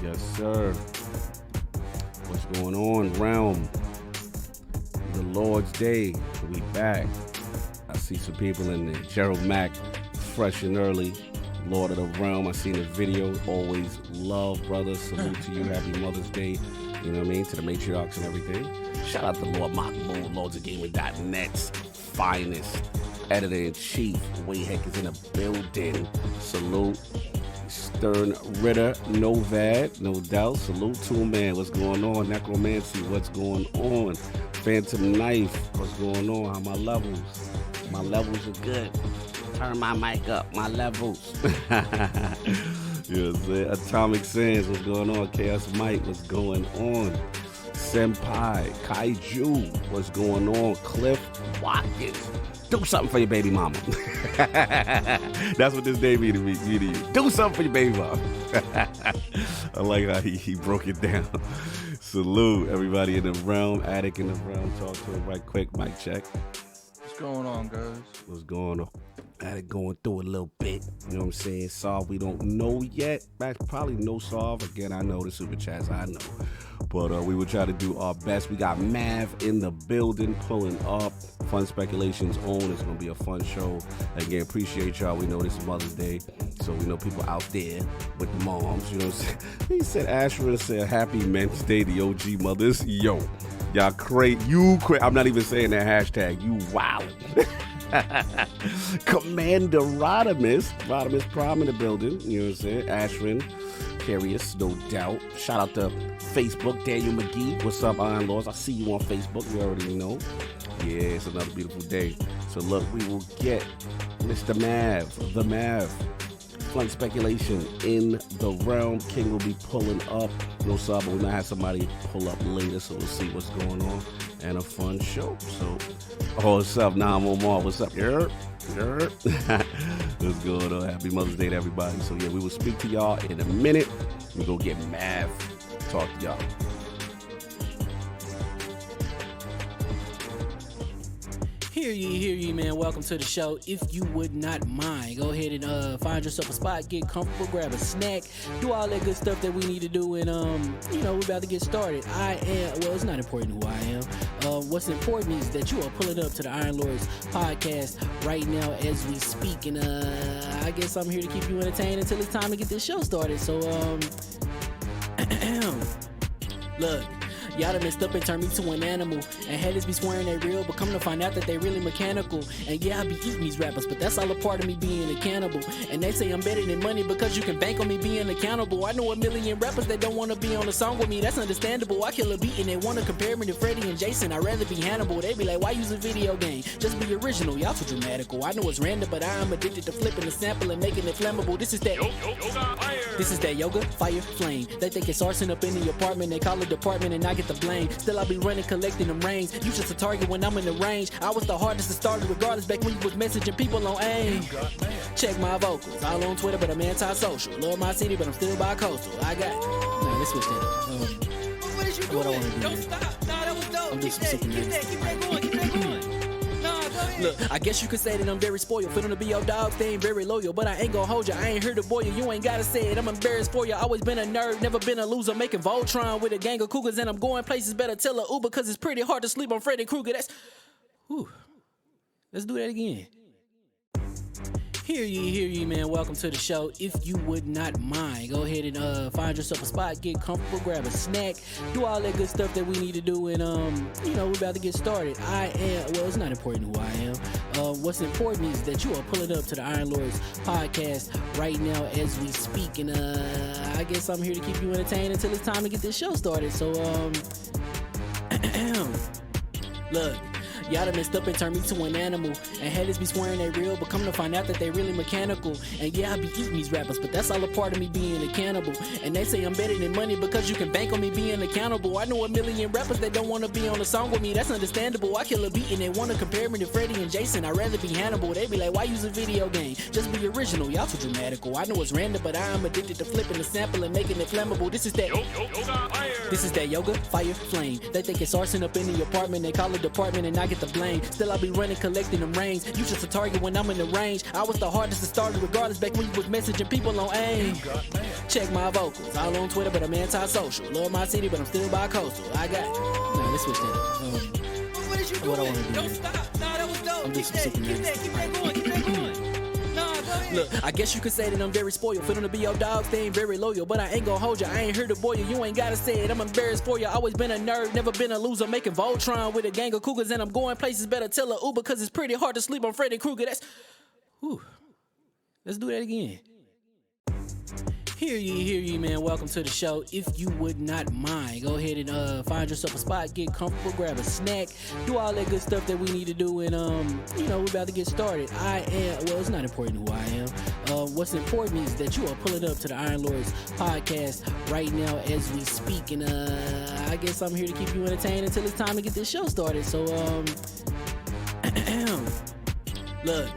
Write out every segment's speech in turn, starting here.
Yes, sir. What's going on, Realm? The Lord's Day. We back. I see some people in there. Gerald Mack, fresh and early. Lord of the Realm. I seen the video. Always love, brother. Salute to you. Happy Mother's Day. You know what I mean? To the matriarchs and everything. Shout out to Lord Mockbull, LordsOfGaming.net's finest editor-in-chief. Wade Heck is in the building. Salute. Stern Ritter, Novad, no doubt. Salute to him, man. What's going on? Necromancy, what's going on? Phantom Knife, what's going on? How my levels? My levels are good. Turn my mic up, my levels. Yes, Atomic Sands, what's going on? Chaos Mike, what's going on? Senpai, Kaiju, what's going on? Cliff Watkins, do something for your baby mama. That's what this day mean to you. Do something for your baby mama. I like how he broke it down. Salute everybody in the realm, Attic in the realm. Talk to him right quick. Mic check. What's going on, guys? What's going on? Attic going through a little bit. You know what I'm saying? Solve we don't know yet. Probably no solve. Again, I know the super chats. I know. But we will try to do our best. We got Mav in the building pulling up. FunSpeculation's own. It's going to be a fun show. Again, appreciate y'all. We know this is Mother's Day. So we know people out there with the moms. You know what I'm saying? He said, Ashra said, Happy Men's Day, the OG mothers. Yo, y'all crazy. I'm not even saying that hashtag. You wow. Commander Rodimus Prime in the building. You know what I'm saying? Ashrin. Curious, no doubt. Shout out to Facebook, Daniel McGee. What's up, Iron Lords? I see you on Facebook. You already know. Yeah, it's another beautiful day. So look, we will get Mr. Mav, the Mav. FunSpeculation in the realm. King will be pulling up. No sub, but we might have somebody pull up later, so we'll see what's going on. And a fun show. So, what's up, Nam Omar? What's up? What's going on? Happy Mother's Day to everybody. So yeah, we will speak to y'all in a minute. We go get Mav. Talk to y'all. Hear ye, man. Welcome to the show. If you would not mind, go ahead and find yourself a spot, get comfortable, grab a snack, do all that good stuff that we need to do, and we're about to get started. It's not important who I am. What's important is that you are pulling up to the Iron Lords podcast right now as we speak, and I guess I'm here to keep you entertained until it's time to get this show started. So look. Y'all done messed up and turned me to an animal. And haters be swearing they real, but come to find out that they really mechanical. And yeah, I be eating these rappers, but that's all a part of me being a cannibal. And they say I'm better than money because you can bank on me being accountable. I know a million rappers that don't want to be on a song with me, that's understandable. I kill a beat and they want to compare me to Freddie and Jason. I'd rather be Hannibal. They be like, why use a video game? Just be original, y'all too dramatical. I know it's random, but I am addicted to flipping the sample and making it flammable. This is that yoga, fire, flame. They think it's arson up in the apartment. They call it department and I get the blame. Still I be running, collecting them rains. You just a target when I'm in the range. I was the hardest to start regardless back when you was messaging people on AIM. Check my vocals. All on Twitter, but I'm anti-social. Love my city, but I'm still bi-coastal. I got no, let's switch that up. What is you doing? What I want to do? Don't stop. Nah, that was dope. I'm just Keep that going. Keep that going. Nah, go ahead. Look, I guess you could say that I'm very spoiled. For them to be your dogs, they ain't very loyal. But I ain't gonna hold you, I ain't here to boil you. You ain't gotta say it, I'm embarrassed for you. Always been a nerd, never been a loser. Making Voltron with a gang of cougars. And I'm going places, better tell a Uber. Cause it's pretty hard to sleep on Freddy Krueger. Let's do that again. Hear ye, man. Welcome to the show. If you would not mind, go ahead and find yourself a spot, get comfortable, grab a snack, do all that good stuff that we need to do, and we're about to get started. It's not important who I am. What's important is that you are pulling up to the Iron Lords podcast right now as we speak, and I guess I'm here to keep you entertained until it's time to get this show started. So look. Y'all done messed up and turned me to an animal. And haters be swearing they real, but come to find out that they really mechanical. And yeah, I be eating these rappers, but that's all a part of me being a cannibal. And they say I'm better than money because you can bank on me being accountable. I know a million rappers that don't want to be on a song with me, that's understandable. I kill a beat and they want to compare me to Freddie and Jason. I'd rather be Hannibal. They be like, why use a video game? Just be original, y'all too dramatical. I know it's random, but I am addicted to flipping the sample and making it flammable. This is that yoga, fire. yoga, flame. They think it's arson up in the apartment. They call it department and I get the blame. Still I be running, collecting them rains. You just a target when I'm in the range. I was the hardest to start regardless back when you was messaging people on AIM. Check my vocals. All on Twitter, but I'm anti-social. Love my city, but I'm still bi-coastal. I got no, let's switch that up. This is that yoga, fire, flame. They think it's arson up in the apartment. They call it department and I get the blame. Still I be running, collecting them rings. You just a target when I'm in the range. I was the hardest to start regardless back when you was messaging people on AIM. Check my vocals, all on Twitter, but I'm anti-social. Love my city, but I'm still bi-coastal. I got, nah, let's switch that up. What is you What I doing? wanna do? Don't stop. Nah, that was dope. I'm Keep just that, super keep that, keep that going, keep that going. Nah, go ahead. Look, I guess you could say that I'm very spoiled. For them to be your dogs, they ain't very loyal. But I ain't gon' hold you, I ain't here to boil you. You ain't gotta say it, I'm embarrassed for you. Always been a nerd, never been a loser. Making Voltron with a gang of cougars, and I'm going places. Better tell a Uber, cause it's pretty hard to sleep on Freddy Krueger. That's, whew. Let's do that again. Hear ye, man. Welcome to the show. If you would not mind, go ahead and find yourself a spot, get comfortable, grab a snack, do all that good stuff that we need to do, and we're about to get started. It's not important who I am. What's important is that you are pulling up to the Iron Lords podcast right now as we speak, and I guess I'm here to keep you entertained until it's time to get this show started. So look.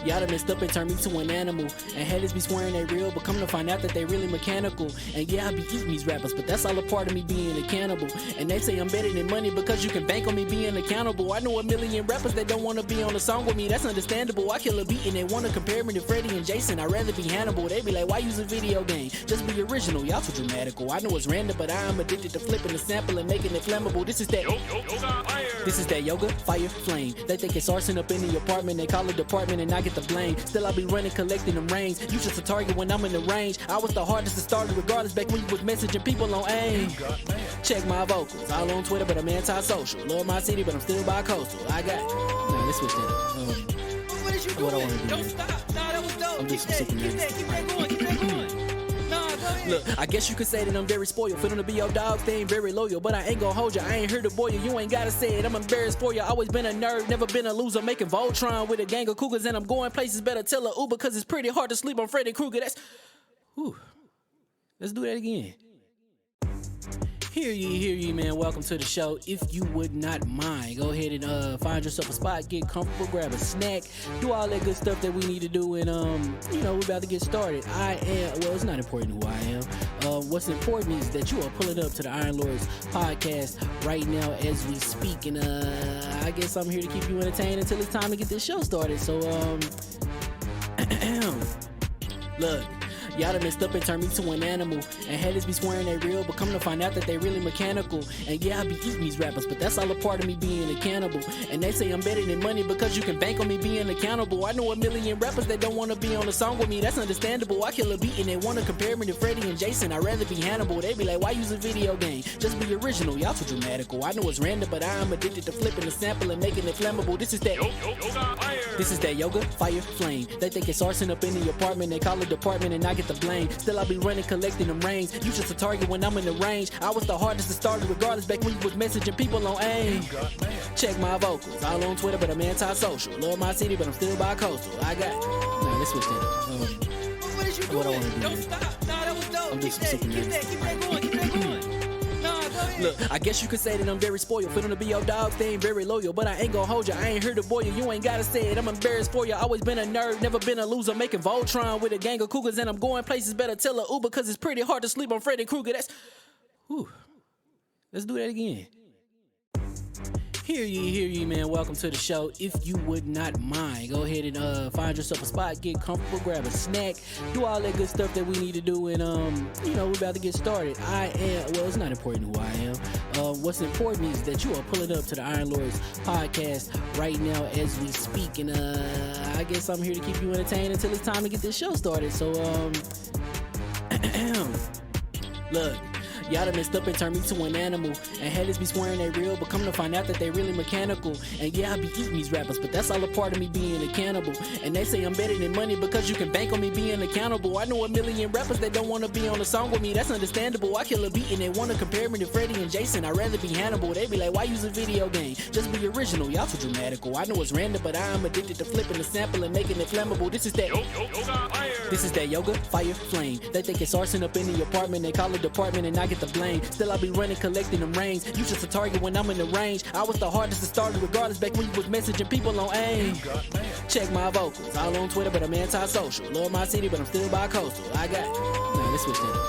Y'all done messed up and turned me to an animal. And haters be swearing they real, but come to find out that they really mechanical. And yeah, I be eating these rappers, but that's all a part of me being a cannibal. And they say I'm better than money because you can bank on me being accountable. I know a million rappers that don't want to be on a song with me, that's understandable. I kill a beat and they want to compare me to Freddie and Jason. I'd rather be Hannibal. They be like, why use a video game? Just be original, y'all too dramatical. I know it's random, but I am addicted to flipping the sample and making it flammable. This is that This is that yoga, fire, flame. They think it's arson up in the apartment. They call it department and I get the blame. Still I be running, collecting them rings. You just a target when I'm in the range. I was the hardest to start regardless back when you was messaging people on AIM. Check my vocals, all on Twitter, but I'm anti-social. Love my city, but I'm still bi-coastal. I got, nah, let's switch that up. What is you What I doing? wanna do? Don't stop. Nah, that was dope. I'm Keep just that, super keep that, keep that going, keep that going. Nah, go ahead. Look, I guess you could say that I'm very spoiled. For them to be your dogs, they ain't very loyal. But I ain't gon' hold you, I ain't here to boil you. You ain't gotta say it, I'm embarrassed for you. Always been a nerd, never been a loser. Making Voltron with a gang of cougars, and I'm going places. Better tell a Uber, cause it's pretty hard to sleep on Freddy Krueger. That's, whew. Let's do that again. Hear ye, man. Welcome to the show. If you would not mind, go ahead and find yourself a spot, get comfortable, grab a snack, do all that good stuff that we need to do, and we're about to get started. It's not important who I am. What's important is that you are pulling up to the Iron Lords podcast right now as we speak, and I guess I'm here to keep you entertained until it's time to get this show started. So look. Y'all done messed up and turned me to an animal. And haters be swearing they real, but come to find out that they really mechanical. And yeah, I be eating these rappers, but that's all a part of me being a cannibal. And they say I'm better than money because you can bank on me being accountable. I know a million rappers that don't want to be on a song with me, that's understandable. I kill a beat and they want to compare me to Freddie and Jason. I'd rather be Hannibal. They be like, why use a video game? Just be original, y'all too dramatical. I know it's random, but I am addicted to flipping the sample and making it flammable. This is that This is that yoga, fire, flame. They think it's arson up in the apartment. They call it department and I get the blame. Still I be running, collecting them rings. You just a target when I'm in the range. I was the hardest to start regardless back when you was messaging people on AIM. Check my vocals, all on Twitter, but I'm anti-social. Love my city, but I'm still bi-coastal. I got, nah, let's switch that up. What is you What I doing? wanna do? Don't stop. Nah, that was dope. I'm Keep just that, super keep that, keep that going, keep that going. Nah, go ahead. Look, I guess you could say that I'm very spoiled. For them to be your dogs, they ain't very loyal. But I ain't gon' hold you, I ain't here to boil you. You ain't gotta say it, I'm embarrassed for you. Always been a nerd, never been a loser. Making Voltron with a gang of cougars, and I'm going places. Better tell a Uber, cause it's pretty hard to sleep on Freddy Krueger. That's, whew. Let's do that again. Hear ye, man. Welcome to the show. If you would not mind, go ahead and find yourself a spot, get comfortable, grab a snack, do all that good stuff that we need to do, and we're about to get started. It's not important who I am. What's important is that you are pulling up to the Iron Lords podcast right now as we speak, and I guess I'm here to keep you entertained until it's time to get this show started. So look. Y'all done messed up and turned me to an animal. And haters be swearing they real, but come to find out that they really mechanical. And yeah, I be eating these rappers, but that's all a part of me being a cannibal. And they say I'm better than money because you can bank on me being accountable. I know a million rappers that don't want to be on a song with me, that's understandable. I kill a beat and they want to compare me to Freddie and Jason. I'd rather be Hannibal. They be like, why use a video game? Just be original, y'all too dramatical. I know it's random, but I am addicted to flipping the sample and making it flammable. This is that This is that yoga, fire, flame. They think it's arson up in the apartment. They call it department and I get the blame. Still I be running, collecting them rings. You just a target when I'm in the range. I was the hardest to start regardless back when you was messaging people on AIM. Check my vocals, all on Twitter, but I'm anti-social. Love my city, but I'm still bi-coastal. I got, nah, let's switch that up.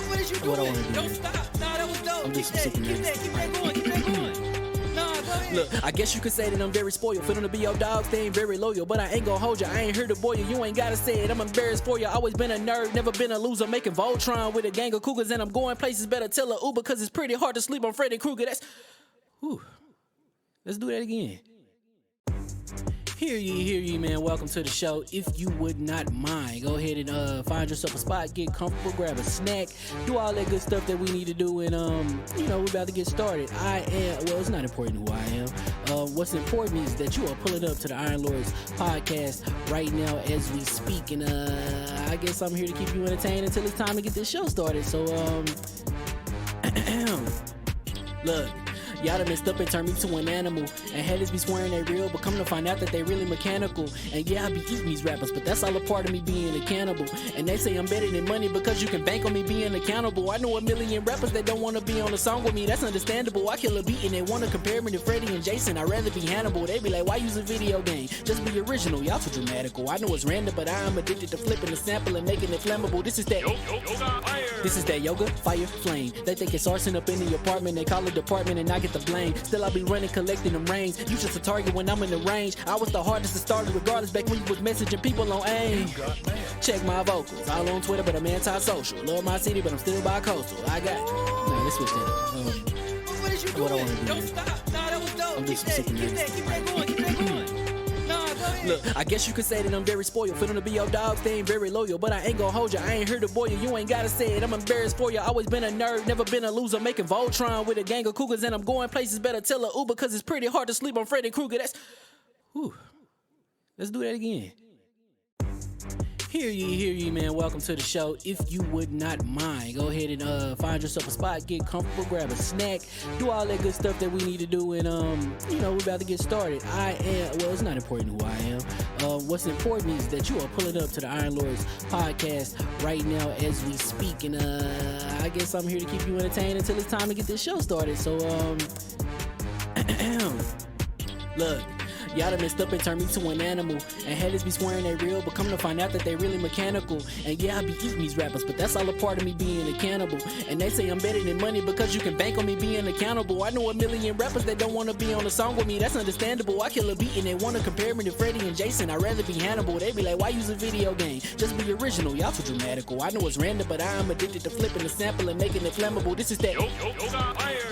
What is you What I doing? wanna do? Don't stop. Nah, that was dope. I'm Keep just that, super keep that, keep that going, keep that going. Nah, go ahead. Look, I guess you could say that I'm very spoiled. For them to be your dogs, they ain't very loyal. But I ain't gonna hold you, I ain't here to boil you. You ain't gotta say it, I'm embarrassed for you. Always been a nerd, never been a loser. Making Voltron with a gang of cougars, and I'm going places. Better tell a Uber, cause it's pretty hard to sleep on Freddy Krueger. That's. Whew. Let's do that again. Hear ye, man. Welcome to the show. If you would not mind, go ahead and find yourself a spot, get comfortable, grab a snack, do all that good stuff that we need to do, and we're about to get started. It's not important who I am. What's important is that you are pulling up to the Iron Lords podcast right now as we speak, and I guess I'm here to keep you entertained until it's time to get this show started. So look. Y'all done messed up and turned me to an animal. And haters be swearing they real, but come to find out that they really mechanical. And yeah, I be eating these rappers, but that's all a part of me being a cannibal. And they say I'm better than money because you can bank on me being accountable. I know a million rappers that don't want to be on a song with me, that's understandable. I kill a beat and they want to compare me to Freddie and Jason. I'd rather be Hannibal. They be like, why use a video game? Just be original, y'all too dramatical. I know it's random, but I'm addicted to flipping the sample and making it flammable. This is that This is that yoga, fire, flame. They think it's arson up in the apartment. They call it department and I get the blame. Still I be running, collecting them rings. You just a target when I'm in the range. I was the hardest to start regardless back when you was messaging people on AIM. Check my vocals, all on Twitter, but I'm anti-social. Love my city, but I'm still bi-coastal. I got. No, let's switch that. What is you doing? What I wanna do? Don't stop. Nah, that was dope. I'm Keep just that, sick of keep this. that, keep that going, keep that going. Nah, go ahead. Look, I guess you could say that I'm very spoiled. For them to be your dogs, they ain't very loyal. But I ain't gonna hold you, I ain't here to boil you. You ain't gotta say it, I'm embarrassed for you. Always been a nerd, never been a loser. Making Voltron with a gang of cougars, and I'm going places. Better tell a Uber, cause it's pretty hard to sleep on Freddy Krueger. That's. Whew. Let's do that again. Hear ye, man. Welcome to the show. If you would not mind, go ahead and find yourself a spot, get comfortable, grab a snack, do all that good stuff that we need to do, and we're about to get started. It's not important who I am. What's important is that you are pulling up to the Iron Lords podcast right now as we speak, and I guess I'm here to keep you entertained until it's time to get this show started. So look. Y'all done messed up and turned me to an animal. And haters be swearing they real, but come to find out that they really mechanical. And yeah, I be eating these rappers, but that's all a part of me being a cannibal. And they say I'm better than money because you can bank on me being accountable. I know a million rappers that don't want to be on a song with me, that's understandable. I kill a beat and they want to compare me to Freddie and Jason. I'd rather be Hannibal. They be like, why use a video game? Just be original, y'all too dramatical. I know it's random, but I'm addicted to flipping the sample and making it flammable. This is that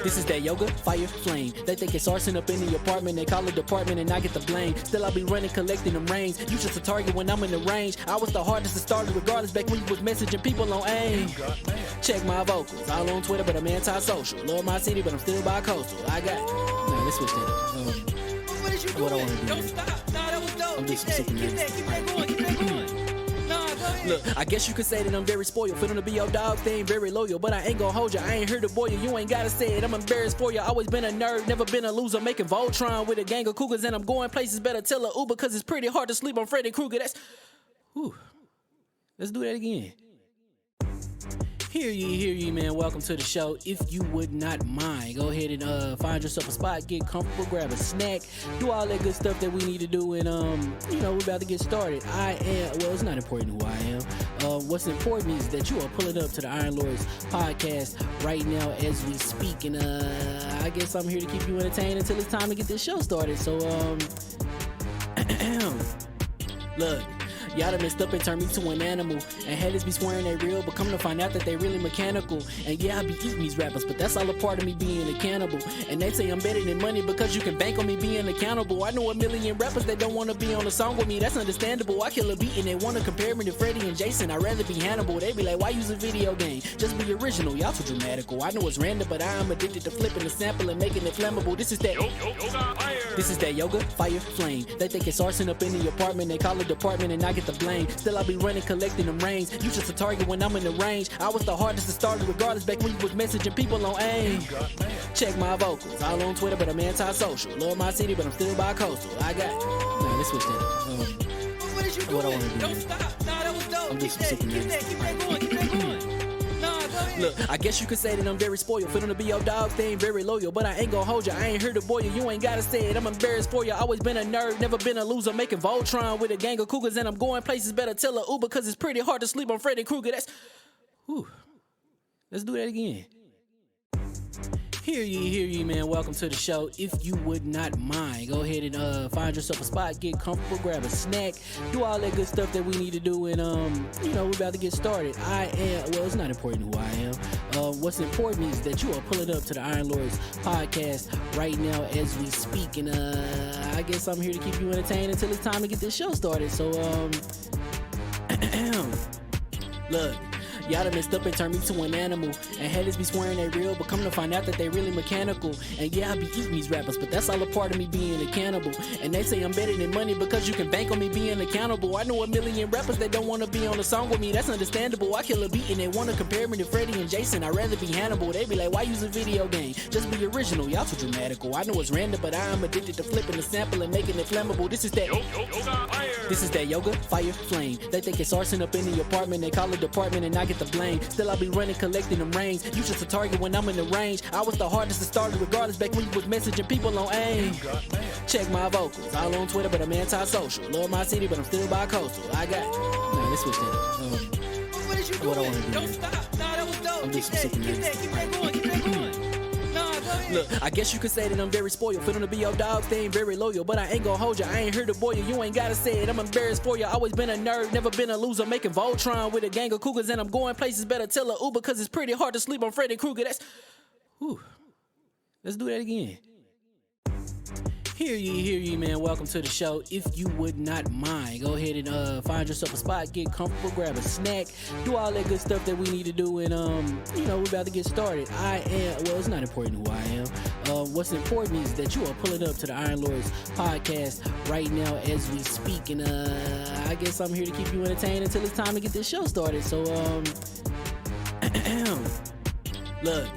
This is that yoga, fire, flame. They think it's arson up in the apartment. They call it department and I get the blame. Still I be running, collecting them rings. You just a target when I'm in the range. I was the hardest to start regardless back when you was messaging people on AIM. Check my vocals, all on Twitter, but I'm anti-social. Love my city, but I'm still bi-coastal. I got. No, let's switch that. What is you doing? What I wanna do? Don't stop. Nah, that was dope. I'm Keep just that, sick keep of that, this. keep that going, keep that going. Nah, go ahead. Look, I guess you could say that I'm very spoiled. For them to be your dogs, they ain't very loyal. But I ain't gonna hold you, I ain't here to boil you. You ain't gotta say it, I'm embarrassed for you. Always been a nerd, never been a loser. Making Voltron with a gang of cougars, and I'm going places. Better tell a Uber, cause it's pretty hard to sleep on Freddy Krueger. That's. Whew. Let's do that again. Hear ye, man. Welcome to the show. If you would not mind, go ahead and find yourself a spot, get comfortable, grab a snack, do all that good stuff that we need to do, and we're about to get started. It's not important who I am. What's important is that you are pulling up to the Iron Lords podcast right now as we speak, and I guess I'm here to keep you entertained until it's time to get this show started. So look. Y'all done messed up and turned me to an animal. And haters be swearing they real, but come to find out that they really mechanical. And yeah, I be eating these rappers, but that's all a part of me being a cannibal. And they say I'm better than money because you can bank on me being accountable. I know a million rappers that don't want to be on a song with me, that's understandable. I kill a beat and they want to compare me to Freddie and Jason. I'd rather be Hannibal. They be like, why use a video game? Just be original, y'all too dramatical. I know it's random, but I'm addicted to flipping the sample and making it flammable. This is that This is that yoga, fire, flame. They think it's arson up in the apartment. They call it department and I get the blame. Still I be running, collecting them rings. You just a target when I'm in the range. I was the hardest to start regardless back when you was messaging people on AIM. Check my vocals, all on Twitter, but I'm anti-social. Love my city, but I'm still bi-coastal. I got. No, let's switch that. What is you doing? What I wanna do? Don't stop. Nah, that was dope. I'm Keep just that, sick keep of that, keep that going, keep that going. Nah, go ahead. Look, I guess you could say that I'm very spoiled. For them to be your dogs, they ain't very loyal. But I ain't gonna hold you, I ain't here to boil you. You ain't gotta say it, I'm embarrassed for you. Always been a nerd, never been a loser. Making Voltron with a gang of cougars, and I'm going places. Better tell a Uber, cause it's pretty hard to sleep on Freddy Krueger. That's. Whew. Let's do that again. Hear ye, man. Welcome to the show. If you would not mind, go ahead and find yourself a spot, get comfortable, grab a snack, do all that good stuff that we need to do, and we're about to get started. It's not important who I am. What's important is that you are pulling up to the Iron Lords podcast right now as we speak, and I guess I'm here to keep you entertained until it's time to get this show started. So, look. Y'all done messed up and turned me to an animal. And haters be swearing they real, but come to find out that they really mechanical. And yeah, I be eating these rappers, but that's all a part of me being a cannibal. And they say I'm better than money because you can bank on me being accountable. I know a million rappers that don't wanna be on a song with me, that's understandable. I kill a beat and they wanna compare me to Freddie and Jason. I'd rather be Hannibal. They be like, why use a video game? Just be original, y'all too dramatical. I know it's random, but I am addicted to flipping the sample and making it flammable. This is that yoga, fire, flame. They think it's arson up in the apartment, they call it department and I get the blame. Still I be running, collecting them rains. You just a target when I'm in the range. I was the hardest to start regardless back when you was messaging people on AIM. Check my vocals, all on Twitter, but I'm anti-social. Love my city, but I'm still bi-coastal. I got nah, let's switch that. What is you doing? What I wanna do? Don't stop. Nah, that was dope. I'm doing some super Keep that going. Nah, go ahead. Look, I guess you could say that I'm very spoiled. Feeling to be your dog, they ain't very loyal. But I ain't gon' hold you, I ain't here to boil you. You ain't gotta say it, I'm embarrassed for you. Always been a nerd, never been a loser. Making Voltron with a gang of cougars. And I'm going places, better tell a Uber. Cause it's pretty hard to sleep on Freddy Krueger. Whew. Let's do that again. Hear ye, man. Welcome to the show. If you would not mind, go ahead and find yourself a spot, get comfortable, grab a snack, do all that good stuff that we need to do, and we're about to get started. It's not important who I am. What's important is that you are pulling up to the Iron Lords podcast right now as we speak, and I guess I'm here to keep you entertained until it's time to get this show started. So, look.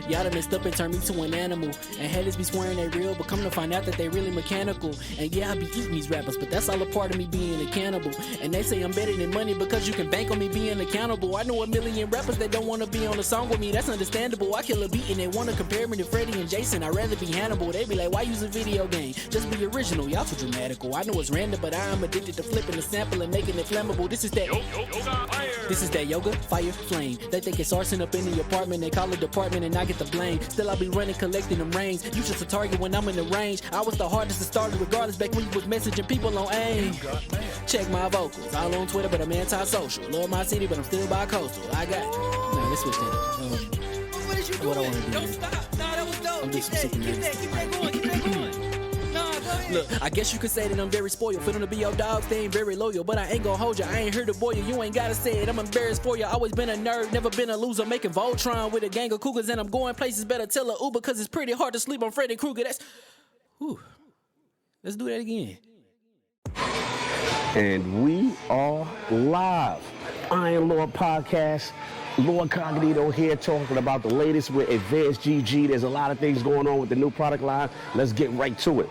Y'all done messed up and turned me to an animal. And haters be swearing they real, but come to find out that they really mechanical. And yeah, I be eating these rappers, but that's all a part of me being a cannibal. And they say I'm better than money because you can bank on me being accountable. I know a million rappers that don't wanna be on a song with me, that's understandable. I kill a beat and they wanna compare me to Freddie and Jason. I'd rather be Hannibal. They be like, why use a video game? Just be original, y'all too dramatical. I know it's random, but I am addicted to flipping the sample and making it flammable. This is that yoga, fire, flame. They think it's arson up in the apartment, they call it department and I get the blame. Still I be running, collecting them rains. You just a target when I'm in the range. I was the hardest to start regardless back when you was messaging people on AIM. Check my vocals, all on Twitter, but I'm anti-social. Love my city, but I'm still bi-coastal. I got nah, let's switch that. What is you doing? What I wanna do? Don't stop. Nah, that was dope. I'm doing some super Keep that going. Nah, go ahead. Look, I guess you could say that I'm very spoiled. Feeling to be your dog, they ain't very loyal. But I ain't gon' hold you, I ain't here to boil you. You ain't gotta say it, I'm embarrassed for you. Always been a nerd, never been a loser. Making Voltron with a gang of cougars. And I'm going places, better tell a Uber. Cause it's pretty hard to sleep on Freddy Krueger. Whew. Let's do that again. And we are live. Iron Lord Podcast. LordCognito here talking about the latest with Advanced GG. There's a lot of things going on with the new product line. Let's get right to it.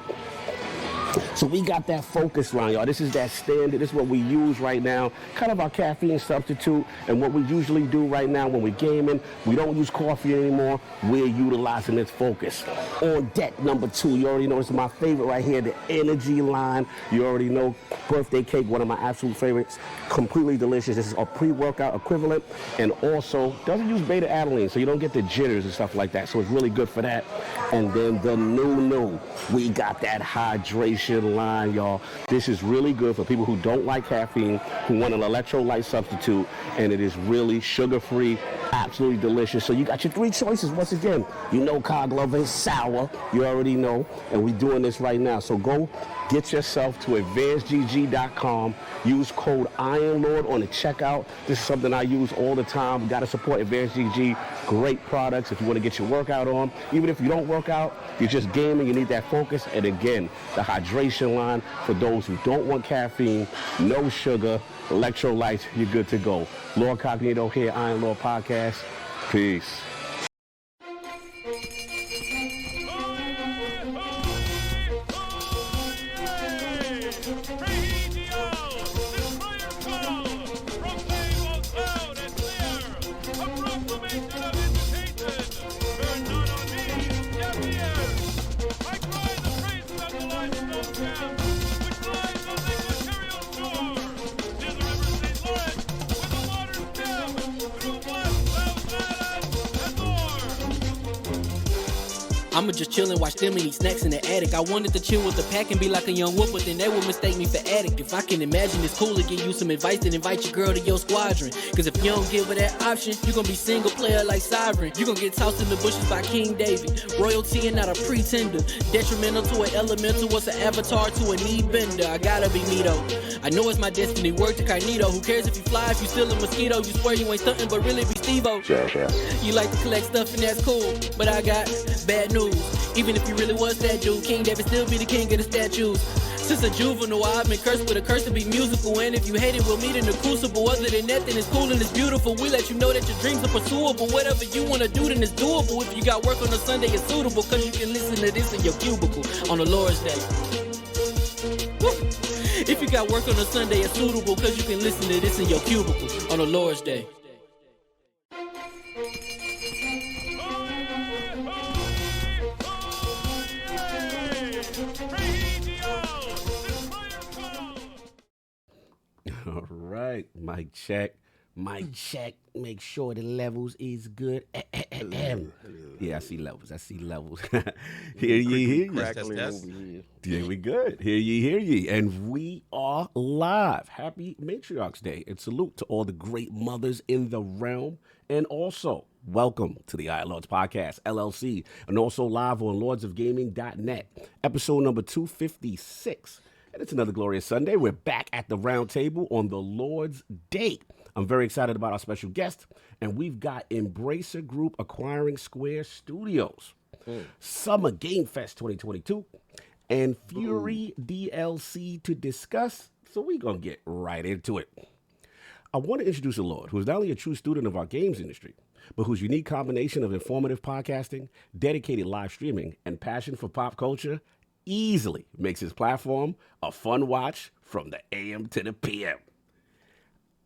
So we got that focus line, y'all. This is that standard. This is what we use right now. Kind of our caffeine substitute. And what we usually do right now when we're gaming, we don't use coffee anymore. We're utilizing this focus. On deck number 2, you already know this is my favorite right here, the energy line. You already know birthday cake, one of my absolute favorites. Completely delicious. This is a pre-workout equivalent. And also doesn't use beta-alanine, so you don't get the jitters and stuff like that. So it's really good for that. And then the new, we got that hydration line, y'all. This is really good for people who don't like caffeine, who want an electrolyte substitute, and it is really sugar-free, absolutely delicious. So you got your 3 choices. Once again, you know Cog Lover is sour. You already know, and we're doing this right now. So go get yourself to advancedgg.com. Use code IronLord on the checkout. This is something I use all the time. We got to support Advanced GG. Great products if you want to get your workout on. Even if you don't work out, you're just gaming, you need that focus. And again, the hydration line for those who don't want caffeine, no sugar, electrolytes, you're good to go. LordCognito here, Iron Lord Podcast. Peace. I'ma just chill and watch them and eat snacks in the attic. I wanted to chill with the pack and be like a young wolf, but then they would mistake me for addict. If I can imagine it's cool to give you some advice, then invite your girl to your squadron. Cause if you don't give her that option, you gon' be single player like Sovereign. You gon' get tossed in the bushes by King David. Royalty and not a pretender. Detrimental to an elemental, what's an avatar to a knee bender? I gotta be me though. I know it's my destiny, word to Cognito. Who cares if you fly, if you still a mosquito? You swear you ain't stunting, but really be Steve-O. You like to collect stuff and that's cool, but I got bad news. Even if you really was that dude, King David still be the king of the statues. Since a juvenile, I've been cursed with a curse to be musical. And if you hate it, we'll meet in the crucible. Other than that, then it's cool and it's beautiful. We let you know that your dreams are pursuable. Whatever you wanna do, then it's doable. If you got work on a Sunday, it's suitable. Cause you can listen to this in your cubicle on the Lord's Day. Woo. If you got work on a Sunday, it's suitable. Cause you can listen to this in your cubicle on the Lord's Day. All right, mic check. Mic check. Make sure the levels is good. Yeah, I see levels. Hear ye. Yeah, we good. Hear ye. And we are live. Happy Matriarch's Day. And salute to all the great mothers in the realm. And also, welcome to the ILP Podcast, LLC. And also live on lordsofgaming.net. Episode number 256. And it's another glorious Sunday. We're back at the round table on the Lord's Day. I'm very excited about our special guest, and we've got EmbracerGroup acquiring Square Studios, SummerGamesFest 2022, and Furi DLC to discuss, so we're going to get right into it. I want to introduce a Lord who is not only a true student of our games industry, but whose unique combination of informative podcasting, dedicated live streaming, and passion for pop culture easily makes his platform a fun watch from the AM to the PM.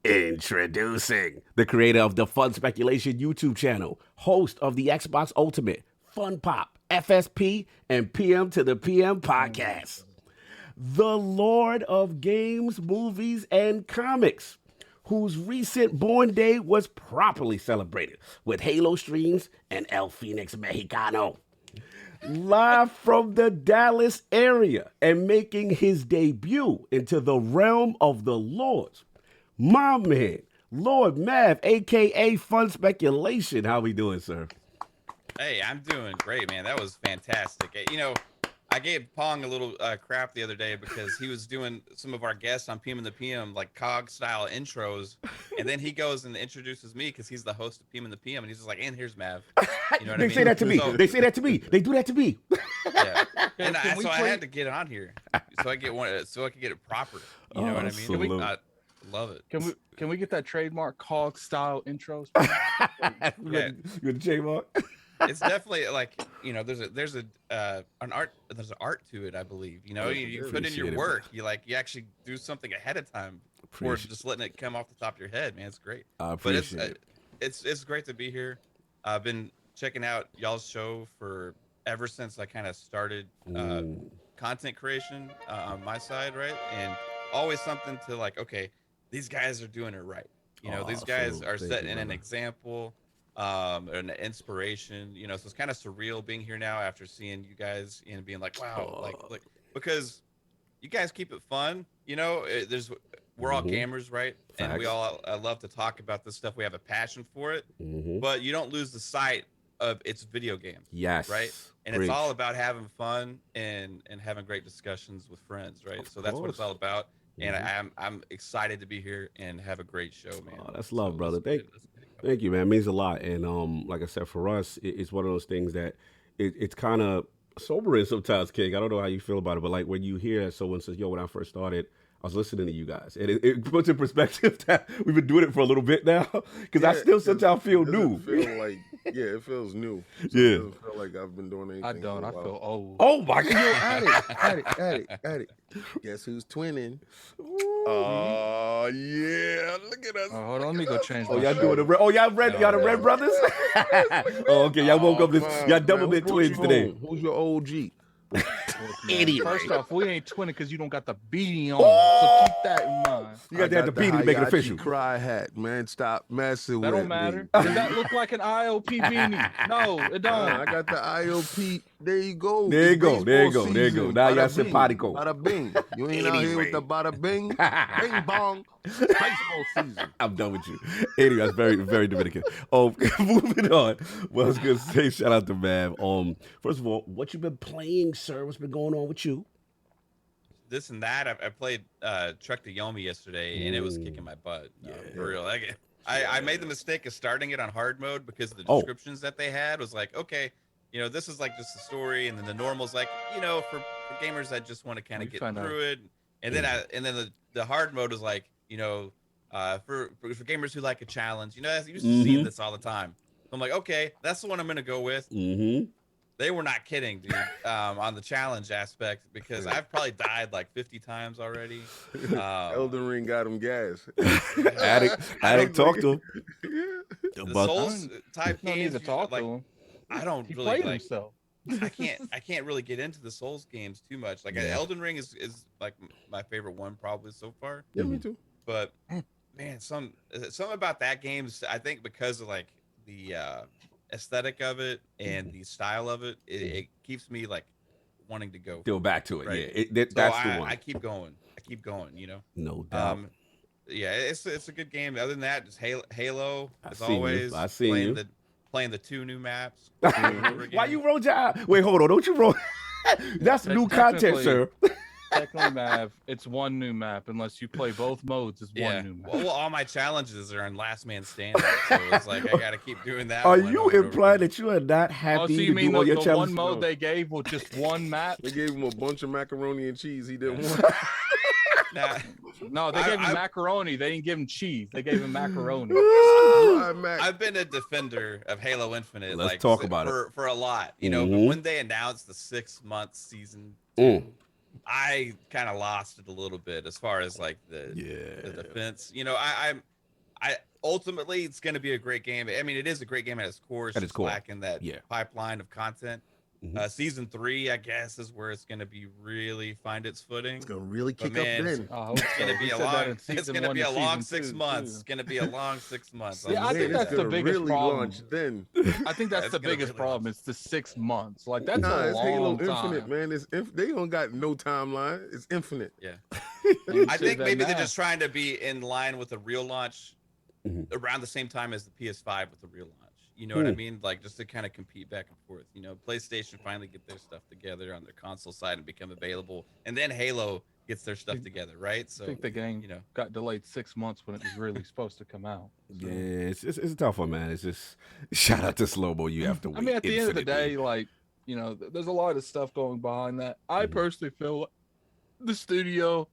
Introducing the creator of the FunSpeculation YouTube channel, host of the XboxUltimate, Fun Pop, FSP, and PM to the PM podcast. The Lord of Games, Movies, and Comics, whose recent born day was properly celebrated with Halo streams and El Phoenix Mexicano. Live from the Dallas area and making his debut into the realm of the Lords, my man, Lord Mav, a.k.a. FunSpeculation. How we doing, sir? Hey, I'm doing great, man. That was fantastic. You know, I gave Pong a little crap the other day because he was doing some of our guests on PM and the PM, like COG-style intros, and then he goes and introduces me because he's the host of PM and the PM, and he's just like, and here's Mav. You know what I mean? Say that to me. So, they say that to me. They do that to me. Yeah. And so I had to get on here so I get one, so I could get it proper. You know what I mean? I love it. Can we get that trademark COG style intros? Yeah. You're the trademark. It's definitely like, you know, there's an art to it, I believe. You know, you put in your work. You actually do something ahead of time before just letting it come off the top of your head, man. It's great. I appreciate it. It's great to be here. I've been checking out y'all's show for ever since I kind of started content creation on my side, right? And always something to like, okay, these guys are doing it right. You know, these guys are setting an example, an inspiration. You know, so it's kind of surreal being here now after seeing you guys and being like, wow, like because you guys keep it fun. You know, we're all gamers, right? Facts. And we all love to talk about this stuff. We have a passion for it, but you don't lose the sight of its video games. Yes. Right. And it's all about having fun and having great discussions with friends, right? So that's what it's all about. And I'm excited to be here and have a great show, man. Oh, that's love, brother. Thank you, man. It means a lot. And like I said, for us, it's one of those things that it's kind of sobering sometimes, King. I don't know how you feel about it, but like when you hear someone says, yo, when I first started, I was listening to you guys. And it puts in perspective that we've been doing it for a little bit now. Because I still sometimes feel new. It feels new. So Yeah. It doesn't feel like I've been doing anything. I don't. I feel old. Oh, my God. At it. Guess who's twinning? Oh, yeah. Look at us. Hold on, let me go change my Y'all shirt. doing the red? Oh, y'all the red brothers? Oh, okay. Y'all woke up this. Y'all double bit twins today. Who's your OG? Idiot. First off, we ain't twinning because you don't got the beanie on. So keep that in mind. You got to have the beanie to make it official. Cry hat, man. Stop messing with That me. don't matter. Does that look like an ILP beanie? No, it don't. I got the ILP There you go. There you It's go. There you baseball go. There you go. season. Now y'all Bada said bing. partico. Bada bing. You ain't out here with the bada bing. Bing bong. It's baseball season. I'm done with you. Anyway, that's very, very Dominican. Moving on. Well, I was gonna say shout out to Mav. First of all, what you been playing, sir? What's been going on with you? This and that. I played Truck to Yomi yesterday, and it was kicking my butt. For real. Like, I made the mistake of starting it on hard mode because the descriptions that they had was like, okay, you know, this is like just a story, and then the normal's like, you know, for gamers that just want to kind of get through it, and then the hard mode is like, you know, for gamers who like a challenge, you know, I used to see this all the time. So I'm like, okay, that's the one I'm gonna go with. They were not kidding, dude, on the challenge aspect, because I've probably died like 50 times already. Elden Ring got him gas. Addict, talk to him. The Souls type No need games, to talk like, to him. I don't He really played like. himself. I can't really get into the Souls games too much. Like Elden Ring is like my favorite one probably so far. Yeah, me too. But man, something about that game, I think because of like the aesthetic of it and the style of it, it keeps me like wanting to go. Go back to it. Right? Yeah, that's the one. I keep going. You know. No doubt. Yeah, it's a good game. Other than that, just Halo as seen you. always. I seen you. Playing the 2 new maps. Why you roll your eye? Wait, hold on. Don't you roll? That's new content, sir. Technically, Mav, it's one new map. Unless you play both modes, it's one new map. Well, all my challenges are in Last Man Standing, so it's like I gotta keep doing that. Are you implying that you are not happy so you to mean do all your the challenges? one mode they gave was just one map? They gave him a bunch of macaroni and cheese he didn't want. Nah, No, they gave him macaroni. They didn't give him cheese. They gave him macaroni. I've been a defender of Halo Infinite. Let's like, talk about it. For a lot, you know. But when they announced the 6-month season, I kind of lost it a little bit as far as like the defense. You know, I ultimately it's going to be a great game. I mean, it is a great game at its core. It's just lacking that pipeline of content. Season 3, I guess, is where it's going to be really find its footing. It's gonna really kick up then. It's going to be a long. It's going to be a long 6 months. It's going to be a long 6 months. Yeah, I think that's the biggest really problem. Launch then. I think that's the biggest problem. It's the 6 months. Like that's Nah, a it's long Halo time. Infinite, man. They don't got no timeline. It's infinite. Yeah. I think maybe they're just trying to be in line with a real launch around the same time as the PS5 with the real launch. You know what I mean? Like just to kind of compete back and forth. You know, PlayStation finally get their stuff together on their console side and become available, and then Halo gets their stuff together, right? So I think the game got delayed 6 months when it was really supposed to come out. So. Yeah, it's a tough one, man. It's just shout out to Slomo. You have to wait. I mean, at the end of the day, like, you know, there's a lot of stuff going behind that. I personally feel like the studio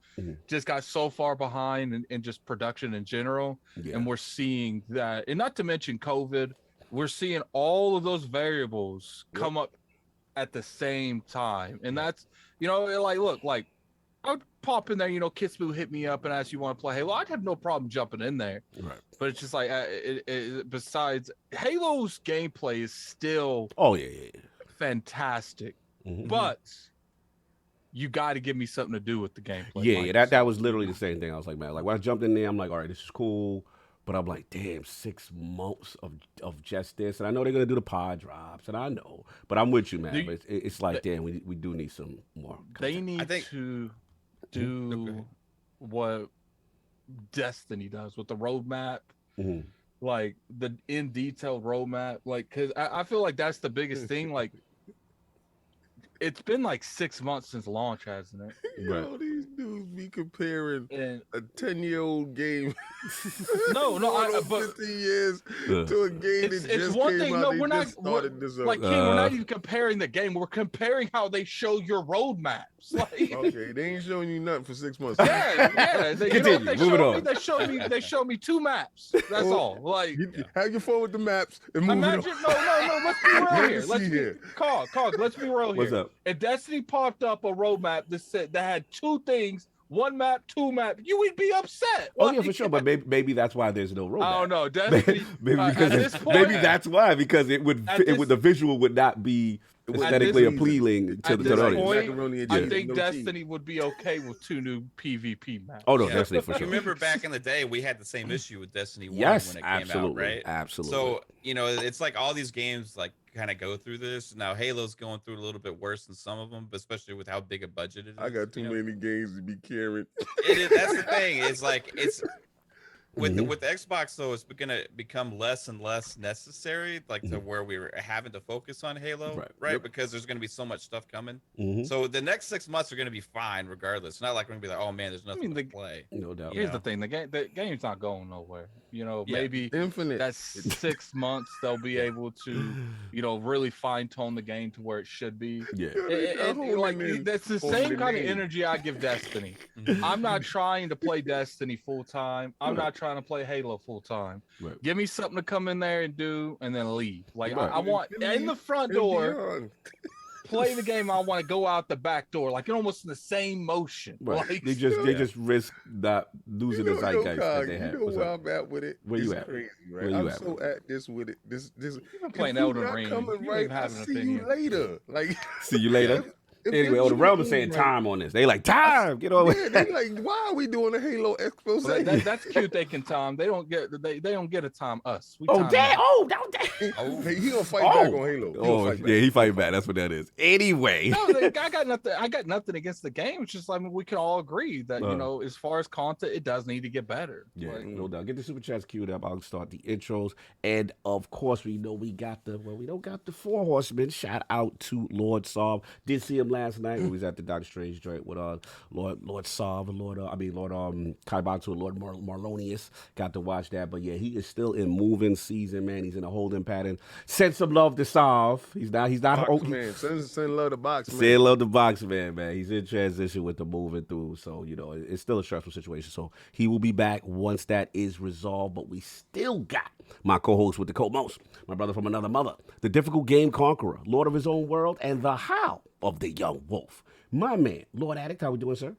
just got so far behind in just production in general, and we're seeing that, and not to mention COVID. We're seeing all of those variables come up at the same time. And that's, you know, like, look, like, I would pop in there, you know, Kitsboo hit me up and ask you want to play Halo. I'd have no problem jumping in there. Right. But it's just like, besides, Halo's gameplay is still fantastic. But you got to give me something to do with the gameplay. Yeah, that was literally the same thing. I was like, man, like when I jumped in there, I'm like, all right, this is cool. But I'm like, damn, 6 months of just this. And I know they're going to do the pod drops, and I know. But I'm with you, man. But it's like, damn, we do need some more content. They need to do what Destiny does with the roadmap. Like, the in-detail roadmap. Like, because I feel like that's the biggest thing. Like, it's been like 6 months since launch, hasn't it? Yo, these dudes be comparing a 10-year-old game. No, but 50 years to a game that just one came thing. out. No, They we're not. just started this up. Like, King, we're not even comparing the game. We're comparing how they show your roadmaps. Like, okay, they ain't showing you nothing for 6 months. yeah. They show me 2 maps. That's all. Like, have your phone with the maps and move imagine. it on. No. Let's be real here. Let's be real here. What's up? If Destiny popped up a roadmap that had 2 things, 1 map, 2 map, you would be upset. Oh, yeah, for sure. But maybe that's why there's no roadmap. I don't know. Destiny, maybe that's why, because the visual would not be aesthetically appealing to the audience. Point, I think Destiny would be okay with 2 new PvP maps. Oh no, Destiny for sure. You remember back in the day, we had the same issue with Destiny 1 yes, when it absolutely, came out, right? Absolutely. So, you know, it's like all these games like kind of go through this. Now Halo's going through a little bit worse than some of them, but especially with how big a budget it is. I got too many games to be carrying. That's the thing. It's like with the Xbox though, it's gonna become less and less necessary, like to where we're having to focus on Halo, right? Yep. Because there's gonna be so much stuff coming. So the next 6 months are gonna be fine regardless. It's not like we're gonna be like, oh man, there's nothing to play. No doubt. Here's the thing: the game's not going nowhere. You know, maybe Infinite. That's 6 months they'll be able to, you know, really fine tune the game to where it should be. Yeah, that's the same kind of energy I give Destiny. I'm not trying to play Destiny full time. I'm not trying to play Halo full time. Right. Give me something to come in there and do, and then leave. Like I want in the front door. Play the game. I want to go out the back door, like almost in the same motion. Right. Like, they just risk not losing the zeitgeist that they have. You know where I'm at with it. Where you at? Crazy, right? I'm so at this with it. This. You've been playing Elden Ring. I see you later. Like see you later. Anyway, the realm is saying time on this. They like time. Get over. Yeah, they like, why are we doing a Halo expose? Well, that's cute. They can time. They don't get a time us. We oh time damn! them. Oh, he gonna fight back on Halo. He fight back. That's what that is. Anyway, no, I got nothing. I got nothing against the game. It's just like we can all agree that you know, as far as content, it does need to get better. Yeah, no doubt. Get the super chats queued up. I'll start the intros, and of course, we know we got the we don't got the 4 horsemen. Shout out to Lord Saab. Did see him last night. He was at the Doctor Strange joint with Lord Saab and Lord Kaibatsu and Lord Marlonius. Got to watch that, but yeah, he is still in moving season, man. He's in a holding pattern. Send some love to Saab. He's not box man. Send love to box man. Send love to box man, man. He's in transition with the moving through, so you know it's still a stressful situation. So he will be back once that is resolved. But we still got my co-host with the co-most, my brother from another mother, the difficult game conqueror, Lord of his own world, and the how of the young wolf. My man, Lord Addict, how we doing, sir?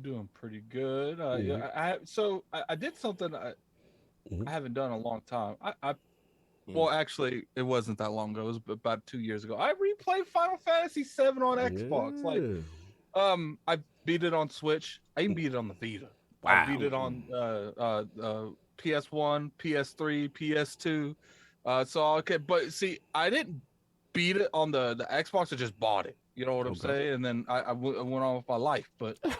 Doing pretty good. I did something I haven't done in a long time. Well, actually, it wasn't that long ago. It was about 2 years ago. I replayed Final Fantasy VII on Xbox. Like, I beat it on Switch. I even beat it on the Vita. Wow. I beat it on PS1, PS3, PS2. So okay, but see, I didn't beat it on the Xbox. I just bought it. You know what I'm saying? And then I went on with my life. But I'm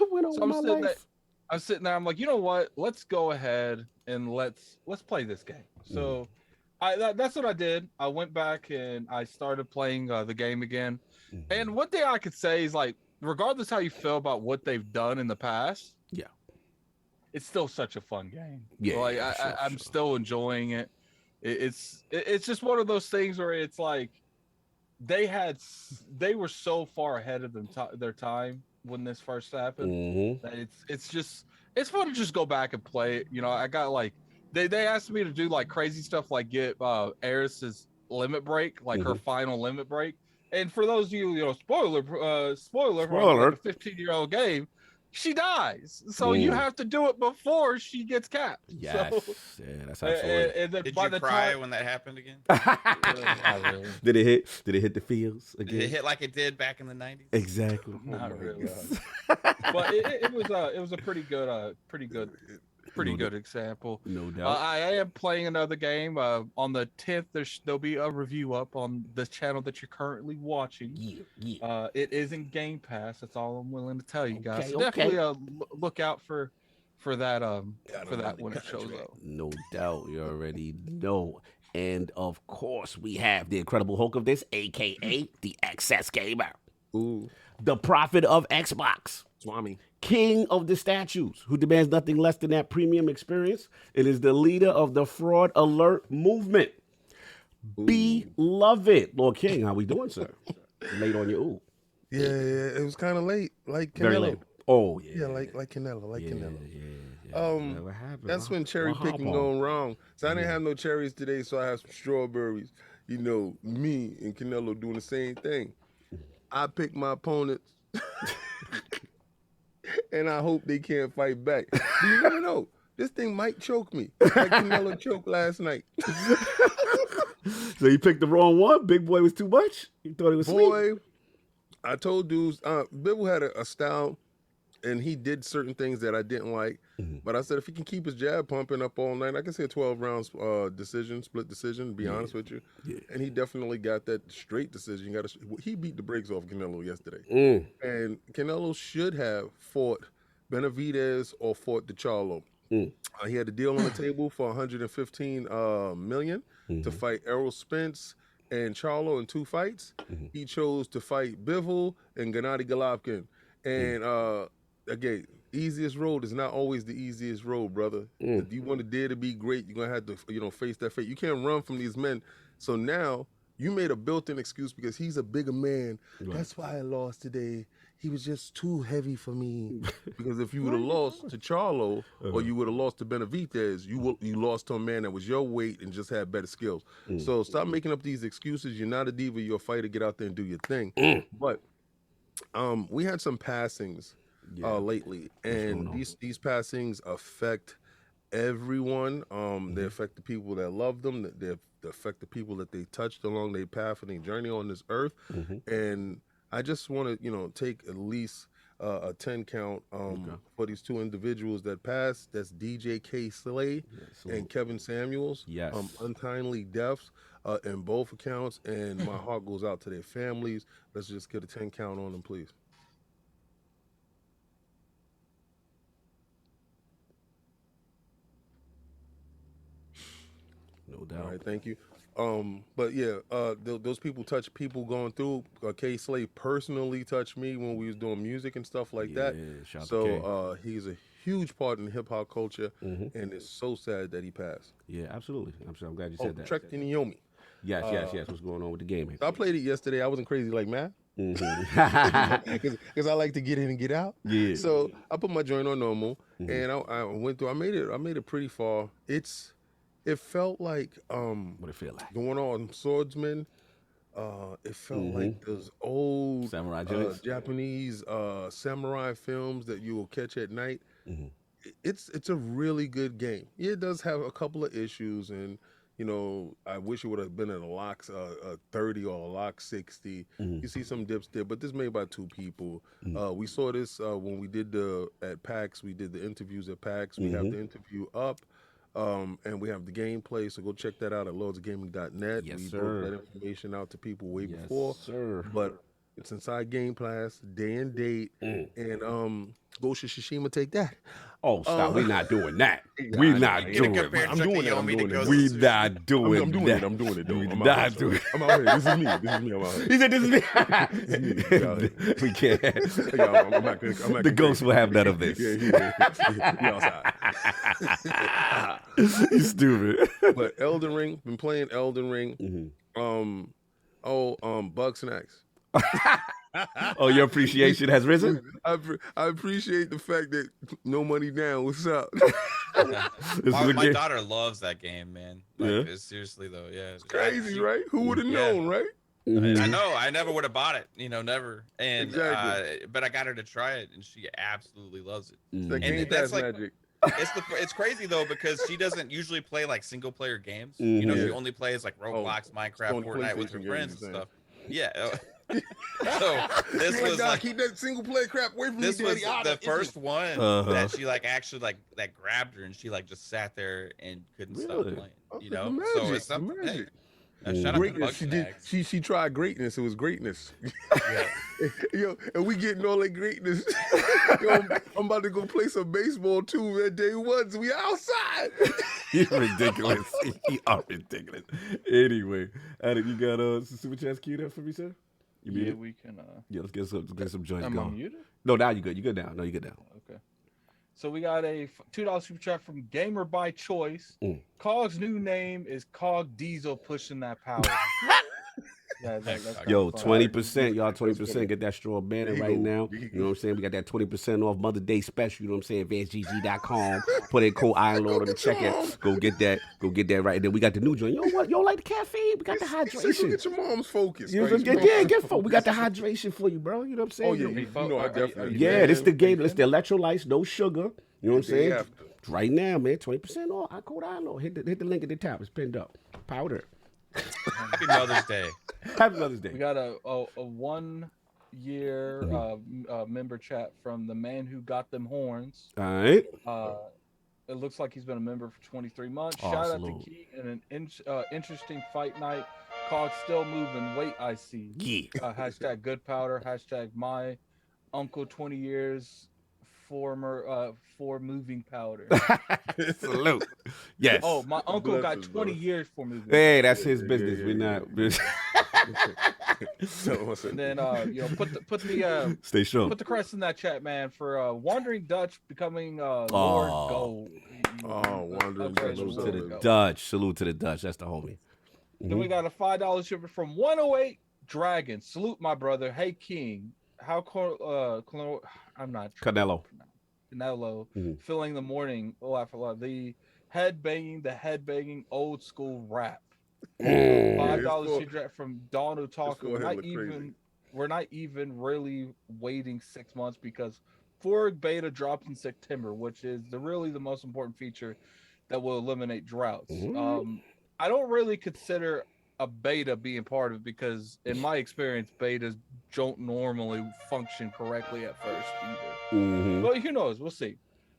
sitting there. I'm like, you know what? Let's go ahead and let's play this game. So that's what I did. I went back and I started playing the game again. And one thing I could say is, like, regardless how you feel about what they've done in the past, it's still such a fun game. Yeah, like I'm still enjoying it. It's just one of those things where it's like they were so far ahead of their time when this first happened that it's fun to just go back and play it. You know, I got like they asked me to do like crazy stuff, like get Eris's limit break, like her final limit break. And for those of you, spoiler for like a 15-year-old game, she dies. So you have to do it before she gets capped. Yes. So, yeah, that's absolutely. And did you cry when that happened again? Really. Did it hit the feels again? Did it hit like it did back in the 90s? Exactly. Not really. But it was a pretty good example. No doubt. I am playing another game. On the 10th, there'll be a review up on the channel that you're currently watching. Yeah. It is in Game Pass. That's all I'm willing to tell you guys. So definitely look out for that when it shows up. No doubt. You already know. And of course, we have the Incredible Hulk of this, aka the Excess Gamer. Ooh. The prophet of Xbox. Swami. King of the statues, who demands nothing less than that premium experience. It is the leader of the Fraud Alert movement. Ooh. Beloved. Lord King, how we doing, sir? Late on your ooh. Yeah, it was kind of late, like Canelo. Very late. Oh, yeah. Yeah, like Canelo, Canelo. Yeah. What happened? That's when cherry picking going wrong. So I didn't have no cherries today, so I had some strawberries. You know, me and Canelo doing the same thing. I pick my opponents. And I hope they can't fight back. You never know. this thing might choke me. Like Canelo choked last night. So you picked the wrong one? Big Boy was too much? You thought it was sweet? I told dudes, Bibble had a style, and he did certain things that I didn't like. But I said if he can keep his jab pumping up all night, I can say a 12 rounds split decision, to be honest with you. Yeah. And he definitely got that straight decision. He beat the brakes off Canelo yesterday. And Canelo should have fought Benavidez or fought DiCarlo. He had a deal on the table for $115 million to fight Errol Spence and Charlo in 2 fights. He chose to fight Bivol and Gennady Golovkin. And again, easiest road is not always the easiest road, brother. If you want to dare to be great, you're gonna have to, face that fate. You can't run from these men. So now you made a built-in excuse because he's a bigger man. Right. That's why I lost today. He was just too heavy for me. Because if you would have lost to Charlo or you would have lost to Benavidez, you lost to a man that was your weight and just had better skills. So stop making up these excuses. You're not a diva. You're a fighter. Get out there and do your thing. But we had some passings lately, and these passings affect everyone. They affect the people that love them. They affect the people that they touched along their path and their journey on this earth. And I just want to, take at least a 10 count for these 2 individuals that passed. That's DJ K. Slay and Kevin Samuels. Yes. Untimely deaths in both accounts, and my heart goes out to their families. Let's just get a 10 count on them, please. No doubt. All right, thank you. But yeah, those people touch people going through. K. Slay personally touched me when we was doing music and stuff like that. So he's a huge part in hip hop culture, and it's so sad that he passed. Yeah, absolutely. I'm glad you said that. Trek Yomi. Yes. What's going on with the game? So I played it yesterday. I wasn't crazy like Matt. Because I like to get in and get out. Yeah. So I put my joint on normal, and I went through. I made it pretty far. It felt like what it feel like going on Swordsman. It felt like those old samurai Japanese samurai films that you will catch at night. It's a really good game. It does have a couple of issues, and I wish it would have been a lock 30 or a lock 60. You see some dips there, but this is made by 2 people. We saw this when we did at PAX. We did the interviews at PAX. We have the interview up. And we have the gameplay, so go check that out at lordsgaming.net. Yes, we sir. broke that information out to people way before. Sir. But it's inside Game Pass, day and date, and Ghost of Tsushima take that. Oh, stop! We're not doing that. We're not doing it. I'm doing it. We're not doing that. I'm doing it, though. We're not doing it. I'm out here. This is me. I'm out here. He said, "This is me." We can't. The ghost will have none of this. Yeah, outside. You stupid. But Elden Ring, been playing Elden Ring. Bug Snacks. Oh, your appreciation has risen? I appreciate the fact that no money down. What's up? My daughter loves that game, man. Seriously though, it's crazy, right? Who would have known, right? I know. I never would have bought it, never. And exactly. But I got her to try it, and she absolutely loves it. And that's like magic. It's crazy though, because she doesn't usually play like single player games. She only plays like Roblox, Minecraft, Fortnite with her friends and stuff. Yeah. So this was like, keep that single player crap away from me, Daddy. This was the first one that she actually that grabbed her, and she just sat there and couldn't stop playing. Magic, so it's something. Hey, shout greatness. She tried greatness. It was greatness. And we getting all that greatness. I'm about to go play some baseball too, man. Day one, so we outside. You're ridiculous. You are ridiculous. Anyway, Adam, you got some super chats queued up for me, sir? We can. Let's get some joints going. Am I muted? No, now you're good. You're good now. No, you're good now. Okay. So we got a $2 super chat from Gamer by Choice. Cog's new name is Cog Diesel, pushing that power. Yo, 20%, y'all 20%. Get that straw banner right now. You know what I'm saying? We got that 20% off Mother Day special. You know what I'm saying? AdvanceGG.com. Put in code ILord on the checkout. Go get that right. And then we got the new joint. You know what? You don't like the caffeine? We got the hydration. Get your mom's focus. You know what I'm saying? Get focused. We got the hydration for you, bro. You know what I'm saying? I definitely. Yeah, this the game. It's the electrolytes, no sugar. You know what I'm saying? Right now, man, 20% off. I code I know. Hit the link at the top. It's pinned up. Powder. Happy Mother's Day. Happy Mother's Day. We got a 1 year member chat from the man who got them horns. All right. It looks like he's been a member for 23 months. Oh, Shout salute. out to Key and an interesting fight night called Still Moving. Wait, I see. Yeah. Hashtag good powder. Hashtag my uncle 20 years for moving powder. Salute. Yes. Oh, my uncle Bless got his 20 brother. years for moving. Hey, that's his Yeah, business. yeah, We're yeah, not. And then put the Stay strong. put the crest in that chat, man, for Wandering Dutch becoming Lord Gold. Wandering Dutch. Salute to Lord the Gold. Dutch. Salute to the Dutch. That's the homie. Then we got a $5 shipment from 108 Dragon. Salute, my brother. Hey, King. I'm not Canelo. Canelo. Mhm. Filling the morning. Laugh a lot. The head banging old school rap. Mm. $5 shipment from Don go Otaku. ahead with crazy. We're not even really waiting 6 months because Furi beta drops in September, which is really the most important feature that will eliminate droughts. Mhm. I don't really consider a beta being part of it because in my experience, betas don't normally function correctly at first either. Mhm. But who knows? We'll see.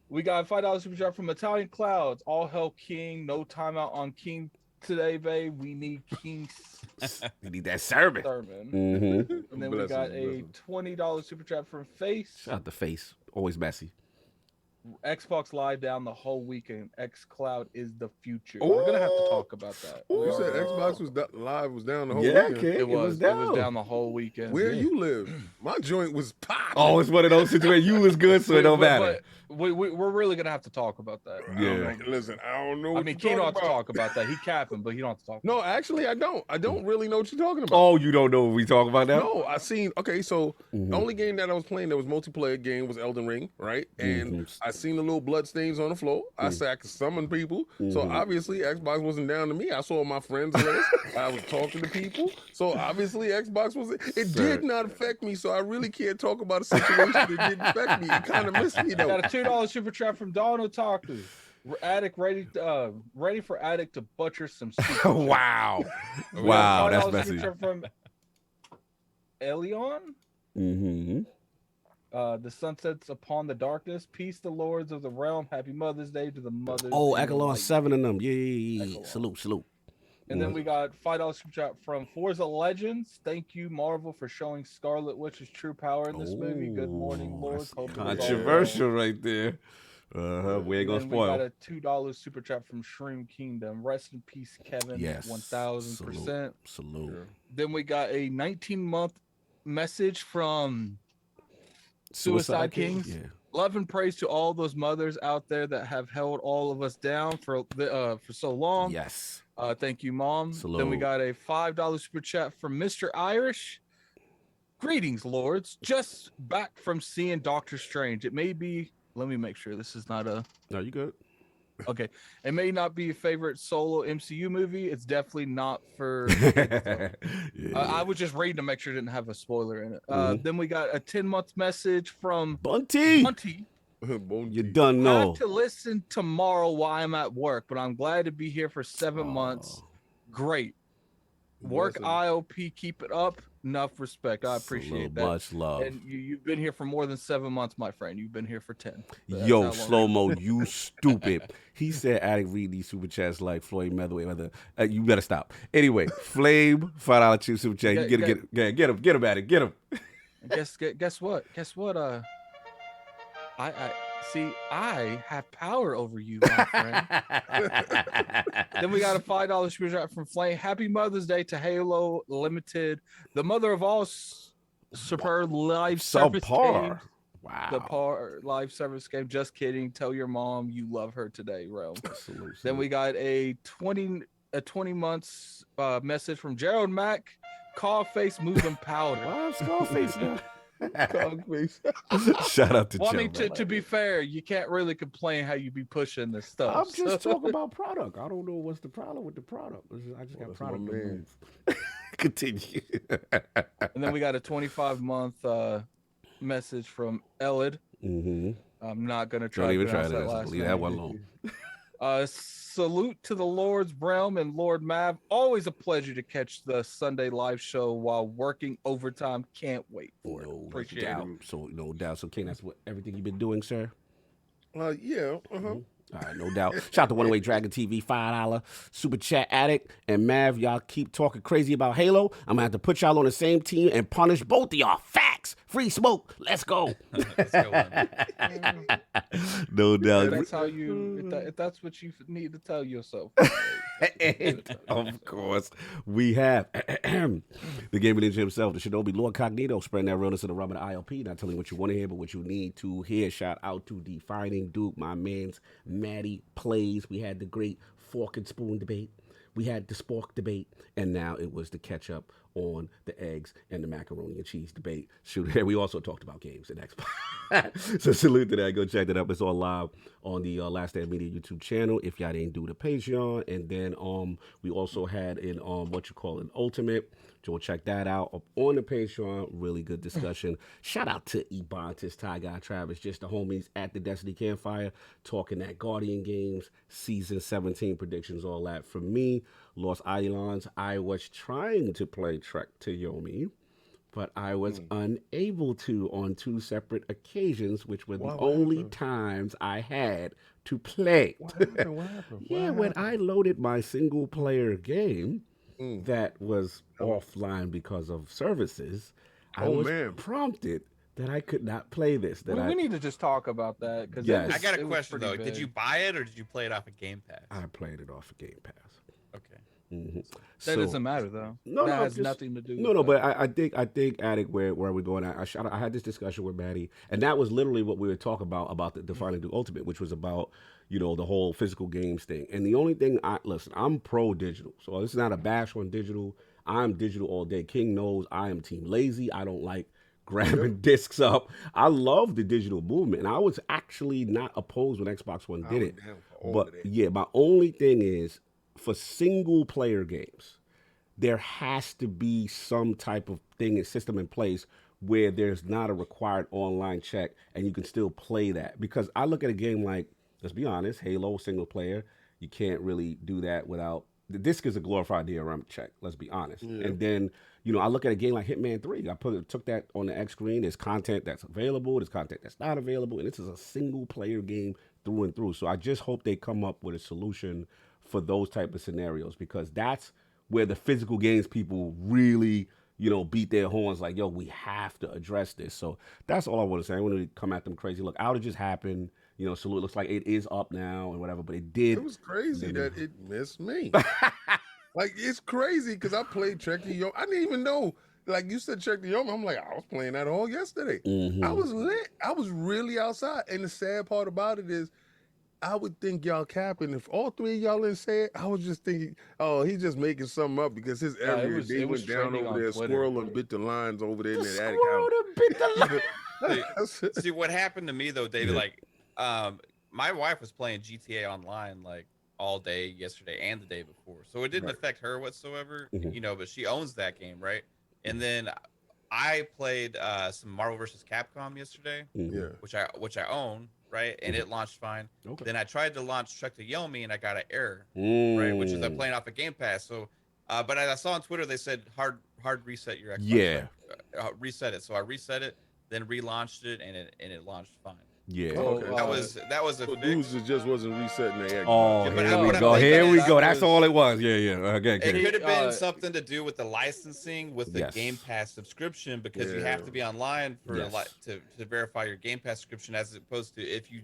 We got $5 super chat from Italian Clouds. All hell King. No timeout on King today, babe. We need King We need that service. Thurman. Mhm. And then we got a $20 super chat from Face. Shout out the face. Always messy. Xbox Live down the whole weekend. XCloud is the future. We're gonna have to talk about that. You said Xbox was live was down the whole Yeah, weekend. kid. It was down the whole weekend. Where Yeah. you live? My joint was popping. Oh, it's one of those situations. You was good, so it don't matter. But we're really gonna have to talk about that. Yeah. Listen, I don't know. I What mean, you're Keen don't have talking to about. talk about that. He capping, but he don't have to talk. No, actually, I don't. I don't really know what you're talking about. Oh, you don't know what we talk about now? No, I seen. Okay, so Mhm. the only game that I was playing that was multiplayer game was Elden Ring, right? And Mhm. I seen the little blood stains on the floor. I said I could summon people. So Mhm. obviously Xbox wasn't down to me. I saw my friends list. I was talking to people. So obviously Xbox was. It Sir. did not affect me. So I really can't talk about a situation that didn't affect me. It kind of missed me though. Got a $2 super chat from Don Otaku. Addict ready for Addict to butcher some soup. Wow. We got Wow, a that's $5 messy. super chat from Elion. Mm-hmm. The sun sets upon the darkness. Peace, the lords of the realm. Happy Mother's Day to the mothers. Oh, in the Echelon light. 7 of them. Yeah. Echelon. Salute. And then we got $5 super chat from Forza Legends. Thank you, Marvel, for showing Scarlet Witch's true power in this movie. Good morning, Oh, Lords. that's Hope it was all controversial right there. We ain't gonna And then we got spoil. a $2 super chat from Shroom Kingdom. Rest in peace, Kevin. Yes. 1000%. Salute. Then we got a 19-month message from Suicide Kings. Yeah. Love and praise to all those mothers out there that have held all of us down for so long. Yes. Thank you, Mom. Salute. Then we got a $5 super chat from Mr. Irish. Greetings, Lords. Just back from seeing Doctor Strange. It may be. Let me make sure this is not a. No, you good? Okay. It may not be your favorite solo MCU movie. It's definitely not for. Yeah. I was just reading to make sure it didn't have a spoiler in it. Mhm. Then we got a 10-month message from Bunty. Bunty. You done I know. have to listen tomorrow while I'm at work, but I'm glad to be here for 7 months. Oh, Great. Work Listen. IOP, keep it up. Enough respect. I appreciate that. Much love. And you've been here for more than 7 months, my friend. You've been here for 10. That's Yo, how long- Slomo, you stupid. He said Addict read these super chats like Floyd Mayweather. You better stop. Anyway, Flame, $5 super chat. You get him, Addict. Get him. Guess what? I have power over you, my friend. Then we got a $5 super chat from Flame. Happy Mother's Day to Halo Limited, the mother of all superb live service games. Wow. The live service game. Just kidding. Tell your mom you love her today, Realm. Salute. Then we got a 20 months message from Gerald Mack. Call face moving powder. Wow, Scarface now. Cogface. Shout out to Well, I Joe, mean, man. to be fair, you can't really complain how you be pushing this stuff. I'm just talking about product. I don't know what's the problem with the product. I just got That's my product to man. move. Continue. And then we got a 25-month message from Elid. Mm-hmm. I'm not gonna try. Don't even to try pronounce that. that last Leave name. that one alone. Salute to the Lord's Realm and Lord Mav. Always a pleasure to catch the Sunday live show while working overtime. Can't wait for it. No Appreciate doubt. it. So no doubt. So King, that's what everything you've been doing, sir. Yeah. All right, no doubt. Shout out to One Way Dragon TV, $5 super chat addict, and Mav. Y'all keep talking crazy about Halo. I'm gonna have to put y'all on the same team and punish both of y'all. Facts. Free smoke. Let's go. Let's go on. No doubt. That's how you. If that's what you need to tell yourself. And, of course, we have the gaming ninja himself, the Shinobi LordCognito, spreading that realness of the rum and the ILP, not telling you what you want to hear, but what you need to hear. Shout out to Defining Duke, my man's Maddie Plays. We had the great fork and spoon debate. We had the spork debate, and now it was the ketchup on the eggs and the macaroni and cheese debate. Shoot, we also talked about games and Xbox. So salute to that. Go check that up. It's all live on the Last Stand Media YouTube channel if y'all didn't do the Patreon. And then we also had an an Ultimate. Go check that out up on the Patreon. Really good discussion. Shout out to Ebontis, Ty Guy, Travis, just the homies at the Destiny Campfire, talking that Guardian Games, Season 17 predictions, all that. For me, Los Islands, I was trying to play Trek to Yomi, but I was unable to on 2 separate occasions, which were the only times I had to play. What happened? Yeah, when I loaded my single player game that was offline because of services, I was prompted that I could not play this. We need to just talk about that because Yes. I got a question though. Did you buy it or did you play it off of Game Pass? I played it off of Game Pass. Okay. That doesn't matter though. No, that no, has nothing to do. No, with no, that. but I think, Attic, where we're going. I had this discussion with Maddie, and that was literally what we were talking about the Defining Duke Ultimate, which was about the whole physical games thing. And the only thing I'm pro digital, so this is not a bash on digital. I'm digital all day. King knows I am team lazy. I don't like grabbing discs up. I love the digital movement, and I was actually not opposed when Xbox One did it. But yeah, my only thing is for single player games, there has to be some type of thing and system in place where there's not a required online check and you can still play that. Because I look at a game like, let's be honest, Halo single player, you can't really do that without, the disc is a glorified DRM check, let's be honest. Yeah. And then, I look at a game like Hitman 3, took that on the X screen, there's content that's available, there's content that's not available, and this is a single player game through and through. So I just hope they come up with a solution for those type of scenarios, because that's where the physical games people really, beat their horns like, yo, we have to address this. So that's all I want to say. I want to come at them crazy. Look, outages happen. Salute looks like it is up now and whatever, but it did. It was crazy that it missed me. Like, it's crazy because I played Trek to Yomi. I didn't even know. Like you said, Trek to Yomi. I'm like, I was playing that all yesterday. I was lit. I was really outside. And the sad part about it is, I would think y'all capping. If all three of y'all didn't say it, I was just thinking, oh, he's just making something up because his they went down over there, squirrel and bit the lines over there in that attic house. Bit the lines. See, what happened to me though, David, my wife was playing GTA Online like all day yesterday and the day before. So it didn't affect her whatsoever, but she owns that game, right? And then I played some Marvel vs. Capcom yesterday, which I own. Right, and it launched fine. Okay. Then I tried to launch Trek to Yomi, and I got an error. Right, which is I'm playing off of Game Pass. So, but I saw on Twitter they said hard reset your Xbox. Yeah, reset it. So I reset it, then relaunched it, and it launched fine. Yeah, that was a so dudes just wasn't resetting their Xbox. Oh, here we go. That's all it was. Yeah. Okay. It could have been something to do with the licensing with the Game Pass subscription, because you have to be online for to verify your Game Pass subscription, as opposed to if you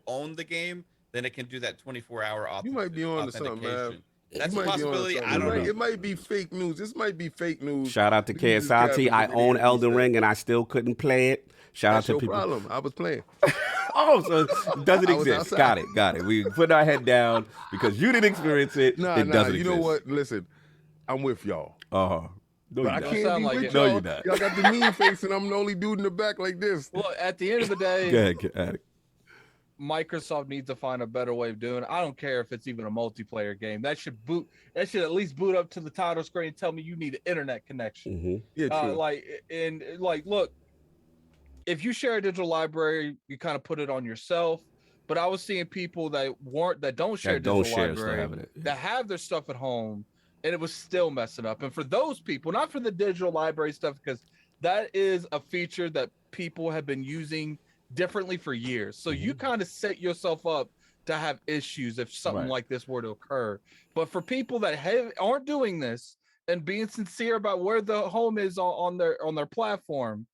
own the game, then it can do that 24-hour authentication. You might be on to something, man. That's a possibility. I don't know. It might be fake news. This might be fake news. Shout out to KSRT. I own Elden Ring and I still couldn't play it. Shout out to people. Problem. I was playing. Oh, so it doesn't exist. Got it. We put our head down because you didn't experience it. It doesn't exist. You know what? Listen, I'm with y'all. No, but I can't be with y'all. No, you're not. Y'all got the mean face and I'm the only dude in the back like this. Well, at the end of the day, go ahead. Microsoft needs to find a better way of doing it. I don't care if it's even a multiplayer game. That should at least boot up to the title screen and tell me you need an internet connection. Yeah, true. Look, if you share a digital library, you kind of put it on yourself. But I was seeing people that don't share digital library, that have their stuff at home, and it was still messing up. And for those people, not for the digital library stuff, because that is a feature that people have been using differently for years. So you kind of set yourself up to have issues if something like this were to occur. But for people that aren't doing this and being sincere about where the home is on their platform,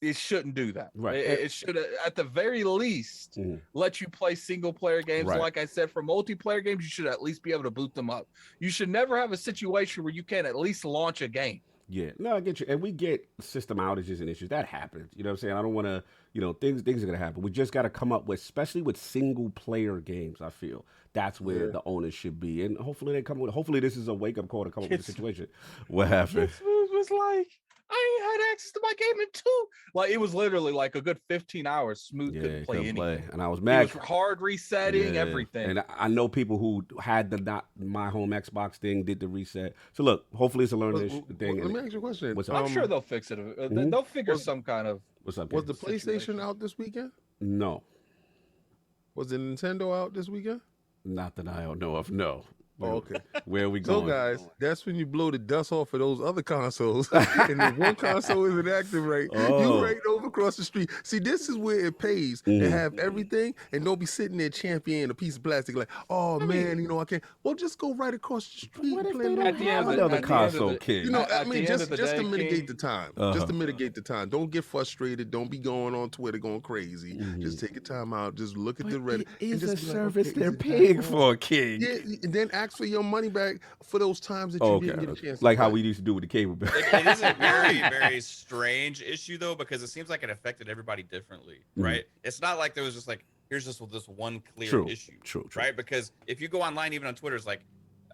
it shouldn't do that. Right. It should, at the very least, let you play single player games. Right. Like I said, for multiplayer games, you should at least be able to boot them up. You should never have a situation where you can't at least launch a game. Yeah, no, I get you. And we get system outages and issues. That happens. You know what I'm saying? I don't want to, things are going to happen. We just got to come up with, especially with single player games, I feel. That's where the owners should be. And hopefully hopefully this is a wake up call to come up with a situation. What happened? This was like, I ain't had access to my game in 2. Like, it was literally like a good 15 hours. Smooth couldn't play anything. And I was mad. It was hard resetting, everything. And I know people who had the not my home Xbox thing, did the reset. So look, hopefully it's a learning thing. Let me ask you a question. I'm sure they'll fix it. They'll figure some kind of. What's up? Was the PlayStation out this weekend? No. Was the Nintendo out this weekend? Not that I don't know of. No. Oh, okay. Where are we going? So, guys, that's when you blow the dust off of those other consoles. And if one console isn't active right, you right over across the street. See, this is where it pays to have everything and don't be sitting there championing a piece of plastic like, I can't. Well, just go right across the street and play another console kid. Just to mitigate the time. Just to mitigate the time. Don't get frustrated. Don't be going on Twitter going crazy. Just take your time out. Just look at the Reddit. It's a service they're paying for, King. Yeah, and then ask for your money back for those times that you didn't get a chance. Like how we used to do with the cable bill. It is a very, very strange issue though, because it seems like it affected everybody differently, right? It's not like there was just like, here's just this one clear issue, right? Because if you go online, even on Twitter, it's like,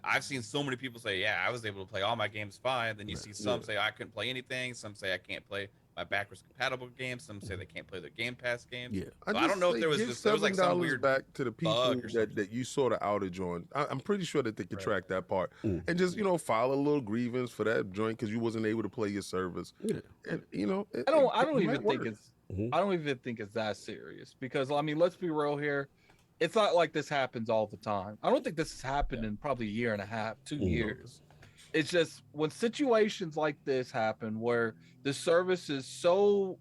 I've seen so many people say, yeah, I was able to play all my games fine. Then you see some say I couldn't play anything. Some say I can't play my backwards compatible games. Some say they can't play their Game Pass games. Yeah, so I don't know if there was like some weird back to the people that you saw the outage on. I'm pretty sure that they could track that part and just file a little grievance for that joint because you wasn't able to play your service. Yeah, and I don't even think it's that serious because let's be real here. It's not like this happens all the time. I don't think this has happened in probably a year and a half, 2 years. It's just when situations like this happen where the service is so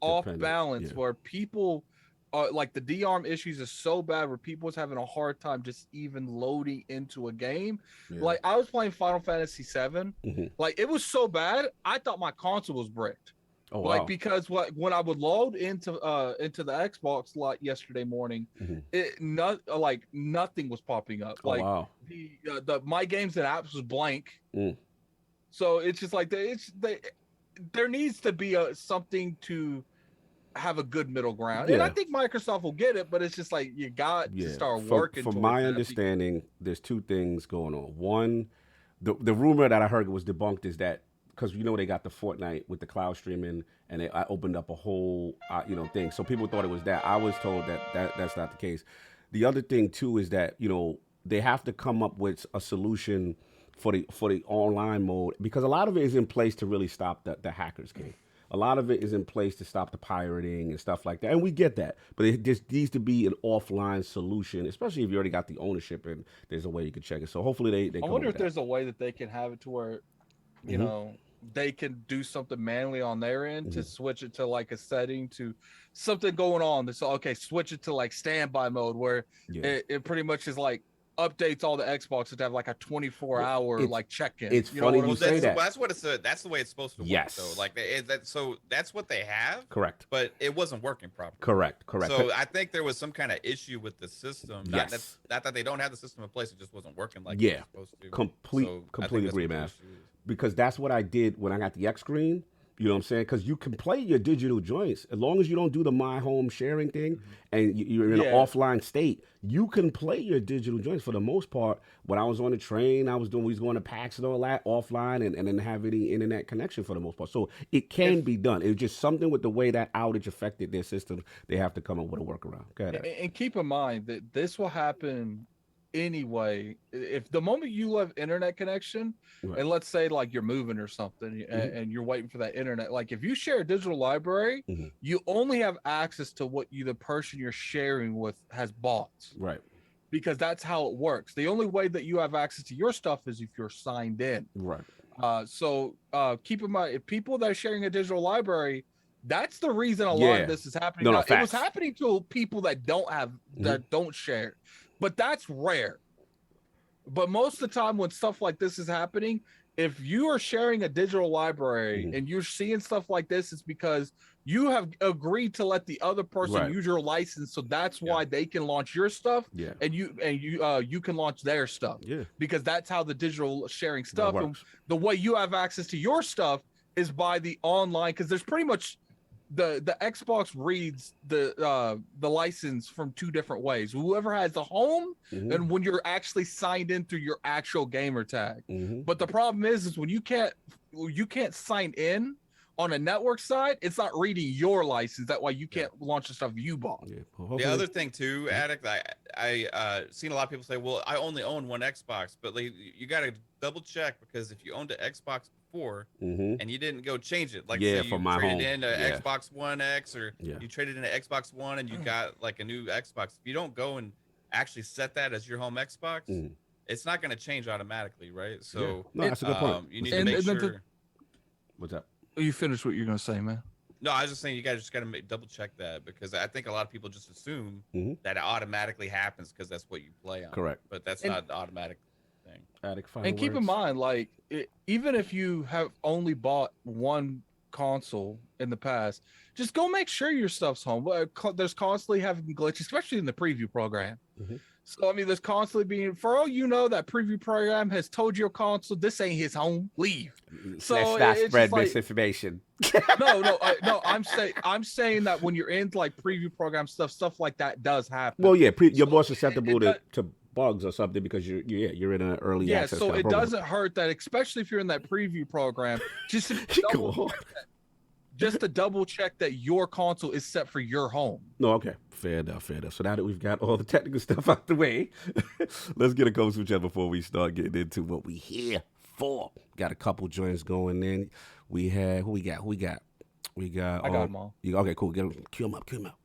off balance, where people are like the DRM issues is so bad where people was having a hard time just even loading into a game. Like I was playing Final Fantasy VII. Like it was so bad, I thought my console was bricked. Oh, wow. Like because when I would load into the Xbox lot yesterday morning, nothing was popping up. The my games and apps was blank. So it's just like there needs to be something to have a good middle ground, and I think Microsoft will get it. But it's just like you got to start working. From my understanding, there's 2 things going on. One, the rumor that I heard was debunked is that. Because they got the Fortnite with the cloud streaming, and I opened up a whole thing. So people thought it was that. I was told that's not the case. The other thing too is that they have to come up with a solution for the online mode because a lot of it is in place to really stop the hackers game. A lot of it is in place to stop the pirating and stuff like that, and we get that. But it just needs to be an offline solution, especially if you already got the ownership and there's a way you can check it. So hopefully they. I wonder if there's a way that they can have it to where. They can do something manually on their end to switch it to like a setting to something going on. So switch it to like standby mode where it pretty much is like updates all the Xboxes to have like a 24-hour like check-in. It's funny you say that. That's what that's the way it's supposed to work. Yes. So like so that's what they have. Correct. But it wasn't working properly. Correct. So I think there was some kind of issue with the system. Not that they don't have the system in place. It just wasn't working like it was supposed to. Completely agree, man. Because that's what I did when I got the X screen. You know what I'm saying? Because you can play your digital joints as long as you don't do the my home sharing thing and you're in an offline state. You can play your digital joints for the most part. When I was on the train, we was going to PAX and all that offline and then have any internet connection for the most part. So it can be done. It's just something with the way that outage affected their system. They have to come up with a workaround. And keep in mind that this will happen anyway, if the moment you have internet connection, Right. and let's say like you're moving or something, and you're waiting for that internet, like if you share a digital library, you only have access to what the person you're sharing with has bought. Right. Because that's how it works. The only way that you have access to your stuff is if you're signed in. Right. So keep in mind, if people that are sharing a digital library, that's the reason a lot of this is happening. Now, it was happening to people that don't have that don't share, but that's rare. But most of the time when stuff like this is happening, if you are sharing a digital library and you're seeing stuff like this, it's because you have agreed to let the other person use your license, so that's why they can launch your stuff, and you can launch their stuff, because that's how the digital sharing stuff. And the way you have access to your stuff is by the online, because there's pretty much the Xbox reads the license from two different ways. Whoever has the home and when you're actually signed in through your actual gamer tag. But the problem is when you can't sign in on a network side, it's not reading your license. That way you can't launch the stuff you bought. The other thing too, Addict, I seen a lot of people say, well, I only own one Xbox, but like, you got to double check, because if you owned an Xbox before and you didn't go change it, like say you traded in an Xbox One X, or you traded in an Xbox One and you got like a new Xbox, if you don't go and actually set that as your home Xbox, it's not going to change automatically, right? So no, that's a good point. You need to make sure. What's up? You finished what you're going to say, man. No, I was just saying you guys just got to double check that, because I think a lot of people just assume that it automatically happens because that's what you play on. Correct. But that's not the automatic thing. And keep in mind, like, even if you have only bought one console in the past, just go make sure your stuff's home. There's constantly having glitches, especially in the preview program. So, I mean, there's constantly being, for all you know, that preview program has told your console, this ain't his home, leave. So let's not spread like, misinformation. No, I'm saying that when you're in like preview program stuff like that does happen. Well, yeah, you're more susceptible to bugs or something because you're in an early access. So it doesn't hurt that, especially if you're in that preview program, just to double check that your console is set for your home. No, okay. Fair enough. So now that we've got all the technical stuff out the way, let's get a couple switch before we start getting into what we here for. Got a couple joints going in. We had, who we got? I got them all. Okay, cool. Cue them up.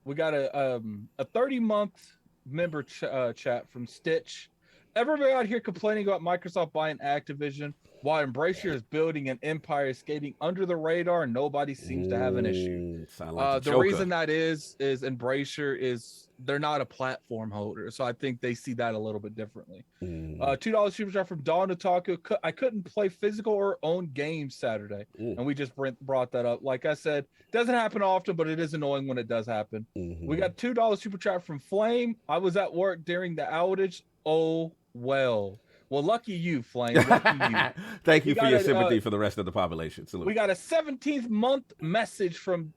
We got a 30-month member chat from Stitch. Everybody out here complaining about Microsoft buying Activision, while Embracer is building an empire skating under the radar, and nobody seems to have an issue. The reason that is Embracer they're not a platform holder, so I think they see that a little bit differently. $2 super chat from Dawn Otaku. I couldn't play physical or own games Saturday, and we just brought that up. Like I said, doesn't happen often, but it is annoying when it does happen. We got $2 super chat from Flame. I was at work during the outage. Oh well. Well, lucky you, Flame. Lucky you. Thank you for your sympathy for the rest of the population. Salute. We got a 17th month message from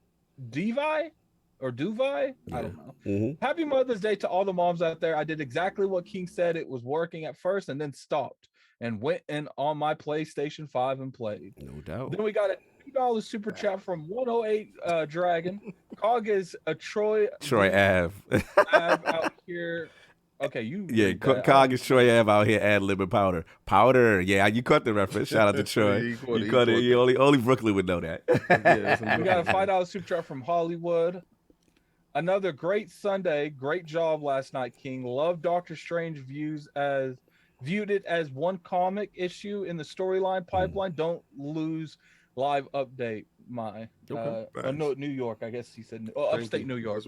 Devi or Duvi. I don't know. Happy Mother's Day to all the moms out there. I did exactly what King said. It was working at first and then stopped and went in on my PlayStation 5 and played. No doubt. Then we got a $2 super chat from 108 Dragon. Cog is a Troy Ave. out here. Okay, Cog is Troy Ave out here ad-libbing powder. Yeah, you caught the reference. Shout out to Troy. You caught it. Only Brooklyn would know that. We got a $5 super chat from Hollywood. Another great Sunday. Great job last night, King. Love Doctor Strange viewed it as one comic issue in the storyline pipeline. Don't lose live update. New York, I guess he said. Upstate New York.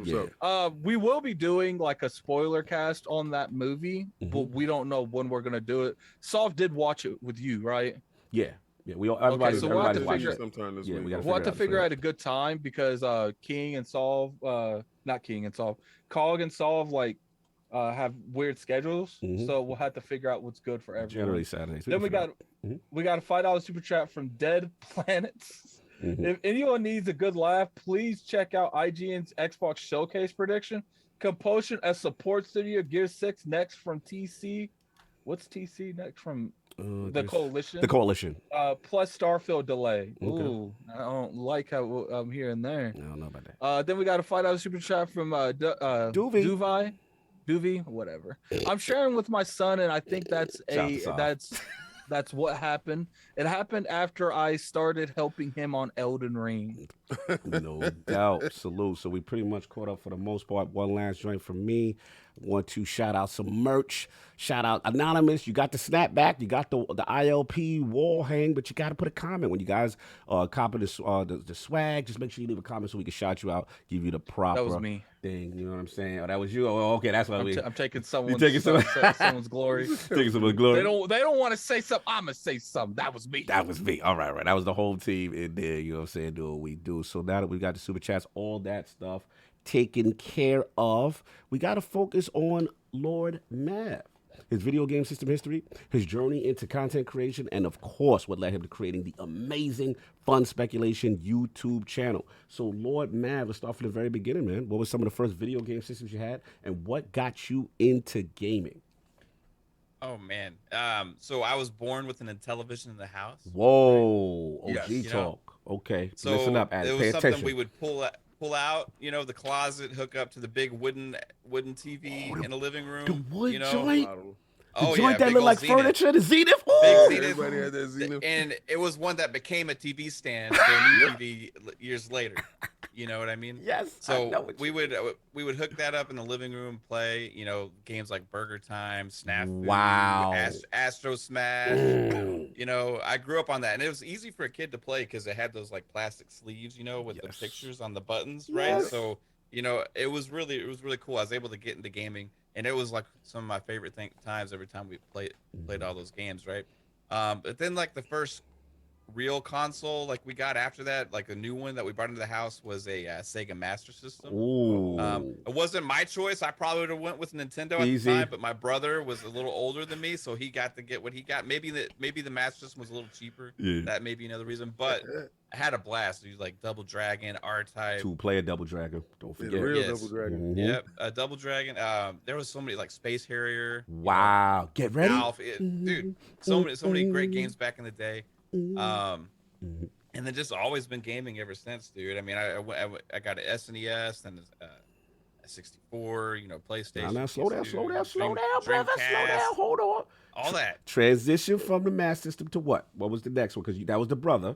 We will be doing like a spoiler cast on that movie, but we don't know when we're gonna do it. Solve did watch it with you, right? Yeah. We'll have to figure out a good time because King and Solve, not King and Solve, Cog and Solve have weird schedules, so we'll have to figure out what's good for everyone. Generally Saturdays. Then we got a $5 super chat from Dead Planets. If anyone needs a good laugh, please check out IGN's Xbox Showcase prediction. Compulsion as support studio, Gear 6 next from TC. What's TC next from the Coalition? The Coalition. Plus Starfield delay. Ooh, I don't like how I'm hearing there. I don't know about that. Then we got a $5 super chat from Duvi. Doovie, whatever. I'm sharing with my son, and I think that's Shout out to that's what happened. It happened after I started helping him on Elden Ring. No doubt. Salute. So we pretty much caught up for the most part. One last joint from me. Want to shout out some merch. Shout out Anonymous. You got the snapback. You got the ILP wall hang, but you got to put a comment when you guys copy the swag. Just make sure you leave a comment so we can shout you out, give you the proper That was me. thing. You know what I'm saying? Oh, that was you. Oh, okay, that's what I'm taking someone's, someone's glory. Taking someone's glory. They don't want to say something. I'm gonna say something. That was me. That was me. All right, right. That was the whole team in there. You know what I'm saying? Do what we do. So now that we got the super chats, all that stuff taken care of, we got to focus on Lord Mav, his video game system history, his journey into content creation, and of course, what led him to creating the amazing FunSpeculation YouTube channel. So, Lord Mav, let's start from the very beginning, man. What was some of the first video game systems you had, and what got you into gaming? Oh man. So I was born with an Intellivision in the house. Whoa, OG Yes. talk. Okay, So listen up, Adam. it was Pay something attention. we would pull out, the closet, hook up to the big wooden TV in the living room. The wood you know? joint? The Oh, joint yeah, that big looked old like Zenith. furniture, the Zenith? Big Ooh! Zenith. Everybody had that Zenith. And it was one that became a TV stand for a new TV years later. You know what I mean? Yes. I know So what we would hook that up in the living room, play, games like Burger Time, Snafu, Wow. Astro Smash. Mm. I grew up on that, and it was easy for a kid to play because it had those like plastic sleeves, with the Yes. pictures on the buttons, right? Yes. So it was really cool. I was able to get into gaming, and it was like some of my favorite times every time we played all those games, right? But then like the first real console like we got after that, like a new one that we brought into the house, was a Sega Master System. Ooh. It wasn't my choice. I probably would have went with Nintendo at Easy. the time, but my brother was a little older than me, so he got to get what he got. Maybe the Master System was a little cheaper. Yeah. That may be another reason, but I had a blast. It was like Double Dragon, R-Type. Two-player Double Dragon. Don't The forget. real Yes. Double Dragon. Mhm. Yep, Double Dragon. There was so many, like Space Harrier. Wow. Get ready. Alf, dude, so many great games back in the day. And then just always been gaming ever since, dude. I mean, I got an SNES and a 64, PlayStation. Now, slow down, PS2, brother. Slow Dreamcast, down. Hold on. all that. Transition from the Master System to what? What was the next one? Because that was the brother.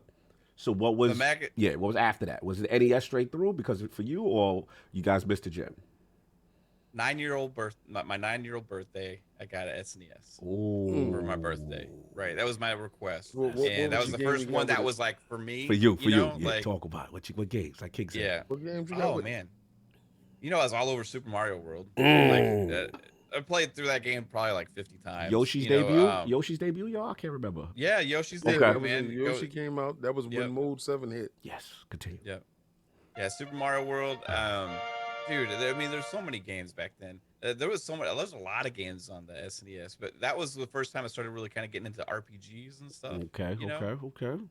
So what was? What was after that? Was it NES straight through? Because for you, or you guys missed a gem? 9-year-old my 9-year-old birthday, I got an SNES Ooh. for my birthday. Right, that was my request, What and that was was the your first game you one got that with was like for me. For you. Yeah, like, talk about it. What games? Like King said. yeah. What games you got Oh with? man, I was all over Super Mario World. Mm. Like, I played through that game probably like 50 times. Yoshi's debut? Yoshi's debut, y'all? I can't remember. Yeah, Yoshi's Okay. debut, That was man. when Yoshi came out. That was when Yep. Mode 7 hit. Yes. Continue. Yeah, Super Mario World. Dude, I mean, there's so many games back then. There's a lot of games on the SNES, but that was the first time I started really kind of getting into RPGs and stuff. Okay.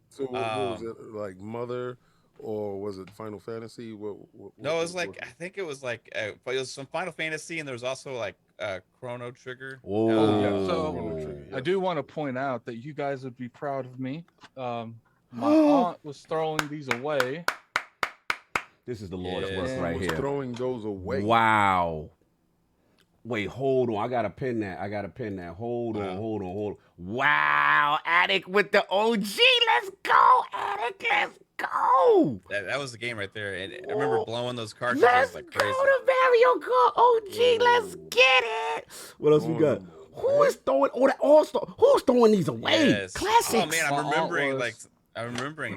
So what was it, like Mother, or was it Final Fantasy? No, it was like, I think it was like, but it was some Final Fantasy, and there was also like Chrono Trigger. Oh, yeah. So Chrono Trigger, I yes. do want to point out that you guys would be proud of me. My aunt was throwing these away. This is the Lord's Yeah. work Someone right was here. throwing those away. Wow. Wait, hold on. I gotta pin that. Hold Wow. on. Wow, Attic with the OG. Let's go, Attic. Let's go. That was the game right there, and I remember blowing those cartridges Let's like go crazy. to Mario Kart OG. Let's get it. What else we got? Who is throwing all that all-star? Who's throwing these away? Yes. Classics. Oh man, My I'm aunt remembering was-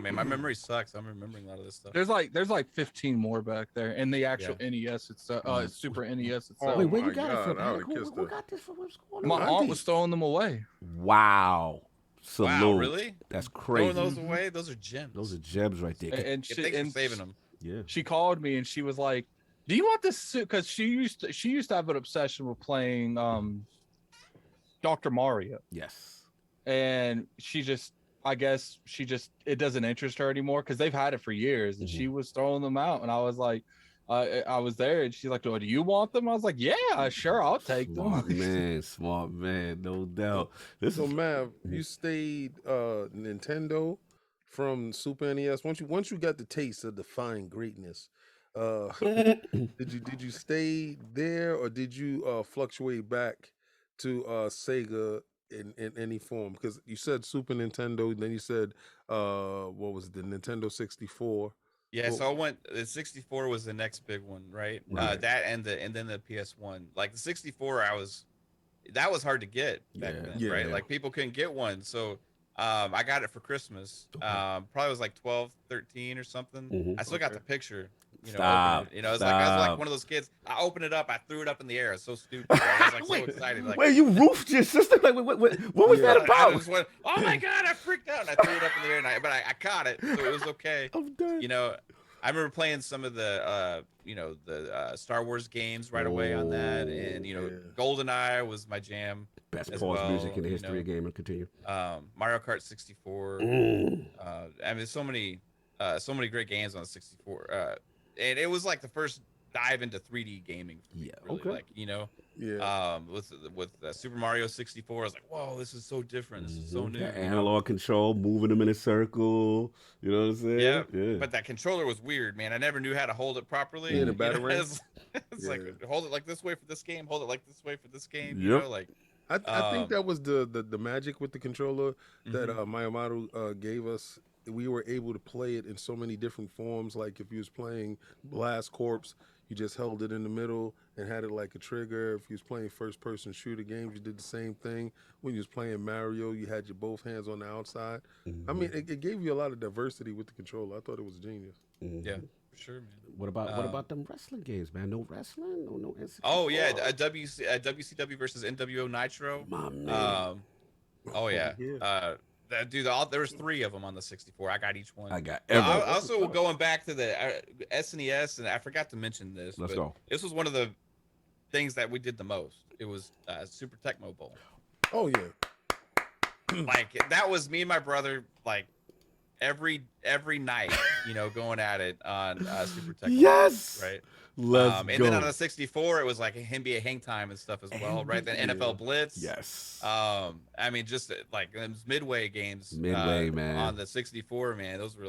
man. My memory sucks. I'm remembering a lot of this stuff. There's like 15 more back there in the actual NES itself, Super NES itself. Wait, where Oh you my got it God, from? I would've Attic? kissed Who her. got this from? What's going on? My aunt Auntie. was throwing them away. Wow. Salute. Wow, really? That's crazy. Throwing those away? Those are gems. Those are gems right there. And Yeah, thanks for saving them. Yeah. she called me and she was like, "Do you want this suit?" Because she used to have an obsession with playing Dr. Mario, Yes. and I guess it doesn't interest her anymore because they've had it for years, and she was throwing them out, and I was like, I was there, and she's like, "Oh, do you want them?" I was like, "Yeah, sure, I'll take them." Smart man, no doubt. So Mav, you stayed Nintendo from Super NES. Once you got the taste of the fine greatness Did you stay there, or did you fluctuate back to Sega in any form? Because you said Super Nintendo, then you said what was it, the Nintendo 64? Yeah, Well, so I went. The 64 was the next big one, right? Right. That and then the PS1. Like the 64, that was hard to get back then, Yeah. right? Like people couldn't get one, so I got it for Christmas. Probably was like 12, 13 or something. Mhm. I still got the picture. You know, Stop. open it. You know, it's like I was like Stop. one of those kids. I opened it up, I threw it up in the air. It's so stupid. I was like so excited. Like, Wait, you roofed your sister? Like, what was that I about? just went, oh my god, I freaked out, and I threw it up in the air, but I caught it, so it was okay. I'm done. You know, I remember playing some of the Star Wars games right away on that, and GoldenEye was my jam. Best as pause well, music in the history of gaming. Continue. Mario Kart 64. I mean, so many great games on 64. And it was like the first dive into 3D gaming. For me, really. Okay. Like, with Super Mario 64, I was like, whoa, this is so different. This is so new. That analog control, moving them in a circle. You know what I'm saying? Yeah. But that controller was weird, man. I never knew how to hold it properly. Yeah, the battery. It's like, hold it like this way for this game. Hold it like this way for this game. Yep. You know, like. I think that was the magic with the controller that Miyamoto gave us. We were able to play it in so many different forms. Like if you was playing Blast Corps, you just held it in the middle and had it like a trigger. If you was playing first-person shooter games, you did the same thing. When you was playing Mario, you had your both hands on the outside. I mean, it gave you a lot of diversity with the controller. I thought it was genius. Yeah, for sure, man. What about them wrestling games, man? No wrestling, no N64. Oh yeah, WCW versus NWO Nitro. My man. Oh yeah. Dude, there was 3 of them on the 64. I got each one. I got everyone. Also, going back to the SNES, and I forgot to mention this. Let's go. This was one of the things that we did the most. It was Super Tecmo Bowl. Oh yeah. Like that was me and my brother, like every night, going at it on Super Tecmo. Yes. Bowl, right. Let's and go. then on the 64, it was like NBA Hang Time and stuff as well, right? Then NFL Blitz. Yes. I mean, just like those Midway games. Man. On the 64, man, those were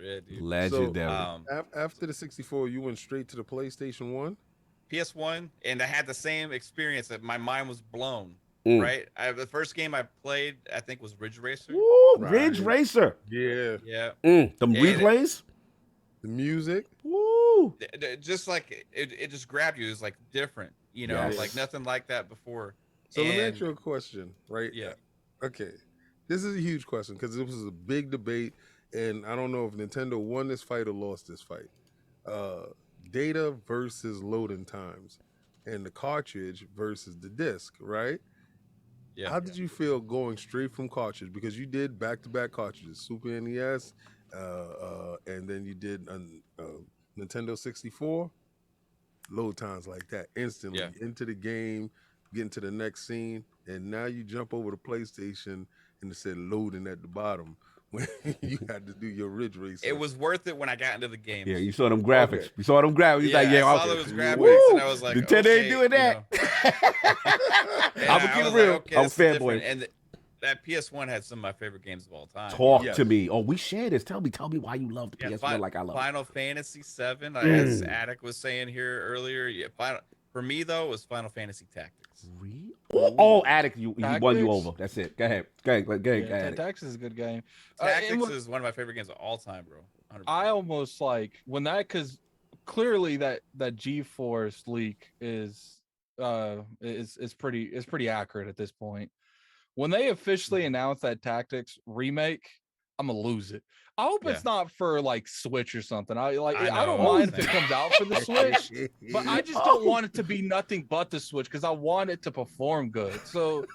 it, dude. Legendary. So, after the 64, you went straight to the PlayStation 1? PS1, and I had the same experience that my mind was blown. Mm. Right, the first game I played, I think, was Ridge Racer. Woo, Ridge Racer. Yeah. Yeah. Them replays. The music. Woo. Just like it just grabbed you. It was like different, Yes. like nothing like that before. So let me ask you a question, right? Yeah. Okay. This is a huge question because this was a big debate, and I don't know if Nintendo won this fight or lost this fight. Data versus loading times, and the cartridge versus the disc, right? Yeah. How did you feel going straight from cartridge? Because you did back-to-back cartridges, Super NES, and then you did Nintendo 64. Load times like that instantly into the game, get into the next scene, and now you jump over to PlayStation and it said loading at the bottom when you had to do your Ridge Racer. It was worth it when I got into the game. Yeah, you saw them graphics. Okay. You saw them graphics. He's like, I saw those graphics, and I was like, Nintendo ain't doing that. I'm gonna keep it real. I'm a fanboy. And that PS1 had some of my favorite games of all time. Talk to me. Oh, we share this. Tell me why you love the PS1 like I love Final Fantasy 7, as Attic was saying here earlier. Yeah, for me though, it was Final Fantasy Tactics. Oh, Attic, he won you over. That's it. Go ahead. Attic. Tactics is a good game. Tactics is one of my favorate games of all time, bro. 100%. I almost like when that, because clearly that GeForce leak is pretty accurate at this point. When they officially announced that Tactics remake, I'm gonna lose it. I hope it's not for like Switch or something. I don't mind if it comes out for the Switch, but I just don't want it to be nothing but the Switch because I want it to perform good. So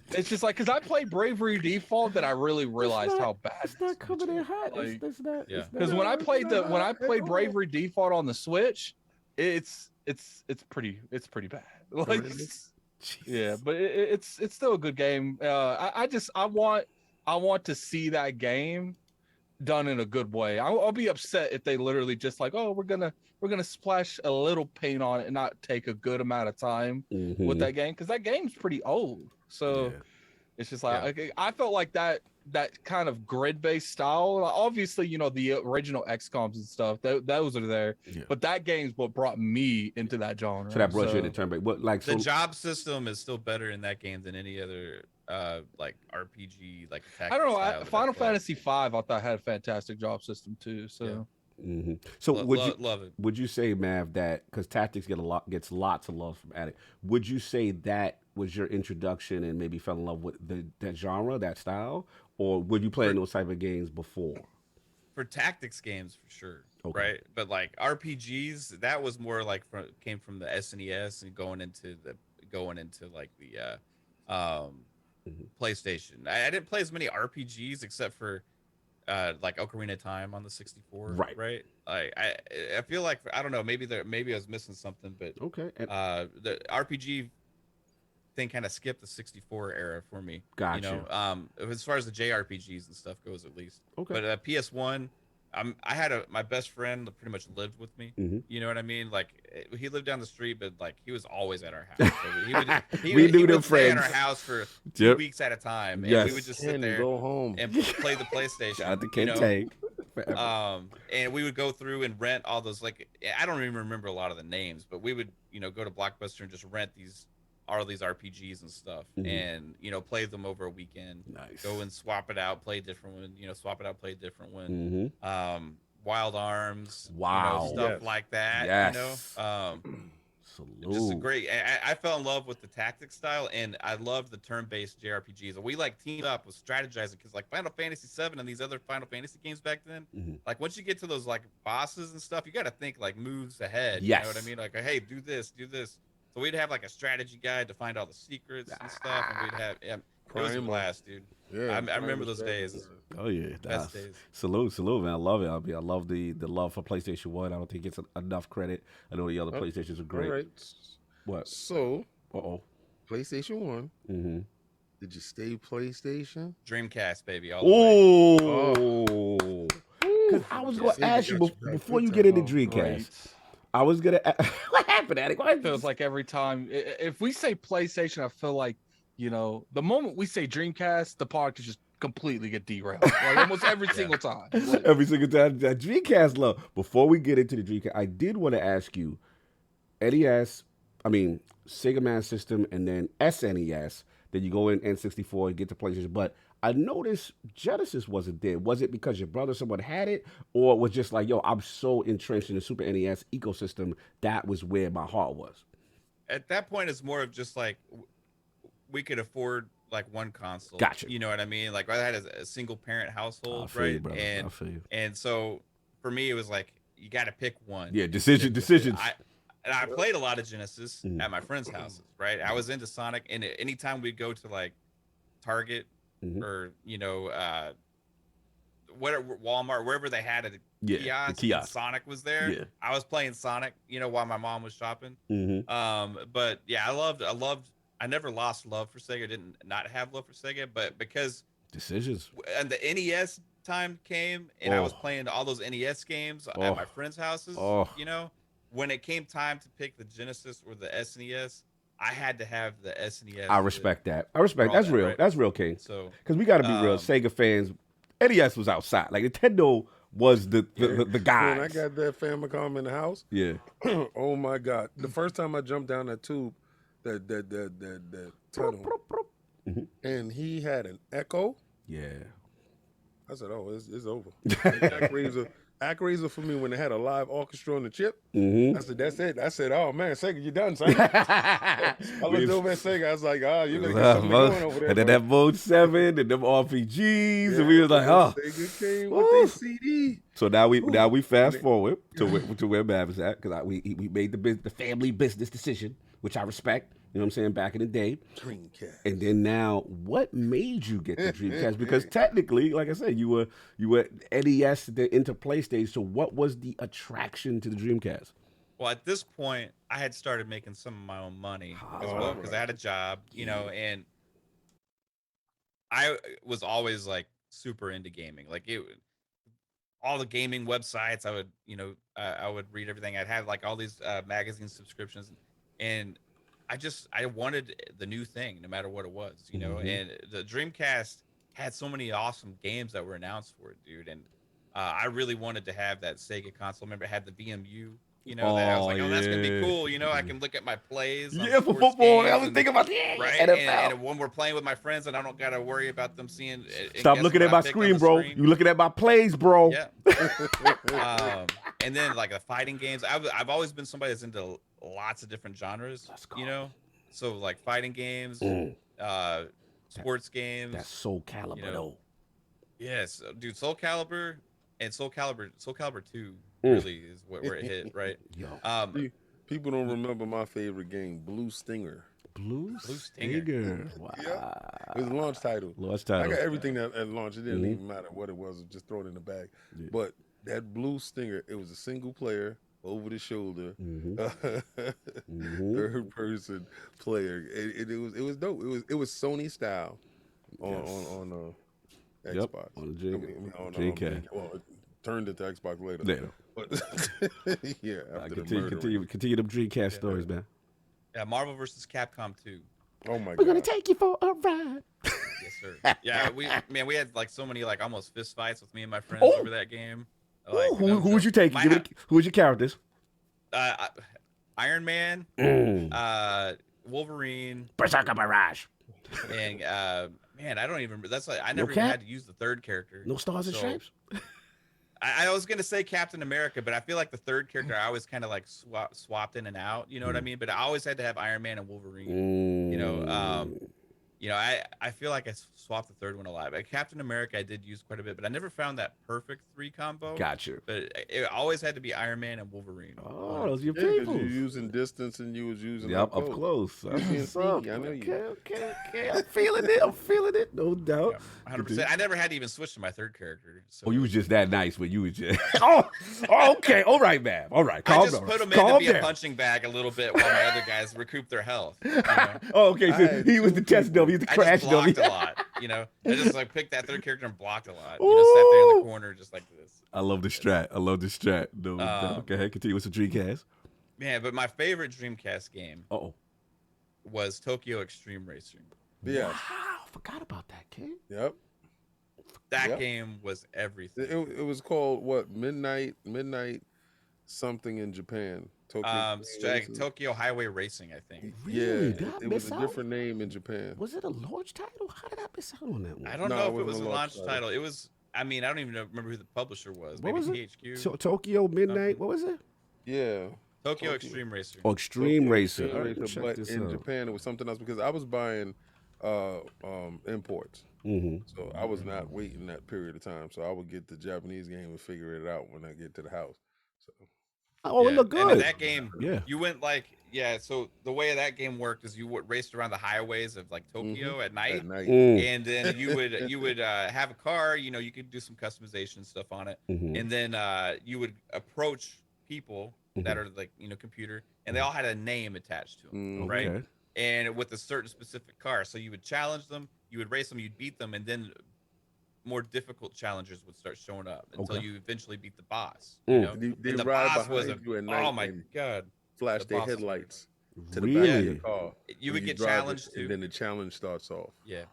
it's just like, because I played Bravery Default, that I really realized how bad it's not coming in hot. Because when I played Bravery Default on the Switch, it's pretty bad. Like, yeah, but it's still a good game. I want to see that game done in a good way. I'll be upset if they literally just like, oh, we're gonna splash a little paint on it and not take a good amount of time with that game, because that game's pretty old. So it's just like, I felt like that that kind of grid-based style. Obviously, you know, the original XComs and stuff, those are there. Yeah. But that game's what brought me into that genre. So that brought you into turn-based. What like The so? job system is still better in that game than any other like RPG like attack. I don't know. style that Final I've played. Fantasy V, I thought had a fantastic job system too. So So Love it. would you say, Mav, that because tactics gets lots of love from Addict, would you say that was your introduction and maybe fell in love with that genre, that style, or would you play in those type of games before? For tactics games, for sure, Okay. right? But like RPGs, that was more like came from the SNES and going into like the PlayStation. I didn't play as many RPGs except for like Ocarina of Time on the 64, Right. Like I feel like I don't know, maybe I was missing something, but Okay. the RPG thing kind of skipped the 64 era for me. Gotcha. You know, as far as the JRPGs and stuff goes, at least. Okay. But PS1, I had my best friend that pretty much lived with me. You know what I mean? Like he lived down the street, but like he was always at our house. So he would stay at our house for 2 weeks at a time, and we would just sit there go home and play the PlayStation. Shout out to you Ken know? Tank. And we would go through and rent all those, like, I don't even remember a lot of the names, but we would, you know, go to Blockbuster and just rent all these RPGs and stuff, and, you know, play them over a weekend. Nice. Go and swap it out, play a different one, you know, swap it out, play a different one. Wild Arms, Wow. you know, stuff like that. Yes. You know, Salute. just a great. I fell in love with the tactic style, and I love the turn-based JRPGs. And we like teamed up with strategizing because like Final Fantasy VII and these other Final Fantasy games back then, like once you get to those like bosses and stuff, you got to think like moves ahead. Yes. You know what I mean? Like, hey, do this, do this. So we'd have like a strategy guide to find all the secrets and stuff, and we'd have. It was a blast, dude. Yeah, I remember those days. Oh yeah, Best days. Salute, man. I love it. I love the love for PlayStation 1. I don't think it's enough credit. I know the other PlayStations are great. All right. What? So, PlayStation 1. Did you stay PlayStation? Dreamcast, baby. All the way. Oh. Because I was going to ask you before you get into Dreamcast. I was going to what happened, Attic? it feels like every time if we say PlayStation, I feel like, you know, the moment we say Dreamcast, the podcast just completely get derailed. Like almost every single time. Every single time. That Dreamcast love. Before we get into the Dreamcast, I did want to ask you, Sega Master System, and then SNES. Then you go in N64 and get to PlayStation. But I noticed Genesis wasn't there. Was it because your brother, someone had it? Or it was just like, yo, I'm so entrenched in the Super NES ecosystem, that was where my heart was? At that point, it's more of just like we could afford like one console. Gotcha. You know what I mean? Like I had a single parent household, I feel right? you, brother. I feel you. And so for me, it was like you got to pick one. Yeah, decisions. I played a lot of Genesis at my friends' houses, right? I was into Sonic, and anytime we'd go to like Target or you know whatever, Walmart, wherever they had a kiosk, Sonic was there. Yeah. I was playing Sonic, you know, while my mom was shopping. But yeah, I never lost love for Sega. Didn't not have love for Sega, but because decisions and the NES time came, and I was playing all those NES games at my friends' houses. You know, when it came time to pick the Genesis or the SNES, I had to have the SNES. I respect that. That's real. Right? That's real, King. So because we got to be real, Sega fans. NES was outside. Like Nintendo was the guy. When I got that Famicom in the house, oh my God! The first time I jumped down that tube, that tunnel, and he had an echo. Yeah. I said, "Oh, it's over." Acrazer for me when they had a live orchestra on the chip. I said, "That's it." I said, "Oh man, Sega, you done, son?" I looked over at Sega. I was like, you better get something going over there." And then that Mode 7 and them RPGs, and we was like, Sega came with their CD. So now we fast forward to where Mav is at, because we made the family business decision, which I respect. You know what I'm saying? Back in the day. Dreamcast. And then now, what made you get the Dreamcast? Because technically, like I said, you were NES into PlayStation. So what was the attraction to the Dreamcast? Well, at this point, I had started making some of my own money as well because I had a job, you know, and I was always like super into gaming. Like all the gaming websites, I would, you know, I would read everything. I'd have like all these magazine subscriptions, and I wanted the new thing, no matter what it was, you know. And the Dreamcast had so many awesome games that were announced for it, dude. And I really wanted to have that Sega console. Remember, it had the VMU. You know, that I was like, oh, that's gonna be cool. You know, I can look at my plays. On For football. I was thinking about right. NFL. And when we're playing with my friends, and I don't gotta worry about them seeing. Stop looking at my screen, bro. You looking at my plays, bro. Yeah. And then like the fighting games. I've always been somebody that's into lots of different genres. You know, so like fighting games, sports games. That's Soul Calibur, though. Yes, dude. Soul Calibur and Soul Calibur 2 really is where it hit, right? People don't remember my favorite game, Blue Stinger. Blue Stinger. Wow. Yeah. It was a launch title. I got everything at launch. It didn't even matter what it was. Just throw it in the bag. Yeah. But that Blue Stinger, it was a single player, over the shoulder, third person player. It was dope. It was Sony style on Xbox. On the Dreamcast. Well, it turned into Xbox later. But yeah, continue them Dreamcast stories, man. Yeah, Marvel vs. Capcom 2. Oh my god. We're gonna take you for a ride. Yes, sir. Yeah, we had like so many like almost fist fights with me and my friends over that game. Like, who would you take? Who was your characters? Iron Man, Wolverine, Berserker Barrage, and man, I don't even remember. That's like I never even had to use the third character. No Stars and Stripes. I was gonna say Captain America, but I feel like the third character I always kind of like swapped in and out. You know what I mean? But I always had to have Iron Man and Wolverine. You know, I feel like I swapped the third one a lot. But Captain America I did use quite a bit, but I never found that perfect 3 combo. Gotcha. But it always had to be Iron Man and Wolverine. Oh, those are your people. You using distance and you was using up close. I know you. Okay. I'm feeling it. No doubt. 100%. I never had to even switch to my third character. So. You was just that nice when you was just. Okay. All right, man. All right. I just put him in to be a punching bag a little bit while my other guys recoup their health. You know? Okay. So he was the test dummy. He was the crash dummy. I just blocked a lot. You know, I just like picked that third character and blocked a lot. You know, sat there in the corner just like this. I love the strat. No, okay, continue with the Dreamcast. Yeah, but my favorite Dreamcast game was Tokyo Extreme Racing. Yeah. Wow, forgot about that, kid. Yep. That game was everything. It was called what? Midnight something in Japan. Tokyo Highway Racing, I think. Really? Yeah, it was a different name in Japan. Was it a launch title? How did I miss out on that one? I don't know if it was a launch title. It was. I mean, I don't even remember who the publisher was. Maybe THQ. Tokyo Midnight. What was it? Yeah. Tokyo Extreme Racing. Oh, Extreme Racing. But in Japan, it was something else because I was buying imports. So I was not waiting that period of time. So I would get the Japanese game and figure it out when I get to the house. So. It looked good. And that game, you went like, so the way that game worked is you raced around the highways of like Tokyo at night. And then you would have a car, you know, you could do some customization stuff on it. And then you would approach people that are like, you know, computer, and they all had a name attached to them, right? Okay. And with a certain specific car. So you would challenge them, you would race them, you'd beat them, and then more difficult challengers would start showing up until you eventually beat the boss. You know? They the ride boss behind was you at night. Oh my god! Flash their headlights to the back of the car. You would get challenged too, and then the challenge starts off. Yeah.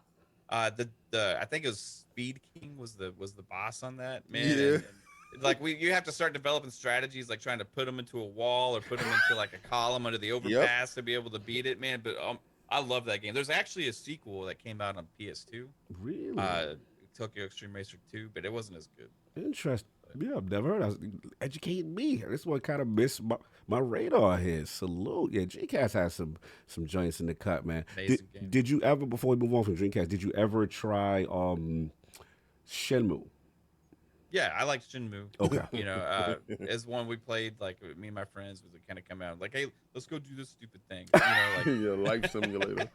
The I think it was Speed King was the boss on that, man. Yeah. And like you have to start developing strategies like trying to put them into a wall or put them into like a column under the overpass to be able to beat it, man. But I love that game. There's actually a sequel that came out on PS2. Really? Tokyo Extreme Racer 2, but it wasn't as good. Interesting. Yeah, I've never heard. Educating me. This one kind of missed my radar here. Salute. Yeah, Dreamcast has some joints in the cut, man. Did you ever, before we move on from Dreamcast, did you ever try Shenmue? Yeah, I like Shenmue. Okay. You know, as one we played, like me and my friends would kind of come out like, hey, let's go do this stupid thing. You know, like life simulator.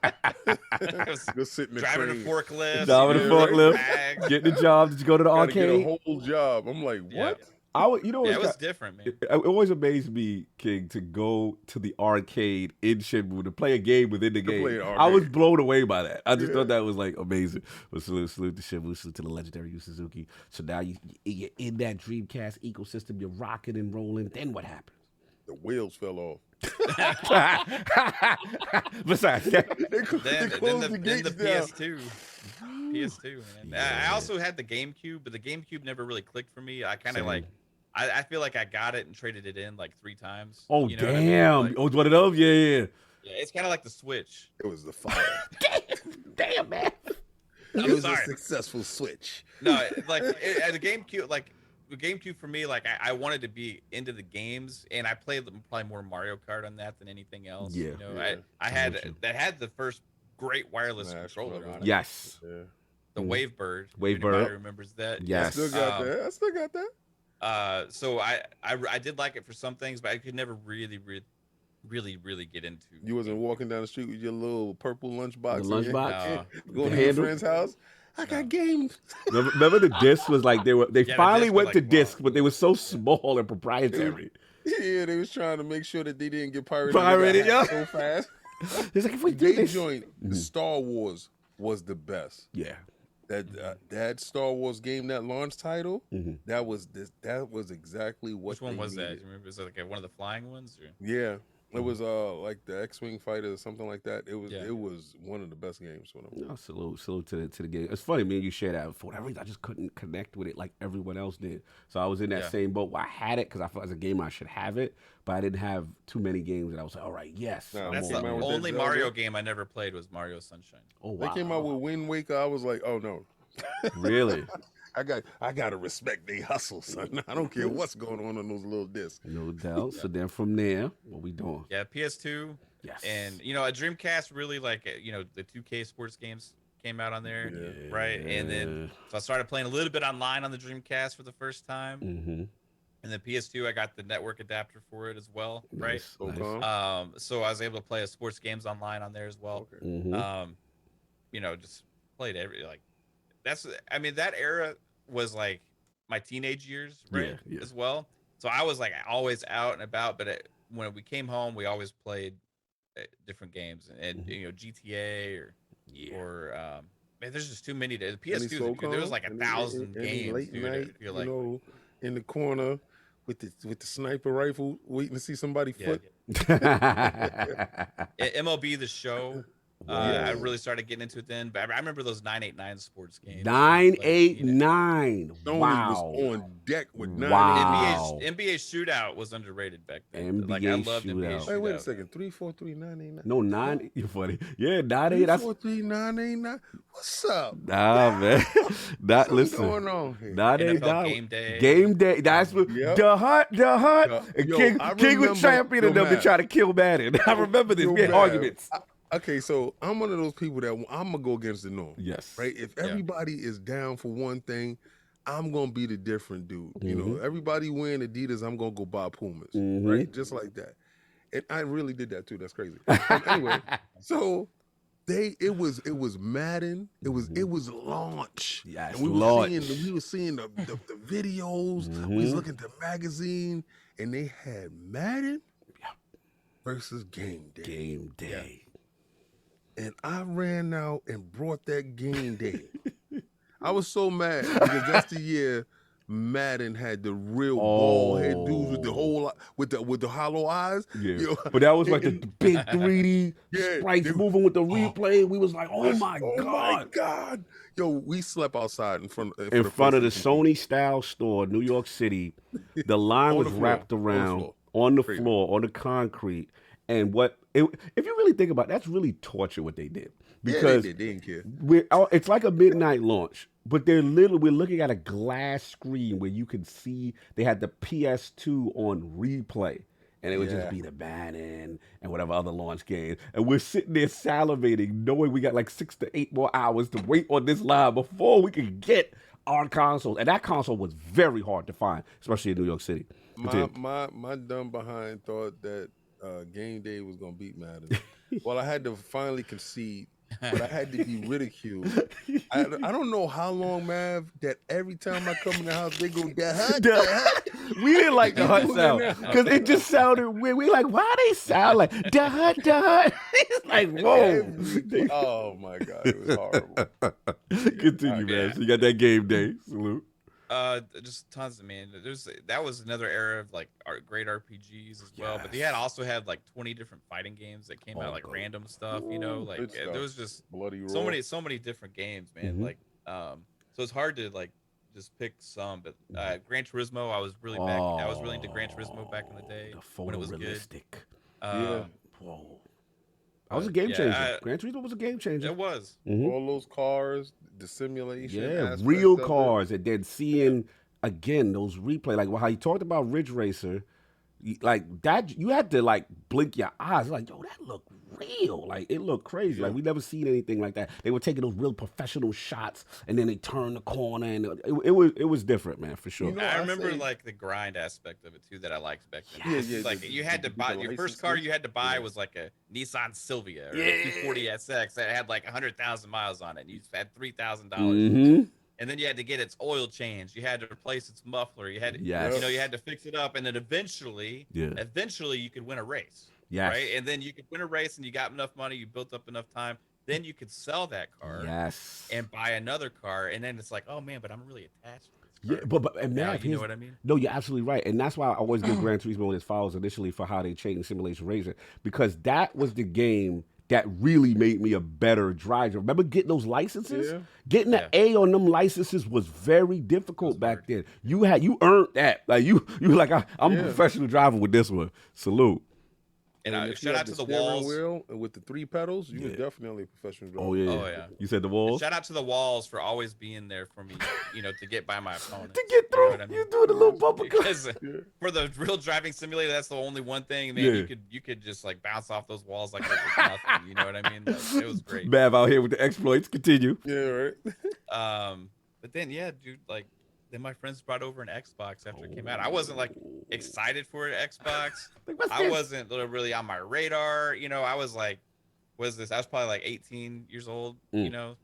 Go sit in the driving train. a forklift. Driving a forklift. Getting the job. Did you go to the arcade? Get a whole job. I'm like, what? Yeah. It was different, man. It always amazed me, King, to go to the arcade in Shenmue to play a game within the game. I was blown away by that. I just thought that was like amazing. But salute to Shenmue, salute to the legendary Yu Suzuki. So now you're in that Dreamcast ecosystem. You're rocking and rolling. Then what happens? The wheels fell off. Besides that, They closed the gates down. PS2, man. I also had the GameCube, but the GameCube never really clicked for me. I kind of like, I feel like I got it and traded it in like 3 times. Oh, you know damn. what I mean? Like, Oh, one of those? Yeah. yeah, it's kind of like the Switch. It was the fire. Damn, man. It was a successful Switch. No, like the GameCube, like the GameCube for me, like I wanted to be into the games, and I played probably more Mario Kart on that than anything else. Yeah. You know, I had the first great wireless controller on it. Yes. Yeah. The Wavebird. Wavebird. Everybody remembers that. Yes. I still got that. So I did like it for some things, but I could never really get into. You wasn't walking down the street with your little purple lunchbox. The lunchbox? Going to your friend's house. I got games. Remember the discs was like they finally went to discs, but they were so small and proprietary. Yeah, they was trying to make sure that they didn't get pirated. Yeah. So fast. It's like if we do this. Joint, the Star Wars was the best. Yeah. That Star Wars game, that launch title, that was exactly what. Which one was needed. that? You remember? Was it like one of the flying ones? Or? Yeah, it was like the X-wing fighter or something like that. It was one of the best games. Salute to the game. It's funny, me and you share that. For whatever reason, I just couldn't connect with it like everyone else did. So I was in that same boat where I had it because I felt as a gamer I should have it, but I didn't have too many games that I was like, all right, yes. That's the only Mario game I never played was Mario Sunshine. Oh wow. They came out with Wind Waker. I was like, oh no. Really? I gotta respect they hustle, son. I don't care what's going on those little discs. No doubt. So then from there, what we doing? Yeah, PS2. Yes. And a Dreamcast really the 2K sports games came out on there, right? And then so I started playing a little bit online on the Dreamcast for the first time. Mm-hmm. And then PS2, I got the network adapter for it as well, right? Nice. So I was able to play sports games online on there as well. Okay. Mm-hmm. Just played that era was like my teenage years, right? Yeah. As well. So I was like always out and about, but when we came home, we always played different games and GTA or man, there's just too many. The PS2, there was like 1,000 games, late dude. night, I feel like in the corner with the sniper rifle, waiting to see somebody foot. MLB The Show. I really started getting into it then, but I remember those 989 sports games. 989. Sony Wow. was on deck with 989. Wow. NBA Shootout was underrated back then. NBA like I loved NBA Shootout. Shootout. Wait a second. 343 989. No, 9. You're funny. Yeah, 988. That's 343 989. What's up? nah, man. That What's listen. going on here? NFL Game Day. Game Day. That's what the Hunt. And Yo, King was champion and them to try to kill Madden. I remember this. We had arguments. Okay, so I'm one of those people that I'm gonna go against the norm. Yes. Right. If everybody is down for one thing, I'm gonna be the different dude. You know, everybody wearing Adidas, I'm gonna go buy Pumas. Right, just like that. And I really did that too. That's crazy. Anyway, so it was Madden. It was launch. Yes, and we were seeing the videos. We was looking at the magazine, and they had Madden versus Game Day. Game Day. Yeah. And I ran out and brought that Game Day. I was so mad because that's the year Madden had the real bald head dudes with the whole with the hollow eyes. Yeah. You know? But that was like the big 3D sprites moving with the replay. We was like, oh my God. Yo, we slept outside in front of the Sony style store, New York City. The line was wrapped around on the floor, on the concrete. And if you really think about it, that's really torture what they did. Because they didn't care. It's like a midnight launch, but we're looking at a glass screen where you can see they had the PS2 on replay. And it would just be the Madden and whatever other launch games. And we're sitting there salivating, knowing we got like 6 to 8 more hours to wait on this line before we can get our consoles. And that console was very hard to find, especially in New York City. My dumb behind thought that Game Day was gonna beat Madden. Well, I had to finally concede, but I had to be ridiculed. I don't know how long, Mav, that every time I come in the house, they go, the Hut. We didn't like the Hut sound because it just sounded weird. We like, why they sound like the Hut? It's like, whoa. Oh my God, it was horrible. Continue, man. So you got that Game Day. Salute. Just tons of that was another era of like great RPGs as well. But they also had like 20 different fighting games that came out, like random stuff. You know, like there was just Bloody so many different games, man. Like so it's hard to like just pick some. But Gran Turismo, I was really into Gran Turismo back in the day when it was good. Whoa. That was a game changer. Gran Turismo was a game changer. It was. All those cars, the simulation. Yeah, real cars. And then seeing, again, those replay. Like how you talked about Ridge Racer. Like that, you had to like blink your eyes. Like, yo, that looked real. Like it looked crazy. Like we never seen anything like that. They were taking those real professional shots, and then they turned the corner, and it was different, man, for sure. You know, I remember like the grind aspect of it too that I liked back then. Yeah. Like you had to buy your first car you had to buy was like a Nissan Silvia or a 240 SX that had like 100,000 miles on it. And you had $3,000. And then you had to get its oil changed. You had to replace its muffler. You had to, you had to fix it up, and then eventually you could win a race. Yes. Right. And then you could win a race, and you got enough money, you built up enough time. Then you could sell that car. Yes. And buy another car, and then it's like, oh man, but I'm really attached to this car. Yeah, but and now, you know what I mean? No, you're absolutely right, and that's why I always give Gran Turismo its flowers initially for how they changed simulation racing, because that was the game that really made me a better driver. Remember getting those licenses? Yeah. Getting an A on them licenses was very difficult back then. You earned that. Like you were like, I'm a professional driver with this one. Salute. And shout out to the walls. Wheel with the 3 pedals, you were definitely a professional driver. Oh yeah. You said the walls? And shout out to the walls for always being there for me, you know, to get by my opponent. To get through. You know what I mean? You doing a little bumper cut. Because for the real driving simulator, that's the only one thing, man. You could just like bounce off those walls like it was nothing. You know what I mean? Like, it was great. Mav out here with the exploits. Continue. Yeah, right. But then dude, like then my friends brought over an Xbox after it came out. I wasn't like excited for an Xbox. I wasn't really on my radar. You know, I was like, what is this? I was probably like 18 years old, you know,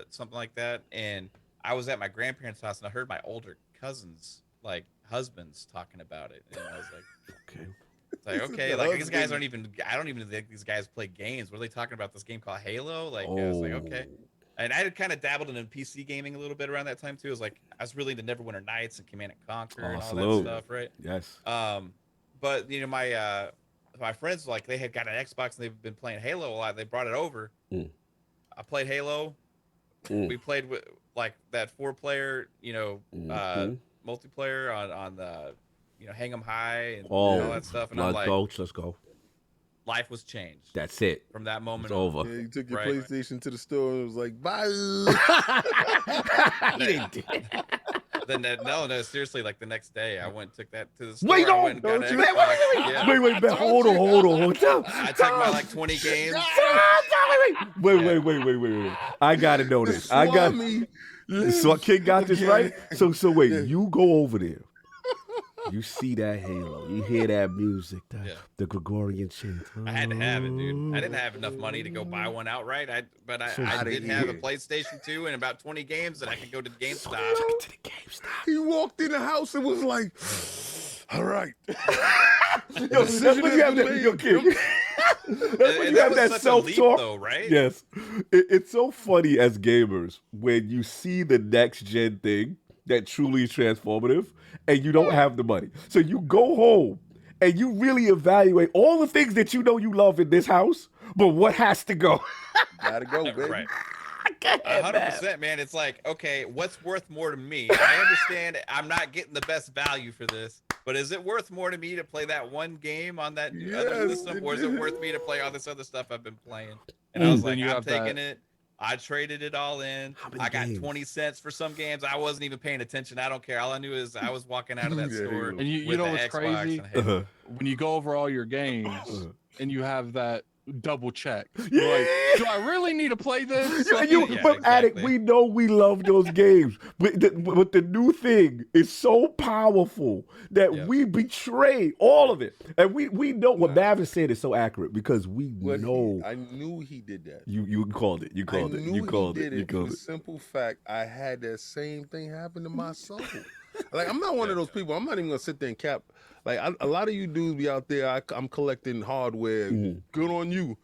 something like that. And I was at my grandparents' house, and I heard my older cousins, like husbands, talking about it. And I was like, okay. It's like, okay, like these guys I don't even think these guys play games. What are they talking about? This game called Halo? Like, I was like, okay. And I had kind of dabbled in PC gaming a little bit around that time too. It was like I was really into Neverwinter Nights and Command and Conquer and all that stuff, right? Yes. But you know, my friends, like, they had got an Xbox and they've been playing Halo a lot. They brought it over. I played Halo. We played with like that 4-player, you know, multiplayer on the, you know, Hang 'em High and all that stuff. And I'm like, let's go. Life was changed. That's it. From that moment, it's over. Yeah, you took your PlayStation to the store and it was like, bye. No, seriously, like the next day, I went and took that to the store. Wait, Hold on. I took my like 20 games. Wait. I gotta know this. So King got this right. So wait, you go over there. You see that Halo, you hear that music, the Gregorian chant. I had to have it, dude. I didn't have enough money to go buy one outright. I did have a PlayStation 2 and about 20 games that I could go to GameStop. He walked in the house and was like, all right. Yo, that's what you have that, King. And that was such a leap, though, right? Yes. It's so funny as gamers when you see the next gen thing that truly is transformative, and you don't have the money. So you go home and you really evaluate all the things that you know you love in this house, but what has to go? Gotta go, baby. Right. 100%, man. It's like, okay, what's worth more to me? I understand I'm not getting the best value for this, but is it worth more to me to play that one game on that other system, or is it worth me to play all this other stuff I've been playing? And I was like, I'm taking it. I traded it all in. I got 20 cents for some games. I wasn't even paying attention. I don't care. All I knew is I was walking out of that store. And you know what's crazy? When you go over all your games and you have that double check. You're like, do I really need to play this? But Addict, we know we love those games. But the new thing is so powerful that we betray all of it. And we know what Mav said is so accurate because we know. I knew he did that. You called it. You called it. You called it. You called it. The simple fact, I had that same thing happen to my soul. Like, I'm not one of those people. I'm not even gonna sit there and cap. Like, a lot of you dudes be out there. I'm collecting hardware. Good on you.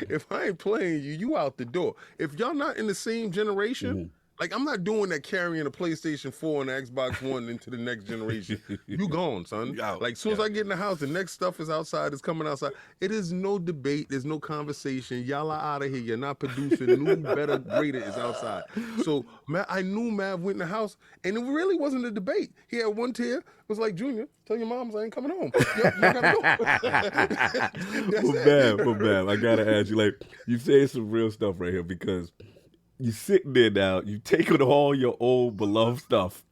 If I ain't playing you out the door. If y'all not in the same generation, Like, I'm not doing that carrying a PlayStation 4 and an Xbox One into the next generation. You gone, son. Like, as soon as I get in the house, the next stuff is outside, it's coming outside. It is no debate. There's no conversation. Y'all are out of here. You're not producing. New, better, greater is outside. So, I knew Mav went in the house, and it really wasn't a debate. He had one tear. It was like, Junior, tell your moms I ain't coming home. Yep, you gotta go. But Mav, I gotta ask you, like, you saying some real stuff right here because you sitting there now, you taking all your old beloved stuff,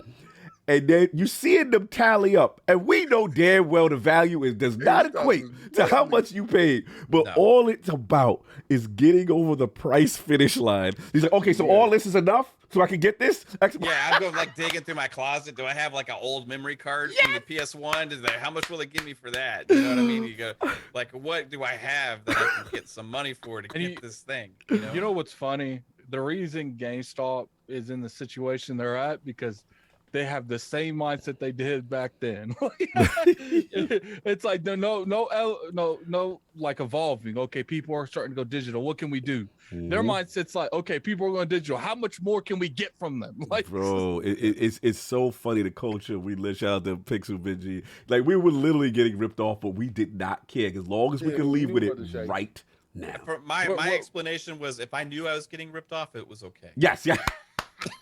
and then you seeing them tally up, and we know damn well the value does not equate to how much you paid, but all it's about is getting over the price finish line. He's like, okay, so all this is enough, so I can get this. Yeah, I'm going like digging through my closet. Do I have like an old memory card from the PS1? How much will they give me for that? You know what I mean? You go like, what do I have that I can get some money for to get this thing? You know what's funny? The reason GameStop is in the situation they're at because they have the same mindset they did back then. It's like no, like evolving. Okay, people are starting to go digital. What can we do? Their mindset's like, okay, people are going digital. How much more can we get from them? Like, bro, it's so funny the culture we live. Shout out to Pixel Benji. Like, we were literally getting ripped off, but we did not care as long as we could leave with it right now. My explanation was if I knew I was getting ripped off, it was okay. Yes, yeah.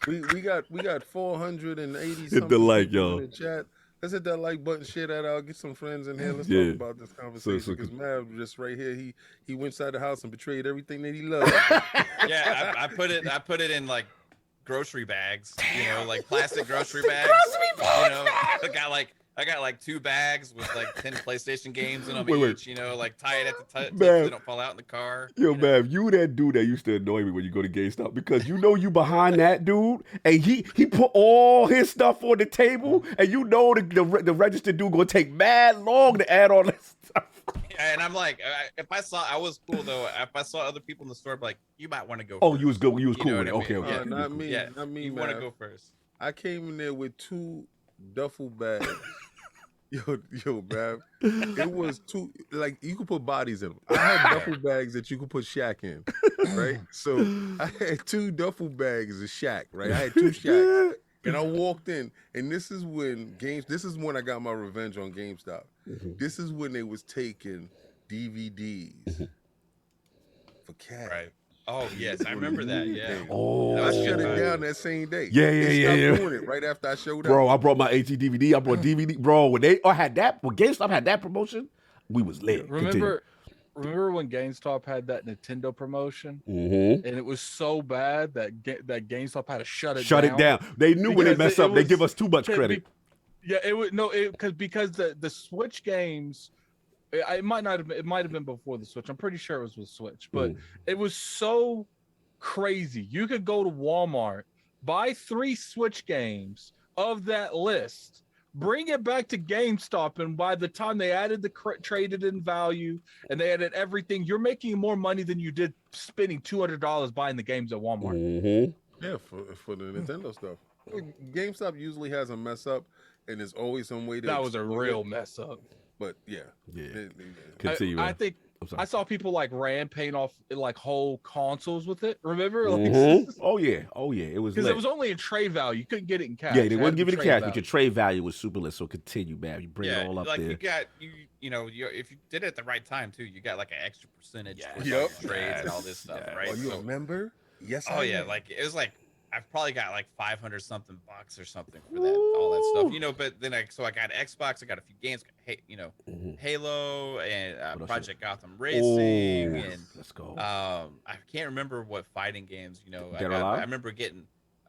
we got 480 Hit something the like, people y'all. in the chat. Let's hit that like button, share that out, get some friends in here. Let's talk about this conversation because Mav just right here. He went inside the house and betrayed everything that he loved. Yeah, I put it in like grocery bags, like plastic grocery bags. I got like 2 bags with like 10 PlayStation games in them each, like tie it at the tip so they don't fall out in the car. Yo, man, you that dude that used to annoy me when you go to GameStop because you behind that dude and he put all his stuff on the table and the registered dude gonna take mad long to add all this stuff. And I'm like, I was cool though. If I saw other people in the store, I'd be like, you might want to go. Oh, first. you was good. You was cool with it. I mean? Okay. Yeah, not me. Yeah, not me. You want to go first. I came in there with 2 duffel bags. Yo, man. It was 2, like, you could put bodies in them. I had duffel bags that you could put Shaq in, right? So I had 2 duffel bags of Shaq, right? I had 2 Shaqs. And I walked in, and this is when I got my revenge on GameStop. This is when they was taking DVDs for cash. Right. Oh yes, I remember that. Yeah. Oh, I shut it down that same day. Yeah. Doing it right after I showed up. Bro, I brought my HD DVD. I brought DVD. Bro, when GameStop had that promotion, we was lit. Remember when GameStop had that Nintendo promotion, and it was so bad that GameStop had to shut it down. They knew when they mess up, they give us too much credit. Because the Switch games. It might have been before the Switch. I'm pretty sure it was with Switch, but it was so crazy. You could go to Walmart, buy 3 Switch games of that list, bring it back to GameStop, and by the time they added the traded in value and they added everything, you're making more money than you did spending $200 buying the games at Walmart. Yeah, for the Nintendo stuff. GameStop usually has a mess up, and there's always some way that was a real mess up. But yeah. Continue. I think I saw people like paint off like whole consoles with it. Remember? Oh yeah. It was because it was only in trade value. You couldn't get it in cash. Yeah, they wouldn't give it in cash, but your trade value was super lit. So continue, man. You bring it all up like there. You got if you did it at the right time too, you got like an extra percentage for trades and all this stuff, right? Oh, you remember? Yes. Oh yeah, like it was like I've probably got like 500 something bucks or something for that, all that stuff, But then I got Xbox, I got a few games, Halo and Project Gotham Racing, and let's go. I can't remember what fighting games, I remember getting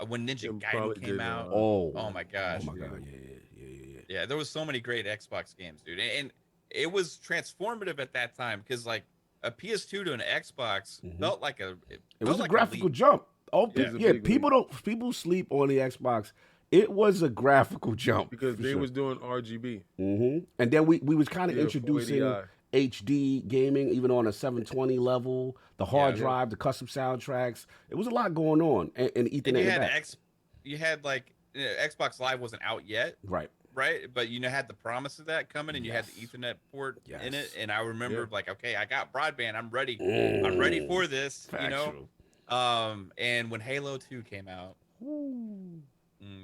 when Ninja Gaiden came out. Oh my gosh! Oh my god! Yeah. There was so many great Xbox games, dude, and it was transformative at that time because like a PS2 to an Xbox felt like it was a graphical jump. Oh yeah, people sleep on the Xbox. It was a graphical jump because they was doing RGB. And then we was kind of introducing HD gaming, even on a 720 level. The hard drive, the custom soundtracks. It was a lot going on, and Ethernet. You had like Xbox Live wasn't out yet, right? But had the promise of that coming, and you had the Ethernet port in it. And I remember like, okay, I got broadband. I'm ready. I'm ready for this. And when Halo 2 came out,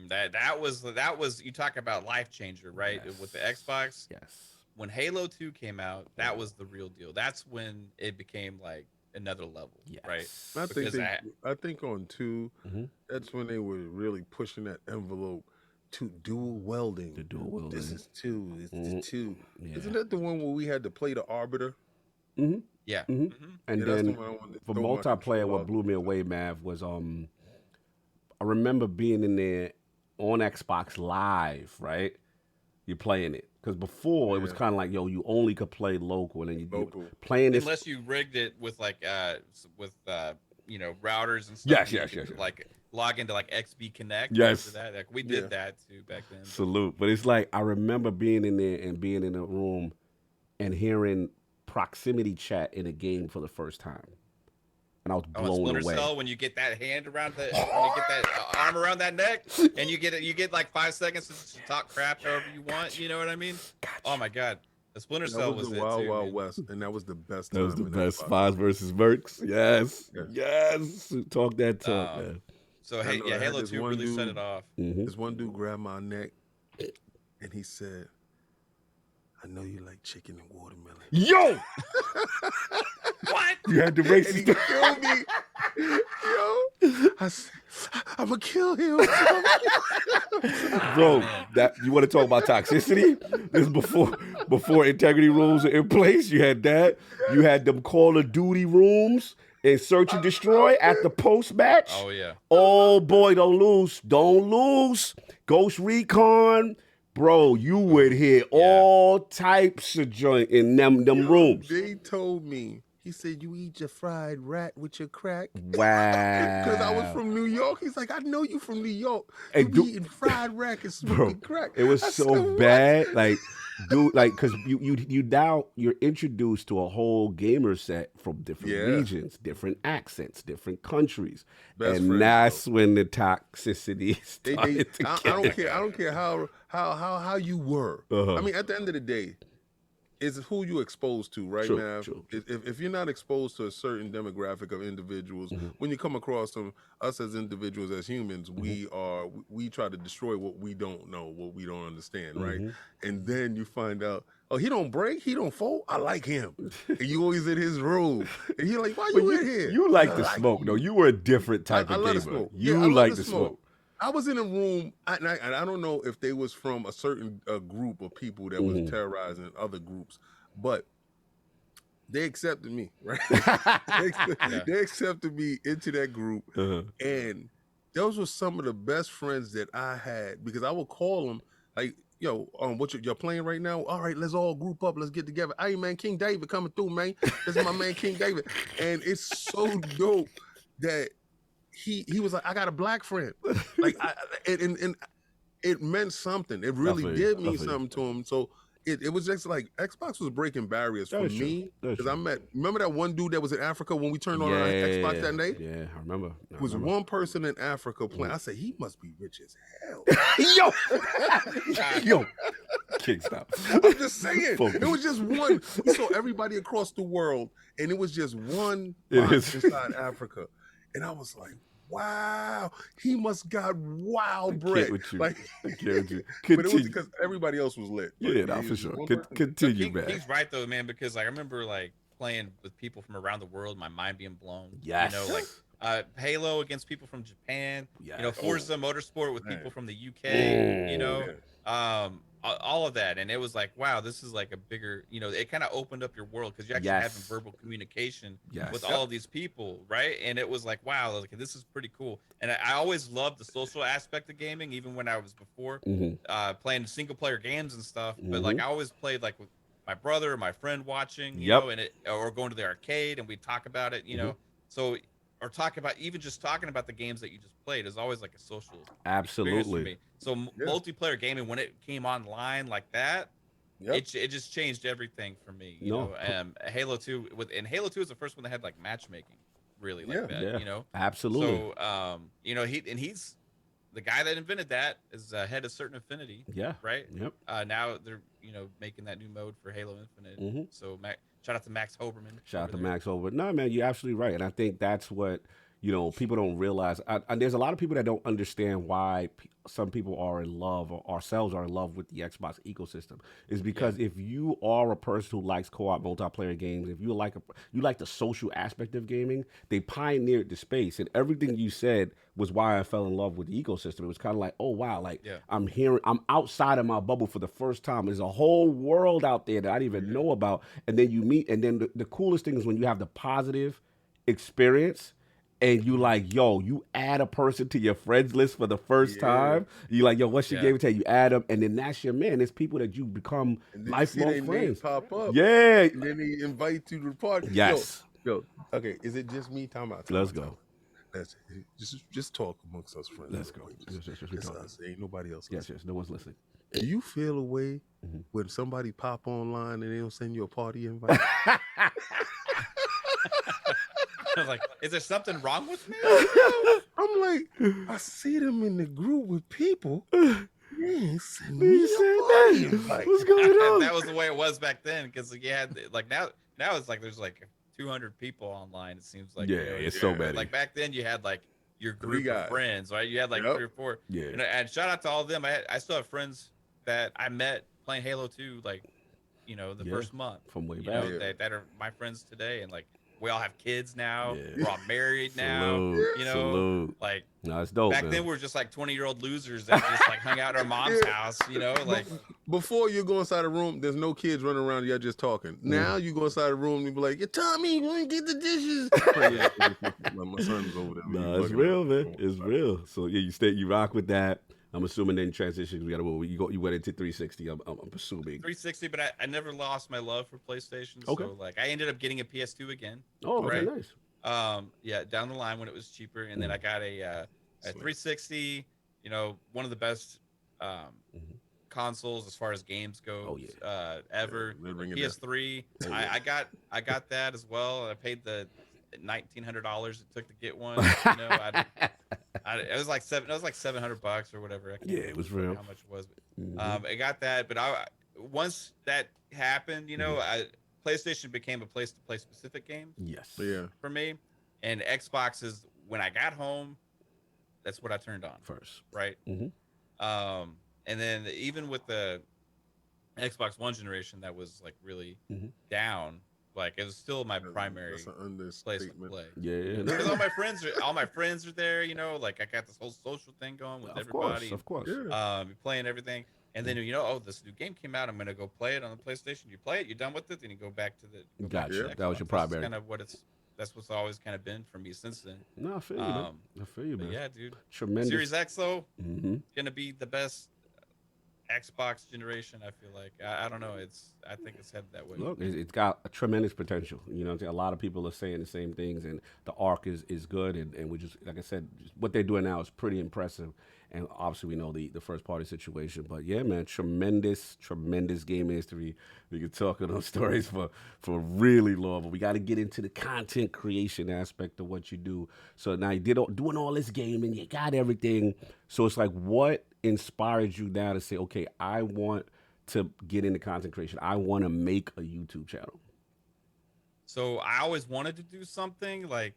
That was you talk about life changer, right? Yes. With the Xbox. Yes. When Halo 2 came out, that was the real deal. That's when it became like another level, right? I think Because I think on 2, Mhm. that's when they were really pushing that envelope to dual welding. The dual welding. This is 2. This is 2. Yeah. Isn't that the one where we had to play the Arbiter? Mm-hmm. yeah. Mm-hmm. And Yeah, that's the then one I wanted to for throw my multiplayer, controller what out. blew me away, Mav, was I remember being in there on Xbox Live, right? You're playing it. Because before it was Yeah. kind of like, yo, you only could play local, and then you Local. playing this. Unless you rigged it with like routers and stuff. Yes. Like log into like XB Connect. Yes. That. Like, we did that too back then. Salute. But it's like I remember being in there and being in a room and hearing proximity chat in a game for the first time. And I was blown Splinter away. Cell, when you get that hand around when you get that arm around that neck, and you get like 5 seconds to talk crap however you want. You know what I mean? Gotcha. Oh my god, the Splinter That Cell was the it Wild too, Wild man. West, and that was the best. That was the time in best. Xbox. Spies versus Mercs. Yes. Yes. Yes. Talk that talk, man. So I know, I had Halo this 2 one really set dude- it off. Mm-hmm. This one dude grabbed my neck, and he said, "I know you like chicken and watermelon." Yo! What? You had to And race he it. killed me. Yo, I said, I'm gonna kill him. Bro, that you want to talk about toxicity? This before integrity rules are in place. You had that. You had them Call of Duty rooms and search and destroy at the post match. Oh yeah. Oh boy, don't lose. Don't lose. Ghost Recon. Bro, you would hear all types of joint in them rooms. They told me. He said, "You eat your fried rat with your crack." Wow. Because I was from New York. He's like, "I know you from New York. Hey, You be dude- eating fried rat and Bro, smoking crack." it was I so said, "What?" bad. Like, dude, like, because you now you're introduced to a whole gamer set from different Yeah. regions, different accents, different countries, Best and friends, that's when the toxicity They, started to I get don't there. care. I don't care how you were. Uh-huh. I mean, at the end of the day, it's who you exposed to, right, True, man? true. If you're not exposed to a certain demographic of individuals, Mm-hmm. when you come across them, us as individuals, as humans, Mm-hmm. we try to destroy what we don't know, what we don't understand, right? Mm-hmm. And then you find out, oh, he don't break, he don't fold. I like him. And you always in his room, and you're like, why But you in here? you like I the smoke, though. You were a different type I of love gamer. the smoke. You Yeah, I love like the the smoke. I was in a room, and I don't know if they was from a certain group of people that was terrorizing other groups, but they accepted me, right? They accepted me into that group, Uh-huh. and those were some of the best friends that I had, because I would call them like, "Yo, what you're playing right now? All right, let's all group up, let's get together. Hey man, King David coming through, man. This is my man King David," and it's so dope that he was like, "I got a black friend," like, and it meant something. It really feel you. did I mean feel you. something to him. So it was just like Xbox was breaking barriers That for is true. me, That is because I true. remember that one dude that was in Africa when we turned on our Xbox that day? Yeah, I remember. It was one person in Africa playing. I said, he must be rich as hell. Yo, King, stop. I'm just saying. Focus. It was just one. We saw everybody across the world, and it was just one It box is. inside Africa. And I was like, wow, he must got wild bread. with you. Like, I can't with you. but it was Continue. because everybody else was lit. But Yeah, no, he for was sure. one person. Continue, man. King's right though, man, because like I remember like playing with people from around the world, my mind being blown. Yes. You know, like Halo against people from Japan. Yes. You know, Forza Motorsport with Man. people from the UK. Mm. You know, all of that, and it was like, wow, this is like a bigger. You know, it kind of opened up your world because you're actually having Yes. verbal communication Yes. with all of these people, right? And it was like, wow, like, this is pretty cool. And I always loved the social aspect of gaming, even when I was before playing single player games and stuff. But like I always played like with my brother, my friend watching, you know, and or going to the arcade and we'd talk about it, you know. So or talk about even just talking about the games that you just played is always like a social experience for Absolutely. me. So multiplayer gaming, when it came online like that, it just changed everything for me. You know, Halo 2 Halo 2 is the first one that had like matchmaking, really like that. You know, absolutely. So you know, he's the guy that invented that is head of Certain Affinity. Yeah. Right. Yep. Now they're making that new mode for Halo Infinite. So shout out to Max Hoberman. Shout out to Max over. No, man, you're absolutely right. And I think that's what, you know, people don't realize, and there's a lot of people that don't understand why some people are in love, or ourselves are in love with the Xbox ecosystem, is because if you are a person who likes co-op multiplayer games, if you like the social aspect of gaming, they pioneered the space, and everything you said was why I fell in love with the ecosystem. It was kind of like, oh wow, like I'm outside of my bubble for the first time. There's a whole world out there that I didn't even know about, and then you meet, and then the coolest thing is when you have the positive experience. And you like, yo, you add a person to your friends list for the first time. You like, yo, what's your game tag? You add them, and then that's your man. It's people that you become lifelong friends. Pop up. Yeah. And then they invite you to the party. Yes. Yo. Okay. Is it just me? Time out. Let's go. Let's just talk amongst us friends. Let's go. Just us. Ain't nobody else. Yes. No one's listening. Do you feel a way when somebody pop online and they don't send you a party invite? I was like, is there something wrong with me? I'm like, I see them in the group with people. Man, send me a party invite. What's going on? That was the way it was back then, because you had like now it's like there's like 200 people online. It seems like it's so many. Like back then you had like your group of friends, right? You had like 3 or 4. Yeah. And shout out to all of them. I still have friends that I met playing Halo 2, like the first month from way back. That are my friends today, and like. We all have kids now. Yeah. We're all married now. Salute. Like no, it's dope. Back man. then, we were just like 20-year-old losers that just like hung out at our mom's house. Like before you go inside the room, there's no kids running around. You're just talking. Now you go inside the room and you be like, Tommy, go and get the dishes. My son's over there. No, it's real, man. It's real. So yeah, you rock with that. I'm assuming then transitions. You went into 360. I'm assuming 360, but I never lost my love for PlayStation. Okay. So like I ended up getting a PS2 again. Oh, okay, nice. Down the line when it was cheaper, and then I got a 360. One of the best consoles as far as games go ever. PS3. I got that as well. I paid the $1,900 it took to get one. It was like $700 or whatever. It was real. How much it was? I got that, but once that happened, PlayStation became a place to play specific games. Yes. Yeah. For me, and Xbox is when I got home. That's what I turned on first. Right. And then even with the Xbox One generation, that was like really down. Like it was still my primary place to play. Yeah, because all my friends are there. Like I got this whole social thing going with everybody. Of course. Playing everything, and then this new game came out. I'm gonna go play it on the PlayStation. You play it, you're done with it, then you go back to the. Gotcha. That was your primary. That's kind of that's what's always kind of been for me since then. No, I feel you, man. I feel you, man. Yeah, dude. Tremendous. Series X though, gonna be the best Xbox generation. I feel like I don't know. I think it's headed that way. Look, it's got a tremendous potential. A lot of people are saying the same things, and the arc is good, and we just like I said, what they're doing now is pretty impressive. And obviously, we know the first party situation, but yeah, man, tremendous game history. We could talk on those stories for really long, but we got to get into the content creation aspect of what you do. So now you doing all this gaming, you got everything. So it's like, what inspired you now to say, okay, I want to get into content creation. I want to make a YouTube channel. So I always wanted to do something like.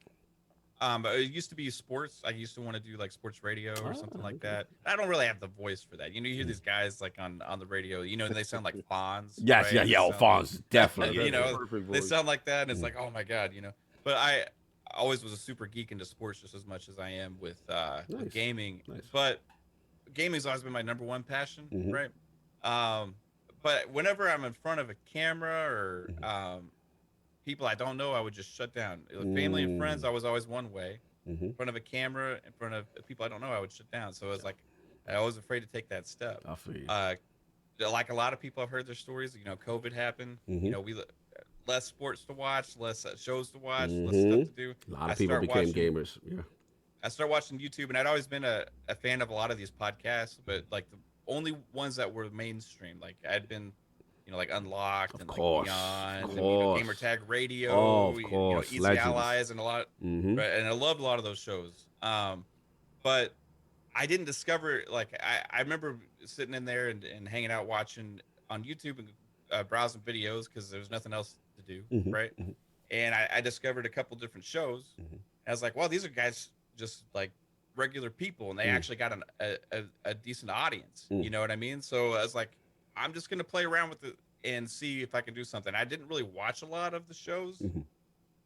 It used to be sports. I used to want to do like sports radio or something like that. I don't really have the voice for that. You hear these guys like on the radio, and they sound like Fonz. Yes, right? Fonz, definitely. They sound like that, and it's like, oh my god, But I always was a super geek into sports just as much as I am with gaming. Nice. But gaming's always been my number one passion, right? But whenever I'm in front of a camera or people I don't know, I would just shut down. Family and friends, I was always one way. In front of a camera, in front of people I don't know, I would shut down. So it's like I was afraid to take that step. I feel you. Like a lot of people, I've heard their stories. COVID happened. We less sports to watch, less shows to watch, less stuff to do. A lot of people became gamers. Yeah. I started watching YouTube, and I'd always been a fan of a lot of these podcasts, but like the only ones that were mainstream, like I'd been. Like Unlocked and like Beyond, and Gamer Tag Radio, Easy Legends. Allies, and a lot. Right, and I loved a lot of those shows. But I didn't discover I remember sitting in there and hanging out watching on YouTube and browsing videos because there was nothing else to do, right? And I discovered a couple different shows, I was like, well, these are guys just like regular people, and they actually got a decent audience. You know what I mean? So I was like, I'm just gonna play around with it and see if I can do something. I didn't really watch a lot of the shows,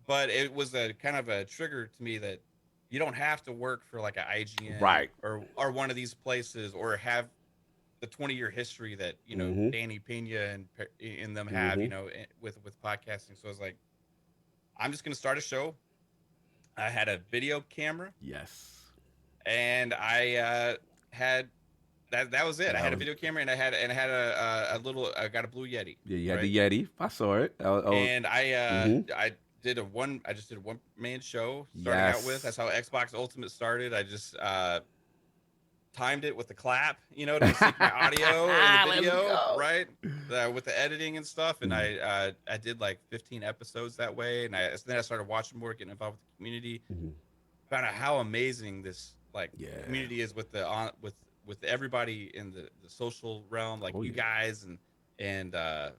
but it was a kind of a trigger to me that you don't have to work for like an IGN or one of these places or have the 20-year history that Danny Pena and them have with podcasting. So I was like, I'm just gonna start a show. I had a video camera. Yes. And I had that was it. I had a video camera and I had a little. I got a Blue Yeti. Yeah, you had the Yeti. I saw it. And I did a one-man show starting out with. That's how Xbox Ultimate started. I just timed it with the clap, to sync my audio and the video, right? With the editing and stuff. And I did like 15 episodes that way. And then I started watching more, getting involved with the community. Found out how amazing this community is with the with everybody in the social realm, like you guys and our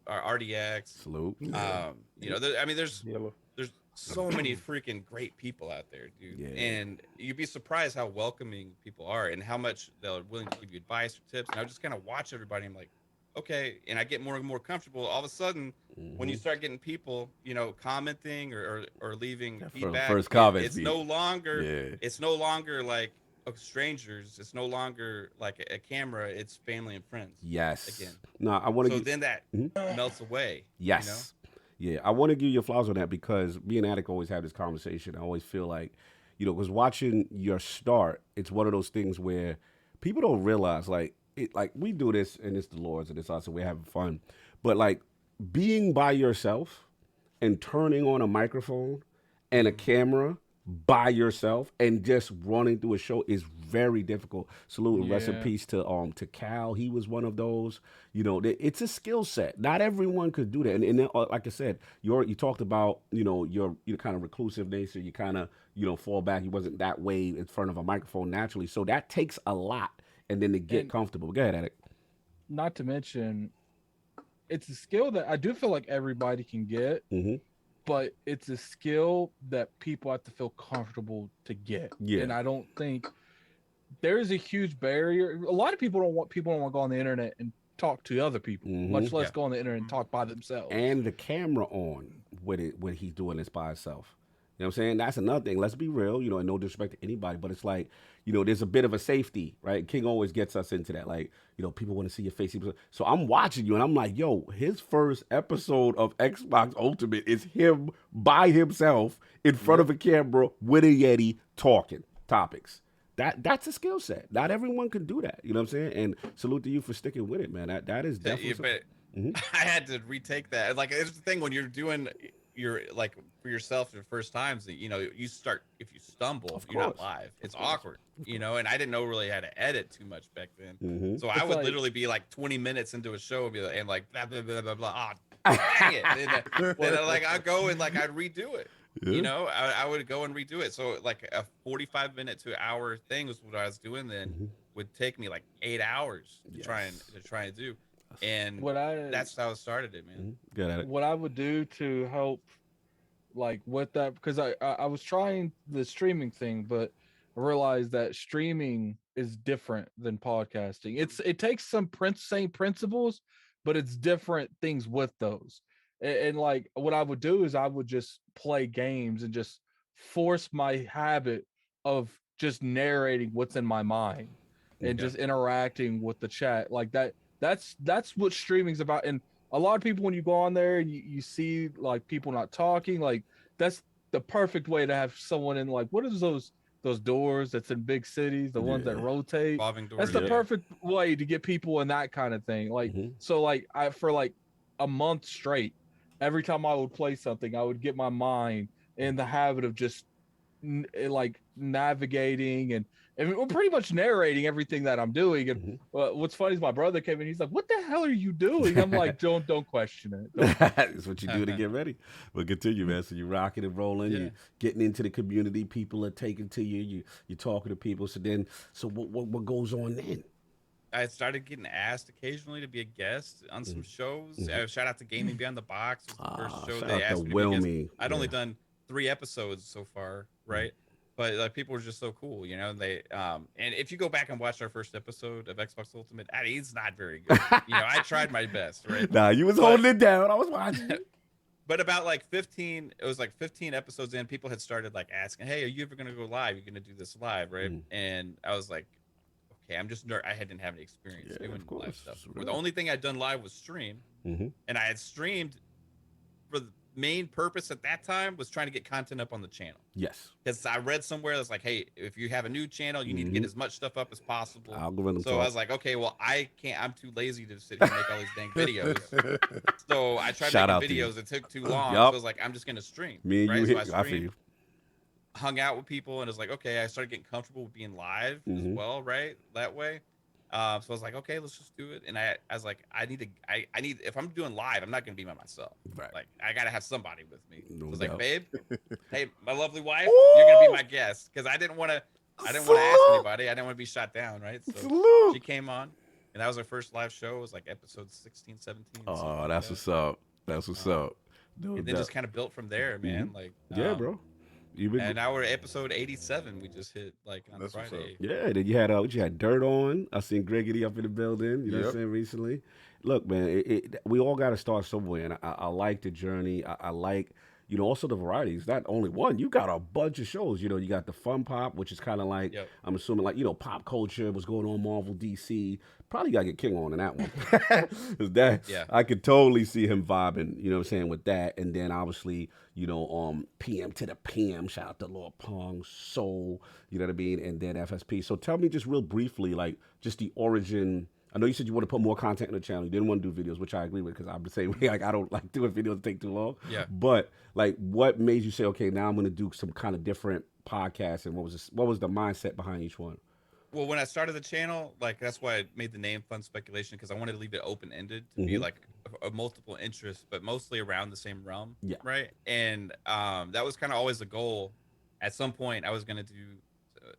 RDX. Salute. There's so many freaking great people out there, dude. Yeah. And you'd be surprised how welcoming people are and how much they're willing to give you advice or tips. And I just kind of watch everybody. I'm like, okay. And I get more and more comfortable. All of a sudden, when you start getting people, commenting or leaving feedback, first comments, it's no longer like strangers. It's no longer like a camera. It's family and friends. Yes. Again. No, I want to. So then that melts away. Yes. Yeah, I want to give you flowers on that because me and Attic always have this conversation. I always feel like, because watching your start, it's one of those things where people don't realize, like we do this and it's the Lord's and it's us and we're having fun, but like being by yourself and turning on a microphone and a camera by yourself and just running through a show is very difficult. Salute and rest in peace to Cal. He was one of those. It's a skill set. Not everyone could do that. And then, like I said, you talked about your kind of reclusive nature. You kind of fall back. You wasn't that way in front of a microphone naturally. So that takes a lot. And then to get comfortable. Go ahead, Attic. Not to mention, it's a skill that I do feel like everybody can get. But it's a skill that people have to feel comfortable to get. Yeah. And I don't think there is a huge barrier. A lot of people don't want to go on the internet and talk to other people, much less go on the internet and talk by themselves. And the camera on when he's doing this by himself. You know what I'm saying? That's another thing. Let's be real, and no disrespect to anybody, but it's like, there's a bit of a safety, right? King always gets us into that. Like, people want to see your face. So I'm watching you and I'm like, yo, his first episode of Xbox Ultimate is him by himself in front of a camera with a Yeti talking topics. That's a skill set. Not everyone can do that. You know what I'm saying? And salute to you for sticking with it, man. That is definitely I had to retake that. Like, it's the thing when you're doing you're like for yourself the first times that you start, if you stumble, you're not live, it's awkward, and I didn't know really how to edit too much back then. So I would literally be like 20 minutes into a show and be like, blah blah blah blah blah, dang it. then like I'd go and like I'd redo it. I would go and redo it. So like a 45-minute to an hour thing was what I was doing then. Would take me like 8 hours to try and do. And that's how I started it, man. Good at it. What I would do to help, like with that, because I was trying the streaming thing, but I realized that streaming is different than podcasting. It takes some same principles, but it's different things with those. And like what I would do is I would just play games and just force my habit of just narrating what's in my mind and just interacting with the chat like that. That's what streaming's about. And a lot of people, when you go on there, you see like people not talking, like that's the perfect way to have someone in, like, what is those doors that's in big cities, the ones that rotate? Revolving doors. That's the perfect way to get people in that kind of thing. Like, so like for like a month straight, every time I would play something, I would get my mind in the habit of just like navigating and we're pretty much narrating everything that I'm doing. And what's funny is my brother came in. He's like, "What the hell are you doing?" I'm like, "Don't question it." That's what you do to get ready. But continue, man. So you're rocking and rolling. You're getting into the community. People are taking to you. You're talking to people. So what goes on then? I started getting asked occasionally to be a guest on some shows. Shout out to Gaming Beyond the Box. It was the first show they asked me to be a guest. I'd only done 3 episodes so far, right? But like people were just so cool, you know. They and if you go back and watch our first episode of Xbox Ultimate, it's not very good. You know, I tried my best, right? Nah, you was holding it down. I was watching. But about like 15 episodes in, people had started like asking, "Hey, are you ever gonna go live? You're gonna do this live, right?" And I was like, "Okay, I'm just I didn't have any experience doing live stuff. The only thing I'd done live was stream, and I had streamed for the main purpose at that time was trying to get content up on the channel. Yes, because I read somewhere that's like, hey, if you have a new channel, you need to get as much stuff up as possible. Algorithm so talk. I was like, okay, well, I can't. I'm too lazy to sit here and make all these dang videos. So I tried making videos. It took too long. So I was like, I'm just gonna stream. Me and right? you So I feel you. Hung out with people, and it was like, okay, I started getting comfortable with being live as well, right? That way. So I was like, okay, let's just do it. And I was like, I need if I'm doing live, I'm not gonna be by myself. Right. Like I gotta have somebody with me. No I was doubt. like, babe, hey, my lovely wife, you're gonna be my guest, because I didn't want to ask anybody. I didn't want to be shot down, right? So she came on, and that was our first live show. It was like episode 16, 17. Oh, that's what's up. That's what's up. No and then just kind of built from there, man. Like yeah, bro. And now we're at episode 87. We just hit like on Friday. Yeah, then you had Dirt on. I seen Gregory up in the building. You know what I'm saying recently. Look, man, we all got to start somewhere, and I like the journey. I like, you know, also the varieties. Not only one, you got a bunch of shows. You know, you got the Fun Pop, which is kind of like, I'm assuming like, you know, pop culture, what's going on, Marvel, DC. Probably got to get King on in that one. I could totally see him vibing, you know what I'm saying, with that. And then obviously, you know, PM to the PM, shout out to Lord Pong, Soul, you know what I mean, and then FSP. So tell me just real briefly, like, just the origin. I know you said you want to put more content on the channel. You didn't want to do videos, which I agree with, because I'm the same way. Like, I don't like doing videos that take too long. Yeah. But, like, what made you say, okay, now I'm going to do some kind of different podcasts, and what was the mindset behind each one? Well, when I started the channel, like that's why I made the name Fun Speculation, because I wanted to leave it open-ended to be like a multiple interests, but mostly around the same realm. Yeah. Right. And that was kind of always the goal. At some point, I was going to do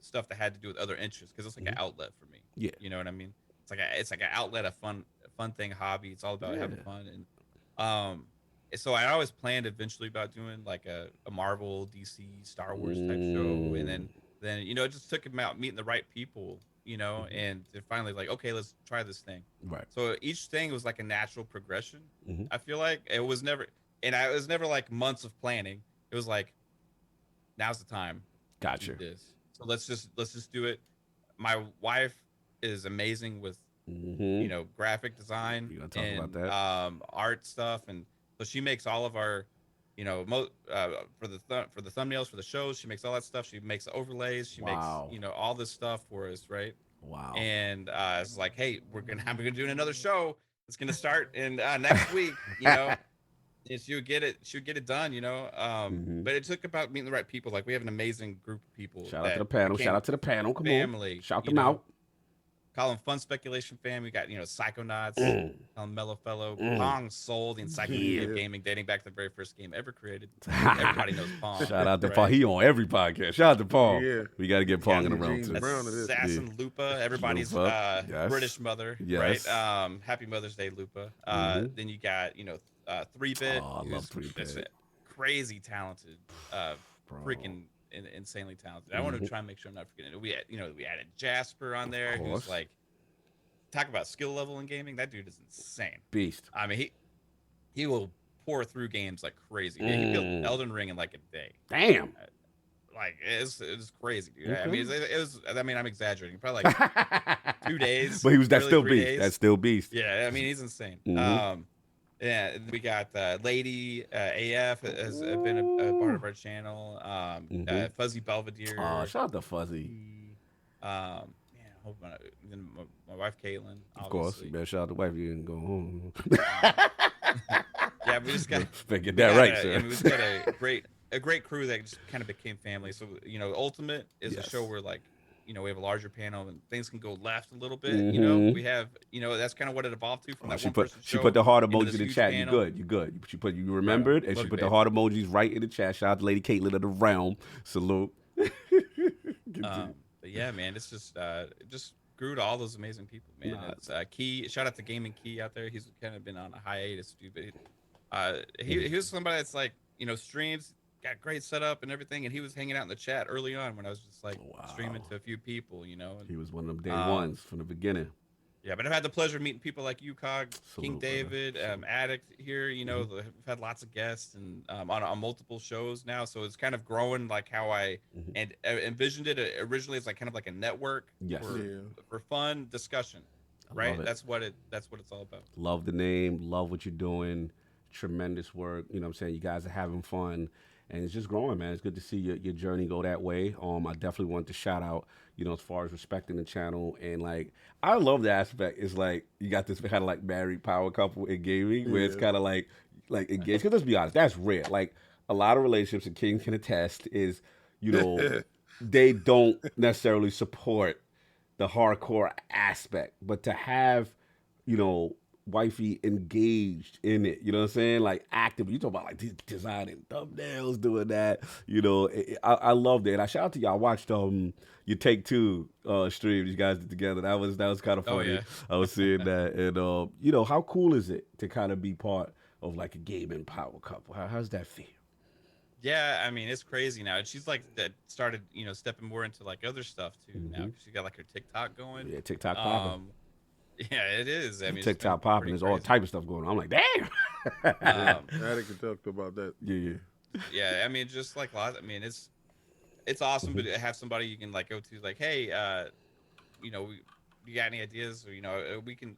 stuff that had to do with other interests, because it's like an outlet for me. Yeah. You know what I mean? It's like an outlet, a fun thing, hobby. It's all about having fun. And so I always planned eventually about doing like a Marvel, DC, Star Wars type show, and then you know, it just took about meeting the right people, you know, and they're finally like, okay, let's try this thing. Right. So each thing was like a natural progression. I feel like it was never like months of planning. It was like, now's the time. Gotcha. To do this. So let's just do it. My wife is amazing with you know, graphic design and about that. Art stuff, and so she makes all of our, you know, for the thumbnails for the shows. She makes all that stuff. She makes the overlays. She makes, you know, all this stuff for us, right? Wow. And it's like, hey, we're gonna do another show. It's gonna start in next week, you know. And she would get it done, you know. But it took about meeting the right people. Like, we have an amazing group of people. Shout out to the panel. Shout out to the panel. Come family, on. Shout them out. Call them Fun Speculation fam. We got, you know, Psychonauts, call him Mellow Fellow, Pong Soul, the Encyclopedia of Gaming, dating back to the very first game ever created. Everybody knows Pong. Shout out to Pong. He on every podcast. Shout out to Pong. Yeah. We got to get Pong in the room too. Assassin Lupa, everybody's British mother, right? Happy Mother's Day, Lupa. Then you got, you know, 3-Bit. Oh, I love 3-Bit. Crazy talented, freaking insanely talented. I want to try and make sure I'm not forgetting. We added Jasper on there, who's like, talk about skill level in gaming. That dude is insane. Beast. I mean, he will pour through games like crazy. He built Elden Ring in like a day. Damn. Like, it's crazy, dude. I mean, it was. I mean, I'm exaggerating. Probably like 2 days. But that's really still 3 beast. days. That's still beast. Yeah, I mean, he's insane. Yeah, we got Lady AF has been a part of our channel. Fuzzy Belvedere. Oh, shout out to Fuzzy. Then my wife Caitlin. Of course, you better shout out to wife. You didn't go home. Yeah, we just got. Get that right, sir. We just got a great crew that just kind of became family. So, you know, Ultimate is a show where, like, you know, we have a larger panel and things can go left a little bit. You know, we have, you know, that's kind of what it evolved to from that one person show. She put the heart emoji in the chat. You good. You remembered, and she put the heart emojis right in the chat. Shout out to Lady Caitlin of the Realm. Salute. But yeah, man, it's just grew to all those amazing people, man. It's Key. Shout out to Gaming Key out there. He's kind of been on a hiatus, dude. But he was somebody that's like, you know, streams, got great setup and everything, and he was hanging out in the chat early on when I was just like streaming to a few people, you know. And, he was one of them day ones from the beginning. Yeah, but I've had the pleasure of meeting people like you, Cog, King Salute, David, Addict here. You know, we've had lots of guests and on multiple shows now, so it's kind of growing like how I envisioned it originally. It's like kind of like a network for fun discussion, right? That's what it's all about. Love the name, love what you're doing, tremendous work. You know what I'm saying? You guys are having fun. And it's just growing, man. It's good to see your journey go that way. I definitely want to shout out, you know, as far as respecting the channel. And, like, I love the aspect. It's like you got this kind of, like, married power couple in gaming where it's kind of, like engaged. Because let's be honest, that's rare. Like, a lot of relationships, and King can attest, is, you know, they don't necessarily support the hardcore aspect. But to have, you know, wifey engaged in it, you know what I'm saying? Like active. You talk about like designing thumbnails, doing that. You know, I loved it. And I shout out to y'all. I watched your Take Two stream you guys did together. That was kind of funny. I was seeing that, and you know, how cool is it to kind of be part of like a gaming power couple? How's that feel? Yeah, I mean, it's crazy now. She's like that started, you know, stepping more into like other stuff too now. She got like her TikTok going. Yeah, TikTok popping. Yeah, it is. I mean, TikTok popping. There's all type of stuff going on. I'm like, damn. Attic can talk about that. Yeah. Yeah, I mean, just like lots. I mean, it's awesome, but to have somebody you can like go to, like, hey, you know, you got any ideas, or you know, we can.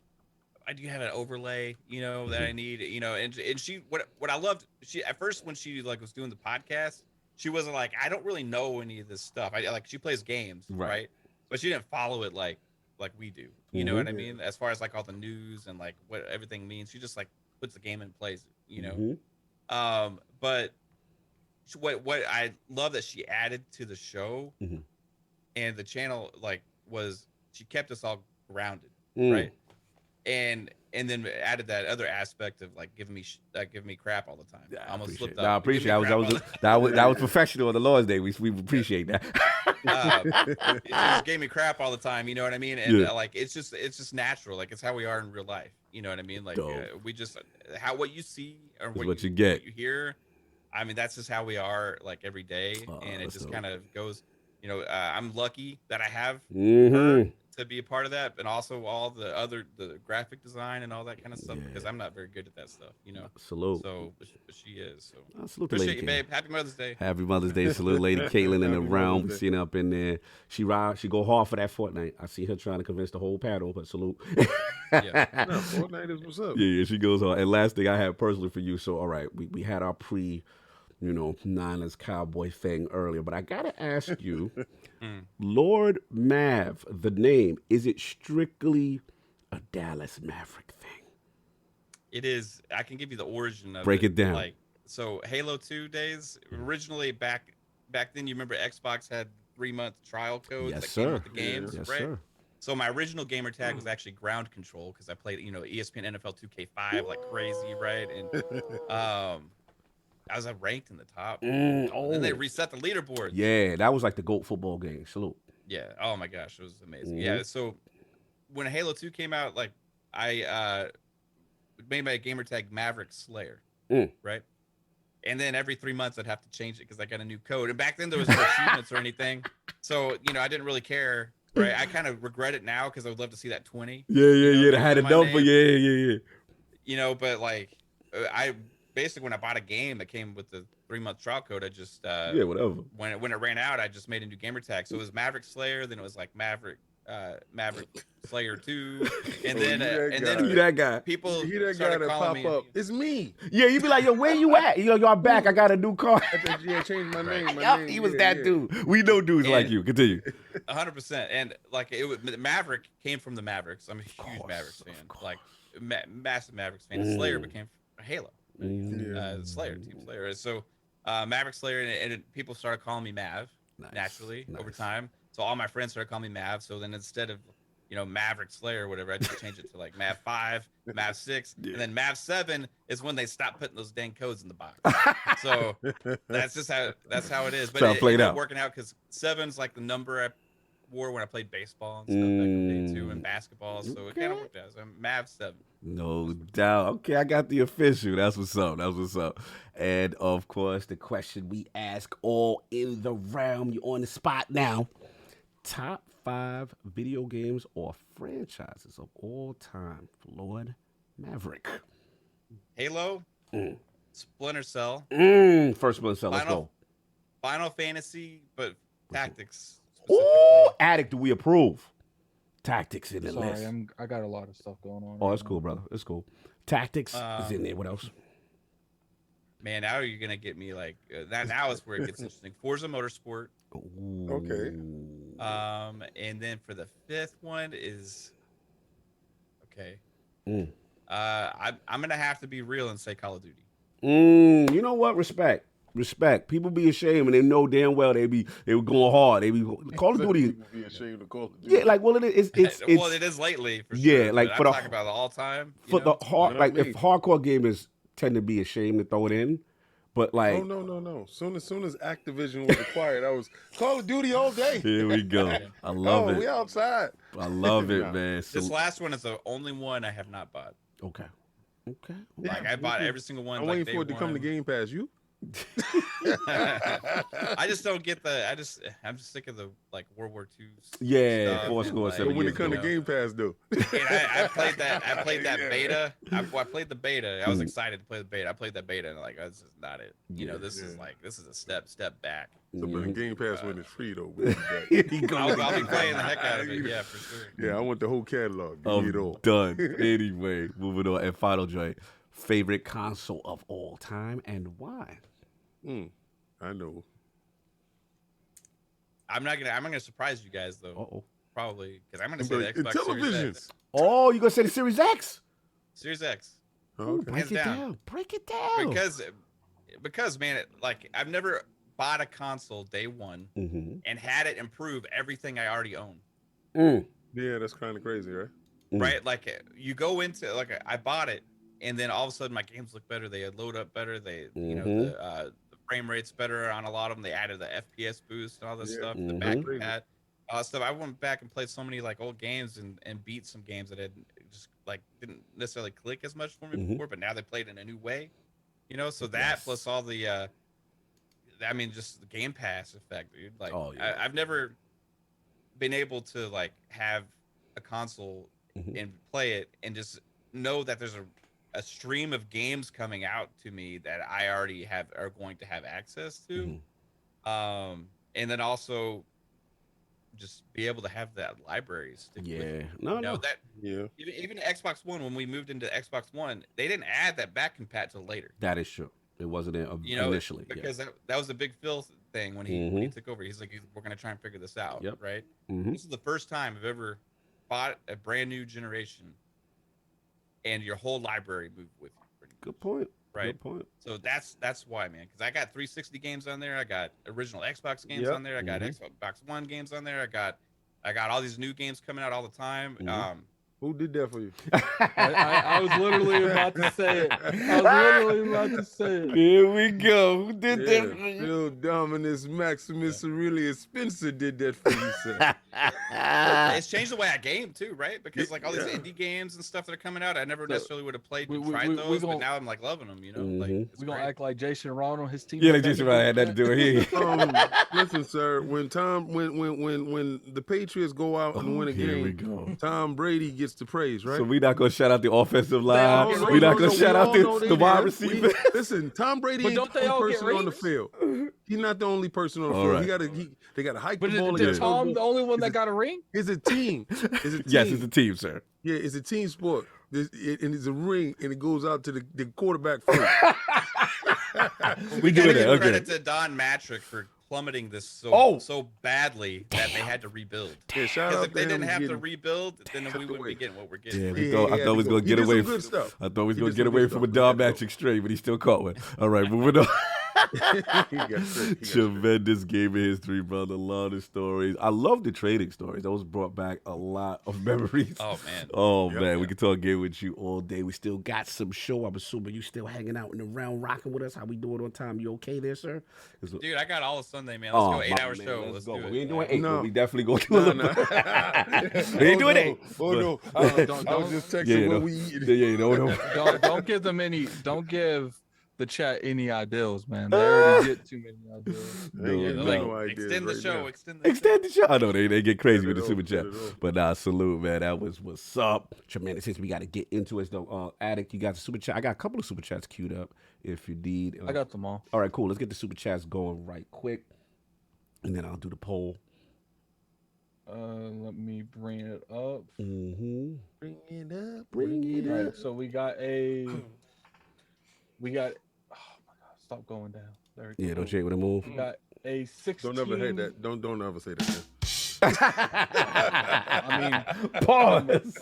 I do have an overlay, you know, that I need, you know, and she what I loved. She at first when she like was doing the podcast, she wasn't like, I don't really know any of this stuff. I like she plays games, right? But she didn't follow it like we do. You know what I mean? As far as like all the news and like what everything means, she just like puts the game and plays it, you know? But what I love that she added to the show and the channel like was she kept us all grounded, right? And then added that other aspect of like giving me crap all the time. Yeah, I almost slipped up. up. I appreciate that was professional on the Lord's Day. We appreciate that. It just gave me crap all the time, you know what I mean? And like it's just natural, like it's how we are in real life, you know what I mean? Like we just what you see or what you get, what you hear. I mean, that's just how we are, like every day, and it just kind of goes. You know, I'm lucky that I have her to be a part of that, and also all the graphic design and all that kind of stuff, because I'm not very good at that stuff, you know. Salute. So, but she is. So salute appreciate you, babe. Happy Mother's Day. Happy Mother's Day. Salute, Lady Caitlin in the realm. We seen her up in there. She go hard for that Fortnite. I see her trying to convince the whole panel, but salute. Fortnite is what's up. Yeah, she goes hard. And last thing I have personally for you. So, all right, we had our Niners Cowboy thing earlier, but I gotta ask you, Lord Mav, the name, is it strictly a Dallas Maverick thing? It is. I can give you the origin of Break it down. Like, so Halo 2 days, originally back then, you remember Xbox had 3-month trial codes came with the games, yes, right? Sir. So my original gamer tag was actually ground control because I played, ESPN NFL 2K5 like crazy, right? And I was ranked in the top. And then they reset the leaderboard. Yeah, that was like the GOAT football game. Salute. Yeah. Oh my gosh, it was amazing. Yeah. So when Halo 2 came out, like I made my gamer tag Maverick Slayer, right? And then every 3 months I'd have to change it because I got a new code. And back then there was no achievements or anything, so I didn't really care. Right? I kind of regret it now because I would love to see that 20. Yeah. They had a number. Yeah. But like basically when I bought a game that came with the 3-month trial code, I just whatever. When it ran out, I just made a new gamer tag. So it was Maverick Slayer, then it was like Maverick Slayer 2, and then that guy. People that guy that pop up. It's me. Yeah, you be like, yo, where you at? Yo, I'm back. I got a new car. Yeah, changed my name. Yup, he was that dude. We know dudes like you. Continue. 100%. And like Maverick came from the Mavericks. I'm a huge Mavericks fan. Like massive Mavericks fan. Slayer became Halo. Slayer, Team Slayer. So Maverick Slayer, and people started calling me Mav naturally over time. So all my friends started calling me Mav. So then instead of Maverick Slayer or whatever, I just changed it to like Mav 5, Mav 6, and then Mav 7 is when they stopped putting those dang codes in the box. So that's how it is. But it ended up working out because 7's like the number I wore when I played baseball and stuff back in the day too. And basketball, so it kind of worked out. So I'm Mav 7. No doubt. Okay, I got the official. That's what's up. That's what's up. And of course, the question we ask all in the realm. You're on the spot now. Top 5 video games or franchises of all time for Lord Maverick. Halo, Splinter Cell, First Splinter Cell. Let's go. Final Fantasy, but Tactics. Ooh, Addict, do we approve? Tactics in the list. Sorry, I got a lot of stuff going on. Oh, that's cool, brother. It's cool. Tactics is in there. What else? Man, now you're gonna get me like that. Now is where it gets interesting. Forza Motorsport. Ooh. Okay. And then for the 5th one is okay. I'm gonna have to be real and say Call of Duty. You know what? Respect. People be ashamed and they know damn well they were going hard. They be Call of Duty. People be ashamed of Call of Duty. Yeah, like well, it's Well, it is lately for sure. Yeah, like but for I'm the talking about the all time. For the hard, You know like what I if mean? hardcore gamers tend to be ashamed to throw it in, but like No. Soon as Activision was acquired, I was Call of Duty all day. here we go. I love it. We outside. I love it, No. man. So, This last one is the only one I have not bought. okay. Like I bought every single one. I'm like waiting for it to come to Game Pass. You? I just don't get I'm just sick of the like World War II. Yeah, stuff four and, score like, seven But when years it come to ago. Game Pass, though. And I played that Yeah. beta. I played the beta. I was excited to play the beta. I played that beta and like this is not it. You know, this is a step back. So, but Game Pass when it's free though. Here he goes. I'll be playing the heck out of it. Yeah, for sure. Yeah, I want the whole catalog. Give me it all. Done. Anyway, moving on. And final joint. Favorite console of all time and why? I know. I'm gonna surprise you guys though. Uh-oh. Probably because I'm gonna say the Xbox Series Television. X. Oh, you gonna say the Series X? Series X. Okay. Break Hands it down. down. Break it down. Because man, I've never bought a console day one and had it improve everything I already own. Yeah, that's kind of crazy, right? Right? Like you go into I bought it and then all of a sudden my games look better. They load up better. They the frame rate's better on a lot of them. They added the FPS boost and all this stuff. The back pad, all that stuff. I went back and played so many like old games and beat some games that had just like didn't necessarily click as much for me before, but now they played in a new way. You know, so that plus all the just the Game Pass effect, dude. Like I've never been able to like have a console and play it and just know that there's a stream of games coming out to me that I already are going to have access to. And then also just be able to have that library stick with you. Even Xbox One, when we moved into Xbox One, they didn't add that back compat till later. That is true. It wasn't initially. Because that was a big Phil thing when he took over. He's like, we're going to try and figure this out, right? This is the first time I've ever bought a brand new generation and your whole library moved with you. Good point. Right. Good point. So that's why, man. Because I got 360 games on there. I got original Xbox games on there. I got Xbox One games on there. I got all these new games coming out all the time. Who did that for you? I was literally about to say it. Here we go. Who did that for you? Phil Dominus Maximus Aurelius Spencer did that for you, sir. It's changed the way I game too, right? Because like all these indie games and stuff that are coming out, I never necessarily would have played and tried those, but now I'm like loving them. You know, like we're gonna act like Jason Ronald, his team. Yeah, like Jason Ronald had that to do it here. Listen, sir. When the Patriots go out and win a here we game, go. Tom Brady gets the praise, right? So we're not gonna shout out the offensive line. No, We're not gonna we shout all out know the they wide did. receiver. Listen, Tom Brady But ain't don't the they all only get person on the rings? field. He's not the only person on the All field. right. They got to hike But the ball. is Tom the only one that got a ring? It's a team. It's a team. Yes, it's a team, sir. Yeah, it's a team sport. And it's a ring, and it goes out to the quarterback first. We gotta doing give that. Okay. credit to Don Matrick for plummeting this so badly that they had to rebuild. Yeah, shout Because out if they to him didn't have to getting- rebuild, then we wouldn't be getting what we're getting. Yeah, Yeah, I thought we was gonna he get did away some from good stuff. I thought we was He gonna did get some away good from a stuff. dog matching straight, but he still caught one. All right, moving on. He got tricked. Tremendous gaming history, brother. Love the stories. I love the trading stories. Those brought back a lot of memories. Oh man. Oh Yep, man, we yep. can talk game with you all day. We still got some show. I'm assuming you still hanging out in the round, rocking with us. How we doing on time? You okay there, sir? Dude, I got all of Sunday, man. Let's go 8-hour man, show. Let's go. do it. We ain't doing 8, No. but we definitely going to do a No, little no. bit. We ain't doing 8. Oh no! I was just texting Yeah, what no. we eating. Yeah, no. Don't give them any. Don't give the chat any ideals, man. They already get too many ideals. I ain't getting No. no ideas Extend the right show. now. Extend the show. I know they get crazy Not with the at super all, chat. not at all. But nah, salute, man. That was what's up. Tremendous since we got to get into it though. Addict, you got the super chat. I got a couple of super chats queued up if you need. I got them all. All right, cool. Let's get the super chats going right quick. And then I'll do the poll. Let me bring it up. Mm-hmm. Bring it up. Bring it All up. right, so we got. Oh my God! Stop going down. There we go. Yeah, don't shake with a move. We got a 16. Don't ever hate that. Don't ever say that. I Pause.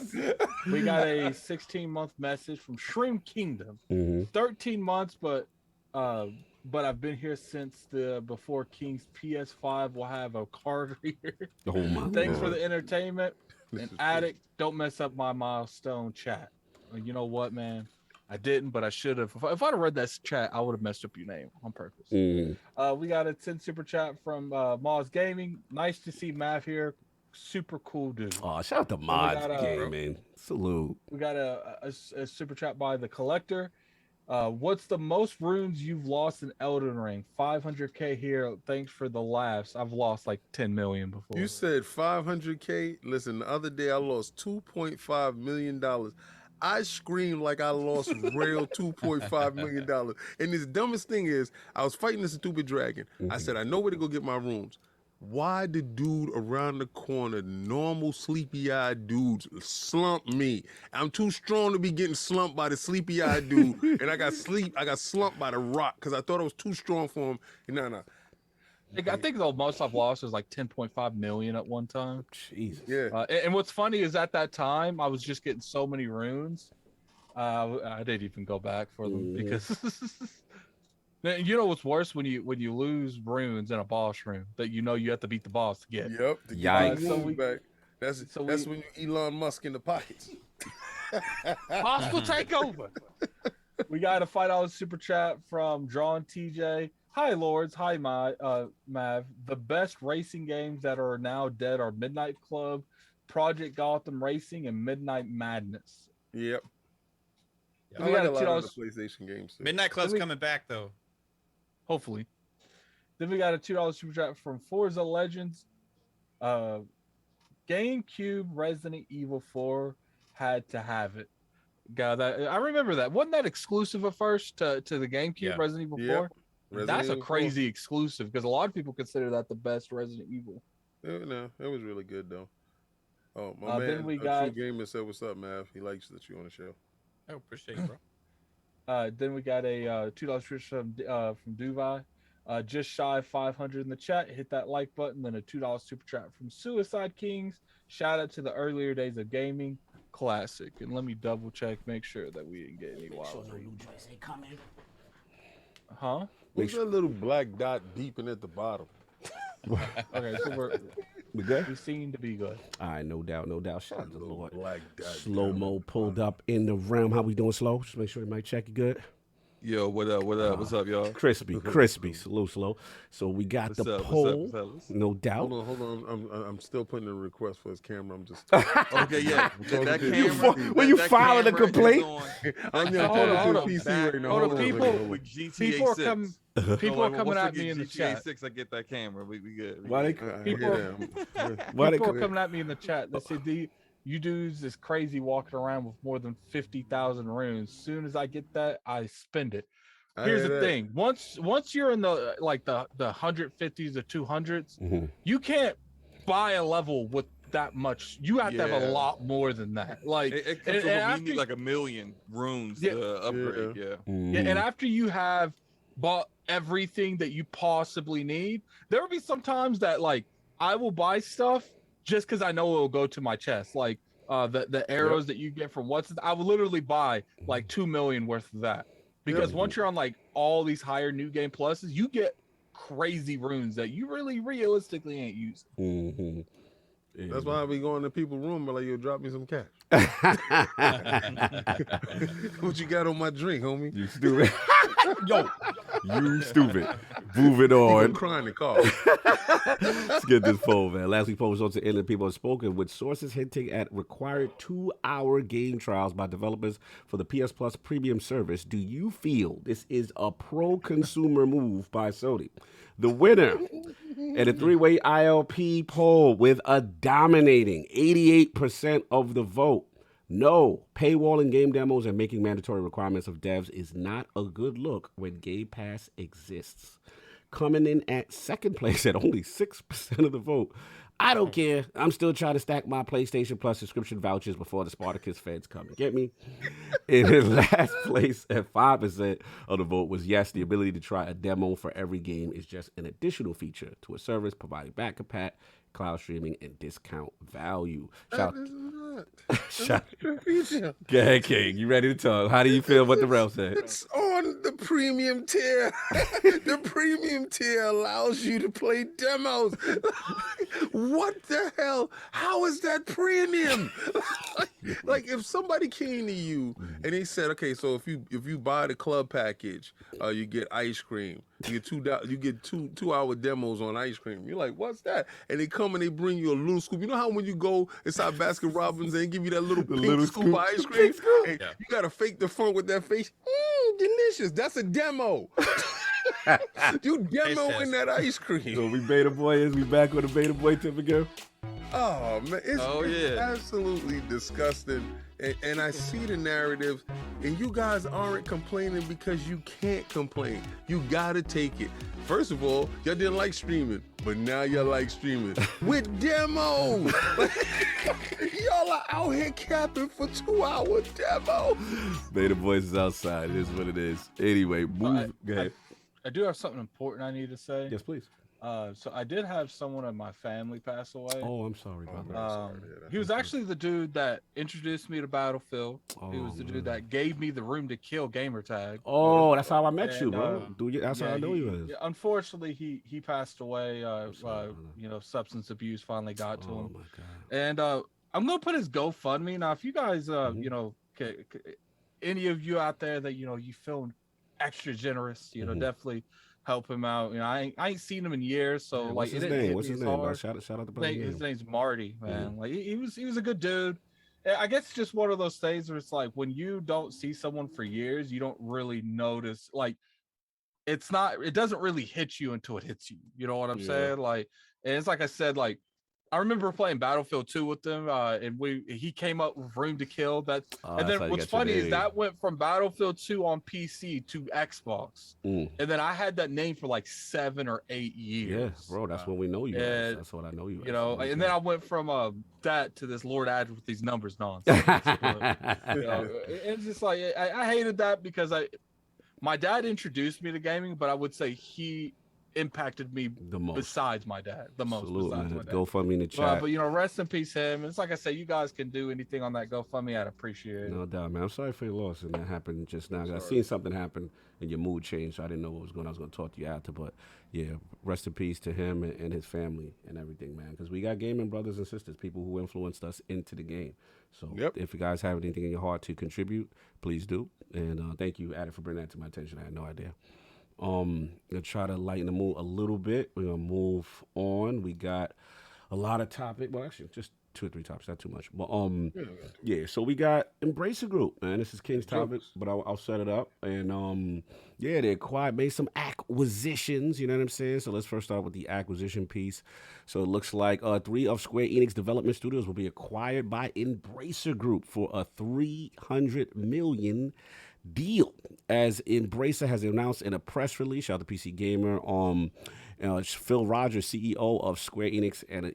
We got a 16-month message from Shroom Kingdom. Mm-hmm. 13 months, but I've been here since before King's PS5 will have a card reader. Oh my Thanks for Lord. the entertainment. This And is Addict, don't mess up my milestone chat. You know what, man? I didn't, but I should have. If I'd have read that chat, I would have messed up your name on purpose. Mm. We got a 10 super chat from Moz Gaming. Nice to see Mav here. Super cool dude. Oh, shout out to Mods got, game, man. Salute. We got a super chat by the Collector. What's the most runes you've lost in Elden Ring? 500k here. Thanks for the laughs. I've lost like 10 million before. You said 500K. Listen, the other day I lost $2.5 million. I screamed like I lost real $2.5 million. And this dumbest thing is, I was fighting this stupid dragon. I said, I know where to go get my runes. Why the dude around the corner, normal sleepy-eyed dudes, slump me? I'm too strong to be getting slumped by the sleepy-eyed dude, and I got slumped by the rock because I thought I was too strong for him. No. I think the most I've lost was like 10.5 million at one time. Jesus. Yeah. And what's funny is at that time I was just getting so many runes. I didn't even go back for them because you know what's worse when you lose runes in a boss room that you know you have to beat the boss to get. Yep. To get Yikes. my So runes we- back. That's when you Elon Musk in the pockets. Hostile takeover. We got a $5 super chat from Drawn TJ. Hi, Lords. Hi, Mav. The best racing games that are now dead are Midnight Club, Project Gotham Racing, and Midnight Madness. Yep. We I got like a a lot of $2 the PlayStation games too. Midnight Club's we- coming back though. hopefully. Then we got a $2 super chat from Forza Legends. GameCube Resident Evil 4 had to have it. God, I remember that. Wasn't that exclusive at first to the GameCube Yeah. Resident Evil 4? Yep. Resident That's a Evil 4. crazy exclusive because a lot of people consider that the best Resident Evil. No, it was really good though. Oh, my man, then we True got- Gamer said, "What's up, Mav? He likes that you on the show." Oh, appreciate it, bro. Then we got a $2 super from Dubai. Just shy of 500 in the chat. Hit that like button. Then a $2 super chat from Suicide Kings. Shout out to the earlier days of gaming. Classic. And let me double check, make sure that we didn't get any wild. Huh? What's that little black dot beeping at the bottom? Okay, so We good? we seem to be good. All right, no doubt. Shout out to the Little Lord. black dot. Slomo pulled up in the realm. How we doing, Slow? Just make sure the mic check you good. Yo, what up? What up? What's up, y'all? Crispy. Salute, Slow. So we got What's the up? poll. What's up, fellas? No doubt. Hold on. I'm still putting in a request for his camera. I'm just. Okay, yeah. That You camera. when you that filing a camera is complaint? on I'm Hold on, talking hold to on. a PC right now. Hold on, Hold on, people- hold on. with GTA People are 6. coming. People are coming at me in the GTA chat. 6, I get that camera. We good. We Why good. they? I People- hear that. Why they? People are coming at me in the chat. They said, you dudes is crazy walking around with more than 50,000 runes. Soon as I get that, I spend it. I Here's hear the that. thing. Once you're in the 150s or 200s, Mhm. you can't buy a level with that much. You have to have a Yeah. lot more than that. Like It comes and with you after- need like 1,000,000 runes Yeah. to upgrade. Yeah. yeah, and after you have bought everything that you possibly need, there will be some times that like I will buy stuff just because I know it will go to my chest. Like the arrows that you get from I will literally buy like 2 million worth of that. Because once you're on like all these higher new game pluses, you get crazy runes that you really realistically ain't using. Mm-hmm. Yeah, That's why I be going to people's room, but like, yo, drop me some cash. What you got on my drink, homie? You stupid. Yo, you stupid. Moving on. I'm crying in the car. Let's get this poll, man. Last week, poll was on to end, and people have spoken with sources hinting at required 2-hour game trials by developers for the PS Plus premium service. Do you feel this is a pro-consumer move by Sony? The winner in a 3-way ILP poll with a dominating 88% of the vote. No, paywalling game demos and making mandatory requirements of devs is not a good look when Game Pass exists. Coming in at second place at only 6% of the vote. I don't care. I'm still trying to stack my PlayStation Plus subscription vouchers before the Spartacus feds come and get me. In last place at 5% of the vote was yes, the ability to try a demo for every game is just an additional feature to a service providing back compat, cloud streaming, and discount value. Shout Go ahead, King. You ready to talk? How do you feel what the rel said? It's on the premium tier. The premium tier allows you to play demos. What the hell? How is that premium? Like if somebody came to you and they said, okay, so if you buy the club package, you get ice cream. You get two-hour demos on ice cream. You're like, what's that? And they come and they bring you a little scoop. You know how when you go inside Baskin Robbins and they give you that little pink scoop of ice cream? And you gotta fake the funk with that face. Delicious. That's a demo. You demoing that ice cream. So we beta boy is we back with a beta boy tip again? Oh man, it's absolutely disgusting. And I see the narratives, and you guys aren't complaining because you can't complain. You gotta take it. First of all, y'all didn't like streaming, but now y'all like streaming with demos. Y'all are out here capping for 2-hour demo. Beta boys is outside. It is what it is. Anyway, move. Go ahead. I do have something important I need to say. Yes, please. So I did have someone in my family pass away. Oh, I'm sorry about that. He was actually the dude that introduced me to Battlefield. He was the dude that gave me the room to kill gamer tag. Oh, that's how I met you, bro. That's how I know you is. Unfortunately, he passed away. Substance abuse finally got to him. Oh my god. And I'm gonna put his GoFundMe now. If you guys, any of you out there that you feel extra generous, definitely help him out. I ain't seen him in years, so what's his name? What's his name? Shout out the brother. His name's Marty, man. Like he was a good dude. I guess it's just one of those things where it's like when you don't see someone for years, you don't really notice. Like it doesn't really hit you until it hits you. You know what I'm saying? Like, and it's like I said, like I remember playing Battlefield 2 with them, and he came up with Room to Kill. And then what's funny is that went from Battlefield 2 on PC to Xbox, and then I had that name for like 7 or 8 years. Yeah, bro, that's when we know you. That's what I know you. And then I went from that to this Lord Ad with these numbers nonsense. It's just like I hated that because my dad introduced me to gaming, but I would say he impacted me the most besides my dad. GoFundMe in the chat. But rest in peace him. It's like I say, you guys can do anything on that GoFundMe. I'd appreciate it. No doubt, man. I'm sorry for your loss, and that happened just now. I seen something happen and your mood changed, so I didn't know what was going on. I was going to talk to you after, but yeah, rest in peace to him and his family and everything, man. Because we got gaming brothers and sisters, people who influenced us into the game. So if you guys have anything in your heart to contribute, please do. And thank you, Adam, for bringing that to my attention. I had no idea. Gonna try to lighten the mood a little bit. We're gonna move on. We got a lot of topics. Well, actually, just 2 or 3 topics, not too much. But so we got EmbracerGroup, man. This is King's topic, but I'll set it up. And they made some acquisitions. You know what I'm saying? So let's first start with the acquisition piece. So it looks like 3 of SquareEnix development studios will be acquired by EmbracerGroup for a $300 million deal, as Embracer has announced in a press release. Shout out to PC Gamer. Phil Rogers, CEO of Square Enix and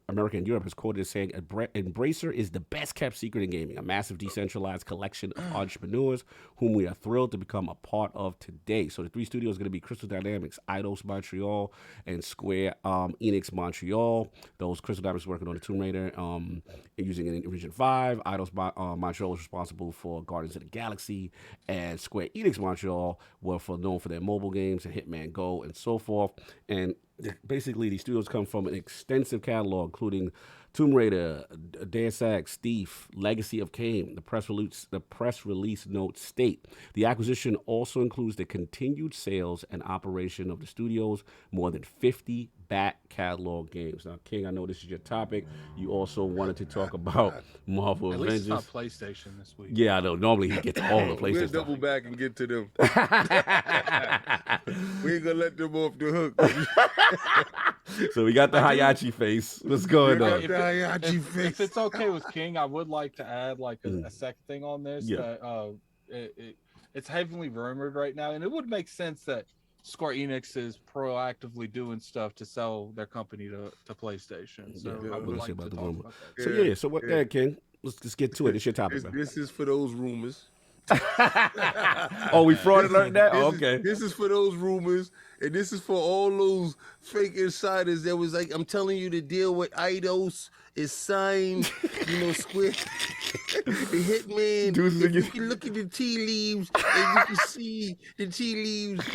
America and Europe, has quoted as saying, Embracer is the best kept secret in gaming, a massive decentralized collection of entrepreneurs whom we are thrilled to become a part of today. So the 3 studios are going to be CrystalDynamics, Eidos Montréal, and Square Enix Montreal. Those CrystalDynamics working on the Tomb Raider using it in Region 5. Eidos Montreal was responsible for Guardians of the Galaxy, and Square Enix Montreal were known for their mobile games and Hitman Go and so forth. And basically, these studios come from an extensive catalog, including Tomb Raider, Deus Ex, Thief, Legacy of Kain. The press release notes state the acquisition also includes the continued sales and operation of the studios, more than 50 back catalog games. Now, King, I know this is your topic. You also wanted to talk about Marvel At Avengers. least it's not PlayStation this week. Yeah, I know. Normally he gets all the PlayStation We'll stuff. double back and get to them. We ain't gonna let them off the hook. So we got the Hayachi face. What's going on? If it's okay with King, I would like to add like a second thing on this. Yeah. That it's heavily rumored right now, and it would make sense that Square Enix is proactively doing stuff to sell their company to PlayStation. So I would like to talk about that. So yeah, so what there, King? Let's get to it. It's your topic, man. This is for those rumors. Oh, we fraud alert that? Oh, okay. This is for those rumors, and this is for all those fake insiders that was like, I'm telling you, the deal with Eidos is signed. Square, the Hitman. If you can look at the tea leaves, and you can see the tea leaves,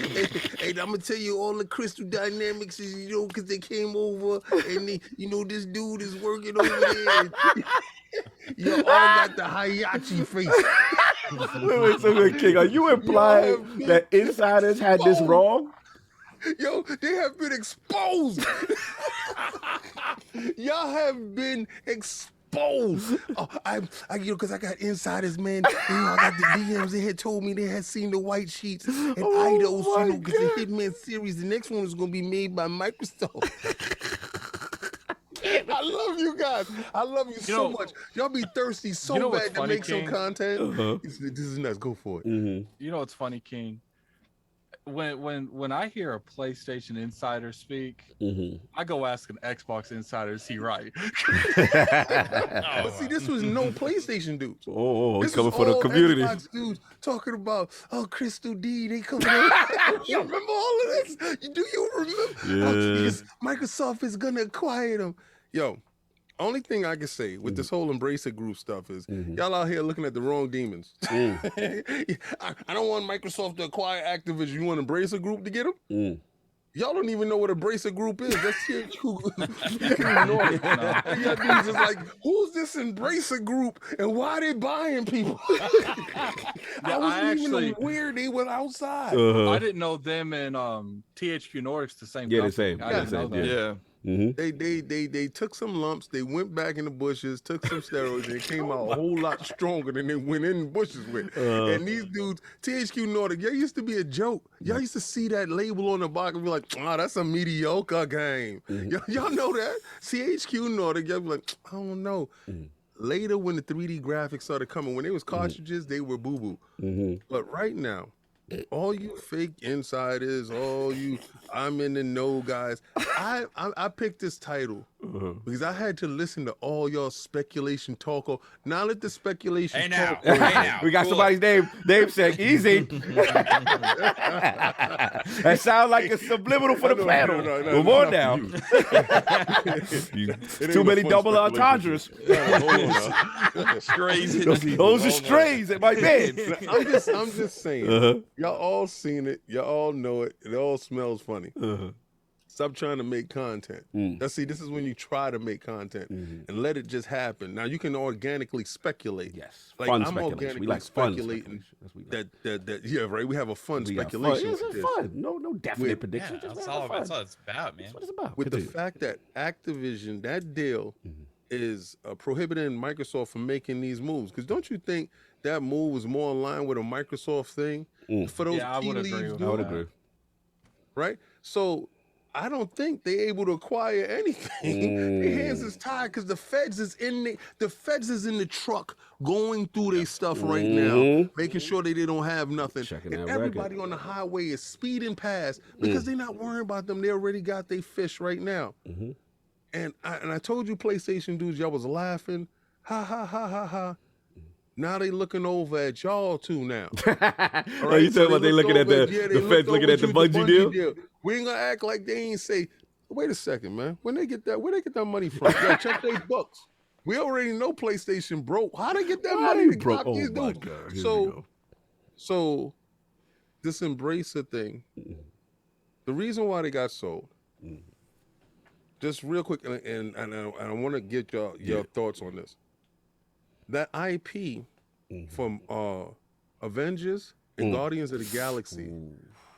and I'm gonna tell you all the CrystalDynamics is, because they came over, and they, this dude is working over there. You all got the Hayachi face. Wait, King, are you implying that insiders had this wrong? Yo, they have been exposed. Y'all have been exposed. Oh, because I got insiders, man. I got the DMs. They had told me they had seen the white sheets and Eidos, because the Hitman series, the next one is gonna be made by Microsoft. I love you guys. I love you so much. Y'all be thirsty so bad to make some content. This is nuts. Go for it. Mm-hmm. You know what's funny, King? When I hear a PlayStation insider speak, I go ask an Xbox insider, is he right? But see, this was no PlayStation dudes. He's coming for the community. Xbox dudes talking about, Crystal D, they coming in. You remember all of this? Do you remember? Yeah. Microsoft is gonna acquire them. Yo, only thing I can say with this whole EmbracerGroup stuff is y'all out here looking at the wrong demons. I don't want Microsoft to acquire Activision. You want EmbracerGroup to get them? Y'all don't even know what EmbracerGroup is. That's y'all dudes is like, who's this EmbracerGroup and why are they buying people? I wasn't even aware they were outside. I didn't know them and THQ Nordic's the same. Yeah, company. the same. I didn't know that. Yeah. They took some lumps, they went back in the bushes, took some steroids, and it came out a whole lot stronger than they went in the bushes with. And these dudes, THQ Nordic, y'all used to be a joke. Y'all used to see that label on the box and be like, that's a mediocre game. Y'all know that? THQ Nordic, y'all be like, I don't know. Later, when the 3D graphics started coming, when they was cartridges, they were boo-boo. But right now, all you fake insiders, all you I'm in the know guys, I picked this title because I had to listen to all y'all speculation talk. Now let the speculation talk. Hey now. We got somebody's name said easy. That sounds like a subliminal for the panel. Move on now. Too many double entendres. Strays. Those are strays at my bed. I'm just saying. Y'all all seen it. Y'all all know it. It all smells funny. Stop trying to make content. See, this is when you try to make content and let it just happen. Now you can organically speculate. Yes, like fun I'm speculation. organically We like speculating that yeah, right. We have a fun speculation. Yeah, it's fun. No definite predictions. That's all it's about, man. That's what it's about. With the fact that Activision, that deal is prohibiting Microsoft from making these moves. Because don't you think that move was more in line with a Microsoft thing? For those I would agree with I would agree. Right? So I don't think they're able to acquire anything. Their hands is tied because the feds is in the truck going through their stuff right now, making sure they don't have nothing. Checking and that everybody record. on the highway is speeding past because they're not worrying about them. They already got their fish right now. And I told you, PlayStation dudes, y'all was laughing, ha ha ha ha ha. Now they looking over at y'all too now. Oh, you talking about they looking at the feds looking at the Bungie deal? We ain't gonna act like they ain't say, wait a second, man. Where they get that money from? Yo, check their books. We already know PlayStation broke. How they get that money to cop these dudes? So this Embracer thing, the reason why they got sold, just real quick, and I want to get your thoughts on this. That IP from Avengers and Guardians of the Galaxy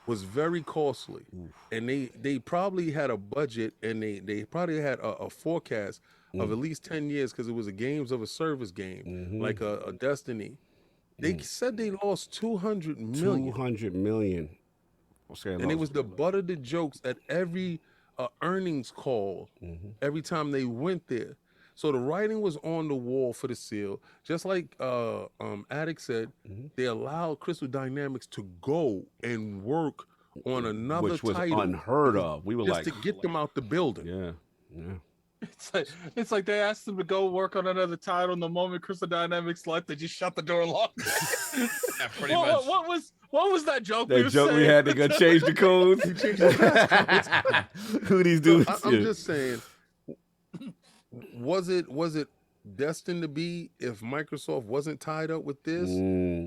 was very costly, and they probably had a budget, and they probably had a forecast of at least 10 years because it was a games of a service game, like a Destiny. They said they lost $200 million. $200 million. And it was the butt of the jokes at every earnings call every time they went there. So the writing was on the wall for the seal. Just like Addict said, they allowed CrystalDynamics to go and work on another which was title. unheard of. We were just like, to get them out the building. Yeah. It's like they asked them to go work on another title, and the moment CrystalDynamics left, they just shut the door and locked it. Yeah, pretty much. What was that joke? That joke we had, they gonna change the codes. Who these dudes? I'm just saying, was it destined to be if Microsoft wasn't tied up with this?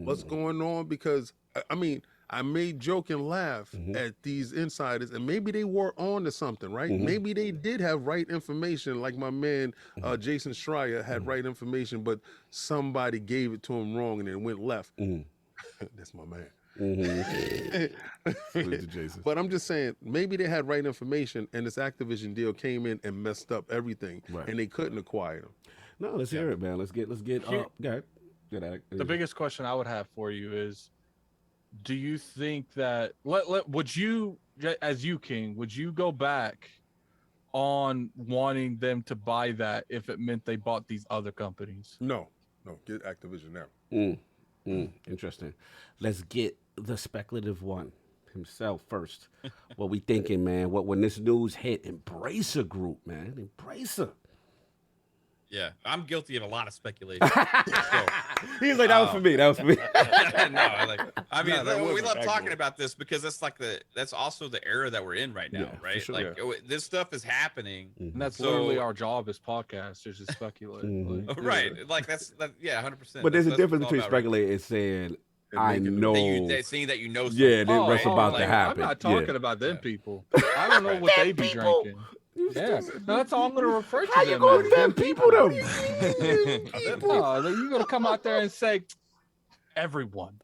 What's going on? Because I mean, I may joke and laugh at these insiders, and maybe they were on to something, right? Maybe they did have right information, like my man Jason Schreier had right information, but somebody gave it to him wrong and it went left. That's my man. But I'm just saying, maybe they had right information, and this Activision deal came in and messed up everything, and they couldn't acquire them. No, let's hear it, man. Let's get up. The biggest question I would have for you is, do you think that would you, as you King, would you go back on wanting them to buy that if it meant they bought these other companies? No, get Activision now. Interesting. Let's get the speculative one himself first. What we thinking, man? When this news hit, EmbracerGroup, man, Embracer. Yeah, I'm guilty of a lot of speculation. He's like, that was for me. That was for me. We love talking about this because that's also the era that we're in right now, right? Sure. This stuff is happening. And that's literally our job as podcasters, is speculate. Right. Like that's 100%. But there's a difference between speculating and saying, I know. Saying that you know something. Yeah, what's about to happen. I'm not talking about them people. I don't know what they be drinking. Yeah, that's all I'm going to refer to. How you going to them people, though? No, you're going to come out there and say, everyone,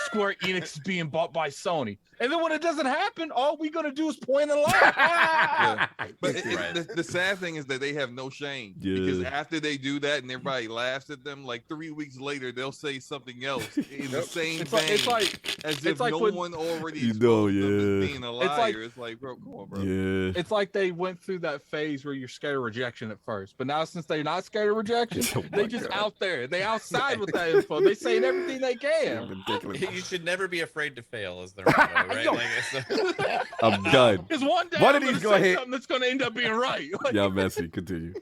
Square Enix is being bought by Sony. And then when it doesn't happen, all we're going to do is point and laugh. But the sad thing is that they have no shame. Because after they do that and everybody laughs at them, like 3 weeks later, they'll say something else in the same vein. It's like, as if no one already being a liar. It's like, bro, come on, bro. Yeah. It's like they went through that phase where you're scared of rejection at first. But now since they're not scared of rejection, they just out there. They outside with that info. They saying everything they can. You should never be afraid to fail, is their motto, right? I'm done. Because one day One I'm of these going to go say ahead. something that's going to end up being right. Yeah, messy. Continue.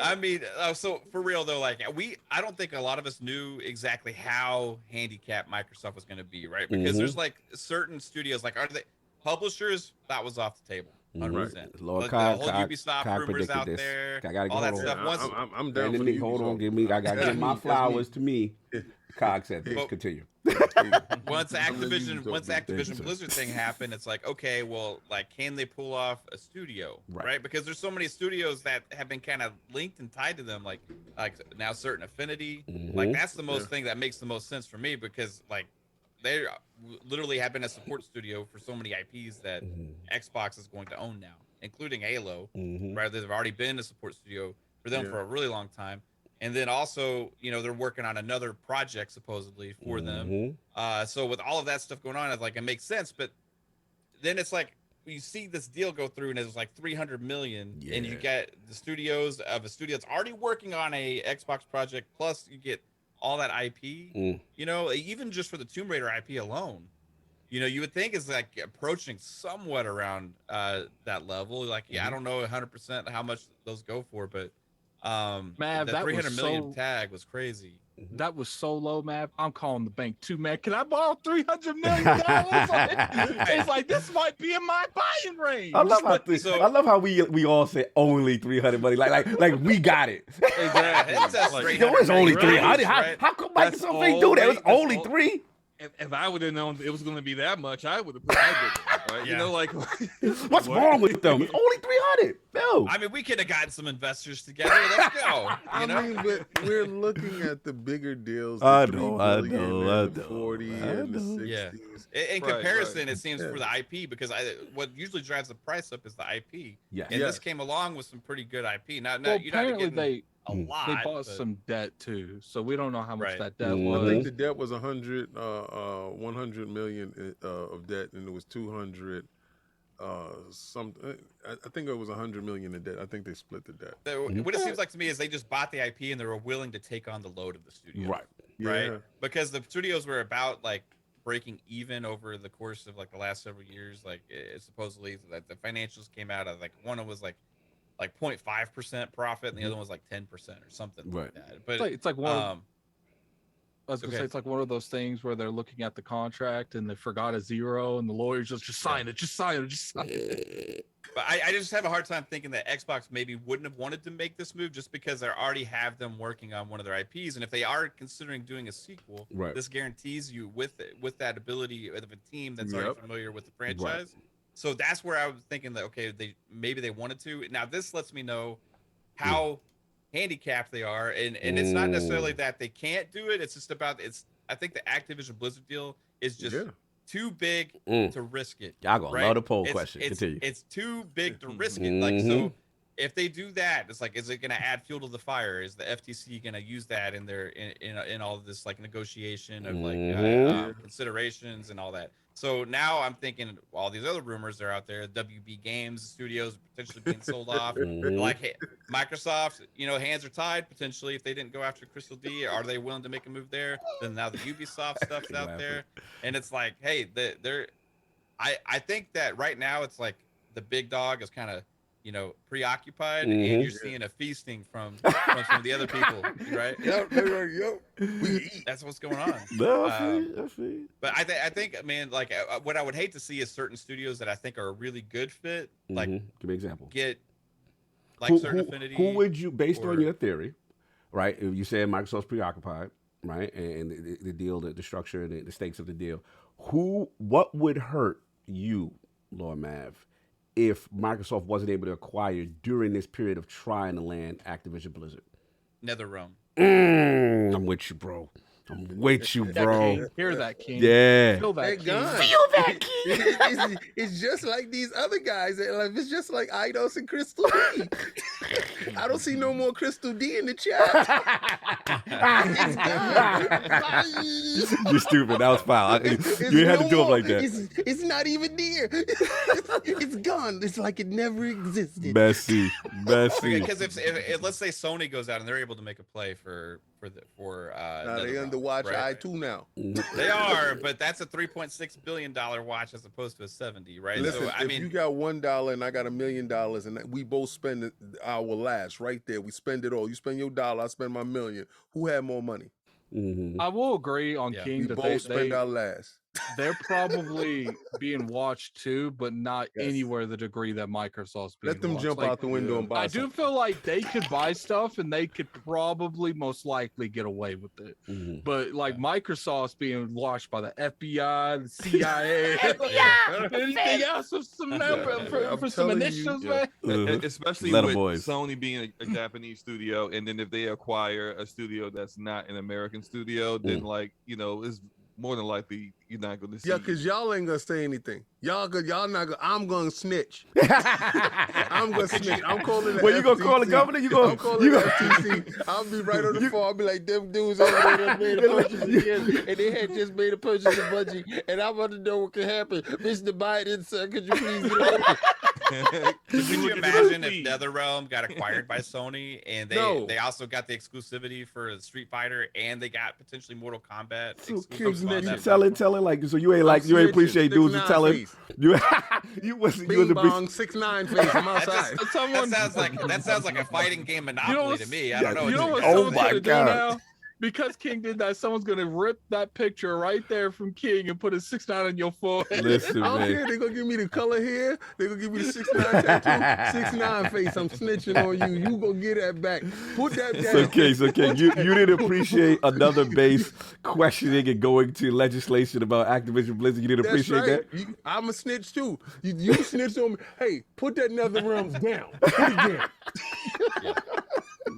I mean, so for real though, I don't think a lot of us knew exactly how handicapped Microsoft was going to be, right? Because there's certain studios, are they publishers? That was off the table, 100%. Lord the whole Ubisoft rumors out there, all that stuff. I'm down for you. Hold on, I got to give my flowers to me. Cog said this. Continue. Once Activision Blizzard thing happened, it's like, okay, well, can they pull off a studio, right? Because there's so many studios that have been kind of linked and tied to them, like now Certain Affinity, that's the most thing that makes the most sense for me, because they literally have been a support studio for so many IPs that Xbox is going to own now, including Halo, right? They've already been a support studio for them for a really long time. And then also, they're working on another project supposedly for them. So with all of that stuff going on, it makes sense. But then it's like, you see this deal go through and it's like 300 million, and you get the studios of a studio that's already working on a Xbox project, plus you get all that IP. You know, even just for the Tomb Raider IP alone, you know, you would think it's like approaching somewhat around that level. Like, I don't know 100% how much those go for, but man, the that 300 million so, tag was crazy. That was so low, man. I'm calling the bank too, man. Can I borrow $300 million? It's like this might be in my buying range. I love how we all say only 300 money. Like we got it. Exactly. Yo, it's only 300. How come Microsoft ain't do that? It was only 3. If I would have known it was going to be that much, I would have put that bit. Right? You know, like what's wrong with them? It's only 300. No. I mean, we could have gotten some investors together. Let's go. I mean, but we're looking at the bigger deals. I know. The 40 and the 60s. Yeah. In comparison, it seems for the IP, because what usually drives the price up is the IP. Yeah. And this came along with some pretty good IP. Now, well, you're not apparently getting a lot. They bought some debt too, so we don't know how much that debt I was. think the debt was 100 million of debt, and it was 200. I think it was 100 million in debt. I think they split the debt. What it seems like to me is they just bought the IP and they were willing to take on the load of the studio. Right. Yeah. Because the studios were about like breaking even over the course of like the last several years. Like supposedly that the financials came out of like one was like 0.5% profit and the other one was like 10% or something like that. But it's like one. I was gonna say it's like one of those things where they're looking at the contract and they forgot a zero, and the lawyers just sign it, just sign it. But I just have a hard time thinking that Xbox maybe wouldn't have wanted to make this move just because they already have them working on one of their IPs, and if they are considering doing a sequel, this guarantees you with that ability of a team that's already familiar with the franchise. So that's where I was thinking that maybe they wanted to. Now this lets me know how handicapped they are, and it's not necessarily that they can't do it. It's just about I think the Activision Blizzard deal is just too big to risk it. Y'all gonna love the poll question. Continue. It's too big to risk it. Like, so if they do that, it's like, is it going to add fuel to the fire? Is the FTC going to use that in their in all of this like negotiation of like considerations and all that? So now I'm thinking all these other rumors are out there. WB Games studios potentially being sold off. Like, hey, Microsoft, hands are tied potentially if they didn't go after Crystal D. Are they willing to make a move there? Then now the Ubisoft stuff's out there, and it's like, hey, I think that right now it's like the big dog is kind of preoccupied, and you're seeing a feasting from some of the other people, right? That's what's going on. I see. But I think, man, like what I would hate to see is certain studios that I think are a really good fit. Like, give me an example. Get like certain affinity. Who would you, based on your theory, right? If you said Microsoft's preoccupied, right, and the deal, the structure, and the stakes of the deal, what would hurt you, Lord Mav, if Microsoft wasn't able to acquire during this period of trying to land Activision Blizzard? NetherRealm. I'm with you, bro. I'm with you, bro. Hear that, King. Yeah. Feel that, King. Feel that, King. It's just like these other guys. It's just like Eidos and Crystal D. I don't see no more Crystal D in the chat. You're stupid. That was foul. You had to do it like that. It's not even there. It's gone. It's like it never existed. Messy. Because if let's say Sony goes out and they're able to make a play for they under watch I2 now. They are, but that's a $3.6 billion watch as opposed to a 70, right? Listen, so, if you got $1 and I got $1 million and we both spend our last right there, we spend it all. You spend your $1, I spend my $1 million. Who had more money? I will agree on King we that both spend our last. They're probably being watched too, but not anywhere the degree that Microsoft's being Let them watched. jump out the window and buy I do feel like they could buy stuff and they could probably most likely get away with it. But like Microsoft's being watched by the FBI, the CIA, anything else for some initiatives, man. Especially with Sony being a Japanese studio, and then if they acquire a studio that's not an American studio, then it's more than likely you're not going to see. Yeah, because y'all ain't gonna say anything. Y'all not gonna. I'm gonna snitch. I'm gonna snitch. I'm calling the Well, you gonna FTC. call the governor? I'm calling the FTC. I'll be right on the phone. I'll be like, them dudes over there that made a purchase again, and they had just made a purchase of budget, and I want to know what can happen. Mr. Biden, sir, could you please get over? Could you imagine if NetherRealm got acquired by Sony and they also got the exclusivity for Street Fighter and they got potentially Mortal Kombat? So exclusives on that telling like so you ain't appreciate dudes who telling you was Bing bong 6'9" face. I'm outside. That sounds like a fighting game Monopoly to me. I don't know. You know what Oh someone's my gonna God. do now? Because King did that, someone's gonna rip that picture right there from King and put a 6'9" on your forehead. Listen, I don't man. care. They're gonna give me the color hair. They're gonna give me the 6'9" tattoo. 6'9" face. I'm snitching on you. You gonna get that back. Put that down. So King, you didn't appreciate another base questioning and going to legislation about Activision Blizzard. You didn't That's appreciate right. that? I'm a snitch too. You snitch on me. Hey, put that NetherRealms down. Put it down.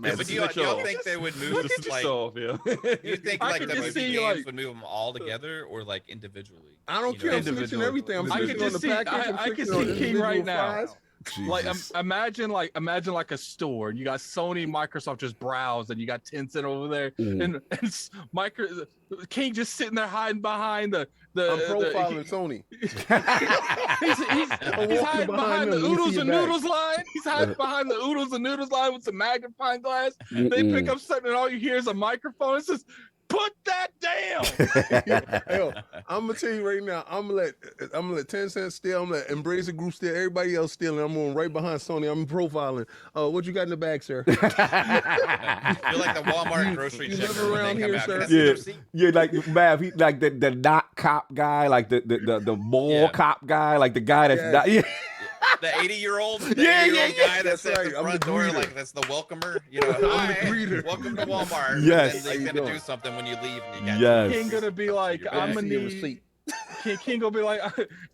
Yeah, but do y'all think they would move like? Yeah. You think I like could the just movie see, games like- would move them all together or like individually? I don't care. I'm snitching individually. everything. I'm I snitching could on just the see- package. I'm I could snitching on see King right individual now. fries. Like Jesus. imagine like a store and you got Sony, Microsoft just browse and you got Tencent over there and King just sitting there hiding behind the I'm profiling Sony. he's hiding behind the them, you oodles see and your back. noodles line. He's hiding behind the oodles and noodles line with some magnifying glass. They pick up something and all you hear is a microphone. It says, "Put that down." Yo, I'm gonna tell you right now. I'm gonna let Tencent steal. I'm gonna let EmbracerGroup steal. Everybody else stealing. I'm going right behind Sony. I'm profiling. What you got in the bag, sir? You're like the Walmart grocery you checker live when around they come here, out. sir? Can I see the Yeah, receipt? yeah, like Mav, he like the not cop guy, like the mall cop guy, like the guy that's not. Yeah. The 80-year-old Yeah, guy that's at right. the I'm front the door, greeter. like that's the welcomer. You know, hi, greeter. welcome to Walmart. Yes. And then How he's you gonna doing? do something when you leave. And you got Yes. King gonna be like, I'm gonna See your need. receipt. King gonna be like,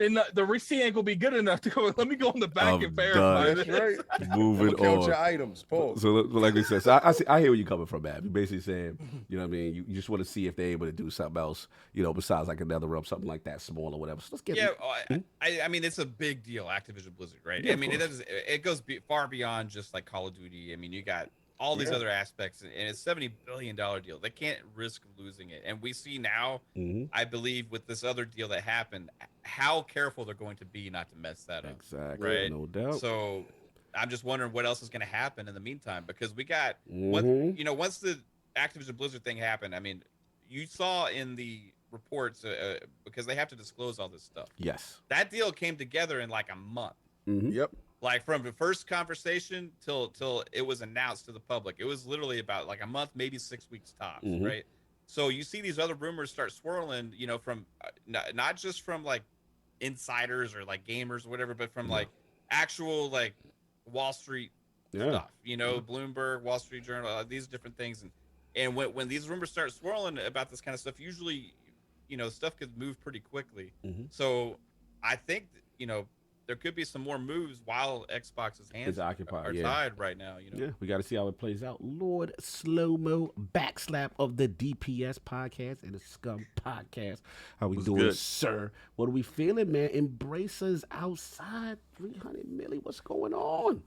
and the receipt ain't gonna be good enough to go. Let me go in the back I'm and verify done. That's this. right. Moving Count on. your items. Pause. So like we said, so I hear where you're coming from, Mav. You're basically saying, you know what I mean, you just want to see if they're able to do something else, you know, besides like another rub, something like that, small or whatever. So let's get I mean, it's a big deal, Activision Blizzard, right? Yeah, I of mean, course. it goes far beyond just like Call of Duty. I mean, you got all these other aspects, and it's $70 billion deal. They can't risk losing it. And we see now, I believe, with this other deal that happened, how careful they're going to be not to mess that up. Exactly, Right. no doubt. So I'm just wondering what else is going to happen in the meantime, because we got once the Activision Blizzard thing happened. I mean, you saw in the reports because they have to disclose all this stuff. Yes. That deal came together in like a month. Yep. Like from the first conversation till it was announced to the public, it was literally about like a month, maybe 6 weeks tops, right? So you see these other rumors start swirling, you know, from not just from like insiders or like gamers or whatever, but from like actual like Wall Street stuff, you know, Bloomberg, Wall Street Journal, these different things, and when these rumors start swirling about this kind of stuff, usually, you know, stuff could move pretty quickly. So I think you know, there could be some more moves while Xbox's hands are tied right now. You know, Yeah, we got to see how it plays out. Lord Slomo backslap of the DPS podcast and the Scum podcast. How we doing, good? sir? What are we feeling, man? Embracers outside 300 milli. What's going on?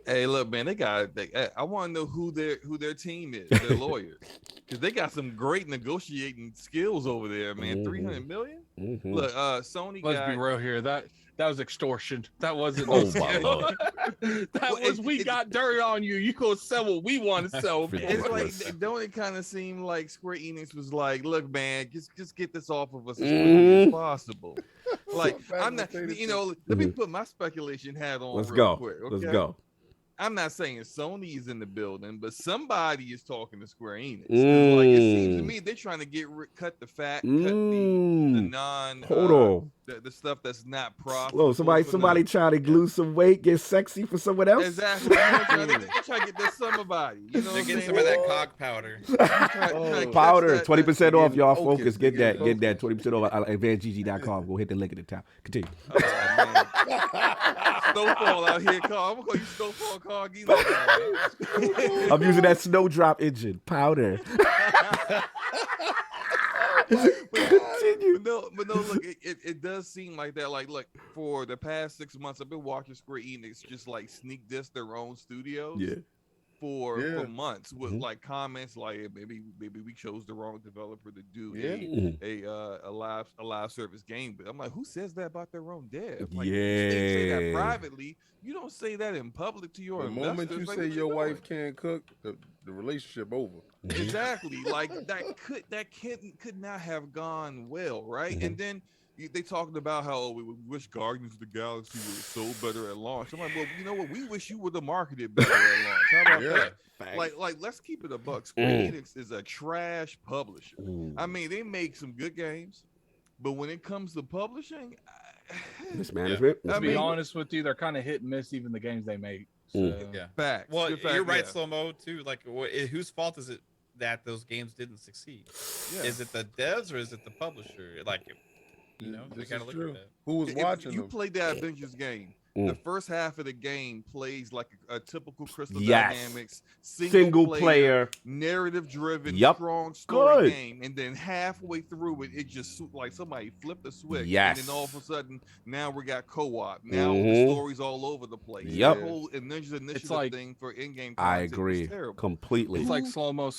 Hey, look, man, I want to know who their team is, their lawyers, because they got some great negotiating skills over there, man. 300 million. Look, Sony. Let's be real here. That was extortion. That wasn't. Oh, my Lord. That was we got dirt on you. You go sell what we want to sell. It's like, don't it kind of seem like Square Enix was like, look, man, just get this off of us as quickly as possible. Like, I'm not, you know, let me put my speculation hat on. Let's real go. Quick, okay? Let's go. I'm not saying Sony is in the building, but somebody is talking to Square Enix. Like, it seems to me they're trying to cut the fat, cut the non. Hold on. The stuff that's not profitable. Oh, somebody trying to glue some weight, get sexy for someone else. Exactly. They're trying to get this somebody. You know, they're getting some of that cog powder. Powder, 20% off, y'all. Focus. Get that 20% off at advancedgg.com. Go hit the link at the top. Continue. Snowfall out here, Carl. I'm gonna call you Snowfall, Carl. I'm using that snowdrop engine. Powder. Continue. But no, look, it does seem like that. Like, look, for the past 6 months, I've been watching Square Enix just like sneak diss their own studios. Yeah. For months with like comments like maybe we chose the wrong developer to do a live service game. But I'm like, who says that about their own dev? Like, you say that privately. You don't say that in public to your investors. The moment you say your wife can't cook, the relationship over. Exactly. Like that could not have gone well, right? And then they talked about how we wish Guardians of the Galaxy was so better at launch. I'm like, well, you know what? We wish you would have marketed better at launch. How about that? Facts. Like, let's keep it a buck. Square Enix is a trash publisher. I mean, they make some good games, but when it comes to publishing, mismanagement. To be honest with you, they're kind of hit and miss even the games they make. So. Facts. Well, you're right, Slomo, too. Like, whose fault is it that those games didn't succeed? Is it the devs or is it the publisher? Like, you know, we gotta look at that. Who was watching you them? played that Avengers game. The first half of the game plays like a typical CrystalDynamics single player narrative driven strong story game, and then halfway through it just like somebody flipped a switch, and then all of a sudden now we got co-op. Now the story's all over the place. The whole Avengers initiative thing for in-game content I agree completely. It's like Slomo.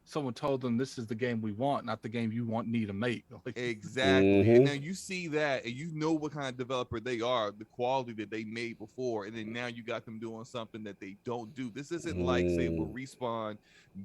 Someone told them this is the game we want, not the game you need to make. Like, exactly. And now you see that, and you know what kind of developer they are, the quality that they made before, and then now you got them doing something that they don't do. This isn't like, say, what Respawn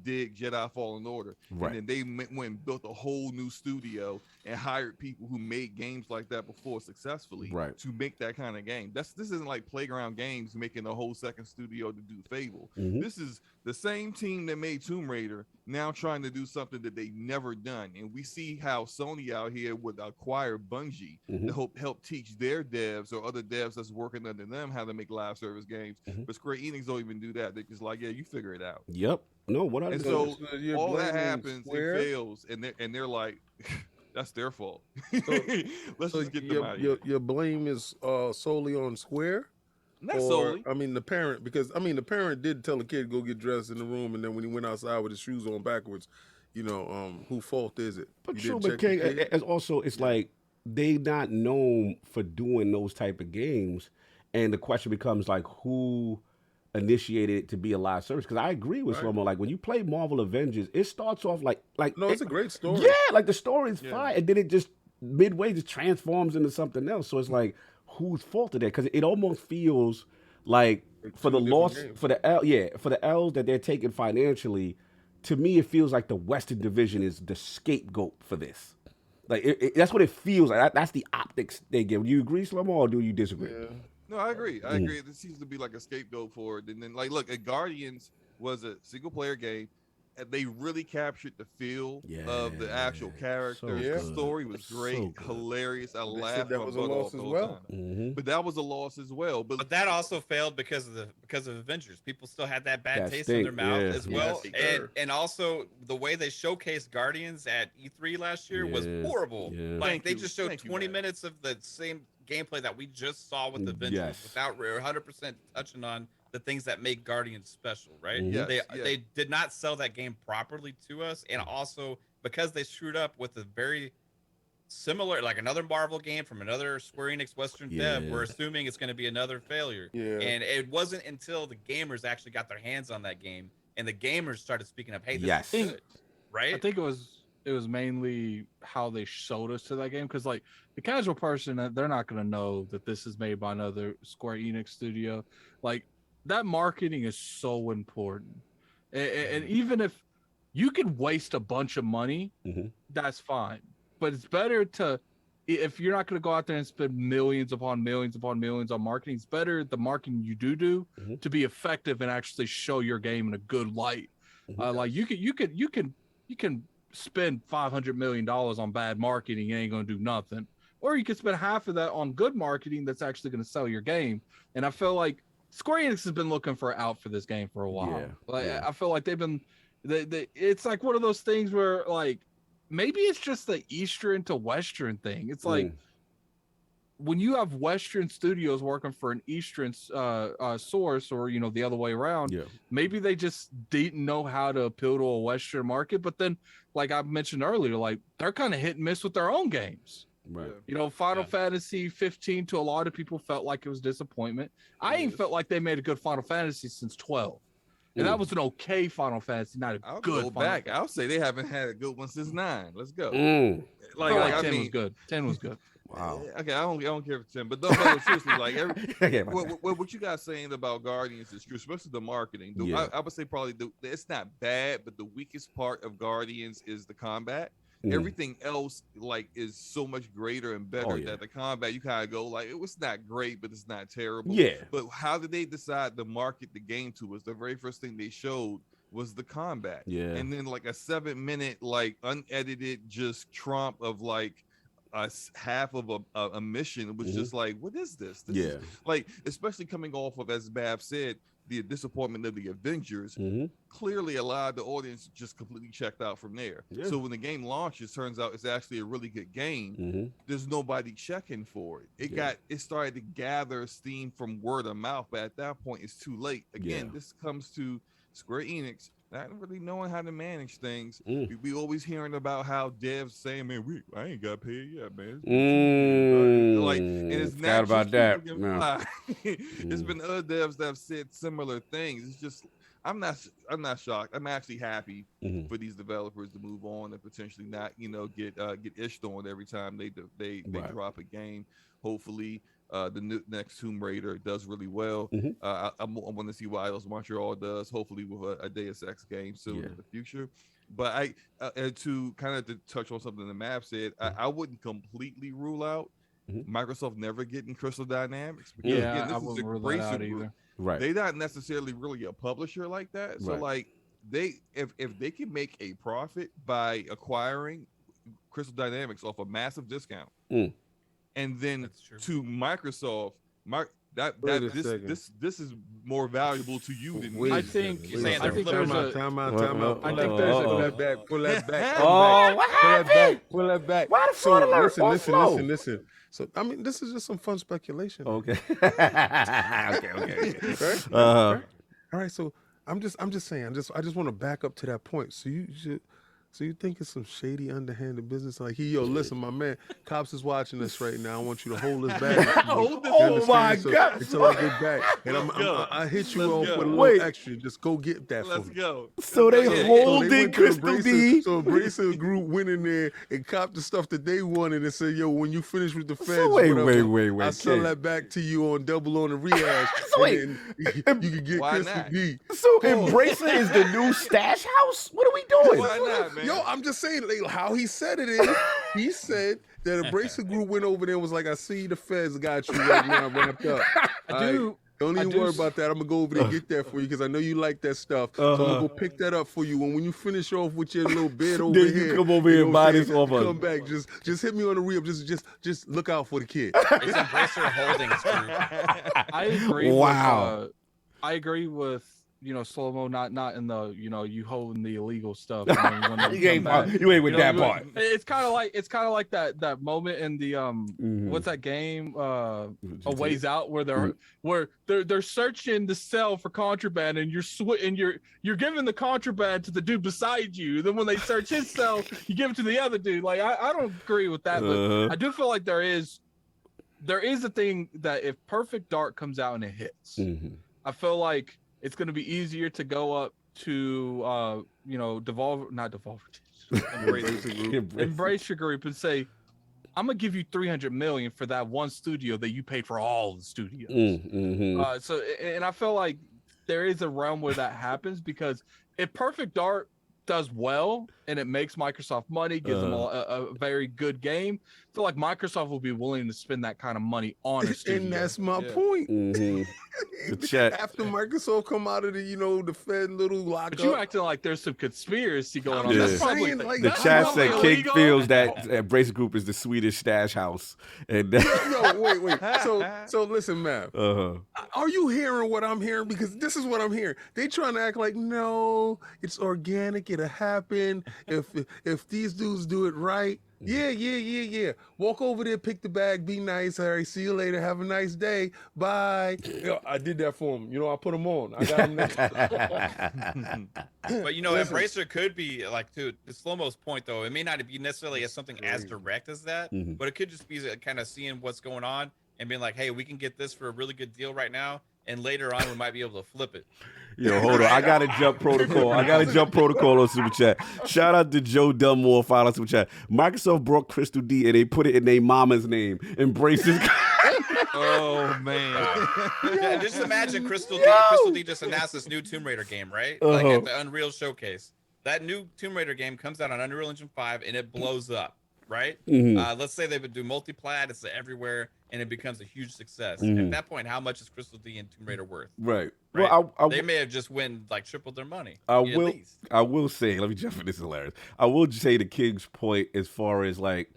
did Jedi Fallen Order, and then they went and built a whole new studio and hired people who made games like that before successfully to make that kind of game. This isn't like Playground Games making a whole second studio to do Fable. This is the same team that made Tomb Raider now trying to do something that they've never done. And we see how Sony out here would acquire Bungie to help teach their devs or other devs that's working under them how to make live service games. But Square Enix don't even do that. They're just like, yeah, you figure it out. No, what I and so all that happens, it fails, and they're like, that's their fault. Let's just get them out of here. Your blame is solely on Square? Not solely. I mean, the parent, because I mean, the parent did tell the kid go get dressed in the room, and then when he went outside with his shoes on backwards, you know, whose fault is it? But true, but King, it's also it's like they not known for doing those type of games, and the question becomes like, who initiated it to be a live service? Because I agree with Slomo. Like when you play Marvel Avengers, it starts off like no, it's a great story. Yeah, like the story is fine, and then it just midway just transforms into something else. So it's like, whose fault is that? Because it almost feels like for the loss, for the L's that they're taking financially, to me it feels like the Western Division is the scapegoat for this. Like that's what it feels like. That's the optics they give. Do you agree, Slomo, or do you disagree? No, I agree. I agree. This seems to be like a scapegoat for it. And then, like, look, Guardians was a single player game. And they really captured the feel of the actual character. The story was great, hilarious. I laughed. That was a loss as well. But that was a loss as well. But that also failed because of Avengers. People still had that bad taste in their mouth as well. And also the way they showcased Guardians at E3 last year was horrible. Like they just showed 20 minutes of the same gameplay that we just saw with Avengers without 100% touching on the things that make Guardians special, right? They did not sell that game properly to us, and also because they screwed up with a very similar, like another Marvel game from another Square Enix Western dev, we're assuming it's going to be another failure. And it wasn't until the gamers actually got their hands on that game and the gamers started speaking up, hey, this is good, right? I think it was mainly how they showed us to that game, because like the casual person, they're not going to know that this is made by another Square Enix studio. Like that marketing is so important, and even if you can waste a bunch of money, that's fine. But it's better to, if you're not going to go out there and spend millions upon millions upon millions on marketing, it's better the marketing you do to be effective and actually show your game in a good light. Like you can spend $500 million on bad marketing, it ain't going to do nothing. Or you can spend half of that on good marketing that's actually going to sell your game. And I feel like Square Enix has been looking for out for this game for a while. I feel like they've been, it's like one of those things where like, maybe it's just the Eastern to Western thing. It's like when you have Western studios working for an Eastern source, or the other way around, maybe they just didn't know how to appeal to a Western market. But then, like I mentioned earlier, like they're kind of hit and miss with their own games. Right. Final Fantasy 15 to a lot of people felt like it was disappointment. I ain't felt like they made a good Final Fantasy since 12. And that was an okay Final Fantasy, not a I'll good go Final back. Fantasy. I'll say they haven't had a good one since 9. Let's go. Like I 10 mean, was good. 10 was good. Wow. Okay, I don't care for 10, but no, seriously, like what you guys saying about Guardians is true, especially the marketing. I would say probably it's not bad, but the weakest part of Guardians is the combat. Everything else like is so much greater and better that the combat you kind of go like it was not great, but it's not terrible. But how did they decide to market the game to us? The very first thing they showed was the combat. And then like a 7-minute like unedited just tromp of like half of a mission. It was just like, what is this? This is, like, especially coming off of, as Bab said, the disappointment of the Avengers, clearly a lot of the audience just completely checked out from there. So when the game launches, turns out it's actually a really good game. There's nobody checking for it. It started to gather steam from word of mouth, but at that point it's too late. Again, this comes to Square Enix not really knowing how to manage things. We always hearing about how devs saying, "Man, I ain't got paid yet, man." Like, and it's not about that. It's been other devs that have said similar things. It's just I'm not shocked. I'm actually happy for these developers to move on and potentially not get ished on every time they drop a game. Hopefully the next Tomb Raider does really well. I want to see what EidosMontréal does, hopefully with a Deus Ex game soon in the future. But to touch on something the map said, I wouldn't completely rule out Microsoft never getting CrystalDynamics. Because again, this is a Embracer Group. They're not necessarily really a publisher like that. So like if they can make a profit by acquiring CrystalDynamics off a massive discount. And then to Microsoft, this is more valuable to you than me. I think there's a time out. I think there's a Pull that back. What happened? Pull that back. Why the So floor listen. So I mean, this is just some fun speculation. Okay. Okay. All right. So I'm just saying. I just want to back up to that point. So you think it's some shady, underhanded business? Like, listen, my man, Cops is watching this right now. I want you to hold this back. Oh my God! Until I get back, and I hit you off with a little extra. Just go get that. Let's go. So they holding Crystal D. So EmbracerGroup went in there and copped the stuff that they wanted and said, "Yo, when you finish with the feds, wait. I'll sell that back to you on double on the rehash." So wait, you can get Crystal D. So Embracer is the new stash house? What are we doing? Why not, man? Yo, I'm just saying, like, how he said it is, he said that EmbracerGroup went over there and was like, "I see the feds got you right now wrapped up." Don't even worry about that. I'm gonna go over there and get that for you because I know you like that stuff. So I'm gonna go pick that up for you. And when you finish off with your little bid over then here, you come over here and buy this off us. Come back, just hit me on the re-up. Just look out for the kid. It's Embracer Holdings Group. I agree. Wow. I agree with Slomo not in the you holding the illegal stuff. You ain't with that part. It's kind of like that moment in the what's that game A Ways Out where they're searching the cell for contraband and you're giving the contraband to the dude beside you. Then when they search his cell, you give it to the other dude. Like I don't agree with that, but I do feel like there is a thing that if Perfect Dark comes out and it hits, I feel like it's going to be easier to go up to, EmbracerGroup and say, I'm going to give you $300 million for that one studio that you paid for all the studios. So, and I feel like there is a realm where that happens because if Perfect Dark does well and it makes Microsoft money, gives them a very good game, I feel like Microsoft will be willing to spend that kind of money on a studio. And that's my point. After Microsoft come out of the Fed little lockup. But you acting like there's some conspiracy going on. That's probably the chat said King feels that EmbracerGroup is the Swedish stash house. And wait. So listen, man. Are you hearing what I'm hearing? Because this is what I'm hearing. They trying to act like, no, it's organic. it'll happen. If these dudes do it right, yeah. Walk over there, pick the bag, be nice. All right, see you later. Have a nice day. Bye. I did that for him. I put him on. I got him next. But Embracer could be like, to Slomo's point though, it may not be necessarily as something as direct as that, but it could just be kind of seeing what's going on and being like, hey, we can get this for a really good deal right now, and later on we might be able to flip it. Hold on. I got to jump protocol. On Super Chat. Shout out to Joe Dunmore, file on Super Chat. Microsoft brought Crystal D and they put it in their mama's name. Embraces. Oh, man. Yeah, just imagine Crystal D just announced this new Tomb Raider game, right? Like at the Unreal Showcase. That new Tomb Raider game comes out on Unreal Engine 5 and it blows up, right? Let's say they would do multi-plat, it's everywhere, and it becomes a huge success. At that point, how much is Crystal D and Tomb Raider worth? Right. Well, they may have just tripled their money. I will say, let me jump in, this is hilarious. I will say the King's point as far as like,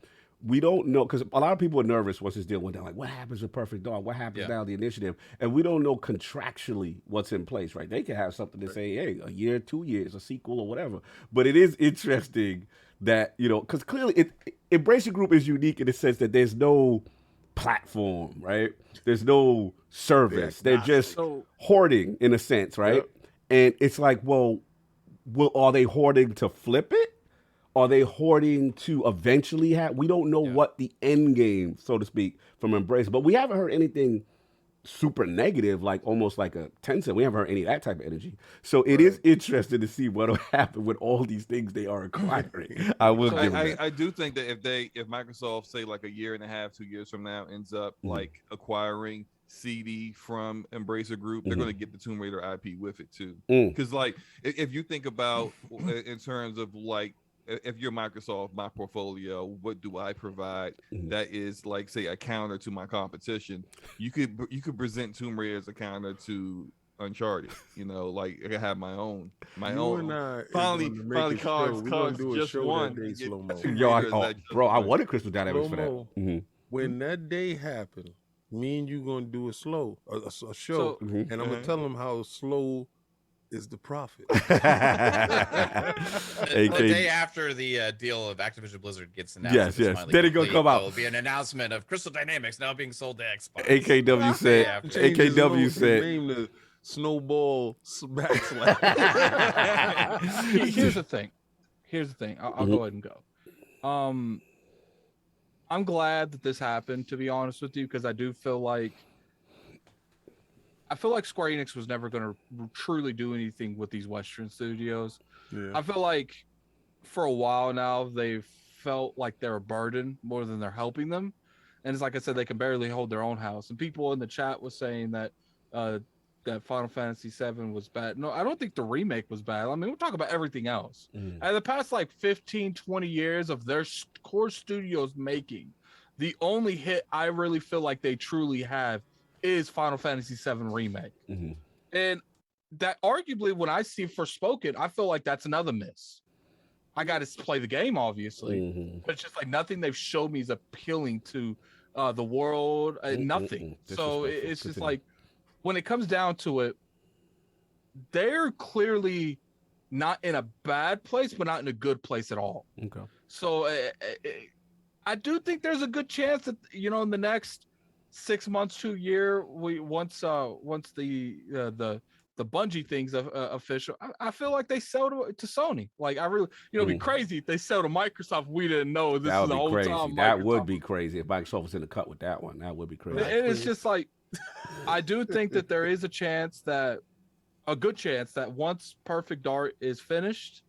we don't know, because a lot of people are nervous once this deal went down. Like, what happens with Perfect Dark? What happens now, the initiative? And we don't know contractually what's in place, right? They can have something to say, hey, a year, 2 years, a sequel or whatever. But it is interesting that, because clearly EmbracerGroup is unique in the sense that there's no platform, right? There's no service. They're just hoarding in a sense, right? Yep. And it's like, well, are they hoarding to flip it? Are they hoarding to eventually have? We don't know what the end game, so to speak, from Embracer. But we haven't heard anything super negative, like almost like a Tencent. We haven't heard any of that type of energy. So it is interesting to see what will happen with all these things they are acquiring. I do think that if Microsoft, say like a year and a half, 2 years from now, ends up like acquiring CD from EmbracerGroup, they're going to get the Tomb Raider IP with it too. Because like if you think about in terms of like, if you're Microsoft, my portfolio, what do I provide that is like, say, a counter to my competition? You could present Tomb Raider as a counter to Uncharted. Like I have my own. Finally, cards just one. Bro, I wanted CrystalDynamics for that. When that day happened, me and you gonna do a show, and I'm gonna tell them how slow is the profit. The day after the deal of Activision Blizzard gets announced, then it's gonna come out. There will be an announcement of CrystalDynamics now being sold to Xbox. AKW said name the Snowball backslash. Here's the thing. I'll go ahead and go. I'm glad that this happened, to be honest with you, because I feel like Square Enix was never going to truly do anything with these Western studios. Yeah. I feel like for a while now, they've felt like they're a burden more than they're helping them. And it's like I said, they can barely hold their own house. And people in the chat was saying that that Final Fantasy VII was bad. No, I don't think the remake was bad. I mean, we're talking about everything else. And the past like 15, 20 years of their core studios making, the only hit I really feel like they truly have is Final Fantasy VII Remake. And that arguably, when I see Forspoken, I feel like that's another miss. I got to play the game, obviously, but it's just like nothing they've showed me is appealing to the world, nothing. So it's just like, when it comes down to it, they're clearly not in a bad place, but not in a good place at all. Okay. So I do think there's a good chance that, in the next 6 months to a year, once the Bungie thing's official, I feel like they sell to Sony. Like I really, it'd be crazy if they sell to Microsoft. We didn't know this is the whole time. That would be crazy if Microsoft was in the cut with that one. That would be crazy. And it's just like, I do think that there is a good chance that once Perfect Dark is finished,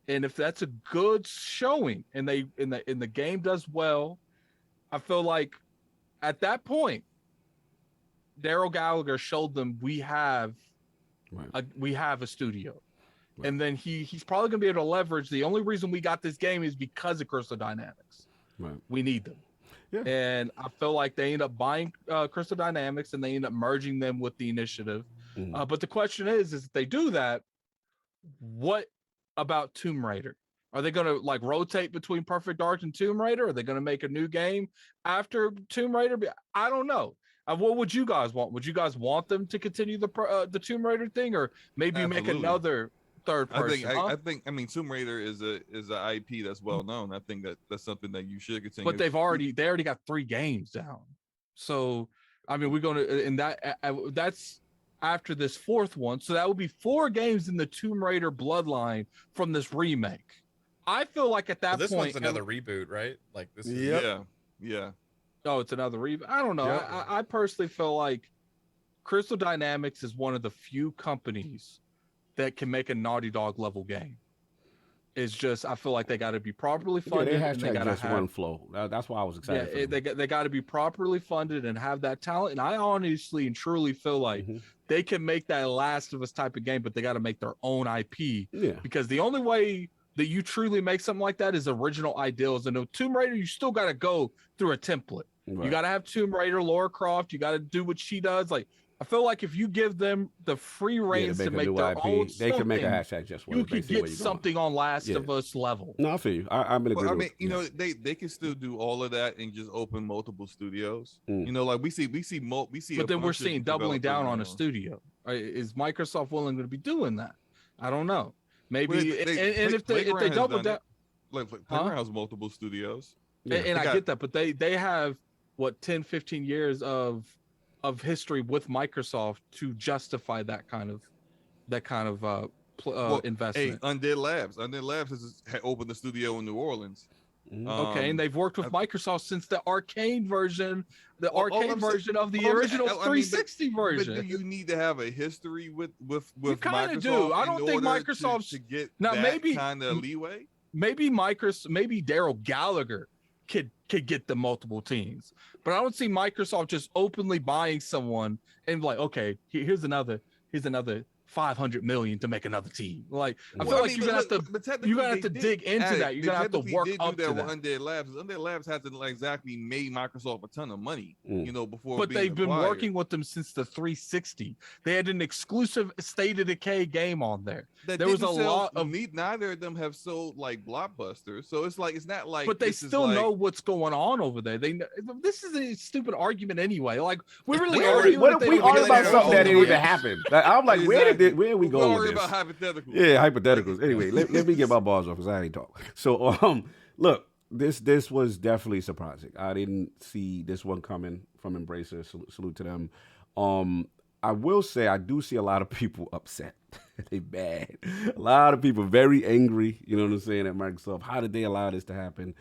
and if that's a good showing, and the game does well, I feel like at that point, Daryl Gallagher showed them we have a studio, and then he's probably gonna be able to leverage. The only reason we got this game is because of CrystalDynamics. Right. We need them. Yeah. And I feel like they end up buying CrystalDynamics, and they end up merging them with the initiative. But the question is if they do that, what about Tomb Raider? Are they going to like rotate between Perfect Dark and Tomb Raider? Are they going to make a new game after Tomb Raider? I don't know. What would you guys want? Would you guys want them to continue the Tomb Raider thing, or maybe make another third person. I mean, Tomb Raider is a IP that's well known. I think that's something that you should continue. But they already got 3 games down. So I mean, we're going to, and that's after this 4th one. So that would be 4 games in the Tomb Raider bloodline from this remake. I feel like at that this point, one's another reboot, right? Like this. Is, yeah. Oh, it's another reboot. I don't know. Yeah. I personally feel like CrystalDynamics is one of the few companies that can make a Naughty Dog level game. It's just, I feel like they got to be properly funded. Yeah, and they got just one flow. That's why I was excited. Yeah, they got to be properly funded and have that talent. And I honestly and truly feel like they can make that Last of Us type of game, but they got to make their own IP. Yeah. Because the only way that you truly make something like that is original ideals. And in Tomb Raider, you still got to go through a template. Right. You got to have Tomb Raider, Lara Croft. You got to do what she does. Like, I feel like if you give them the free reins to make their own, they can make a hashtag just one. You can get something on Last of Us level. No, I feel you. I'm in agreement. I mean, you know, they can still do all of that and just open multiple studios. You know, like we see. But then we're seeing doubling down on a studio. Is Microsoft willing to be doing that? I don't know. Maybe if they double down, like Playground has multiple studios. And I get that, but they have what 10, 15 years of history with Microsoft to justify that kind of investment. Hey, Undead Labs has opened the studio in New Orleans. Okay, and they've worked with Microsoft since the arcade version, version of the original 360 version. But do you need to have a history with you kind Microsoft? Of do. I don't think Microsoft's to get now that maybe kind of leeway. Maybe Daryl Gallagher could get the multiple teams, but I don't see Microsoft just openly buying someone and like, okay, here's another 500 million to make another team. Like, I feel like you're gonna have to dig into that. You're gonna have to work up to that. Undead Labs hasn't exactly made Microsoft a ton of money, you know, before. But they've been working with them since the 360. They had an exclusive State of Decay game on there. There was a lot of neither of them have sold like blockbusters, so it's not like. But they still know what's going on over there. They know this is a stupid argument anyway. Like we arguing. What if we argue about something that didn't even happen? Like, I'm like, where are we going with this? About hypotheticals. Yeah, hypotheticals. Anyway, let me get my balls off because I ain't talk. So, look, this was definitely surprising. I didn't see this one coming from Embracer. Salute to them. I will say I do see a lot of people upset. They mad. A lot of people very angry. You know what I'm saying at Microsoft. How did they allow this to happen?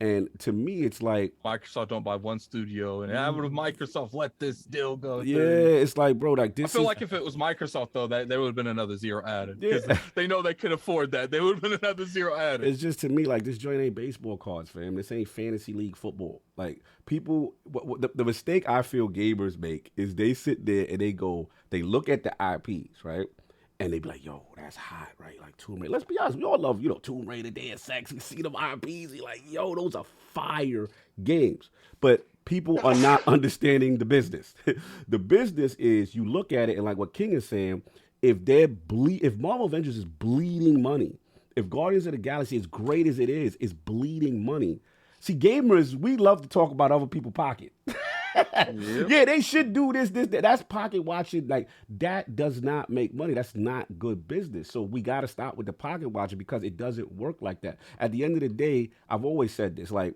And to me, it's like Microsoft don't buy one studio, and how would Microsoft let this deal go? Yeah, it's like, bro, like this. I feel like if it was Microsoft though, that there would have been another zero added because they know they could afford that. There would have been another zero added. It's just to me like this joint ain't baseball cards, fam. This ain't fantasy league football. Like people, the mistake I feel gamers make is they sit there and they look at the IPs, right? And they be like, yo, that's hot, right? Like Tomb Raider. Let's be honest, we all love, Tomb Raider, Deus Ex. We see them IPs. You're like, yo, those are fire games. But people are not understanding the business. The business is you look at it and like what King is saying, if Marvel Avengers is bleeding money, if Guardians of the Galaxy, as great as it is bleeding money. See, gamers, we love to talk about other people's pocket. Yeah, they should do this, that. That's pocket watching. Like, that does not make money. That's not good business. So we got to stop with the pocket watching because it doesn't work like that. At the end of the day, I've always said this. Like,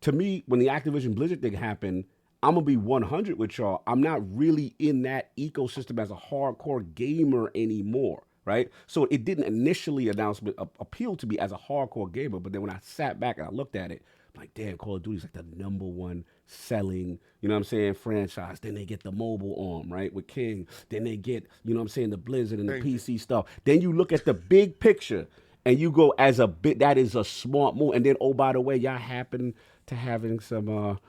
to me, when the Activision Blizzard thing happened, I'm going to be 100 with y'all. I'm not really in that ecosystem as a hardcore gamer anymore, right? So it didn't initially appeal to me as a hardcore gamer. But then when I sat back and I looked at it, like, damn, Call of Duty is like the #1 selling, franchise. Then they get the mobile arm, right, with King. Then they get, the Blizzard and the PC stuff. Then you look at the big picture and you go that is a smart move. And then, oh, by the way, y'all happen to having some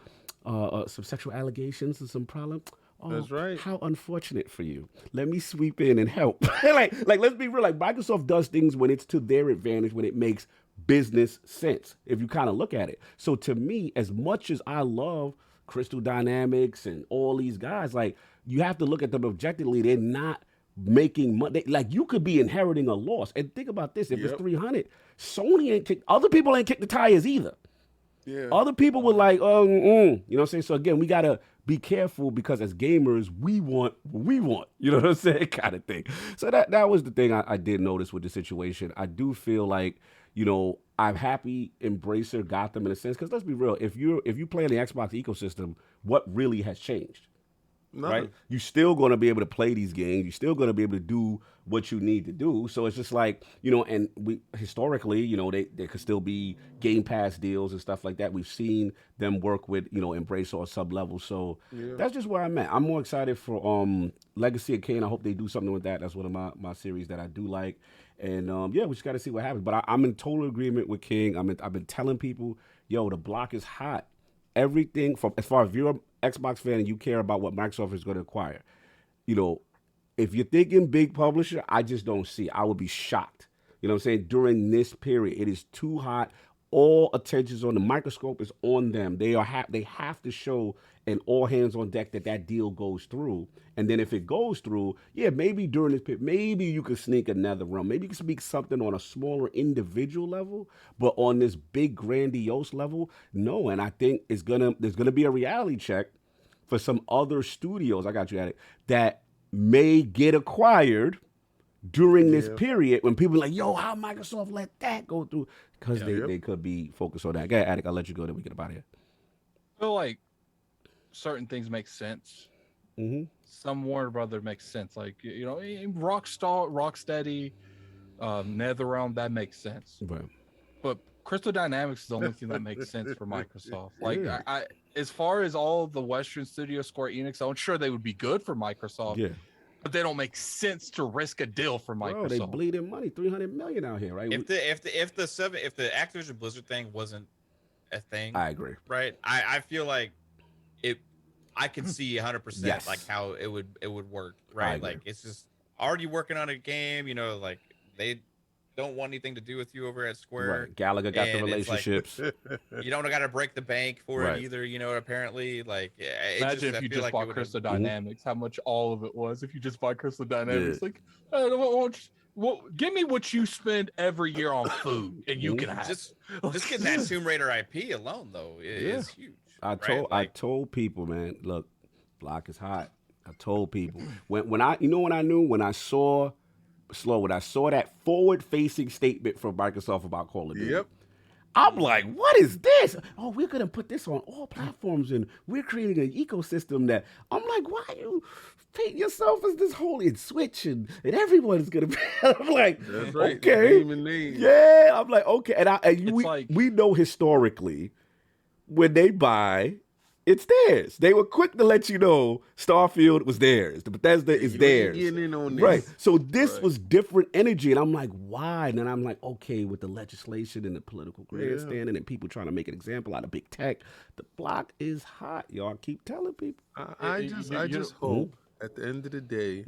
sexual allegations and some problem. Oh, that's right. How unfortunate for you. Let me sweep in and help. like, let's be real. Like, Microsoft does things when it's to their advantage, when it makes business sense, if you kind of look at it. So to me, as much as I love CrystalDynamics and all these guys, like, you have to look at them objectively. They're not making money. Like, you could be inheriting a loss. And think about this. If it's 300, Sony other people ain't kicked the tires either. Yeah. Other people were like, oh, you know what I'm saying? So again, we gotta be careful because as gamers, we want what we want. You know what I'm saying? Kind of thing. So that was the thing I did notice with the situation. I do feel like, you know, I'm happy Embracer got them in a sense, because let's be real, if you play in the Xbox ecosystem, what really has changed? Nothing. Right? You're still going to be able to play these games. You're still going to be able to do what you need to do. So it's just like, you know, and we historically, you know, there could still be Game Pass deals and stuff like that. We've seen them work with, you know, Embracer or sub level. So that's just where I'm at. I'm more excited for Legacy of Kain. I hope they do something with that. That's one of my series that I do like. And yeah, we just got to see what happens. But I'm in total agreement with King. I've been telling people, yo, the block is hot. Everything from, as far as you're an Xbox fan and you care about what Microsoft is going to acquire, you know, if you're thinking big publisher, I just don't see. I would be shocked. You know what I'm saying? During this period, it is too hot. All attention's on the microscope is on them. They have to show an all hands on deck that deal goes through. And then if it goes through, yeah, maybe during this period, maybe you could sneak another run. Maybe you can speak something on a smaller individual level, but on this big grandiose level, no. And I think there's gonna be a reality check for some other studios. I got you at it, that may get acquired during this period when people are like, yo, how Microsoft let that go through? Because they could be focused on that. Go ahead, Attic, I'll let you go, then we get about here. I feel like certain things make sense. Some Warner Brother makes sense. Like, you know, Rocksteady, NetherRealm, that makes sense. Right. But CrystalDynamics is the only thing that makes sense for Microsoft. Like, I as far as all the Western studios, Square Enix, I'm sure they would be good for Microsoft. Yeah. But they don't make sense to risk a deal for Microsoft. Bro, they bleeding money, $300 million out here, right? If the Activision Blizzard thing wasn't a thing, I agree. Right? I feel like I can see 100% like how it would work, right? Like, it's just already working on a game, you know, like they don't want anything to do with you over at Square. Right. Gallagher got the relationships. Like, you don't got to break the bank for it either, you know, apparently. Like, imagine if you just bought CrystalDynamics, how much all of it was if you just buy CrystalDynamics. Like, well, give me what you spend every year on food, and you can have just getting that Tomb Raider IP alone, though, is huge. I told people, man, look, block is hot. I told people when I knew when I saw that forward-facing statement from Microsoft about Call of Duty. Yep. I'm like, what is this? Oh, we're gonna put this on all platforms, and we're creating an ecosystem that. I'm like, why you paint yourself as this holy Switch and everyone's gonna be? I'm like, that's right. Okay, yeah. I'm like, okay, and we know historically when they buy, it's theirs. They were quick to let you know Starfield was theirs. The Bethesda is theirs. Getting in on this. Right. So this was different energy. And I'm like, why? And then I'm like, okay, with the legislation and the political grandstanding and people trying to make an example out of big tech, the block is hot. Y'all keep telling people. I just hope at the end of the day,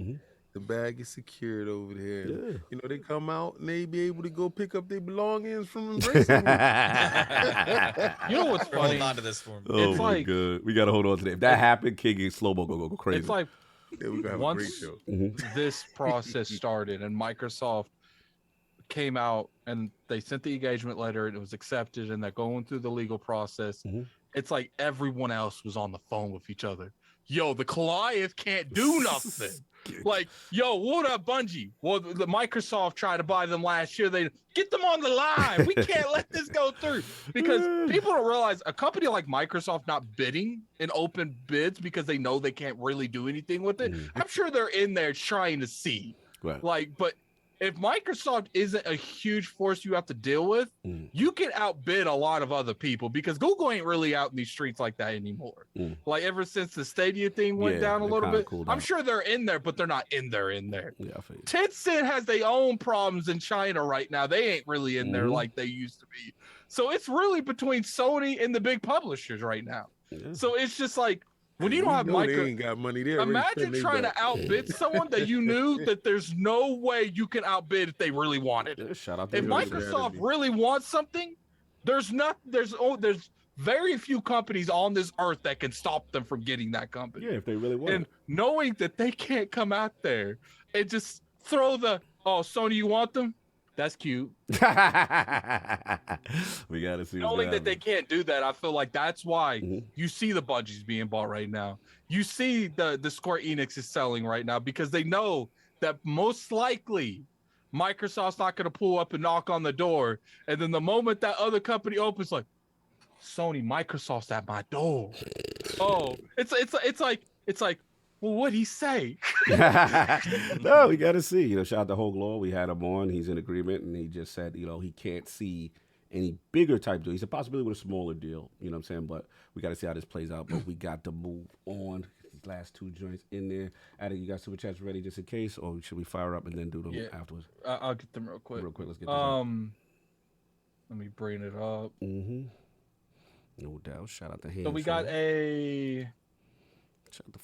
the bag is secured over there. Yeah. You know, they come out and they be able to go pick up their belongings from EmbracerGroup. You know what's funny? Hold on to this for me. Oh, my God. We got to hold on to that. If that happened, King and Slomo go crazy. It's like we have once a great show. This process started and Microsoft came out and they sent the engagement letter and it was accepted and they're going through the legal process. It's like everyone else was on the phone with each other. Yo, the Goliath can't do nothing. Like, yo, what up, Bungie? Well, the Microsoft tried to buy them last year. They get them on the line. We can't let this go through because people don't realize a company like Microsoft not bidding in open bids because they know they can't really do anything with it. I'm sure they're in there trying to see. Right. Like, but if Microsoft isn't a huge force you have to deal with, you can outbid a lot of other people because Google ain't really out in these streets like that anymore. Like ever since the Stadia thing went down a little bit, I'm sure they're in there, but they're not in there. Yeah, Tencent has their own problems in China right now. They ain't really in there like they used to be. So it's really between Sony and the big publishers right now. Yeah. So it's just like, when you don't have they ain't got money there. Imagine trying to outbid someone that you knew that there's no way you can outbid if they really wanted it. Shout out if Microsoft really wants something, there's very few companies on this earth that can stop them from getting that company. Yeah, if they really want. And knowing that they can't come out there and just throw Sony, you want them? That's cute. We gotta see. Knowing that they can't do that, I feel like that's why Mhm. you see the Bungies being bought right now. You see the Square Enix is selling right now because they know that most likely Microsoft's not going to pull up and knock on the door, and then the moment that other company opens, like Sony, Microsoft's at my door. Oh, it's like, well, what'd he say? No, we got to see. Shout out to Hogue Law. We had him on. He's in agreement, and he just said, he can't see any bigger type deal. He's a possibility with a smaller deal. You know what I'm saying? But we got to see how this plays out. But we got to move on. These last two joints in there. Adam, you got super chats ready just in case, or should we fire up and then do them afterwards? I'll get them real quick. Let's get this let me bring it up. Mm-hmm. No doubt. Shout out to him. So we got a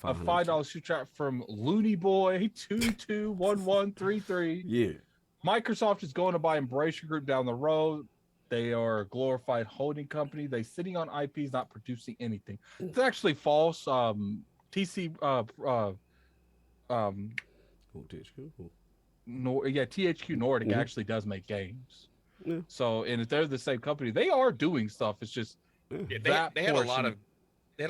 $5 super chat from Looney Boy 221133. Yeah. Microsoft is going to buy EmbracerGroup down the road. They are a glorified holding company. They sitting on IPs, not producing anything. It's actually false. THQ Nordic actually does make games. Yeah. So, and if they're the same company, they are doing stuff. It's just Yeah, they had a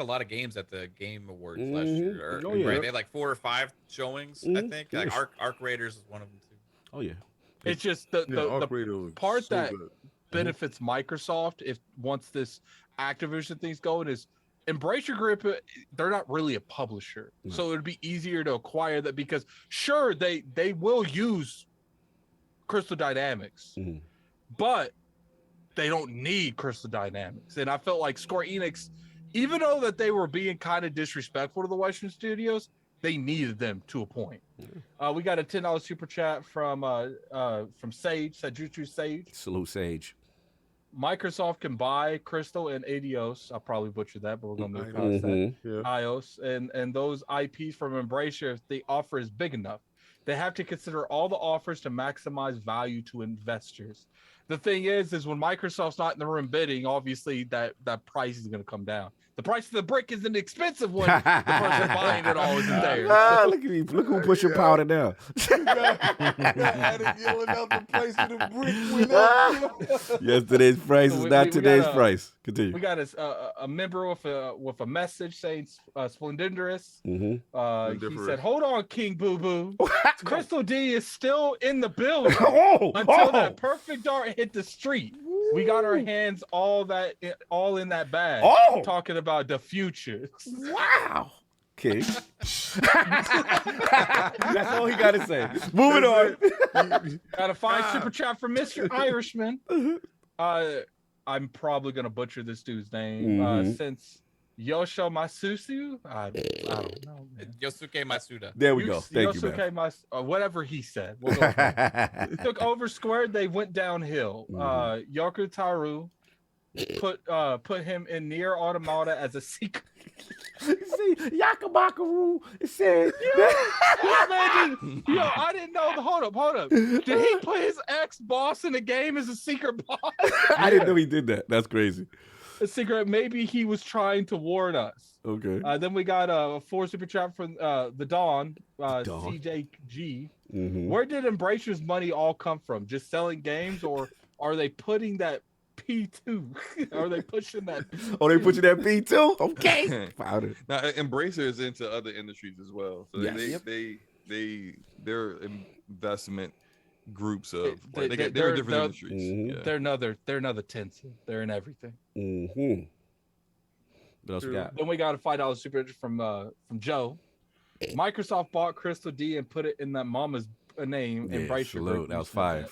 lot of games at the Game Awards last year. Right? They had like 4 or 5 showings, I think. Like Arc Raiders is one of them too. Oh yeah. It's just the part that benefits Microsoft if once this Activision thing's going is EmbracerGroup. They're not really a publisher, so it'd be easier to acquire that because sure they will use CrystalDynamics, but they don't need CrystalDynamics. And I felt like Square Enix, even though that they were being kind of disrespectful to the Western studios, they needed them to a point. We got a $10 super chat from Sage, Sajutsu Sage. Salute Sage. Microsoft can buy Crystal and Eidos. I'll probably butcher that, but we're gonna move past that. Eidos and those IPs from Embracer, if the offer is big enough, they have to consider all the offers to maximize value to investors. The thing is when Microsoft's not in the room bidding, obviously that price is going to come down. The price of the brick is an expensive one. The person buying it all isn't there. Look at me. Look who pushing powder now. Yesterday's price is not today's price. Continue. We got a member with a message saying Splendidorous. He said, "Hold on, King Boo Boo. Crystal D is still in the building until that perfect dart hit the street. We got our hands all in that bag. Talking about the future." Wow. Okay. That's all he got to say. Moving on. Got a fine super chat from Mr. Irishman. I'm probably gonna butcher this dude's name. Since Yosho Masusu, I don't know. Man. Yosuke Masuda. There we go. Thank you, man. Whatever he said. We'll go took over Squared. They went downhill. Yoko Taro put him in Nier Automata as a secret. See, Yakabakaru said. I didn't know. Hold up. Did he put his ex-boss in the game as a secret boss? I didn't know he did that. That's crazy. A secret. Maybe he was trying to warn us. Okay. Then we got a 4 super chat from the Dawn, CJG. Where did Embracer's money all come from? Just selling games, or are they putting that P2? Are they pushing that? Oh, they pushing that P2? Okay. Now, Embracer is into other industries as well. So their investment groups of they're different industries. They're another Tencent. They're in everything. What else we got? Then we got a $5 super from Joe. Microsoft bought Crystal D and put it in that mama's name. Salute. That was fire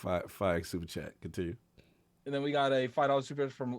super chat. Continue. And then we got a $5 super from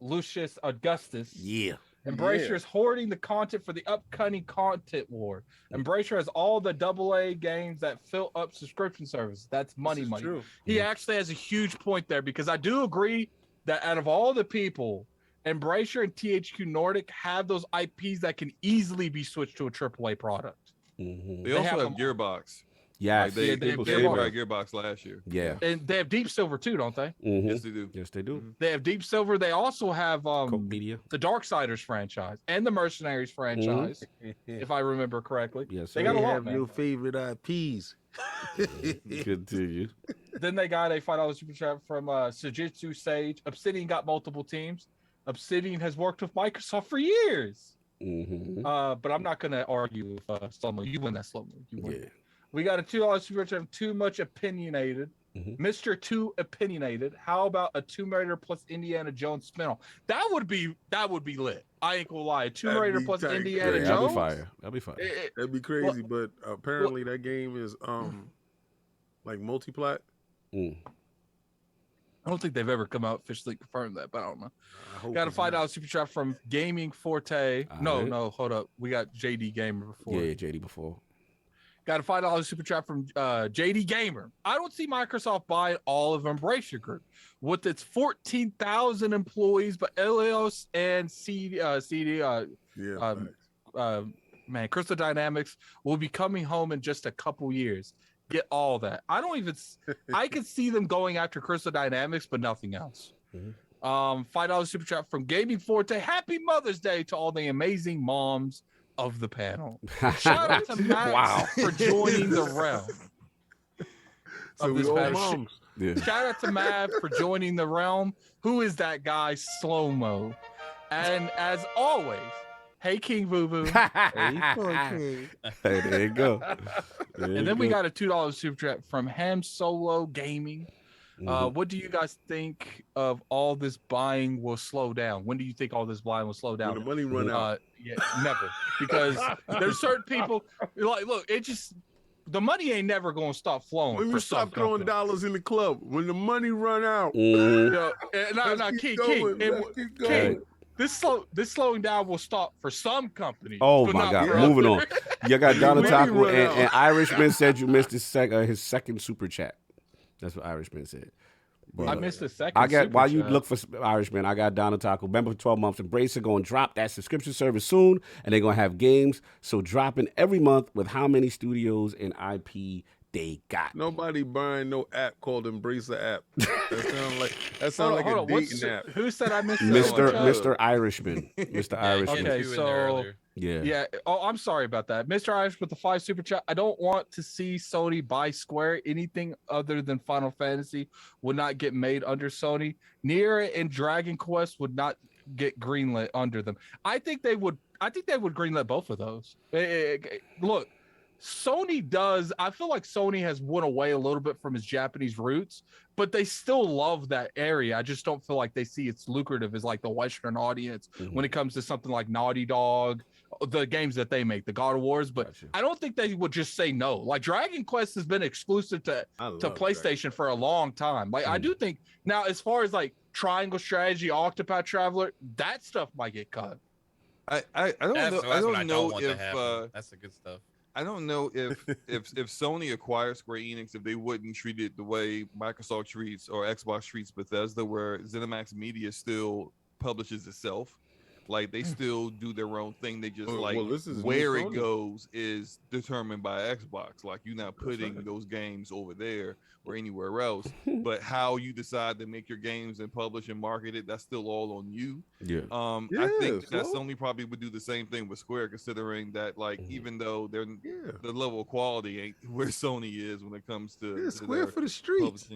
Lucius Augustus. Yeah. Embracer is hoarding the content for the upcoming content war. Embracer has all the AA games that fill up subscription services. That's money. True. He actually has a huge point there because I do agree that out of all the people, Embracer and THQ Nordic have those IPs that can easily be switched to a AAA product. They also have Gearbox. Yes. Like they Yeah, they have bought Gearbox last year. Yeah. And they have Deep Silver too, don't they? Mhm. Yes, they do. Yes, they do. They have Deep Silver. They also have Coke Media. the Darksiders franchise and the Mercenaries franchise, if I remember correctly. Yes, They sir. got a lot, have man. your favorite IPs. Continue. Then they got a $5 super chat from Sujitsu Sage. Obsidian got multiple teams. Obsidian has worked with Microsoft for years. Mm-hmm. But I'm not gonna argue with Slomo. You win that, Slomo. You win. Yeah. We got a $2 super chat from Too Much Opinionated. Mr. Too Opinionated. How about a Tomb Raider plus Indiana Jones spinoff? That would be lit. I ain't gonna lie. Tomb That'd Raider be plus tight. Indiana Yeah, Jones. that'd be fire. That'd be fire. That'd be crazy, but apparently that game is like multi-plat. Mm. I don't think they've ever come out officially confirmed that, but I don't know. I hope Got a it's not. $5 super chat from Gaming Forte. Alright. No, hold up. We got JD Gamer before. Yeah, JD before. Got a $5 super chat from JD Gamer. I don't see Microsoft buying all of EmbracerGroup with its 14,000 employees, but Elios and CrystalDynamics will be coming home in just a couple years. Get all that. I could see them going after CrystalDynamics, but nothing else. $5 super chat from Gaming Forte. Happy Mother's Day to all the amazing moms of the panel. Shout out to Max for joining the realm. So we all moms. Yeah. Shout out to Mav for joining the realm. Who is that guy? Slomo. And as always, hey King Boo Boo. Hey, there you go. And then we got a $2 super chat from Ham Solo Gaming. What do you guys think of all this buying will slow down? When do you think all this buying will slow down? When the money run out. Yeah, never. Because there's certain people like, look, the money ain't never gonna stop flowing. When you stop throwing dollars in the club, when the money run out. King, this slowing down will stop for some companies. Oh but my not God! for Moving others. on. You got Donataku run out. and Irishman said you missed his second super chat. That's what Irishman said. I missed a second. I got super while you chat. look for Irishman, I got Donataku. Remember, for 12 months, Embracer going to drop that subscription service soon, and they're going to have games. So dropping every month with how many studios and IP they got. Nobody buying no app called Embracer app. That sounds like a dating app. Who said I missed that one? Mr. Irishman. Mr. Irishman. Okay, so Yeah. Oh, I'm sorry about that. Mr. Irish with the 5 super chat. I don't want to see Sony buy Square. Anything other than Final Fantasy would not get made under Sony. Nier and Dragon Quest would not get greenlit under them. I think they would greenlit both of those. Look, Sony does. I feel like Sony has went away a little bit from its Japanese roots, but they still love that area. I just don't feel like they see it's lucrative as like the Western audience when it comes to something like Naughty Dog, the games that they make, the God of Wars. But I don't think they would just say no. Like Dragon Quest has been exclusive to PlayStation for a long time. Like I do think now, as far as like Triangle Strategy, Octopath Traveler, that stuff might get cut. I don't know. I don't know if that's the good stuff. I don't know if Sony acquired Square Enix, if they wouldn't treat it the way Microsoft treats or Xbox treats Bethesda, where ZeniMax Media still publishes itself. Like they still do their own thing. They just where it goes is determined by Xbox. Like you're not putting those games over there or anywhere else. But how you decide to make your games and publish and market it, that's still all on you. Yeah. I think that Sony probably would do the same thing with Square, considering that like even though they're the level of quality ain't where Sony is when it comes to Square for the streets.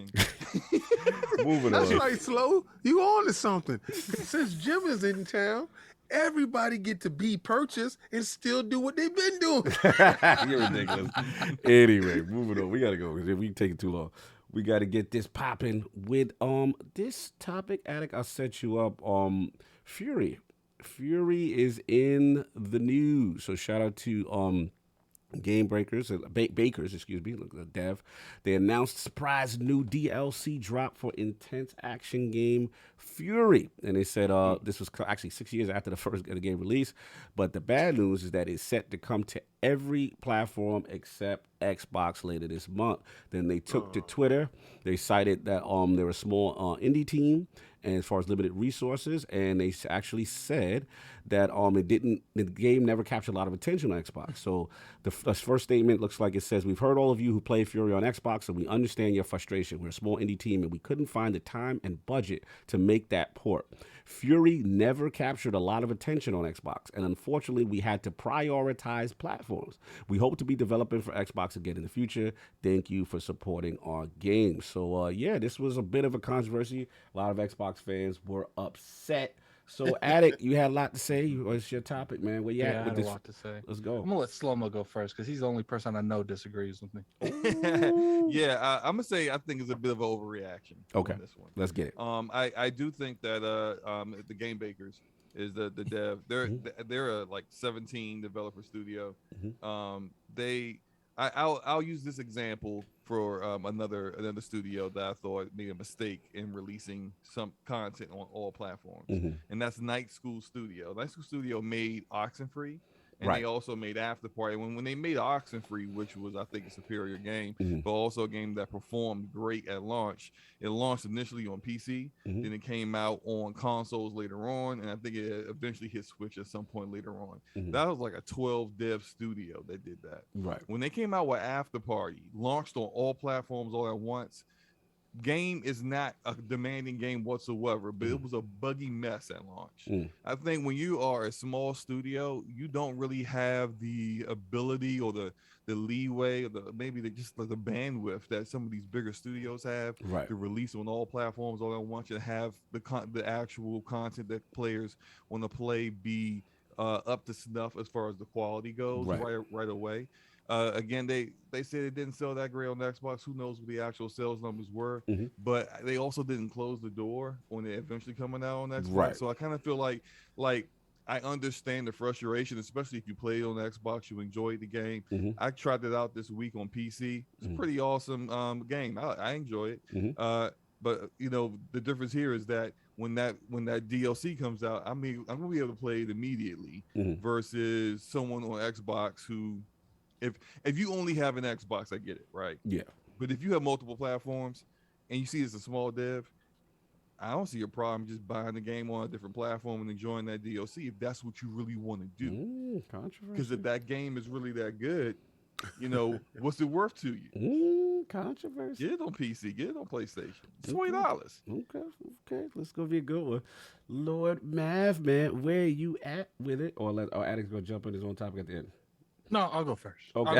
Moving That's on. right, Slow. You on to something. Since Jim is in town, everybody get to be purchased and still do what they've been doing. You're ridiculous. Anyway, moving on. We gotta go because if we take it too long, we gotta get this popping with this topic. Attic, I'll set you up. Furi is in the news. So shout out to Game Bakers, excuse me, look at the dev. They announced surprise new DLC drop for intense action game Furi. And they said this was actually 6 years after the first game release. But the bad news is that it's set to come to every platform except Xbox later this month. Then they took to Twitter. They cited that they're a small indie team and as far as limited resources, and they actually said that the game never captured a lot of attention on Xbox. So the first statement looks like it says, "We've heard all of you who play Furi on Xbox, and we understand your frustration. We're a small indie team, and we couldn't find the time and budget to make that port. Furi never captured a lot of attention on Xbox, and unfortunately, we had to prioritize platforms. We hope to be developing for Xbox again in the future. Thank you for supporting our game." So, this was a bit of a controversy. A lot of Xbox fans were upset. So, Addict, you had a lot to say. What's your topic, man? Where you at I with had this? a lot to say. Let's go. I'm gonna let Slomo go first because he's the only person I know disagrees with me. Yeah, I'm gonna say I think it's a bit of an overreaction. Okay, on this one. Let's get it. I do think that the Game Bakers is the dev. They're a like 17 developer studio. I'll use this example for another studio that I thought made a mistake in releasing some content on all platforms, and that's Night School Studio. Night School Studio made Oxenfree, and they also made After Party. When they made Oxenfree, which was I think a superior game, but also a game that performed great at launch. It launched initially on PC, then it came out on consoles later on, and I think it eventually hit Switch at some point later on. That was like a 12 dev studio that did that. Right. When they came out with After Party, launched on all platforms all at once. Game is not a demanding game whatsoever, but it was a buggy mess at launch. I think when you are a small studio, you don't really have the ability or the leeway or the bandwidth that some of these bigger studios have to release on all platforms all at once and have the actual content that players want to play be up to snuff as far as the quality goes right away. Again, they said it didn't sell that great on Xbox. Who knows what the actual sales numbers were? But they also didn't close the door when it eventually coming out on Xbox. So I kind of feel like I understand the frustration, especially if you played on Xbox, you enjoyed the game. I tried it out this week on PC. It's a pretty awesome game. I enjoy it. But you know, the difference here is that when that DLC comes out, I'm gonna be able to play it immediately versus someone on Xbox who. If you only have an Xbox, I get it, right? Yeah. But if you have multiple platforms and you see it's a small dev, I don't see a problem just buying the game on a different platform and enjoying that DLC if that's what you really want to do. Controversy. Because if that game is really that good, you know, what's it worth to you? Controversy. Get it on PC. Get it on PlayStation. $20. Okay. Let's go be a good one. Lord Mav, man, where are you at with it? Or Addict's going to jump on his own topic at the end. No, I'll go first. Okay.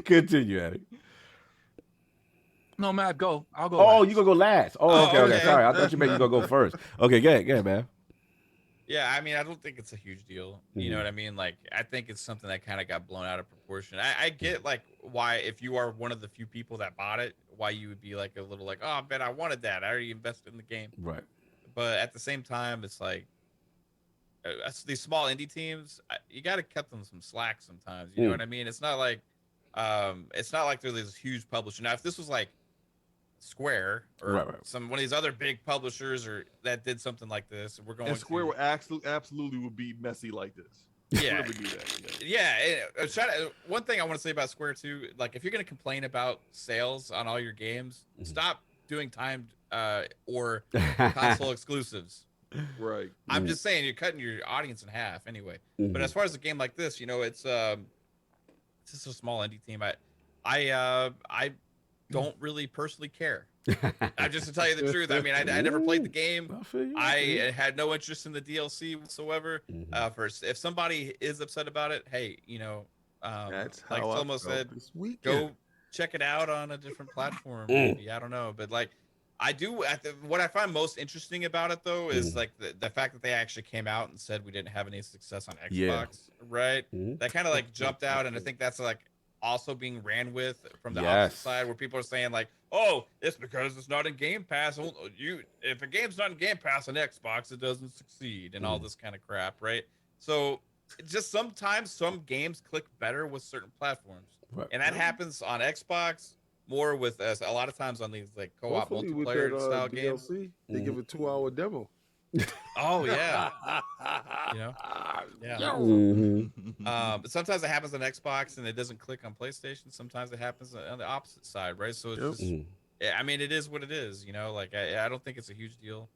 Continue, Addict. No, Matt, go. I'll go. Oh, last. you gonna go last? Oh, okay. Sorry, I thought you meant you gonna go first. Okay, go ahead, man. Yeah, I mean, I don't think it's a huge deal. You know what I mean? Like, I think it's something that kind of got blown out of proportion. I get like why, if you are one of the few people that bought it, why you would be like a little like, oh, I bet I wanted that. I already invested in the game. Right. But at the same time, it's like these small indie teams, you got to cut them some slack sometimes. You know what I mean? It's not like they're this huge publisher. Now, if this was like Square or one of these other big publishers or that did something like this, we're going. And Square would absolutely would be messy like this. Yeah, one thing I want to say about Square too, like if you're going to complain about sales on all your games, stop doing timed or console exclusives. Right. I'm just saying you're cutting your audience in half anyway. But as far as a game like this, you know, it's just a small indie team. I don't really personally care. Just to tell you the truth. I mean, I never played the game. I had no interest in the DLC whatsoever. First, if somebody is upset about it, hey, you know, that's like how Slomo said, go check it out on a different platform. Maybe I don't know, but like. I do. What I find most interesting about it, though, is like the fact that they actually came out and said we didn't have any success on Xbox, right? That kind of like jumped out, and I think that's like also being ran with from the opposite side, where people are saying like, "Oh, it's because it's not in Game Pass. If a game's not in Game Pass on Xbox, it doesn't succeed," and all this kind of crap, right? So just sometimes some games click better with certain platforms, and that happens on Xbox. More with us a lot of times on these like co-op multiplayer style games. They give a 2-hour demo. Oh yeah, you know, but sometimes it happens on Xbox and it doesn't click on PlayStation. Sometimes it happens on the opposite side, right? So it's just I mean, it is what it is. You know, like I don't think it's a huge deal,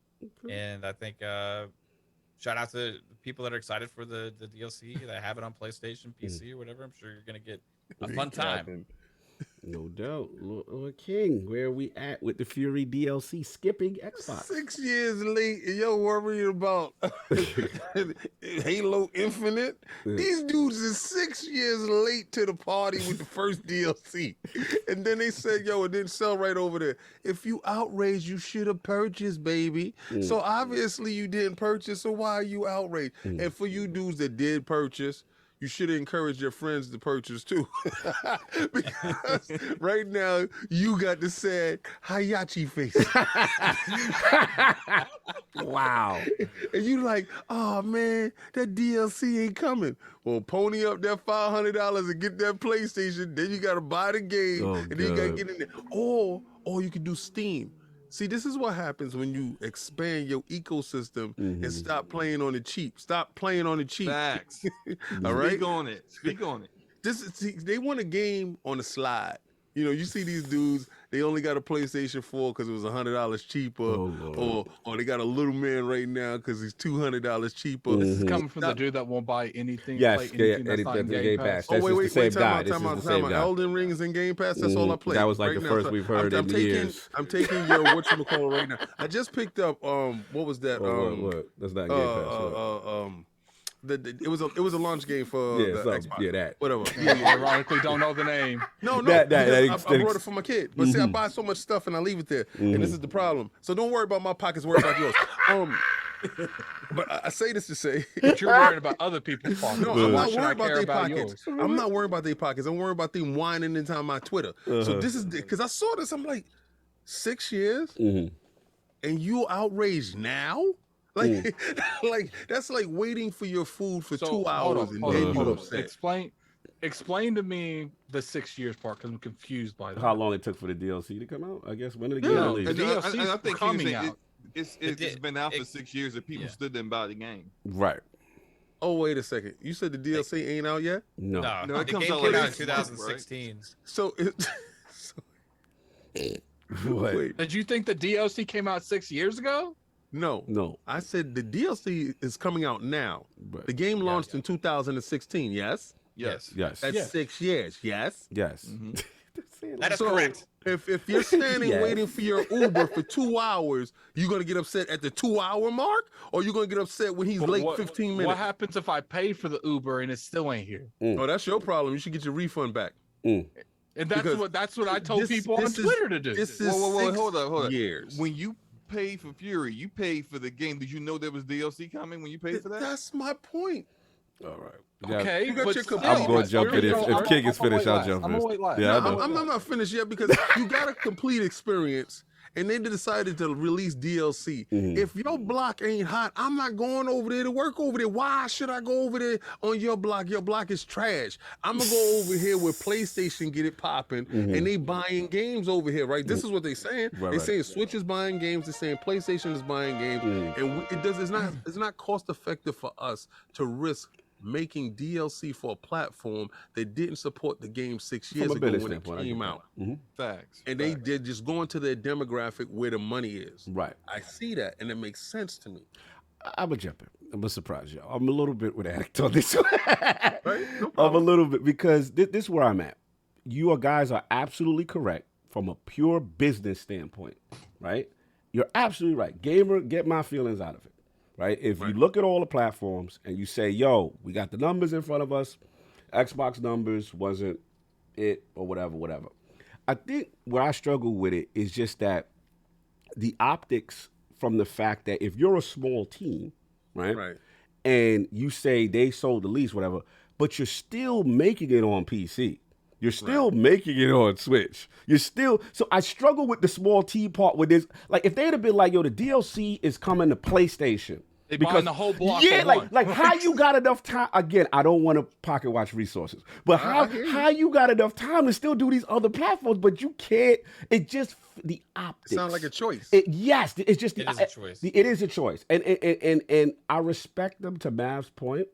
and I think shout out to people that are excited for the DLC that have it on PlayStation, PC, or whatever. I'm sure you're gonna get a fun time. No doubt. Lord King, where are we at with the Furi DLC skipping Xbox? 6 years late, and you're worrying about Halo Infinite. These dudes is 6 years late to the party with the first DLC. And then they said, yo, it didn't sell right over there. If you outraged, you should have purchased, baby. So obviously you didn't purchase, so why are you outraged? And for you dudes that did purchase, you should encourage your friends to purchase too. Because right now, you got the sad Hayachi face. Wow. And you like, oh man, that DLC ain't coming. Well, pony up that $500 and get that PlayStation. Then you got to buy the game. And then you got to get in there. Or you can do Steam. See, this is what happens when you expand your ecosystem and stop playing on the cheap. Stop playing on the cheap. Facts. All right? Speak on it. Speak on it. See, they want a game on the slide. You know, you see these dudes, they only got a PlayStation 4 because it was $100 cheaper, or they got a little man right now because he's $200 cheaper. This is coming from the dude that won't buy anything. Yes, play anything that's not in Game Pass. That's wait, time out. Elden Ring is in Game Pass. That's all I play. That was like right the now. first we've heard in years. I'm taking your whatchamacallit right now. I just picked up what was that? What? That's not Game Pass. It was a launch game for the Xbox. Yeah, that. Whatever. Ironically, don't know the name. No. I brought it for my kid. But see, I buy so much stuff and I leave it there. And this is the problem. So don't worry about my pockets, worry about yours. But I say this to say, But you're worried about other people's pockets. no, I'm Why not should I worried about care their about pockets. yours? I'm not worried about their pockets. I'm worried about them whining into my Twitter. So this is because I saw this. I'm like, 6 years, and you outraged now? Like, like that's like waiting for your food for 2 hours and then you upset. Explain to me the 6 years part because I'm confused by that. How long it took for the DLC to come out? I guess when did the game release? The DLC and I think coming out. It's been out for 6 years and people still didn't buy the game. Right. Oh, wait a second. You said the DLC ain't out yet? No, the game came out in 2016. So What? wait, Did you think the DLC came out 6 years ago? no. I said the DLC is coming out now. Right. The game launched in 2016. Yes. Yes. That's 6 years. Yes. Yes. That is correct. If you're standing waiting for your Uber for 2 hours, you gonna get upset at the 2 hour mark, or you gonna get upset when he's late 15 minutes? What happens if I pay for the Uber and it still ain't here? Oh, that's your problem. You should get your refund back. And that's what I told people on Twitter to do. This is Whoa, hold up. years. When you paid for Fury, you paid for the game. Did you know there was DLC coming when you paid for that? That's my point. All right. Okay, You got but your still, I'm going to jump in. If King is finished, I'll jump in. I'm gonna wait last. Yeah, I'm not finished yet because you got a complete experience, and they decided to release DLC. If your block ain't hot, I'm not going over there to work over there. Why should I go over there on your block? Your block is trash. I'm gonna go over here where PlayStation get it popping, and they buying games over here, right? This is what they saying. They saying Switch is buying games. They're saying PlayStation is buying games, and it's not cost effective for us to risk making DLC for a platform that didn't support the game 6 years ago when it came out. Facts. And they did just go into their demographic where the money is. Right. I see that, and it makes sense to me. I'm gonna jump in. I'm gonna surprise y'all. I'm a little bit with Addict on this one. Right? No I'm a little bit because this is where I'm at. You guys are absolutely correct from a pure business standpoint, right? You're absolutely right. Gamer, get my feelings out of it. Right? If you look at all the platforms and you say, yo, we got the numbers in front of us, Xbox numbers wasn't it or whatever. I think where I struggle with it is just that the optics from the fact that if you're a small team, right? And you say they sold the least, whatever, but you're still making it on PC. You're still making it on Switch. So I struggle with the small team part with this. Like if they'd have been like, yo, the DLC is coming to PlayStation. They buying the whole block. Yeah, like how you got enough time? Again, I don't want to pocket watch resources, but how you got enough time to still do these other platforms, but you can't? It just the optics. Sound like a choice. Yes, it's just it is a choice. It is a choice, and I respect them to Mav's point,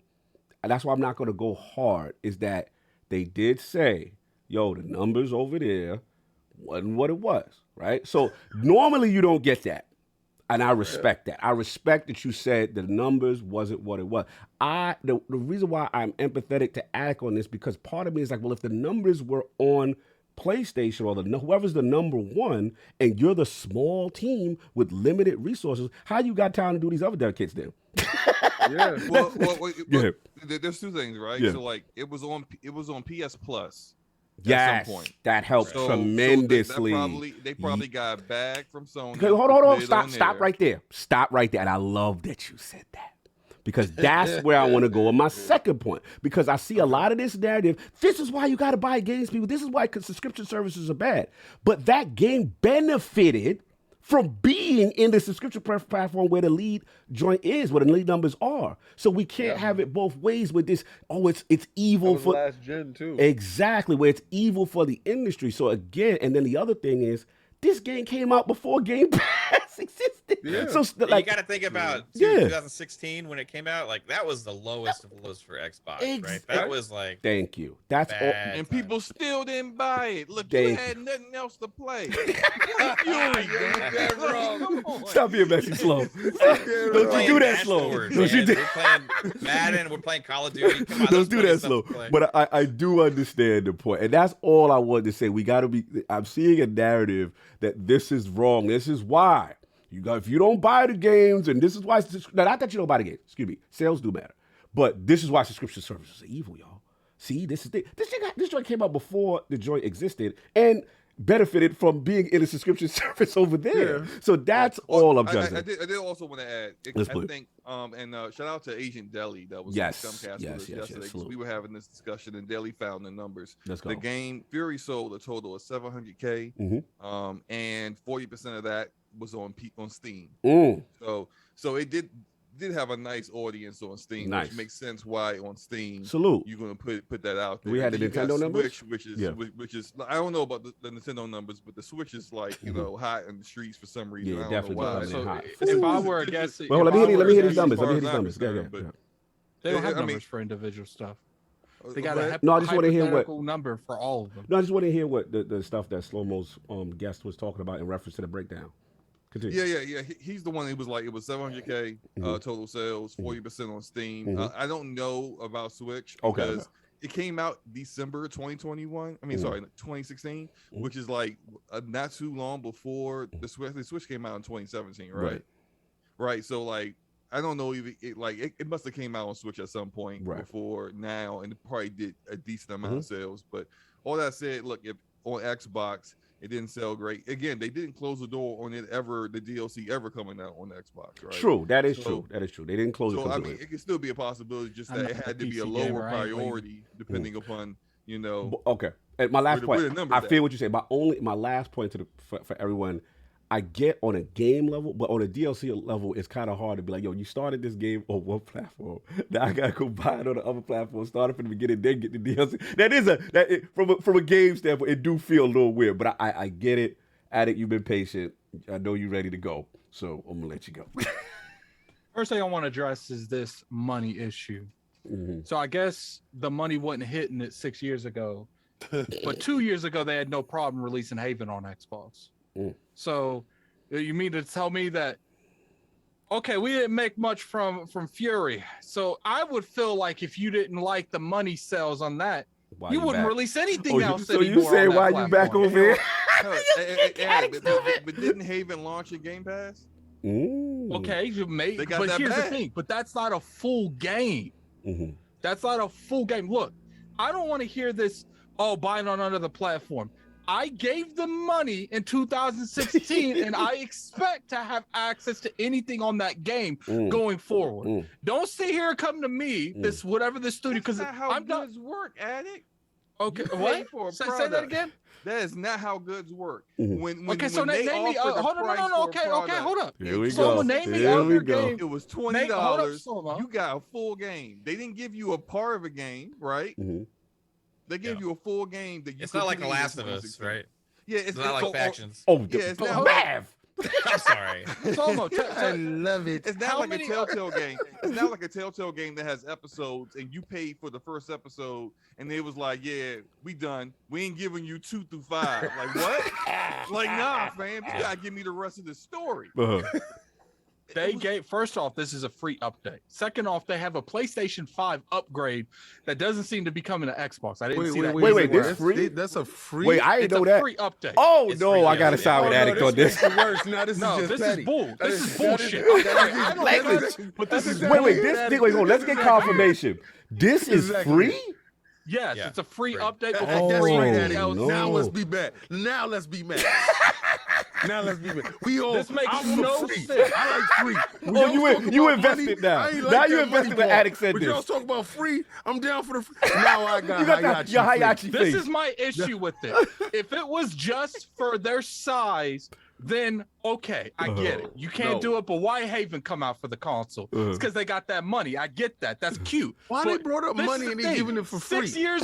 and that's why I'm not going to go hard. Is that they did say, yo, the numbers over there wasn't what it was. right? So normally you don't get that. And I respect that. I respect that you said the numbers wasn't what it was. The reason why I'm empathetic to Attic on this, because part of me is like, well, if the numbers were on PlayStation or whoever's the number one, and you're the small team with limited resources, how you got time to do these other dedicates then? Yeah. Well, Yeah. there's two things, right? Yeah. So like it was on PS Plus. Yes, at some point. that helped So tremendously. they probably got a bag from Sony. Okay, hold on, put it stop right there. Stop right there. And I love that you said that. Because that's where I want to go on my second point. Because I see a lot of this narrative. This is why you got to buy games, people. This is why subscription services are bad. But that game benefited from being in the subscription platform where the lead joint is, where the lead numbers are. So we can't have it both ways with this. Oh, it's evil for last gen too. Exactly, where it's evil for the industry. So again, and then the other thing is, this game came out before Game Pass existed. Yeah. So you got to think about 2016 when it came out. Like that was the lowest of lows for Xbox, right? That was like. Thank you. That's all. bad And time. people still didn't buy it. Look, Thank you had nothing else to play. Stop being messy, Slow. Don't you Playing do that, Dash Slow. Forward, Don't you man. do We're playing Madden. We're playing Call of Duty. Come on, Don't there's do plenty that, of stuff Slow. to play. But I do understand the point. And that's all I wanted to say. We got to be, I'm seeing a narrative that this is wrong. This is why. If you don't buy the games, and this is why, not that you don't buy the games, excuse me, sales do matter. But this is why subscription services are evil, y'all. See, this joint came out before the joint existed and benefited from being in a subscription service over there. Yeah. So that's all I'm trying to I say. did also want to add. Let's I put it. think, and shout out to Agent Deli that was Yes, on Scumcast yes, with us yes, yesterday. 'Cause salute. we were having this discussion, and Deli found the numbers. Let's go. The game Fury sold a total of 700K, and 40% of that was on Steam. So it did have a nice audience on Steam, Nice. which makes sense why on Steam Salute. you're gonna put that out there. We had the Then you got Nintendo numbers? Switch, which is Yeah. which is I don't know about the Nintendo numbers, but the Switch is like hot in the streets for some reason. Yeah, I don't definitely know why. coming in hot. If I were a guess, Well, let me hear these numbers. Let me hear these numbers. They They don't have I mean- numbers for individual stuff. They got a No, I just wanna hear what- hypothetical number for all of them. No, I just want to hear what the stuff that Slomo's guest was talking about in reference to the breakdown. Continue. Yeah. He's the one. It was 700K total sales, 40% on Steam. I don't know about Switch because it came out December 2021. I mean, sorry, 2016, which is like not too long before the Switch. The Switch came out in 2017, right? Right. So like, I don't know if it must have came out on Switch at some point before now, and it probably did a decent amount of sales. But all that said, look, if on Xbox it didn't sell great. Again, they didn't close the door on the DLC ever coming out on Xbox, right? True, that is true. That is true. They didn't close it. So I mean, it could still be a possibility, just I'm that not it a had to be a PC lower gamer, I ain't priority depending upon Okay. And my last where the point, numbers I feel at. what you say. My last point for everyone, I get on a game level, but on a DLC level, it's kind of hard to be like, yo, you started this game on one platform. Now I gotta go buy it on the other platform, start it from the beginning, then get the DLC. From a game standpoint, it do feel a little weird, but I get it. Addict, you've been patient. I know you're ready to go, so I'm gonna let you go. First thing I want to address is this money issue. So I guess the money wasn't hitting it 6 years ago, but 2 years ago they had no problem releasing Haven on Xbox. So you mean to tell me that, okay, we didn't make much from Fury. So I would feel like if you didn't like the money sales on that, you wouldn't release anything else So anymore. you say on that why you platform. back over here? But didn't Haven launch a Game Pass? Okay, you may, They got but that here's bad. the thing. But that's not a full game. That's not a full game. Look, I don't want to hear this. Oh, buying on another platform. I gave them money in 2016, and I expect to have access to anything on that game going forward. Don't sit here and come to me, this whatever this studio, because I'm not. Goods work, Addict. Okay, You pay what? for a Say that product. again. That is not how goods work. Okay, so they name me. offer the Hold on, price no, for a okay, product, hold up. Here we So go. name me Here we other go. game. It was Hold $20. up, Slomo. You got a full game. They didn't give you a part of a game, right? They gave you a full game that you. It's not like The completed Last in of Us, 2016. right? Yeah, It's not like factions. Oh, Yeah, it's oh, not- Mav. I'm sorry. Slomo, I love it. It's not How like many- a Telltale game. It's not like a Telltale game that has episodes and you paid for the first episode and they was like, yeah, we done. We ain't giving you 2 through 5. Like what? Like nah, fam. You gotta give me the rest of the story. They gave, first off, this is a free update. Second off, they have a PlayStation 5 upgrade that doesn't seem to be coming to Xbox. I didn't see that. wait, this free? That's a free. Wait, I didn't It's know a that. free update. Oh It's no, free, I gotta yeah. side with Addict on this. makes it worse. Now this No, is just this petty. is bull. This is That bullshit. I don't Like like this- this. But this is Wait, bull. wait, hold on. Let's get confirmation. This is Exactly. free? Yes, Yeah, it's a free free. update. That's Oh, right, Daddy. no. Now let's be mad. Now let's be mad. Now let's be mad. We all. This makes I'm no free. sense. I like free. When Oh, y'all you talk you about invested money, now. I ain't Now like you that invested money when part. Addict said When y'all this. talk about free, I'm down for the free. Now I got You got your Hayachi This face. is my issue with it. If it was just for their size, then okay, I get it. You can't No. do it, but why Haven come out for the console? It's because they got that money. I get that. That's cute. Why But they brought up this is money the and they thing. giving it for free? 6 years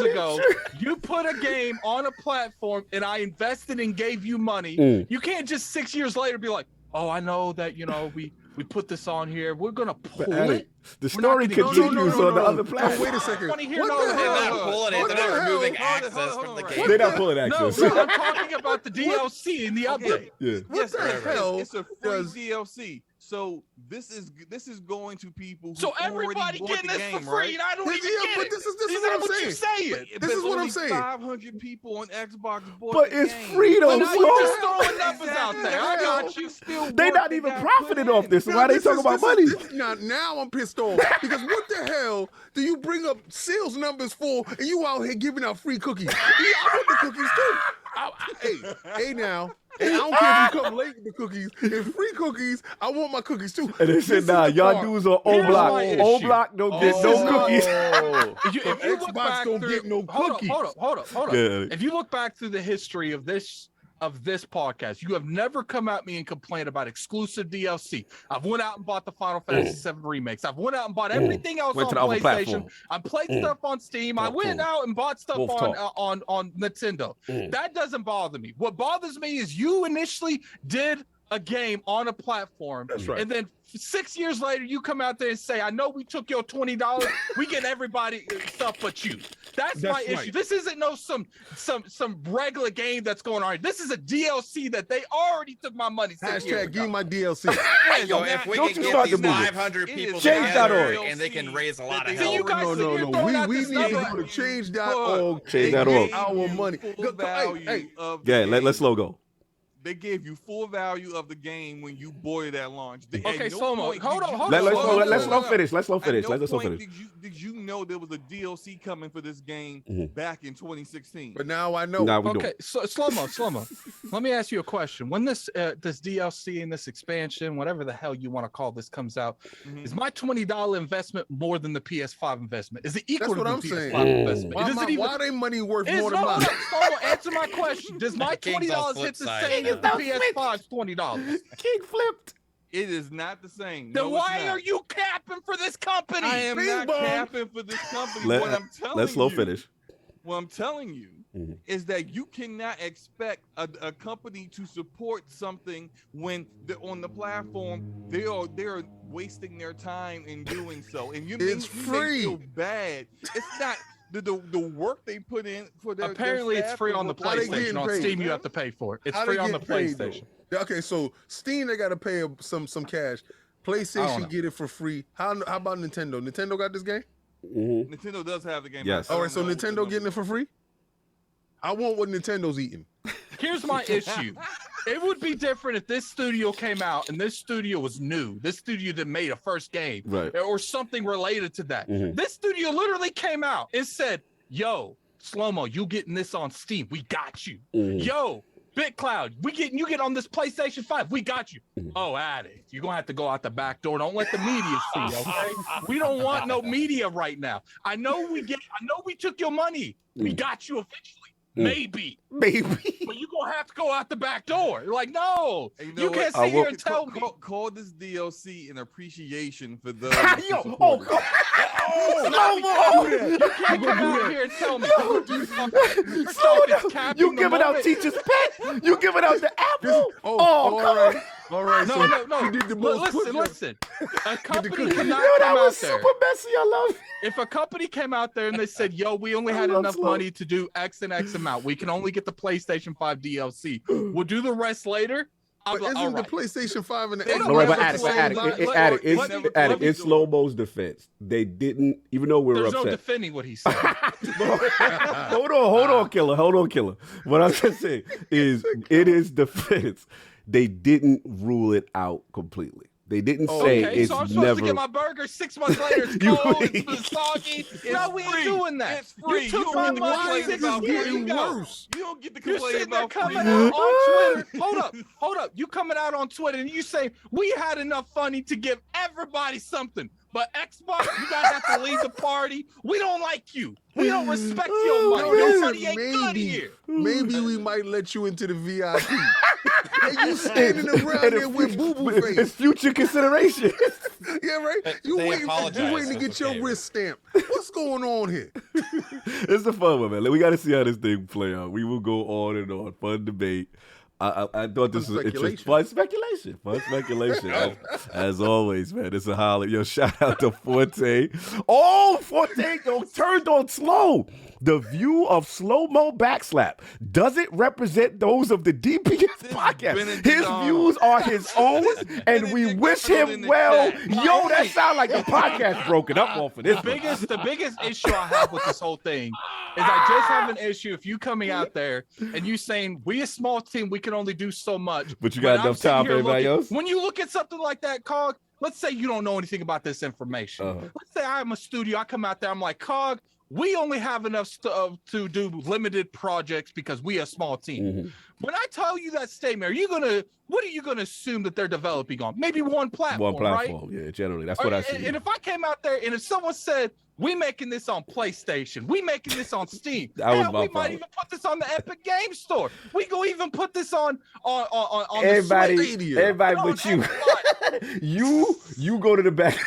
ago, you put a game on a platform and I invested and gave you money. You can't just 6 years later be like, oh, I know that, you know, we put this on here. We're gonna pull it. The We're not story gonna- continues on the other No, platform. wait a second. I wanna hear What no the They're hell? not pulling it. What They're the not hell? removing Hold it, access hold from the it, game. They're not pulling No, access. no, I'm talking about the DLC and the update. Okay. Yeah. What Yes, the right. hell It's a free does- DLC. So this is going to people who So already everybody bought getting the this game, for free, right? and I don't Yeah, even yeah, get but it. this is Isn't what that I'm what saying. you saying? This is what I'm only saying. 500 people on Xbox bought But the it's game. free But though, now you just Flo. throwing numbers out there. I got you. Still They work not that even got profiting put off in. this. So why they This talking is- about this money? is- Now I'm pissed off because what the hell do you bring up sales numbers for and you out here giving out free cookies? Yeah, I want the cookies too. Hey now. And I don't care if you come late with the cookies. If free cookies, I want my cookies too. And they This said, is nah, the y'all part. dudes are Here's O block. my O issue. block don't get This no is my- cookies. If you look Xbox back don't through, get no cookies. Hold up. Yeah. If you look back through the history of this podcast, you have never come at me and complained about exclusive DLC. I've went out and bought the Final Fantasy VII remakes. I've went out and bought everything else Went on to the other PlayStation. platform. I played stuff on Steam. I Talk to went him. out and bought stuff Wolf on Nintendo. That doesn't bother me. What bothers me is you initially did a game on a platform. That's right. And then 6 years later, you come out there and say, I know we took your $20. We get everybody stuff but you. That's my right. issue. This isn't some regular game that's going on. This is a DLC that they already took my money. 6 years Hashtag ago. give me my DLC. So if we Don't can you get start these the movement. 500 It people is together Change.org. and they can raise a lot of See, you hell. guys- No. you're throwing out We this need to number. go to change.org. Change.org. They They gave our gave money. you full Go- value hey, of the Yeah, game. let's slow go. They gave you full value of the game when you bought it at launch. At Okay, no Slomo, point hold did on, you- hold Let's on, slow hold on, finish. hold on. Let's slow At finish. no Let's slow point finish. did you know there was a DLC coming for this game back in 2016? But now I know. Nah, we Okay, don't. so Slomo. Let me ask you a question. When this DLC and this expansion, whatever the hell you want to call this, comes out, is my $20 investment more than the PS5 investment? Is it equal That's what to I'm the saying. PS5 investment? Why, Does it even? why they money worth Is, more than no, mine? Slomo, answer my question. Does my King's on $20 hit the flip same side. as the PS5's $20? King flipped. It is not the same. Then No, why it's not. are you capping for this company? I am Bing not bong. capping for this company. What I'm telling Let's slow you, finish. What I'm telling you is that you cannot expect a company to support something when they're on the platform. They're wasting their time in doing so, and you It's may free. feel bad. It's not the work they put in for their. Apparently, their it's staff free and on the what- How they getting PlayStation. On paid, Steam, you man? have to pay for it. It's How free they on the getting paid, though? PlayStation. Okay, so Steam they gotta pay some cash. I don't PlayStation know. get it for free. How about Nintendo? Nintendo got this game? Nintendo does have the game. Yes. I All don't right, so know what the Nintendo number getting it for free? I want what Nintendo's eating. Here's my issue. It would be different if this studio came out and this studio was new. This studio that made a first game, Right. or something related to that. This studio literally came out and said, "Yo, Slomo, you getting this on Steam? We got you. Yo, BitCloud, you get on this PlayStation 5. We got you. Oh, Addict, you're gonna have to go out the back door. Don't let the media see, okay? We don't want no media right now. I know we took your money. We got you eventually. Maybe. But you're gonna have to go out the back door. You're like, no, And know you what? can't sit here and tell me. Call this DLC an appreciation for those. Yo, oh, Slomo! You can't come out here and tell me. Slow down. You giving out teacher's pet? You giving out the apple? All right. No. You did the most Listen. A company cannot Yo, that come was out there. super messy. I love it. If a company came out there and they said, yo, we only had love enough Slow. money to do X and X amount. We can only get the PlayStation 5 DLC. We'll do the rest later. But like, isn't the PlayStation 5 and the Hold Xbox on, right, but One? in Slomo's defense, they didn't, even though we were There's no upset. defending what he said. Hold on, killer. What I'm just saying is, it is defense. They didn't rule it out completely. They didn't say Okay, it's so I'm supposed never. to get my burger 6 months later. It's cold, it's soggy. No, we ain't doing that. It's free. You took You my don't money complain 6 about years free. ago. You don't get to You're complain sitting there about coming free. out on Twitter. Hold up. You coming out on Twitter and you say we had enough money to give everybody something. But Xbox, you guys have to leave the party. We don't like you. We don't respect your money. Your money ain't good here. Maybe we might let you into the VIP. And you standing around there with boo-boo face. It's future consideration. Yeah, right? You They waiting apologize. to get your wrist stamped. What's going on here? It's a fun one, man. We got to see how this thing play out. We will go on and on. Fun debate. I thought this was interesting. Fun speculation. As always, man. It's a holiday. Yo, shout out to Forte. Oh, Forte, yo, turned on Slow. The view of Slomo backslap. Does it represent those of the DPS podcast? His views are his own, and we wish him well. Yo, that sound like the podcast broken up off of this. The biggest issue I have with this whole thing is I just have an issue if you coming out there and you saying we a small team, we can only do so much. But you got enough time for everybody else? When you look at something like that, Cog, let's say you don't know anything about this information. Let's say I'm a studio, I come out there, I'm like, Cog, we only have enough to do limited projects because we are a small team. When I tell you that statement, what are you gonna assume that they're developing on? Maybe one platform, right? Yeah, generally. That's what I see. And if I came out there and if someone said, we making this on PlayStation, we making this on Steam, That was my we fault. might even put this on the Epic Game Store. We go even put this on Everybody, the Switch. everybody but you. You go to the back.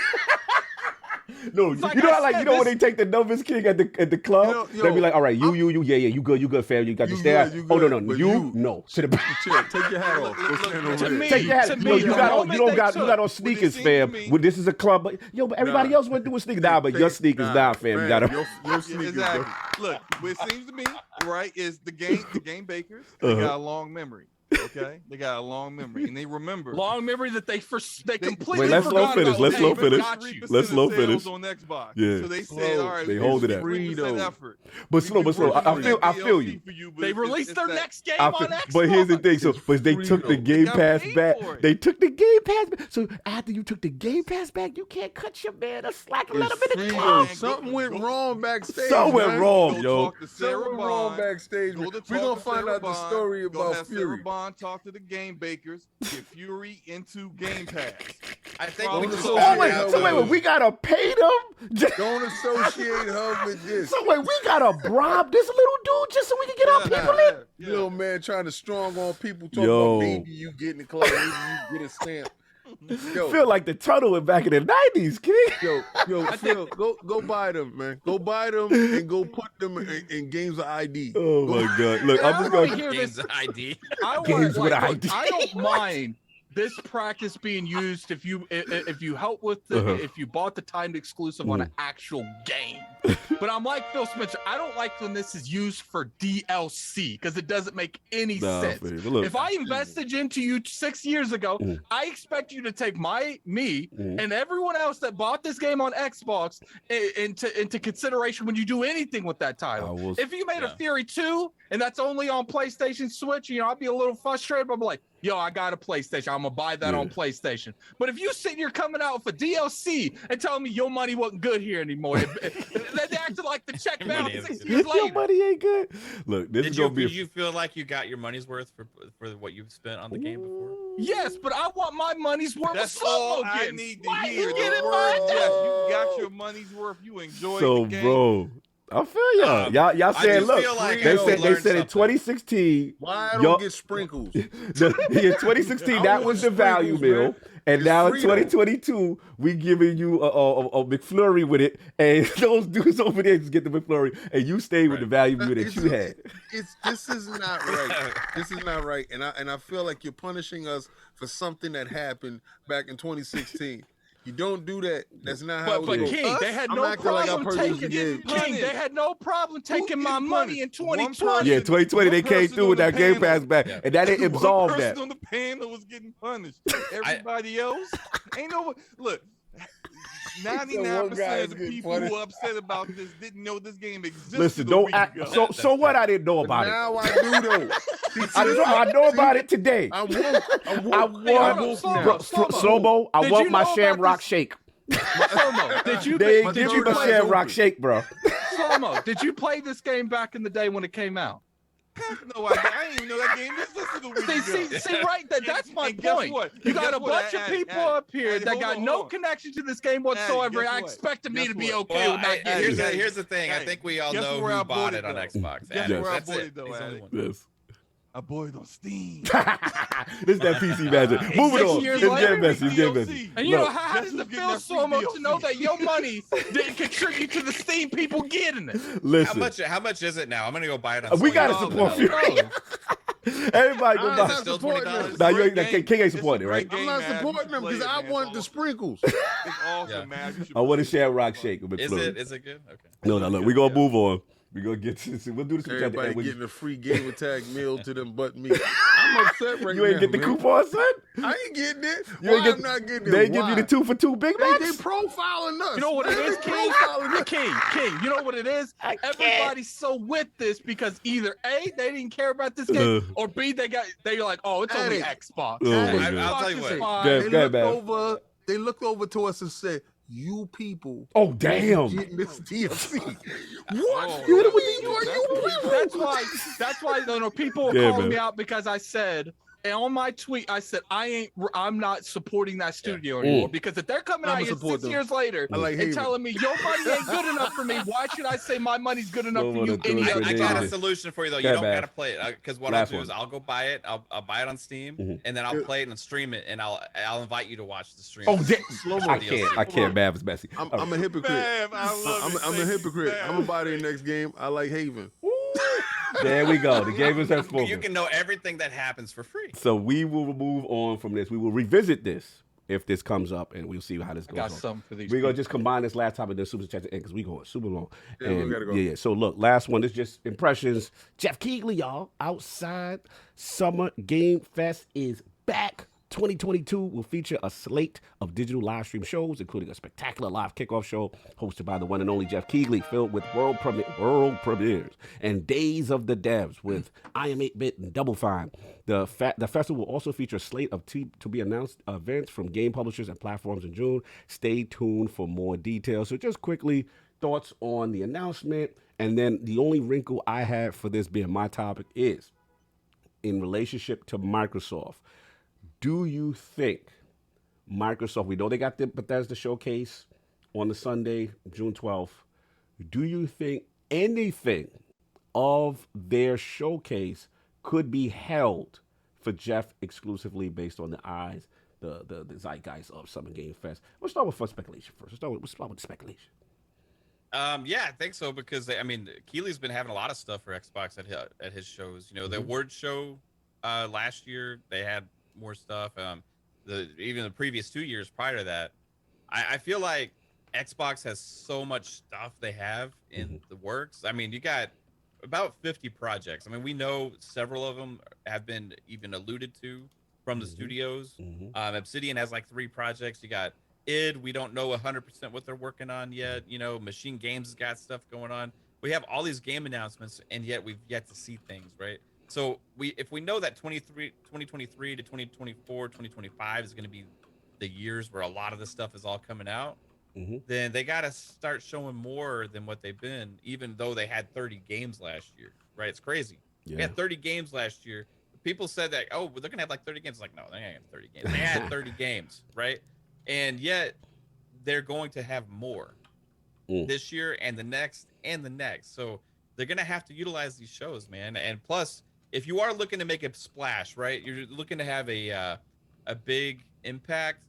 No, like you know I how, like, said, you know when they take the Numbers King at the club, Yo, they be like, all right, you good, fam, you got You the stare. good, you Oh no, good, no, but you no to the back. Chill, take your hat off. Go stand over To there. me, Take your hat. to No, me, you the got on. moment You don't they got. took- You got on sneakers, seems fam. to me- Well, this is a club, but everybody Nah. else went through sneakers. Nah, but your sneakers, nah, fam. You got your Yeah, sneakers. exactly. Look, what it seems to me, right, is the game bakers, they got a long memory. Okay, they got a long memory, and they remember. Long memory that they completely Wait, let's slow forgot finish, about. let's Hey, slow we finish. got you. Let's slow 3% of finish. sales on Xbox. Yeah. So they said, all right, They hold it at. 3% effort. But slow, I feel you. They released their next game I on feel, Xbox. but here's the thing. So, but they took the Game got Pass paid back. for it. They took the Game Pass back. So after you took the Game Pass back, you can't cut your man a slack and let him in the Free club. though. Something went wrong backstage. Something went man. wrong, Go yo. talk to Sarah Something went wrong Bond. backstage. Go We're to talk gonna to find Sarah out the Bond. story Go about have Fury. Sarah Bond talk to the game bakers. Get Fury into Game Pass. I think Don't we just associate Oh found wait, out, so wait, though, we gotta pay them. Don't associate her with this. So wait, we gotta bribe this little dude just so we can get our people in. Little man trying to strong on people talking Yo. about maybe you get in the club, maybe you get a stamp. Yo, Feel like the tunnel in back in the 90s, kid. yo, Phil, go buy them, man. Go buy them and go put them in games of ID. Oh my God! Look, I'm just wanna gonna. hear Games this. ID. Games with look, ID. I don't mind this practice being used if you help with if you bought the timed exclusive on an actual game. But I'm like Phil Spencer. I don't like when this is used for DLC because it doesn't make any sense. Man, but look, If I invested into you 6 years ago, I expect you to take me and everyone else that bought this game on Xbox into consideration when you do anything with that title. If you made a Fury 2 and that's only on PlayStation Switch, I'd be a little frustrated, but I'm like, yo, I got a PlayStation. I'm gonna buy that on PlayStation. But if you sitting here coming out for DLC and telling me your money wasn't good here anymore, they acted like the check balance 6 years your later. money ain't good. Look, this is gonna be. Did you feel like you got your money's worth for what you've spent on the game before? Yes, but I want my money's worth. That's with all Slomo I games. need to Why hear. you getting The mine word, too? yes, you got your money's worth. You enjoyed So, the game. bro, I feel y'all. Y'all I saying, do look, feel like they I said learned in something. 2016. Why I y'all- don't get sprinkles? In 2016, that was the value sprinkles, meal, man. and It's now in free, though. 2022, we giving you a McFlurry with it, and those dudes over there just get the McFlurry, and you stay with the value meal that you had. This is not right. This is not right, and I feel like you're punishing us for something that happened back in 2016. You don't do that. That's not how But it goes. King, they had I'm no acting like I problem purchased the taking game. King. They had no problem taking my money in 2020. Yeah, 2020 they came through with that Game Pass back, and that didn't absolve One that. person on the panel was getting punished. Everybody else ain't no. Look, 99% of the people who are upset about this didn't know this game existed. Listen, a don't week act. ago. So what? I didn't know about it. Now I do though. I know about it today. I woke. I woke want now. Slomo. I Did want you my know about Shamrock this? Shake. Slomo, did you They did give you me my play Shamrock Shake, bro. Slomo, did you play this game back in the day when it came out? No, I didn't even know that game existed a week ago. See, right? That's my And guess point. what? You Guess got a what? bunch of people up here that got no connection. connection to this game whatsoever. guess I what? expected me Guess to be what? okay Well, with not getting it. here's the thing. I Hey, think we all guess know where I who bought bought it, it on though? Xbox. Guess Adam. where I That's bought it. it, though, He's the only Adam? one. Yes. I bought it on Steam. This is that PC magic. Moving 6 on. years It's later, getting messy. It's getting messy. And you know, Look, how guess does it who's getting feel, that free Slomo, DLC? to know that your money didn't contribute to the Steam people getting it? listen. How much is it now? I'm gonna go buy it on We Steam. gotta $20. support Fury. Everybody go I'm buy. not still supporting $20? them. Now you Great ain't game. King ain't It's a supporting it, right? great I'm not game, man. supporting You them should because play I it, man. want It's the awesome. sprinkles. It's awesome, Yeah. man. You should I want a play it. Shamrock Shake with Is McFlurry. it? Is it good? Okay. No, look, we gonna move on. We gonna get to this. We'll do this. Everybody getting a free game tag meal to them but me. I'm upset right now. You ain't get the man. coupon, son? I ain't getting it. You Why ain't get, I'm not getting it? They give you Why? the 2 for 2 Big They Macs? profiling us. You know what it is, They King? profiling us. King, you know what it is? I can't. Everybody's so with this because either A, they didn't care about this game, or B, they're like, oh, it's only Addict. Xbox. Oh, my Xbox God. I'll tell you is what. fine. Yeah. They Go ahead, looked man. over. They looked over to us and said, "You people Oh, damn. getting this DLC." What? Oh, You that's- what you people? That's why you know, people are Yeah, calling man. me out because I said, and on my tweet, I said I'm not supporting that studio anymore because if they're coming I'ma out here support 6 them. years later I like and Haven. telling me your money ain't good enough for me, why should I say my money's good enough Don't for you wanna do any it other for I got David. a solution for you though. Yeah, You don't man. gotta play it because what Last I'll do one. is I'll go buy it. I'll buy it on Steam and then I'll play it and stream it and I'll invite you to watch the stream. Oh, damn. Slow-mo. I can't. Mav is messy. I'm a hypocrite. Man, I love it. I'm a hypocrite. I'm gonna buy the next game. I like Haven. There we go. The game is You spoken. can know everything that happens for free. So we will move on from this. We will revisit this if this comes up, and we'll see how this I goes got on. something for these We're gonna people. just combine this last topic and then super chat to end because we going super long. Yeah, we And gotta go. yeah. So look, last one. This is just impressions. Jeff Keighley, y'all, outside Summer Game Fest is back. 2022 will feature a slate of digital live stream shows, including a spectacular live kickoff show hosted by the one and only Jeff Keighley, filled with world premieres and days of the devs with I Am 8-Bit and Double Fine. The festival will also feature a slate of to be announced events from game publishers and platforms in June. Stay tuned for more details. So just quickly, thoughts on the announcement, and then the only wrinkle I have for this being my topic is in relationship to Microsoft. Do you think Microsoft, we know they got the Bethesda showcase on the Sunday, June 12th. Do you think anything of their showcase could be held for Jeff exclusively based on the eyes, the zeitgeist of Summer Game Fest? Let's start with FunSpeculation first. Let's start with speculation. Yeah, I think so because Keeley's been having a lot of stuff for Xbox at his shows. You know, the award show last year they had more stuff. Even the previous 2 years prior to that, I feel like Xbox has so much stuff they have in the works. I mean, you got about 50 projects. I mean, we know several of them have been even alluded to from the studios. Obsidian has like 3 projects. You got id. We don't know 100% what they're working on yet. You know, Machine Games has got stuff going on. We have all these game announcements, and yet we've yet to see things, right? So if we know that 2023 to 2024, 2025 is going to be the years where a lot of this stuff is all coming out, then they got to start showing more than what they've been, even though they had 30 games last year, right? It's crazy. Yeah. We had 30 games last year. People said that, oh, they're going to have like 30 games. Like, no, they ain't have 30 games. They had 30 games, right? And yet they're going to have more. this year and the next and the next. So they're gonna have to utilize these shows, man. And plus, if you are looking to make a splash, right? You're looking to have a big impact.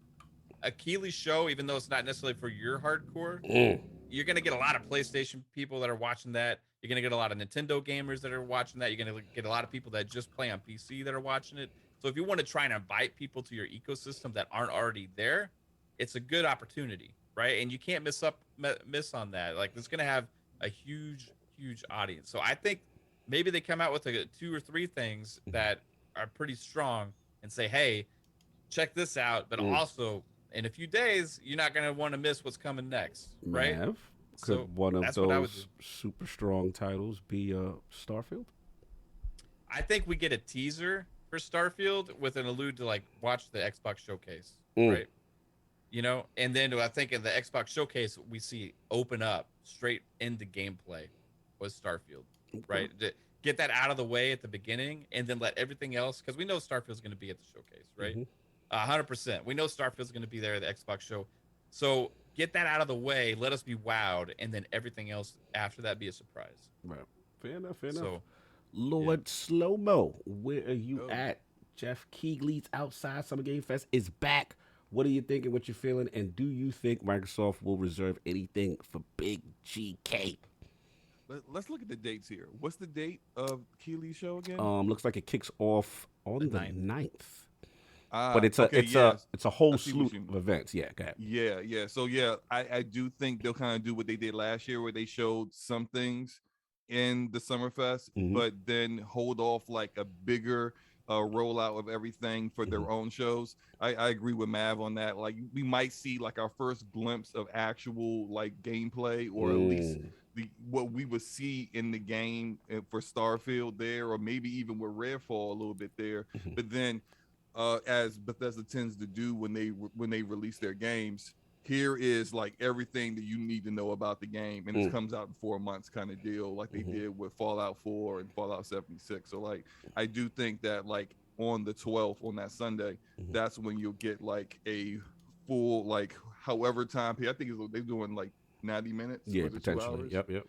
A Keeley show, even though it's not necessarily for your hardcore, you're gonna get a lot of PlayStation people that are watching that. You're gonna get a lot of Nintendo gamers that are watching that. You're gonna get a lot of people that just play on PC that are watching it. So if you want to try and invite people to your ecosystem that aren't already there, it's a good opportunity, right? And you can't miss on that. Like, it's gonna have a huge audience. So I think maybe they come out with 2 or 3 things that are pretty strong and say, hey, check this out, but also in a few days you're not going to want to miss what's coming next, right? Could one of those super strong titles be Starfield? I think we get a teaser for Starfield with an allude to, like, watch the Xbox showcase, right? You know, and then I think in the Xbox showcase we see open up straight into gameplay with Starfield, right? To get that out of the way at the beginning, and then let everything else, because we know Starfield's going to be at the showcase, right? 100%. We know Starfield's going to be there at the Xbox show. So get that out of the way, let us be wowed, and then everything else after that be a surprise. Right. Fair enough. Lord Slomo, where are you at? Jeff Keighley's Outside Summer Game Fest is back. What are you thinking? What you feeling? And do you think Microsoft will reserve anything for Big GK? Let's look at the dates here. What's the date of Keeley's show again? Looks like it kicks off on the 9th. But it's a whole slew of events. Yeah, go ahead. Yeah. So I do think they'll kind of do what they did last year, where they showed some things in the Summerfest, but then hold off like a bigger rollout of everything for their own shows. I agree with Mav on that. Like, we might see like our first glimpse of actual like gameplay, or at least what we would see in the game for Starfield there, or maybe even with Redfall a little bit there. But then as Bethesda tends to do when they release their games, here is like everything that you need to know about the game, and it comes out in 4 months kind of deal, like they did with Fallout 4 and Fallout 76. So like, I do think that like on the 12th, on that Sunday, that's when you'll get like a full, like, however time period. I think they're doing like 90 minutes. Yeah, potentially. Yep.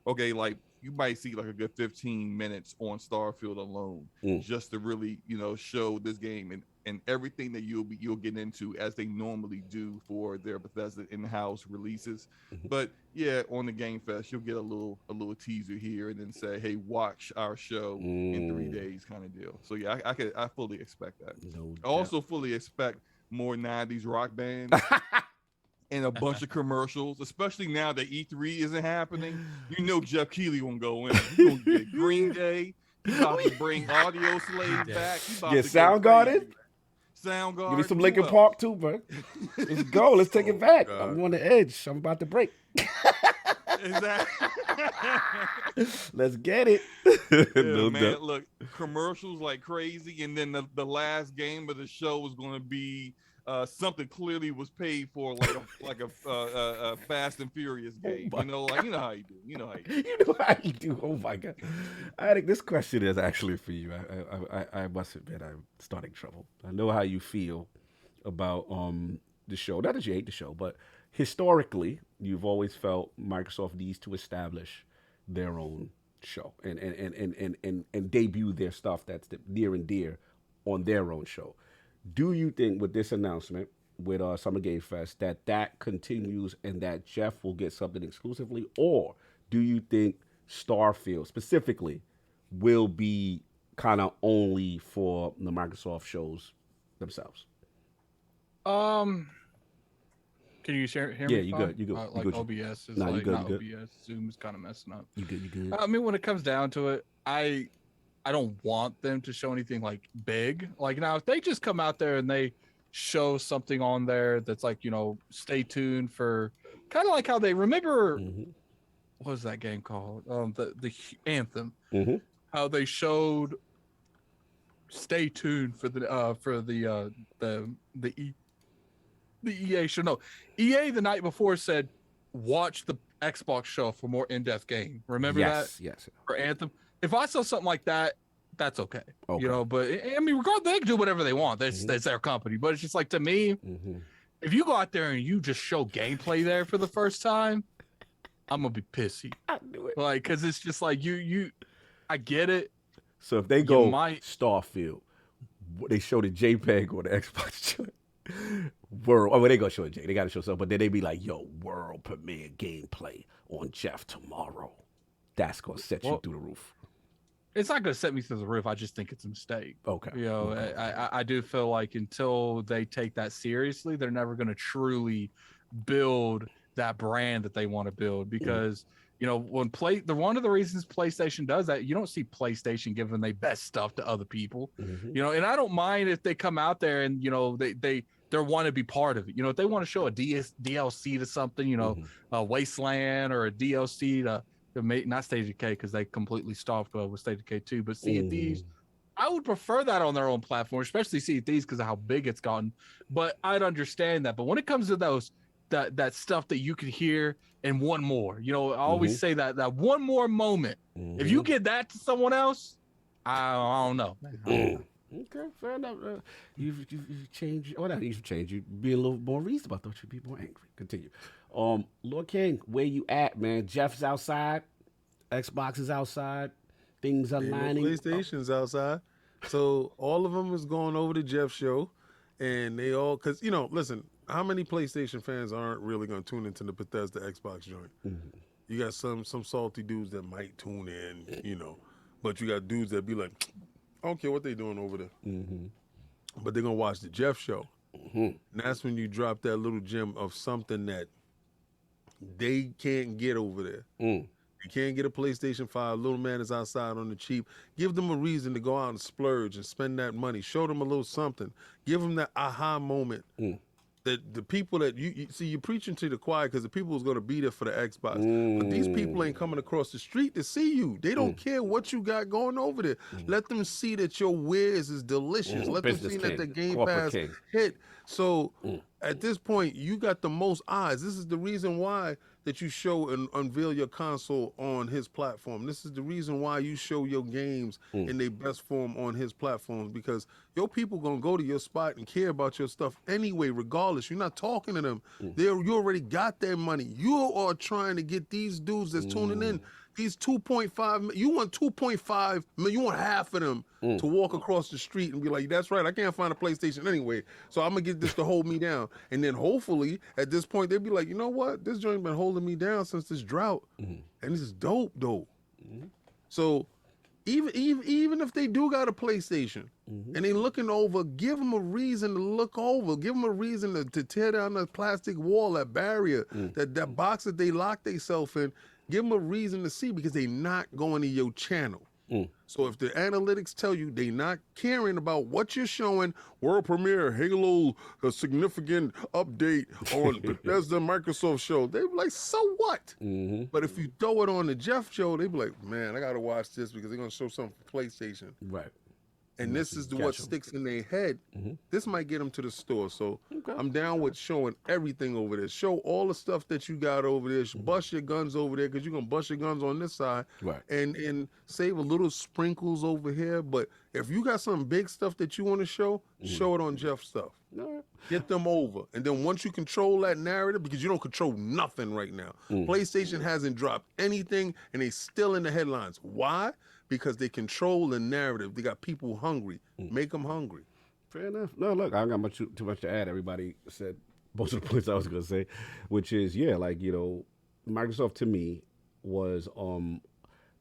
Okay, like you might see like a good 15 minutes on Starfield alone, just to really, show this game and everything that you'll get into, as they normally do for their Bethesda in-house releases. But yeah, on the Game Fest, you'll get a little teaser here, and then say, hey, watch our show in 3 days kind of deal. So yeah, I fully expect that. I also fully expect more 90s rock bands. And a bunch of commercials, especially now that E3 isn't happening. Jeff Keighley won't go in. He's gonna get Green Day. He's about to bring Audio Slave back. Get Soundgarden. Soundgarden. Give me some Linkin Park too, bro. Let's go. Let's take it back. God. I'm on the edge. I'm about to break. Exactly. Let's get it. Yeah, man, look, commercials like crazy, and then the last game of the show was going to be something clearly was paid for, like a Fast and Furious game. You know how you do. You know how you do. Oh my God, I think this question is actually for you. I must admit, I'm starting trouble. I know how you feel about the show. Not that you hate the show, but historically, you've always felt Microsoft needs to establish their own show and debut their stuff that's near and dear on their own show. Do you think with this announcement with Summer Game Fest that continues and that Jeff will get something exclusively, or do you think Starfield specifically will be kind of only for the Microsoft shows themselves? Can you hear me? Yeah, you good. Like good. OBS is no, like good, not good. OBS. Zoom is kind of messing up. You good. I mean, when it comes down to it, I don't want them to show anything like big. Like, now, if they just come out there and they show something on there that's like, stay tuned for, kind of like how they remember, what was that game called? The Anthem. How they showed stay tuned for the EA show. No, EA the night before said, watch the Xbox show for more in-depth game. Remember that? Yes. For Anthem. If I saw something like that, that's okay. But I mean, regardless, they can do whatever they want. That's their company. But it's just like, to me, if you go out there and you just show gameplay there for the first time, I'm gonna be pissy. I knew it. Like, cause it's just like I get it. So if they go might- Starfield, they show the JPEG on the Xbox joint. World. Oh, well, they gonna show it. They gotta show something, but then they be like, "Yo, world premiere gameplay on Jeff tomorrow." That's gonna set you through the roof. It's not gonna set me through the roof. I just think it's a mistake. Okay. You know, Okay. I do feel like until they take that seriously, they're never gonna truly build that brand that they want to build. Because you know, when one of the reasons PlayStation does that, you don't see PlayStation giving their best stuff to other people. You know, and I don't mind if they come out there and you know they want to be part of it. You know, if they want to show a DLC to something, you know, a Wasteland or a DLC to make not State of Decay because they completely stopped with State of Decay 2, but Sea of Thieves, I would prefer that on their own platform, especially Sea of Thieves because of how big it's gotten. But I'd understand that. But when it comes to those that stuff that you could hear in one more, you know, I always say that one more moment. If you get that to someone else, I don't know. Okay, fair enough. You've changed. Oh, not you've changed. You be a little more reasonable. I thought you'd be more angry. Continue. Lord King, where you at, man? Jeff's outside. Xbox is outside. Things are lining. PlayStation's outside. So all of them is going over to Jeff's show, and they all because you know, listen, how many PlayStation fans aren't really going to tune into the Bethesda Xbox joint? You got some salty dudes that might tune in, you know, but you got dudes that be like, I don't care what they doing over there, but they're gonna watch the Jeff show, and that's when you drop that little gem of something that they can't get over there. You can't get a PlayStation 5. Little man is outside on the cheap. Give them a reason to go out and splurge and spend that money. Show them a little something. Give them that aha moment. That the people that you see, you're preaching to the choir because the people who's going to be there for the Xbox. But these people ain't coming across the street to see you. They don't care what you got going over there. Let them see that your wares is delicious. Let them see that the Game Pass hit. So at this point, you got the most eyes. This is the reason why that you show and unveil your console on his platform. This is the reason why you show your games in their best form on his platforms, because your people gonna go to your spot and care about your stuff anyway, regardless. You're not talking to them. You already got their money. You are trying to get these dudes that's tuning in, these 2.5, you want 2.5 million, you want half of them to walk across the street and be like, that's right, I can't find a PlayStation anyway, so I'm gonna get this to hold me down. And then hopefully at this point they'll be like, you know what, this joint been holding me down since this drought, and this is dope. So even if they do got a PlayStation and they looking over, give them a reason to look over. Give them a reason to tear down that plastic wall, that barrier, that box that they lock themselves in. Give them a reason to see, because they not going to your channel. So if the analytics tell you they not caring about what you're showing, world premiere, Halo, a significant update on Bethesda Microsoft show, they be like, so what? But if you throw it on the Jeff show, they be like, man, I got to watch this because they're going to show something for PlayStation. Right. And this is what sticks in their head. This might get them to the store. So I'm down with showing everything over there. Show all the stuff that you got over there. Bust your guns over there, because you're going to bust your guns on this side. Right. And save a little sprinkles over here. But if you got some big stuff that you want to show, show it on Jeff's stuff. Get them over. And then once you control that narrative, because you don't control nothing right now. PlayStation hasn't dropped anything, and they still in the headlines. Why? Because they control the narrative. They got people hungry. Make them hungry. Fair enough. No, look, I don't got too much to add. Everybody said most of the points I was going to say, which is, like, you know, Microsoft to me was,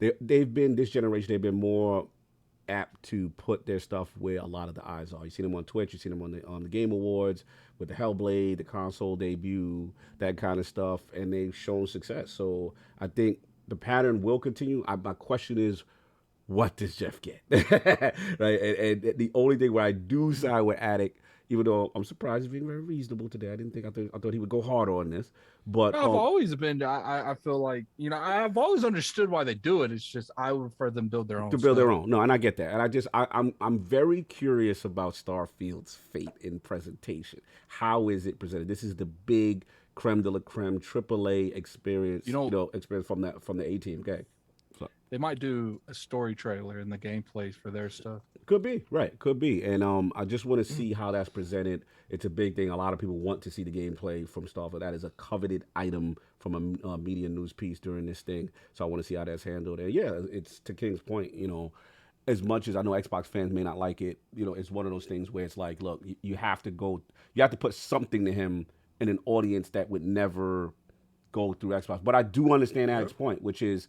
they've been, this generation, they've been more apt to put their stuff where a lot of the eyes are. You see them on Twitch, you see them on the Game Awards with the Hellblade, the console debut, that kind of stuff, and they've shown success. So I think the pattern will continue. My question is, what does Jeff get? Right, and the only thing where I do side with Addict, even though I'm surprised he's being very reasonable today. I thought he would go harder on this, but I've always been. I feel like, you know, I've always understood why they do it. It's just I would prefer them build their own. To build their own. No, and I get that, and I'm very curious about Starfield's fate in presentation. How is it presented? This is the big creme de la creme AAA experience. Experience from the A team. Okay. they might do a story trailer in the gameplays for their stuff. Could be, right? Could be. And I just want to see how that's presented. It's a big thing. A lot of people want to see the gameplay from Starfield. That is a coveted item from a media news piece during this thing. So I want to see how that's handled. And yeah, it's to King's point, as much as I know Xbox fans may not like it, it's one of those things where it's like, look, you have to put something to him in an audience that would never go through Xbox. But I do understand Alex's point, which is,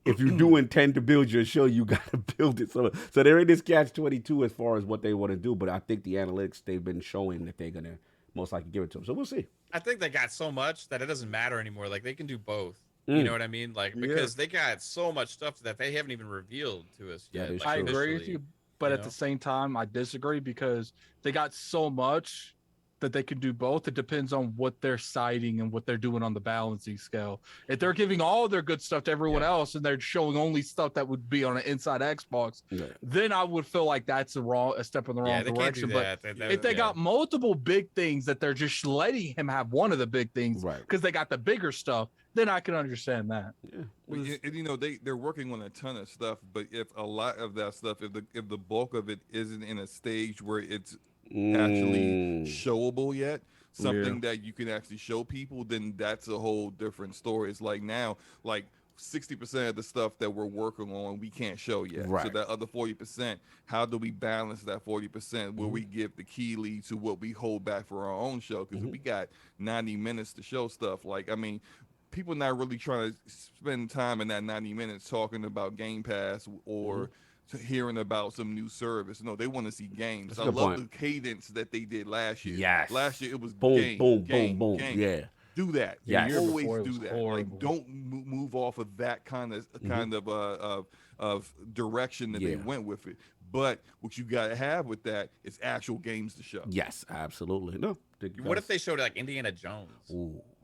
if you do intend to build your show, you got to build it. So they're in this catch-22 as far as what they want to do. But I think the analytics, they've been showing that they're going to most likely give it to them. So we'll see. I think they got so much that it doesn't matter anymore. Like, they can do both. You know what I mean? Like, because they got so much stuff that they haven't even revealed to us yet. Like, I agree with you, but at the same time, I disagree because they got so much that they can do both. It depends on what they're citing and what they're doing on the balancing scale. If they're giving all their good stuff to everyone else and they're showing only stuff that would be on an inside Xbox, then I would feel like that's a step in the wrong direction. But if they got multiple big things that they're just letting him have one of the big things because they got the bigger stuff, then I can understand that. Well, they're working on a ton of stuff, but if a lot of that stuff, if the bulk of it isn't in a stage where it's actually showable yet, something that you can actually show people, then that's a whole different story. It's like now, like 60% of the stuff that we're working on we can't show yet. So that other 40%, how do we balance that 40%? Will we give the key lead to what we hold back for our own show? Because we got 90 minutes to show stuff. Like, I mean, people not really trying to spend time in that 90 minutes talking about Game Pass or hearing about some new service. No, they want to see games. I love the cadence that they did last year. Last year it was boom, boom. Yeah. Do that. Yes. Always do that. Like, don't move off of that kind of direction that they went with it. But what you got to have with that is actual games to show. Yes, absolutely. No. What if they showed like Indiana Jones?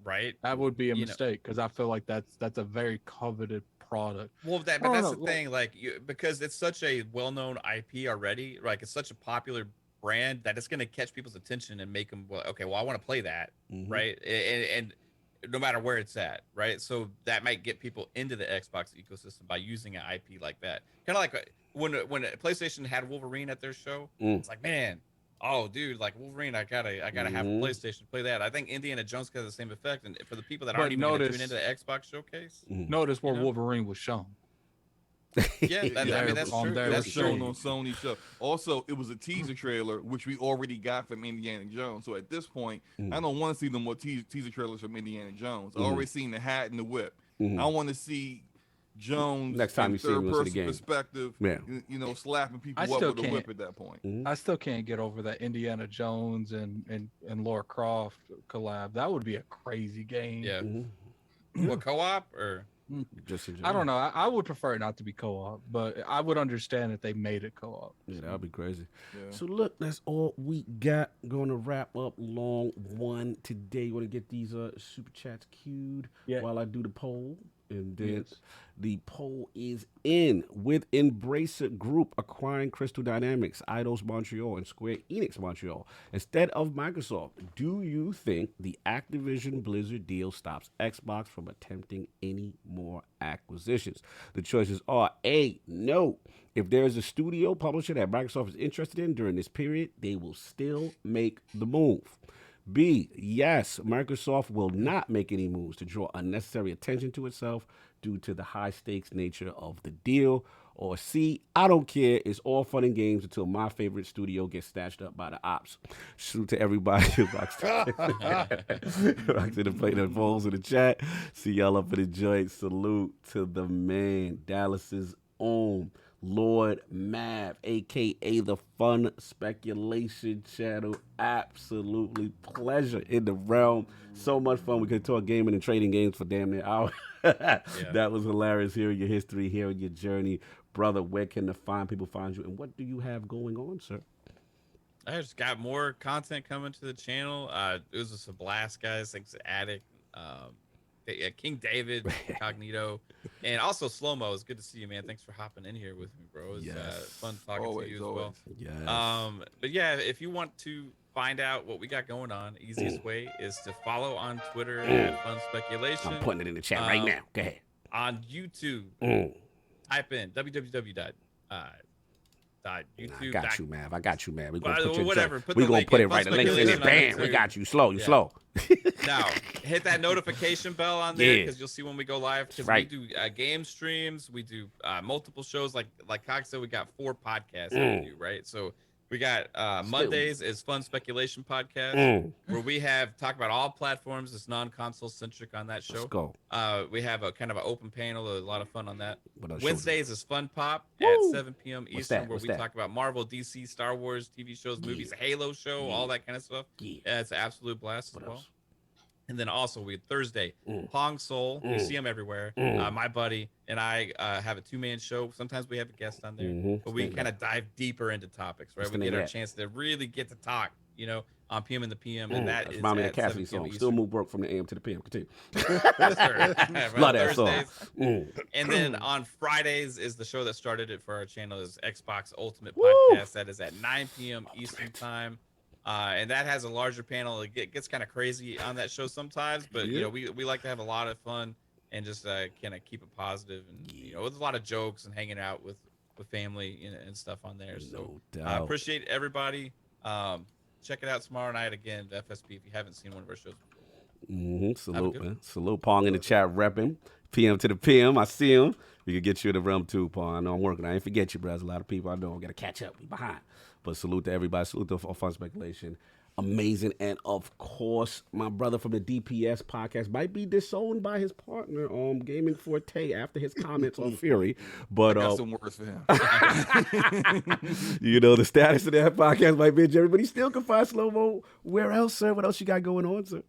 Right? That would be a mistake because I feel like that's a very coveted product. Well, that's the thing, like, because it's such a well-known IP already, like it's such a popular brand that it's going to catch people's attention and make them, I want to play that, right? And no matter where it's at, right? So that might get people into the Xbox ecosystem by using an IP like that. Kind of like when PlayStation had Wolverine at their show, it's like, man, oh, dude, like Wolverine, I gotta have a PlayStation to play that. I think Indiana Jones got the same effect, and for the people that aren't even going to tune into the Xbox showcase, notice where Wolverine was shown. Yeah, I mean, that's true. That's shown on Sony show. Also, it was a teaser trailer, which we already got from Indiana Jones. So at this point, I don't want to see no more teaser trailers from Indiana Jones. I already seen the hat and the whip. I want to see Jones next time you see him in the game perspective, slapping people up with a whip at that point. I still can't get over that Indiana Jones and Lara Croft collab. That would be a crazy game. Yeah. What, co-op or just I don't know. I would prefer it not to be co-op, but I would understand if they made it co-op. Yeah, that would be crazy. So look, that's all we got. Going to wrap up long one today. Want to get these super chats queued while I do the poll. And then the poll is in with EmbracerGroup acquiring CrystalDynamics, EidosMontréal, and SquareEnix Montreal instead of Microsoft. Do you think the Activision Blizzard deal stops Xbox from attempting any more acquisitions? The choices are A, no. If there is a studio publisher that Microsoft is interested in during this period, they will still make the move. B, yes, Microsoft will not make any moves to draw unnecessary attention to itself due to the high-stakes nature of the deal. Or C, I don't care. It's all fun and games until my favorite studio gets snatched up by the ops. Salute to everybody who rocks to the play the polls in the chat. See y'all up in the joint. Salute to the man, Dallas's own Lord Mav, a.k.a. the Fun Speculation Channel. Absolutely pleasure in the realm. So much fun. We could talk gaming and trading games for damn near an hour. That was hilarious. Hearing your history, hearing your journey. Brother, where can the fine people find you? And what do you have going on, sir? I just got more content coming to the channel. It was just a blast, guys. Thanks to Addict. King David, Cognito, and also Slomo. It's good to see you, man. Thanks for hopping in here with me, bro. It's fun talking to you as well. Yes. But yeah, if you want to find out what we got going on, easiest way is to follow on Twitter at FunSpeculation. I'm putting it in the chat right now. Go ahead. On YouTube, type in www.youtube. I got you, man. I got you, man. We gonna put whatever. We gonna put it right. The links in it. Bam. We got you. Slow. You slow. Now hit that notification bell on there because you'll see when we go live. Because we do game streams. We do multiple shows. Like Cox said, we got 4 podcasts that we do, right? So we got Mondays is Fun Speculation Podcast, where we have talk about all platforms. It's non-console centric on that show. Let's go. We have a kind of an open panel, a lot of fun on that. What Wednesdays is Fun Pop at 7 p.m. Eastern, where we talk about Marvel, DC, Star Wars, TV shows, movies, Halo show, all that kind of stuff. Yeah, it's an absolute blast as well. And then also we Thursday, Hong Soul. You see him everywhere. My buddy and I have a 2-man show. Sometimes we have a guest on there, but we kind of dive deeper into topics, right? We get our chance to really get to talk, on PM and the PM, and that is Mommy and Cassidy song. Still move work from the AM to the PM. Continue. Yes, sir. Love that song. And then on Fridays is the show that started it for our channel is Xbox Ultimate Podcast. That is at 9 p.m. Eastern time. And that has a larger panel. It gets kind of crazy on that show sometimes, but we like to have a lot of fun and just kind of keep it positive, and with a lot of jokes and hanging out with family and stuff on there. So I appreciate everybody. Check it out tomorrow night again, the FSP, if you haven't seen one of our shows before. Salute, man. Salute. Pong in the chat repping. PM to the PM. I see him. We can get you in the realm too, Pong. I know I'm working. I ain't forget you, bro. There's a lot of people I know. I got to catch up. We behind. But salute to everybody. Salute to Fun Speculation. Amazing. And of course, my brother from the DPS podcast might be disowned by his partner, Gaming Forte, after his comments on Furi. But I got some words for him. The status of that podcast might be Jerry, but he still can find Slomo. Where else, sir? What else you got going on, sir?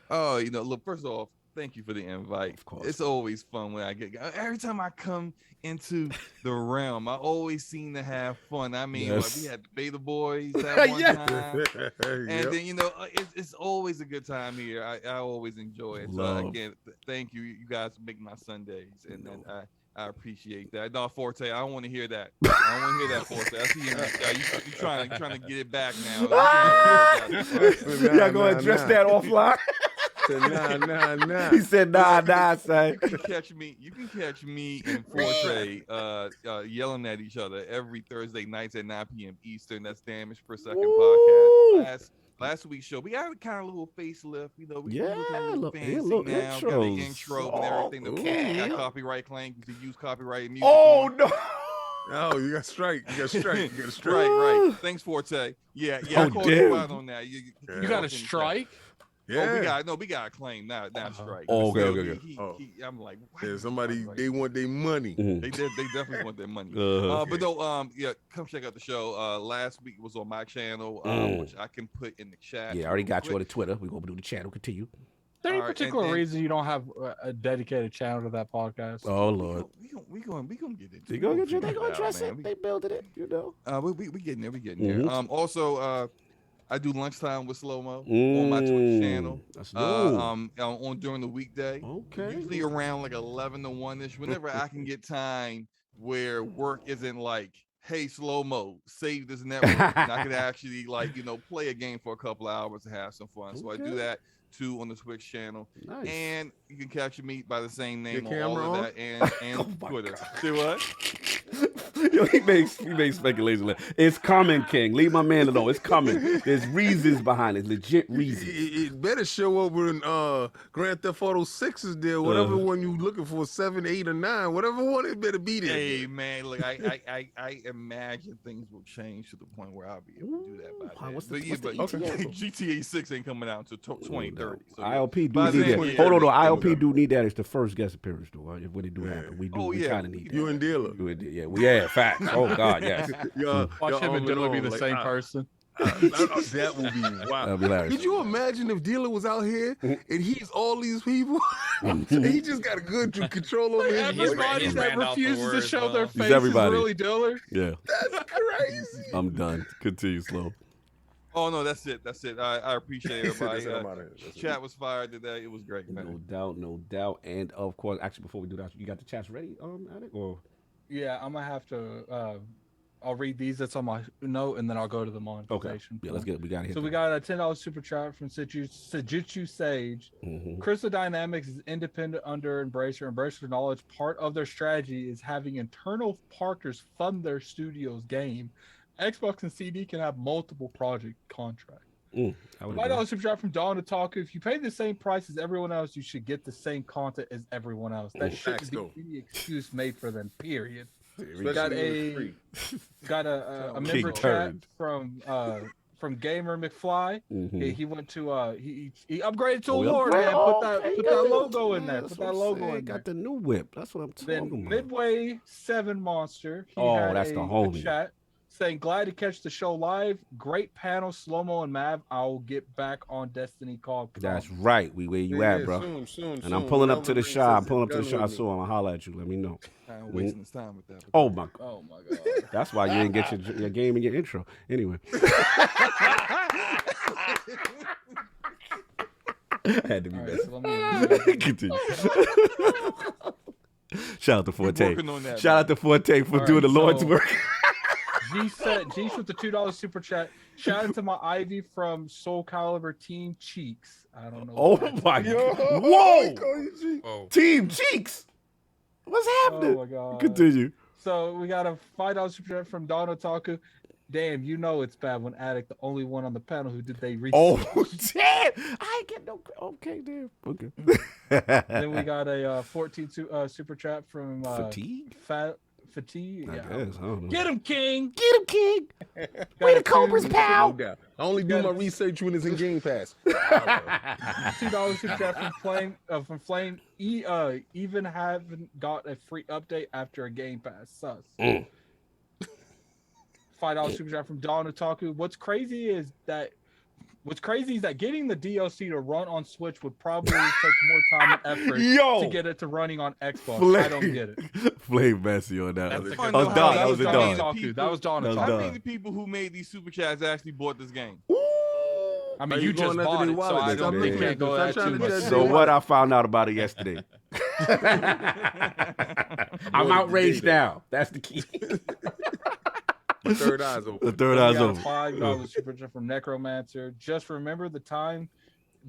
Oh, look, first off, thank you for the invite. Of course. It's always fun when I every time I come into the realm, I always seem to have fun. I mean, like we had the Beta Boys that one time. And then, it's always a good time here. I always enjoy it. So again, thank you. You guys make my Sundays. And then I appreciate that. No, Forte, I don't want to hear that. I don't want to hear that, Forte. I see you trying to get it back now. Y'all gonna address that offline? Nah. He said, nah, son. You can catch me and Forte yelling at each other every Thursday nights at 9 p.m. Eastern. That's Damage Per Second podcast. Last week's show, we got kind of a little facelift. We look fancy now. Got the intro and everything. Got copyright claim because you use copyright music. Oh, no. Oh, you got strike. Right. Thanks, Forte. Yeah. I called you out on that. You got a strike? Yeah. We got a claim, not strike. Okay. I'm like, somebody they want their money. They definitely want their money. But no, come check out the show. Last week was on my channel, which I can put in the chat. Yeah, I already got you on the Twitter. We're gonna do the channel. Continue. Is there any particular reason you don't have a dedicated channel to that podcast? Oh Lord, we gonna get it. They gonna address it. They built it. We getting there. We getting there. Also, I do lunchtime with Slomo on my Twitch channel. That's new. On during the weekday. Okay. Usually around like 11 to 1ish. Whenever I can get time where work isn't like, hey, Slomo, save this network, and I could actually play a game for a couple of hours and have some fun. So I do that too on the Twitch channel. Nice. And you can catch me by the same name Your on all camera of that and Twitter. See what? He makes speculation. It's coming, King. Leave my man alone. It's coming. There's reasons behind it. Legit reasons. It better show up when Grand Theft Auto 6 is there. Whatever one you looking for, 7, 8, or 9. Whatever one, it better be there. Hey man, look, I imagine things will change to the point where I'll be able to do that by then. But GTA 6 ain't coming out until 2030. So ILP do need that. Hold on, ILP do need that. It's the first guest appearance, though. When it do happen, we kind of need that. You and Dealer. Yeah, facts. Oh God, yes. Watch him and Dealer be the same person. That would be wild. That'd be hilarious. Could you imagine if Dealer was out here and he's all these people? And he just got a good control over his everybody he's that Randolph refuses to show their face everybody. is really Diller. Yeah. That's crazy. I'm done. Continue, Slow. Oh no, that's it. I appreciate everybody. Chat was fired today. It was great, man. No doubt. And of course, actually, before we do that, you got the chats ready, Alec? Or Yeah, I'm gonna have to I'll read these that's on my note, and then I'll go to the monetization. Yeah, let's get it. We got to hit So we got a $10 super chat from Sajitsu Sage. CrystalDynamics is independent under Embracer. Embracer knowledge part of their strategy is having internal partners fund their studio's game. Xbox and CD can have multiple project contracts. $5 super chat from Dawn to Talk. If you pay the same price as everyone else, you should get the same content as everyone else. That shouldn't be any excuse made for them. Period. We got a member chat from Gamer McFly. He went to he upgraded to a Lord, man. Put that logo in there. Put that logo in there. Got the new whip. That's what I'm talking about. Then Midway 7 Monster. That's the homie. Chat saying glad to catch the show live. Great panel, Slomo and Mav. I'll get back on Destiny Call. That's right. Where you at, bro? Soon. I'm pulling up to the shop. I'm pulling up to the shop soon. I'm gonna holler at you. Let me know. I'm wasting his time with that. Oh my God. That's why you didn't get your game and your intro. Anyway. Had to be better. Continue. Shout out to Forte. Shout out to Forte for doing the Lord's work. G with the $2 super chat. Shout out to my Ivy from Soul Calibur Team Cheeks. I don't know. Oh my God! Whoa! Team Cheeks. What's happening? Oh my God! Continue. So we got a $5 super chat from Don Otaku. Damn, you know it's bad when Addict, the only one on the panel who did they research. Oh damn! I ain't get no. Okay, damn. Okay. Then we got a 14 super chat from Fatigue. Fatigue. I guess. I don't know. Get him, King. Get him, King. Way to Cobra's pal. I only do my research when it's in Game Pass. $2 super chat from Flame. Even haven't got a free update after a Game Pass. Sus. $5 super chat from Don Otaku. What's crazy is that getting the DLC to run on Switch would probably take more time and effort to get it to running on Xbox. I don't get it. Flame messy on that. That was Don. That was Don. How many people who made these super chats actually bought this game? I mean, you just bought it, so I don't think can't go that too much. So what I found out about it yesterday. I'm outraged now. That's the key. The third eye's open. The third eye's open. $5 super chat from Necromancer. Just remember the time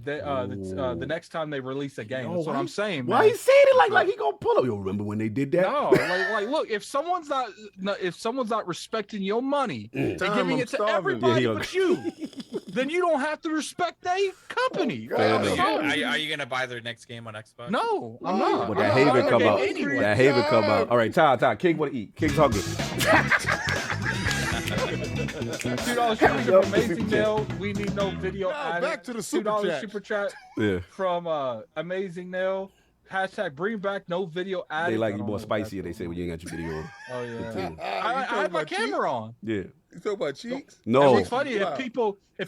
that the next time they release a game. That's what I'm saying. Why you saying it like he gonna pull up? You remember when they did that? No, like look, if someone's not respecting your money and giving it to everybody but you, then you don't have to respect their company. Are you gonna buy their next game on Xbox? No, I'm not. But that Haven come out. That Haven come out. All right, time. King want to eat. King's hungry. $2 from Amazing Nail. We need no video. Back to the super chat. From Amazing Nail. Hashtag bring back no video ad. They like you more spicier. They say when you ain't got your video on. Oh yeah. I had my camera on. Yeah. You talk about cheeks? No. It's funny if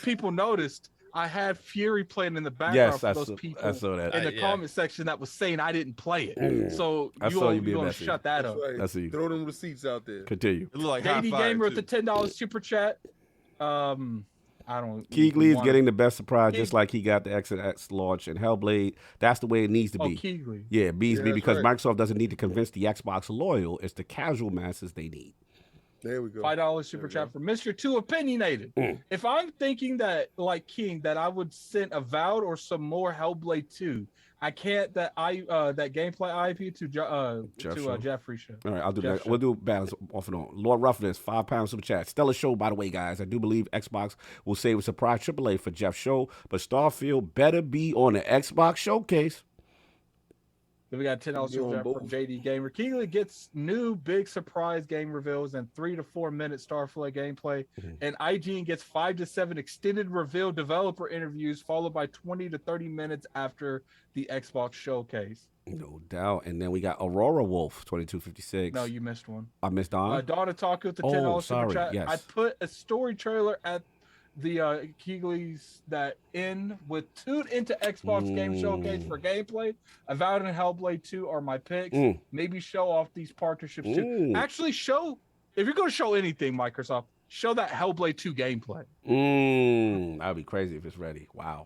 people noticed. I had Fury playing in the background for those people I saw that. in the comment section that was saying I didn't play it. So you want to shut that up. Right. I see. Throw them receipts out there. Continue. Like JD Gamer with the $10 super chat. I don't. Keegley's getting the best surprise, just like he got the X launch and Hellblade. That's the way it needs to be. Keegley. Yeah, Beasley, because Microsoft doesn't need to convince the Xbox loyal. It's the casual masses they need. There we go. $5 super chat from Mr. Too Opinionated. If I'm thinking that, like King, that I would send Avowed or some more Hellblade 2, I can't that gameplay IP to Jeffrey show. All right, I'll do that. We'll do balance off and on. Lord Roughness, £5 super chat. Stellar show, by the way, guys. I do believe Xbox will save a surprise AAA for Jeff's show, but Starfield better be on the Xbox showcase. Then we got $10 super chat from JD Gamer. Keegley gets new big surprise game reveals and 3 to 4 minute Starfield gameplay. And IGN gets 5 to 7 extended reveal developer interviews, followed by 20 to 30 minutes after the Xbox showcase. No doubt. And then we got Aurora Wolf, 2256. No, you missed one. I missed on. Dawn Otaku with the $10 super chat. Yes. I put a story trailer at the Keegley's that tuned into Xbox Game Showcase for gameplay. Avowed and Hellblade 2 are my picks. Maybe show off these partnerships too. Actually, if you're going to show anything, Microsoft, show that Hellblade 2 gameplay. That'd be crazy if it's ready. Wow.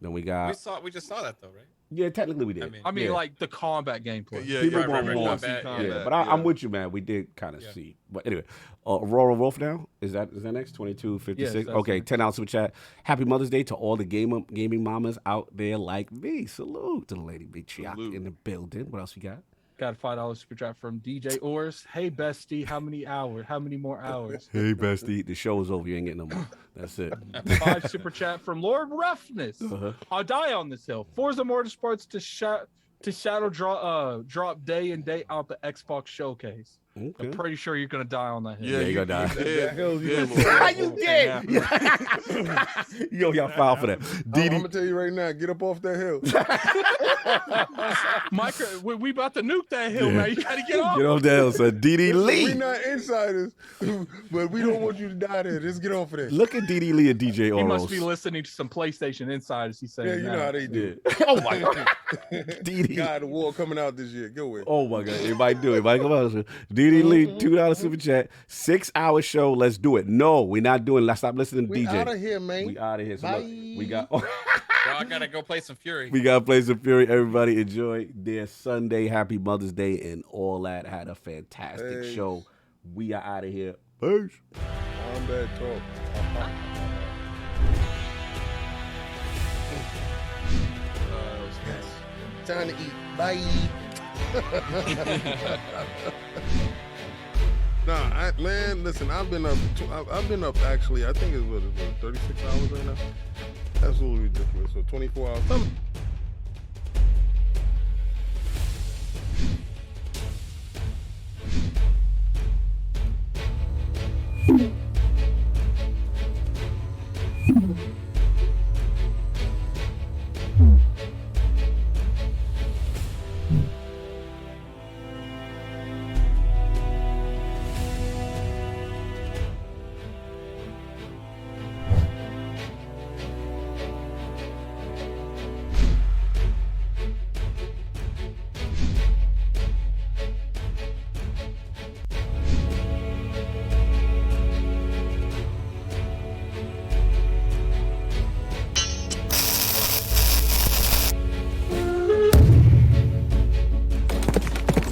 Then we got. We just saw that though, right? Yeah, technically we did. I mean, yeah. like the combat gameplay. Yeah, People yeah, want right, more. combat. Yeah, but I'm with you, man. We did kind of see. But anyway, Aurora Wolf now is that next 2256? Yes, okay, next. $10 super chat. Happy Mother's Day to all the gaming mamas out there like me. Salute to the lady Big Chiak in the building. What else we got? Got a $5 super chat from DJ Oris. Hey bestie, how many hours? How many more hours? Hey bestie, the show is over. You ain't getting no more. That's it. 5 super chat from Lord Roughness. I'll die on this hill. Forza Motorsports to shadow drop day and day out the Xbox showcase. Okay. I'm pretty sure you're gonna die on that hill. Yeah, you're gonna die. You did. Yo, y'all filed for that. I'm gonna tell you right now, get up off that hill. Micro, we about to nuke that hill, man. You gotta get off. Get off the hill, son. DD Lee. We not insiders, but we don't want you to die there. Just get off of that. Look at DD Lee and DJ He Oros. must be listening to some PlayStation insiders. He's saying, Yeah, you know how they do. Oh my God. DD. God, the war coming out this year. Go with. Oh my God. Everybody do it. Everybody come out. DD Lee, $2 super chat. 6-hour show. Let's do it. No, we're not doing. Let's stop listening to We DJ. out of here, man. We out of here. So Bye. look, we got. Well, I gotta go play some Fury. We got to play some Fury. Everybody enjoy their Sunday. Happy Mother's Day and all that. Had a fantastic show. We are out of here. Peace. I'm bad talk. Time to eat. Bye. Man, listen. I've been up. Actually, I think it was 36 hours right now. Absolutely ridiculous. So 24 hours.